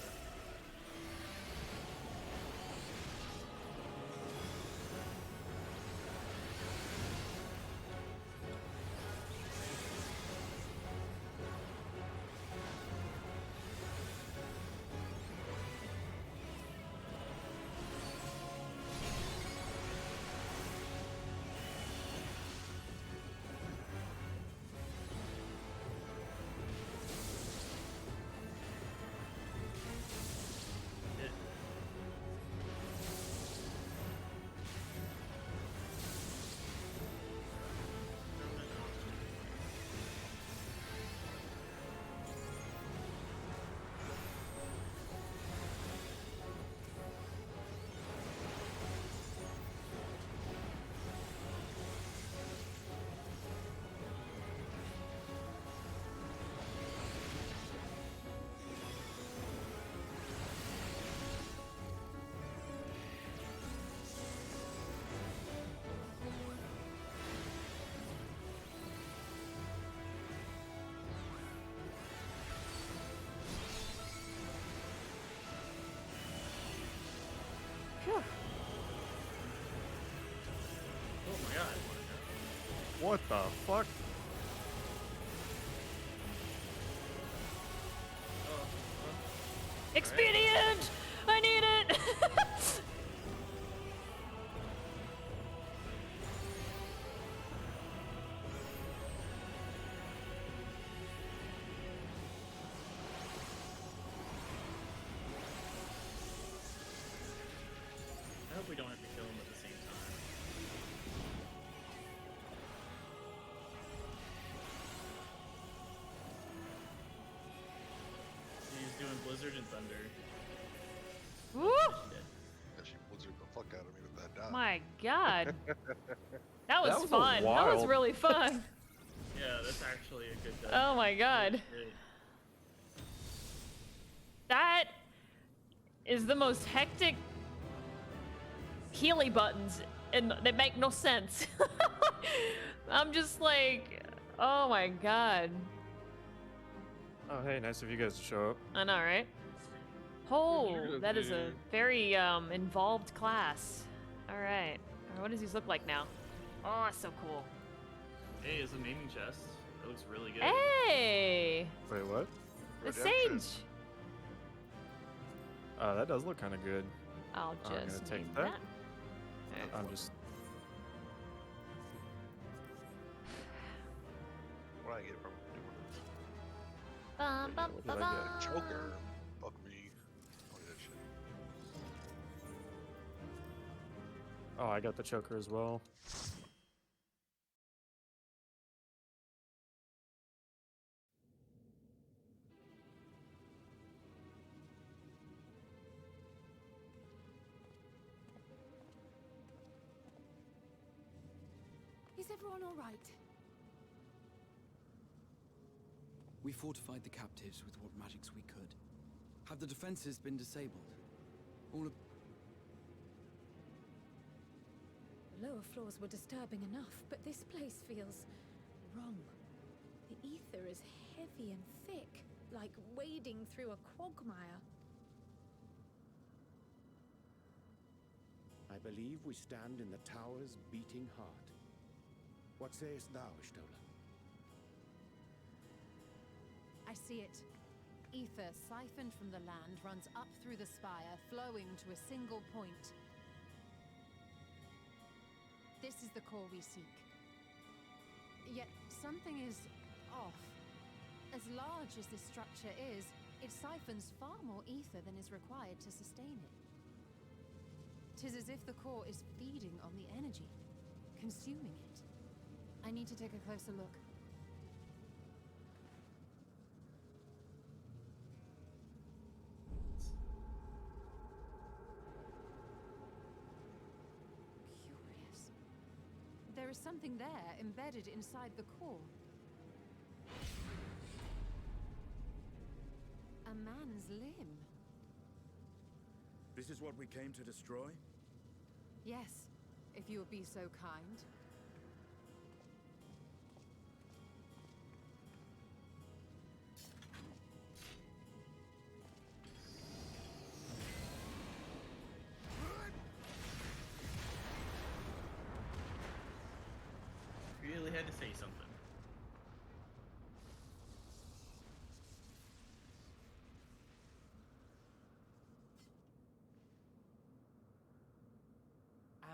Phew. Oh my god. What the fuck? Expedient! I need it! under. Woo! Yeah, she blizzard the fuck out of me with that dot. My God. That was was fun. That was wild. really fun. Yeah, that's actually a good dodge. Oh my God. That is the most hectic Healy buttons and they make no sense. I'm just like, oh my God. Oh, hey, nice of you guys to show up. I know, right? Oh, that is a very involved class. All right. What does these look like now? Oh, so cool. Hey, it's a naming chest. That looks really good. Hey! Wait, what? The sage! That does look kind of good. I'll I'm gonna just take name that. that. I'm just. What I get from doing this? Bum, bum, What did bum, I bum. get? Choker. Fuck me. Look at that shit. Oh, I got the choker as well. Is everyone all right? We fortified the captives with what magics we could. Have the defenses been disabled? All of... The lower floors were disturbing enough, but this place feels wrong. The ether is heavy and thick, like wading through a quagmire. I believe we stand in the tower's beating heart. What sayest thou, Ishtola? I see it. Ether siphoned from the land runs up through the spire, flowing to a single point. This is the core we seek. Yet something is off. As large as this structure is, it siphons far more ether than is required to sustain it. 'Tis as if the core is feeding on the energy, consuming it. I need to take a closer look. Curious. There is something there embedded inside the core. A man's limb. This is what we came to destroy? Yes, if you would be so kind. Really had to say something.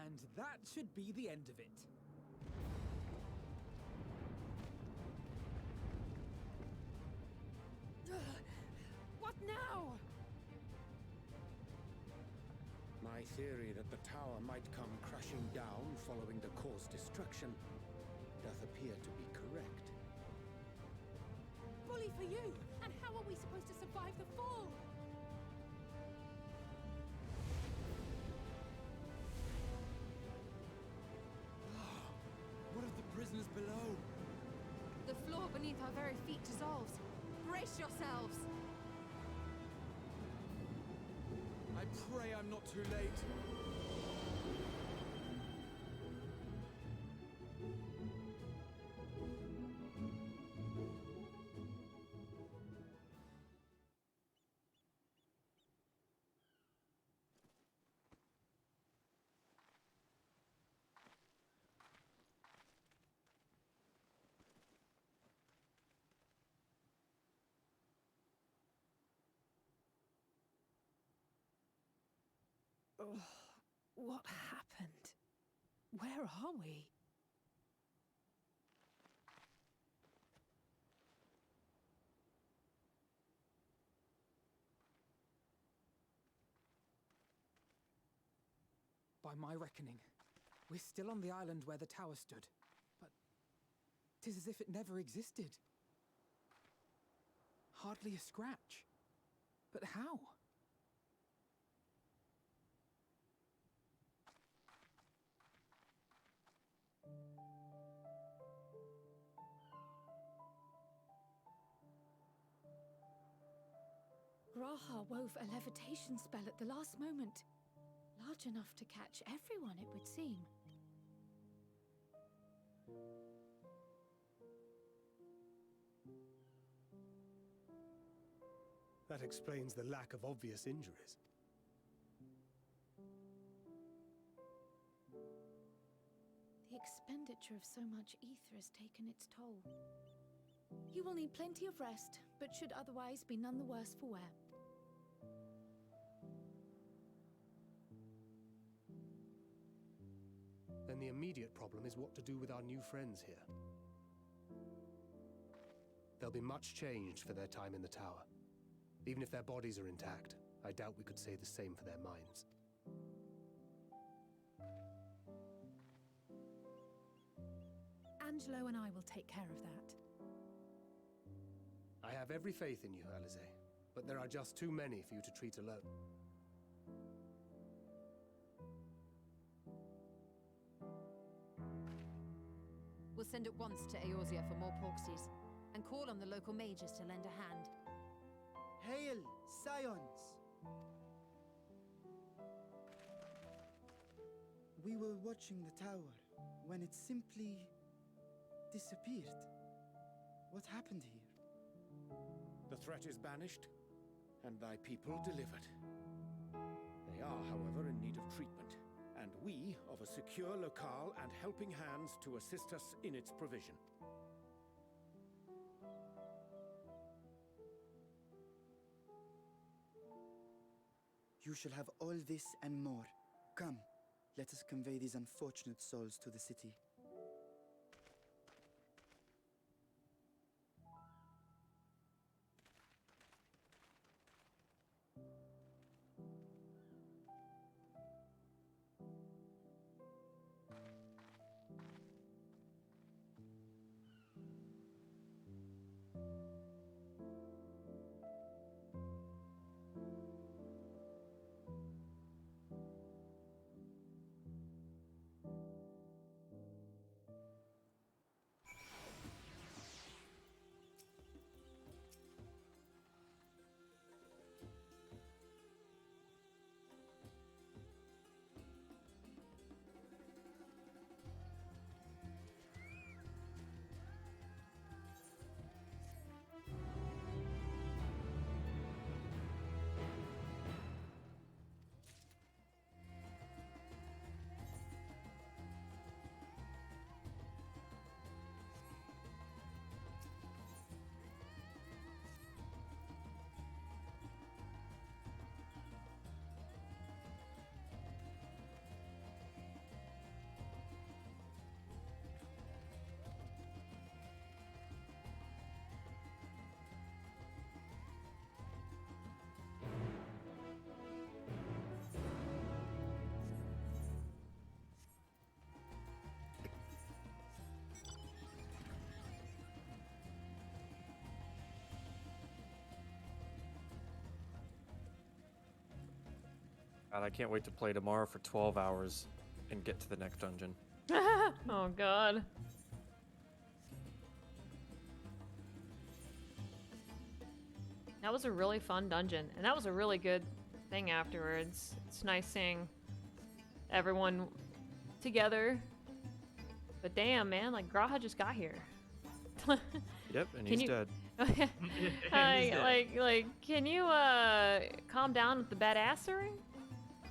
And that should be the end of it. What now? My theory that the tower might come crashing down following the core's destruction doth appear to be correct. Bully for you! And how are we supposed to survive the fall? What of the prisoners below? The floor beneath our very feet dissolves. Brace yourselves! I pray I'm not too late. Ugh, what happened? Where are we? By my reckoning, we're still on the island where the tower stood. But 'tis as if it never existed. Hardly a scratch. But how? Graha wove a levitation spell at the last moment. Large enough to catch everyone, it would seem. That explains the lack of obvious injuries. The expenditure of so much ether has taken its toll. He will need plenty of rest, but should otherwise be none the worse for wear. Then the immediate problem is what to do with our new friends here. There'll be much changed for their time in the tower. Even if their bodies are intact, I doubt we could say the same for their minds. Angelo and I will take care of that. I have every faith in you, Alize, but there are just too many for you to treat alone. We'll send at once to Eorzea for more Porksies, and call on the local mages to lend a hand. Hail, Scions! We were watching the tower when it simply disappeared. What happened here? The threat is banished, and thy people delivered. They are, however, in need of treatment, and we of a secure locale and helping hands to assist us in its provision. You shall have all this and more. Come, let us convey these unfortunate souls to the city. God, I can't wait to play tomorrow for 12 hours and get to the next dungeon. Oh god. That was a really fun dungeon, and that was a really good thing afterwards. It's nice seeing everyone together. But damn, man, like Graha just got here. Yep, and he's dead. Can you calm down with the badassery?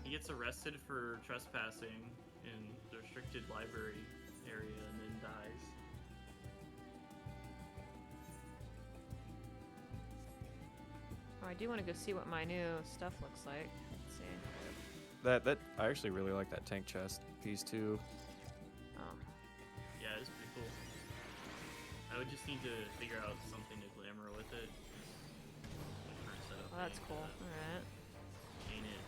He gets arrested for trespassing in the restricted library area and then dies. Oh, I do want to go see what my new stuff looks like. Let's see. That I actually really like that tank chest piece too. Oh. Yeah, it's pretty cool. I would just need to figure out something to glamour with it. Well, that's cool. Alright. Ain't it?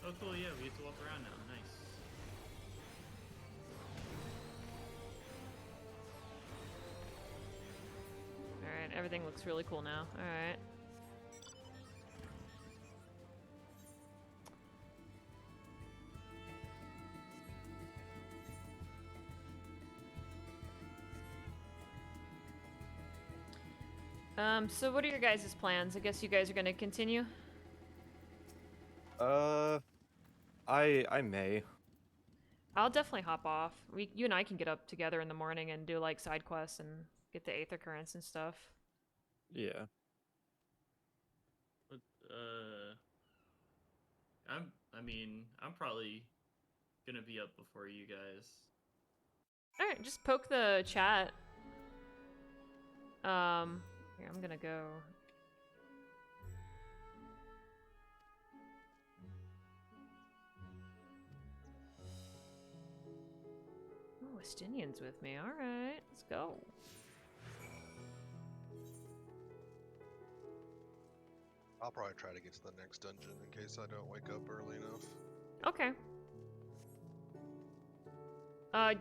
Oh cool, yeah, we get to walk around now. Nice. Alright, everything looks really cool now. Alright. So what are your guys' plans? I guess you guys are gonna continue? I may. I'll definitely hop off. You and I can get up together in the morning and do like side quests and get the Aether Currents and stuff. Yeah. But, I'm probably gonna be up before you guys. Alright, just poke the chat. Here, I'm gonna go. Oh, Estinian's with me. Alright, let's go. I'll probably try to get to the next dungeon in case I don't wake up early enough. Okay.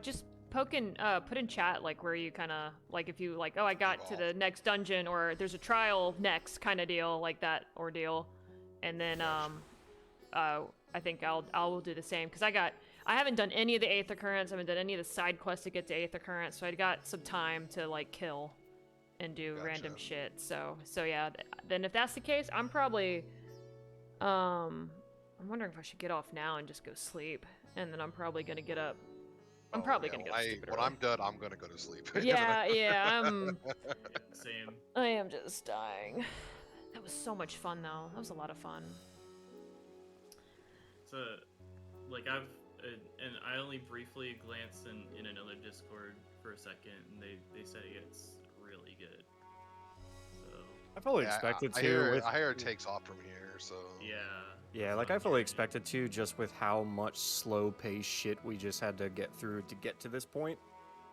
Just poke in, put in chat, like, where you kinda, like, if you, like, oh, I got to the next dungeon, or there's a trial next kind of deal, like that ordeal. And then, I think I'll do the same, because I haven't done any of the Aether Currents, I haven't done any of the side quests to get to Aether Currents, so I got some time to, like, kill and do random shit, so yeah, then if that's the case, I'm probably, I'm wondering if I should get off now and just go sleep, and then I'm probably gonna get up. I'm probably gonna get up stupid when early. I'm done, I'm gonna go to sleep. Yeah, Same. I am just dying. That was so much fun, though. That was a lot of fun. So, like, and I only briefly glanced in another Discord for a second, and they said it gets really good. So I fully expected to. I hear it takes off from here, so yeah. Yeah, like I fully expected to, just with how much slow-paced shit we just had to get through to get to this point.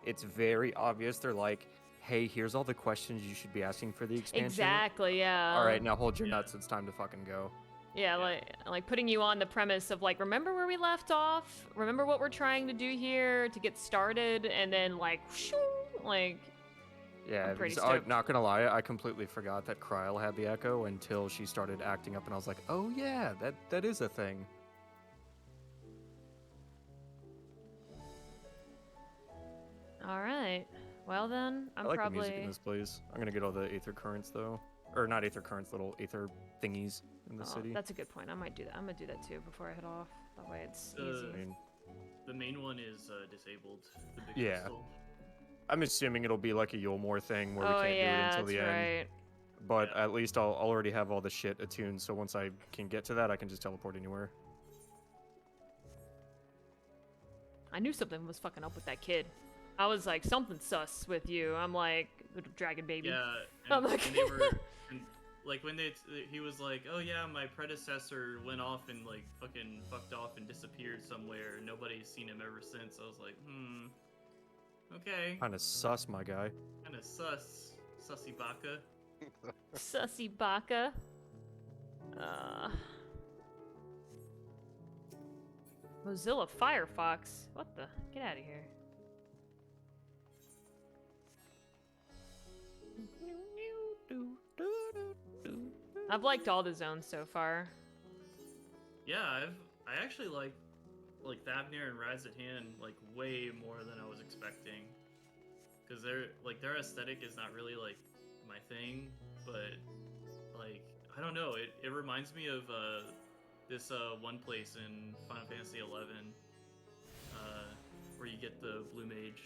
It's very obvious. They're like, hey, here's all the questions you should be asking for the expansion. Exactly, yeah. All right, now hold your nuts. It's time to fucking go. Yeah, like putting you on the premise of like, remember where we left off? Remember what we're trying to do here to get started? And then like, shoo, like... Yeah, I'm pretty because, stoked. not gonna lie, I completely forgot that Kryl had the echo until she started acting up, and I was like, oh yeah, that is a thing. Alright. Well then, I'm I like probably... the music in this place. I'm gonna get all the Aether Currents, though. Or not Aether Currents, little Aether thingies in the city. That's a good point. I might do that. I'm gonna do that too before I head off. That way it's easy. The main one is disabled. The big Yeah. crystal. I'm assuming it'll be like a Yulmore thing where we Oh, can't yeah, do it until the that's end. right. But at least I'll already have all the shit attuned, so once I can get to that, I can just teleport anywhere. I knew something was fucking up with that kid. I was like, something's sus with you. I'm like, little dragon baby. Yeah, I'm and, like... and they were, and, like when he was like, oh yeah, my predecessor went off and like fucking fucked off and disappeared somewhere. Nobody's seen him ever since. I was like, okay. Kinda sus, my guy. Kinda sus, sussy baka. Sussy baka. Mozilla Firefox. What the? Get out of here. I've liked all the zones so far. Yeah, I actually like Thavnir and Raz at Hand like way more than I was expecting. Cause their aesthetic is not really like my thing, but like I don't know, it reminds me of this one place in Final Fantasy XI where you get the Blue Mage,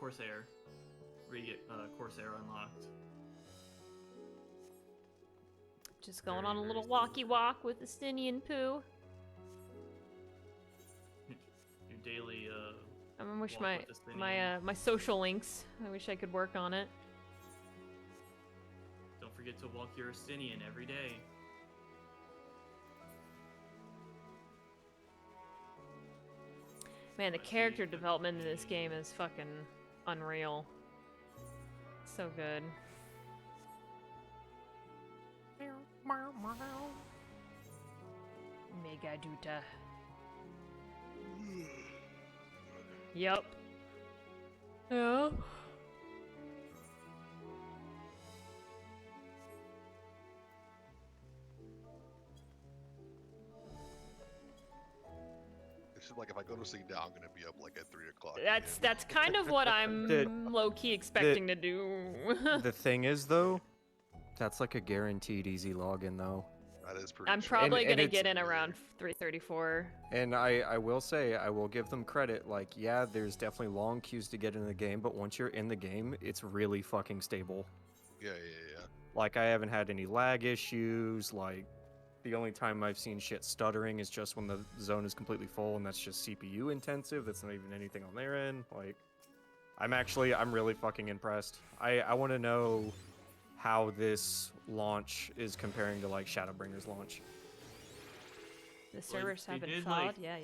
Corsair, where you get Corsair unlocked. Just going on a little walkie walk with Estinian poo. Your daily I wish walk with Estinian. my social links. I wish I could work on it. Don't forget to walk your Estinian every day. Man, the character development in this game is fucking unreal. So good. Megaduta. Yep. Yeah. Like if I go to sleep now, I'm gonna be up like at 3 o'clock. That's kind of what I'm low-key expecting to do. The thing is, though, that's like a guaranteed easy login, though. That is pretty. I'm probably gonna get in around 3:34. And I will say, I will give them credit. Like, yeah, there's definitely long queues to get into the game, but once you're in the game, it's really fucking stable. Yeah. Like, I haven't had any lag issues. Like, the only time I've seen shit stuttering is just when the zone is completely full, and that's just CPU intensive. That's not even anything on their end. Like, I'm really fucking impressed. I want to know how this launch is comparing to, like, Shadowbringers launch. The servers Like, haven't thawed? Yeah.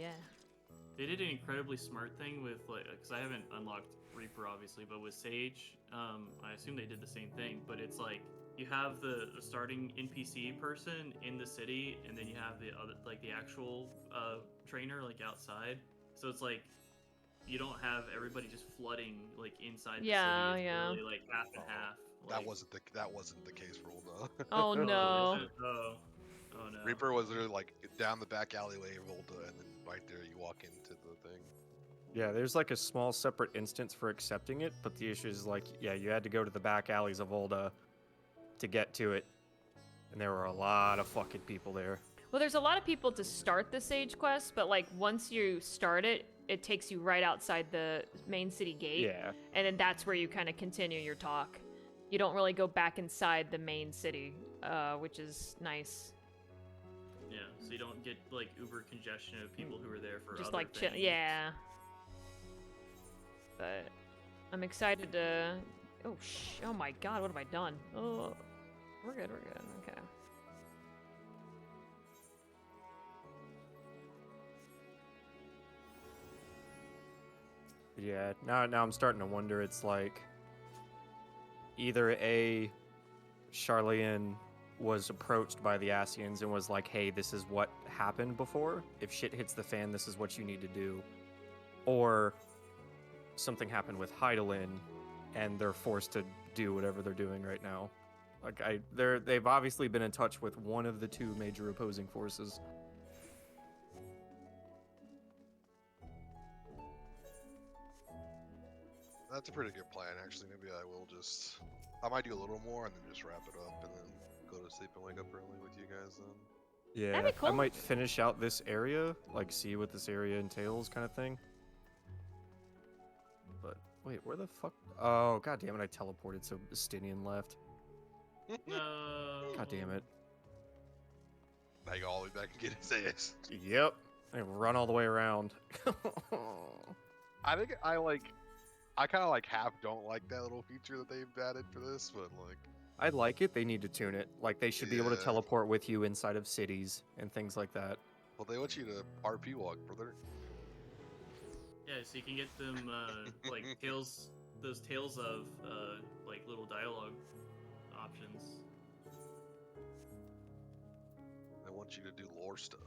They did an incredibly smart thing with, like, because I haven't unlocked Reaper, obviously, but with Sage, I assume they did the same thing, but it's like, you have the starting NPC person in the city, and then you have the other, like, the actual trainer, like, outside. So it's like, you don't have everybody just flooding, like, inside the city. It's really, like, half and half. That wasn't the case for Volda. Oh no. Oh no. Reaper was literally like down the back alleyway of Volda, and then right there you walk into the thing. Yeah, there's like a small separate instance for accepting it, but the issue is like, yeah, you had to go to the back alleys of Volda to get to it, and there were a lot of fucking people there. Well, there's a lot of people to start the Sage quest, but like once you start it, it takes you right outside the main city gate. Yeah. And then that's where you kind of continue your talk. You don't really go back inside the main city, which is nice. Yeah, so you don't get like uber congestion of people who are there for Just other like things. yeah. But I'm excited to. Oh my God! What have I done? Oh, we're good. Okay. Yeah, now I'm starting to wonder. It's like either Charlian was approached by the Asians and was like, "Hey, this is what happened before. If shit hits the fan, this is what you need to do," or something happened with Heidelin, and they're forced to do whatever they're doing right now. Like they've obviously been in touch with one of the two major opposing forces. That's a pretty good plan, actually. Maybe I might do a little more and then just wrap it up and then go to sleep and wake up early with you guys then. Yeah, That'd be cool. I might finish out this area, like see what this area entails, kind of thing. But wait, where the fuck? Oh, god damn it! I teleported, so Stinian left. No. God damn it. Now you go all the way back and get his ass. Yep. I run all the way around. I think I kind of like half don't like that little feature that they've added for this, but like. I like it. They need to tune it. Like they should be able to Yeah. teleport with you inside of cities and things like that. Well, they want you to RP walk, brother. Yeah, so you can get them like those tales of like little dialogue options. They want you to do lore stuff.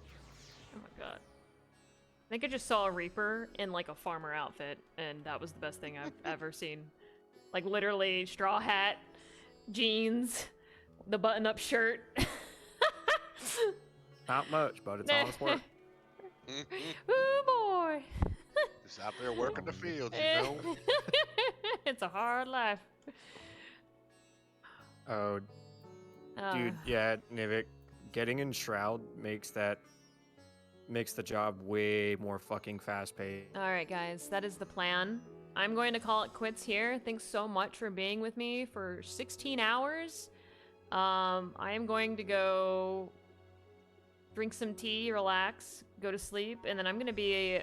Oh my God. I think I just saw a Reaper in like a farmer outfit, and that was the best thing I've ever seen. Like literally straw hat, jeans, the button-up shirt. Not much, but it's honest work. Oh boy. Just out there working the fields, you know. It's a hard life. Oh, dude, yeah, Nivik, getting in Shroud makes the job way more fucking fast-paced. All right, guys, that is the plan. I'm going to call it quits here. Thanks so much for being with me for 16 hours. I am going to go drink some tea, relax, go to sleep, and then I'm going to be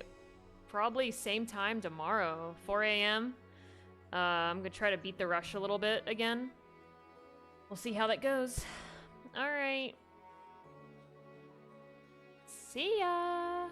probably same time tomorrow, 4 a.m. I'm going to try to beat the rush a little bit again. We'll see how that goes. All right. See ya!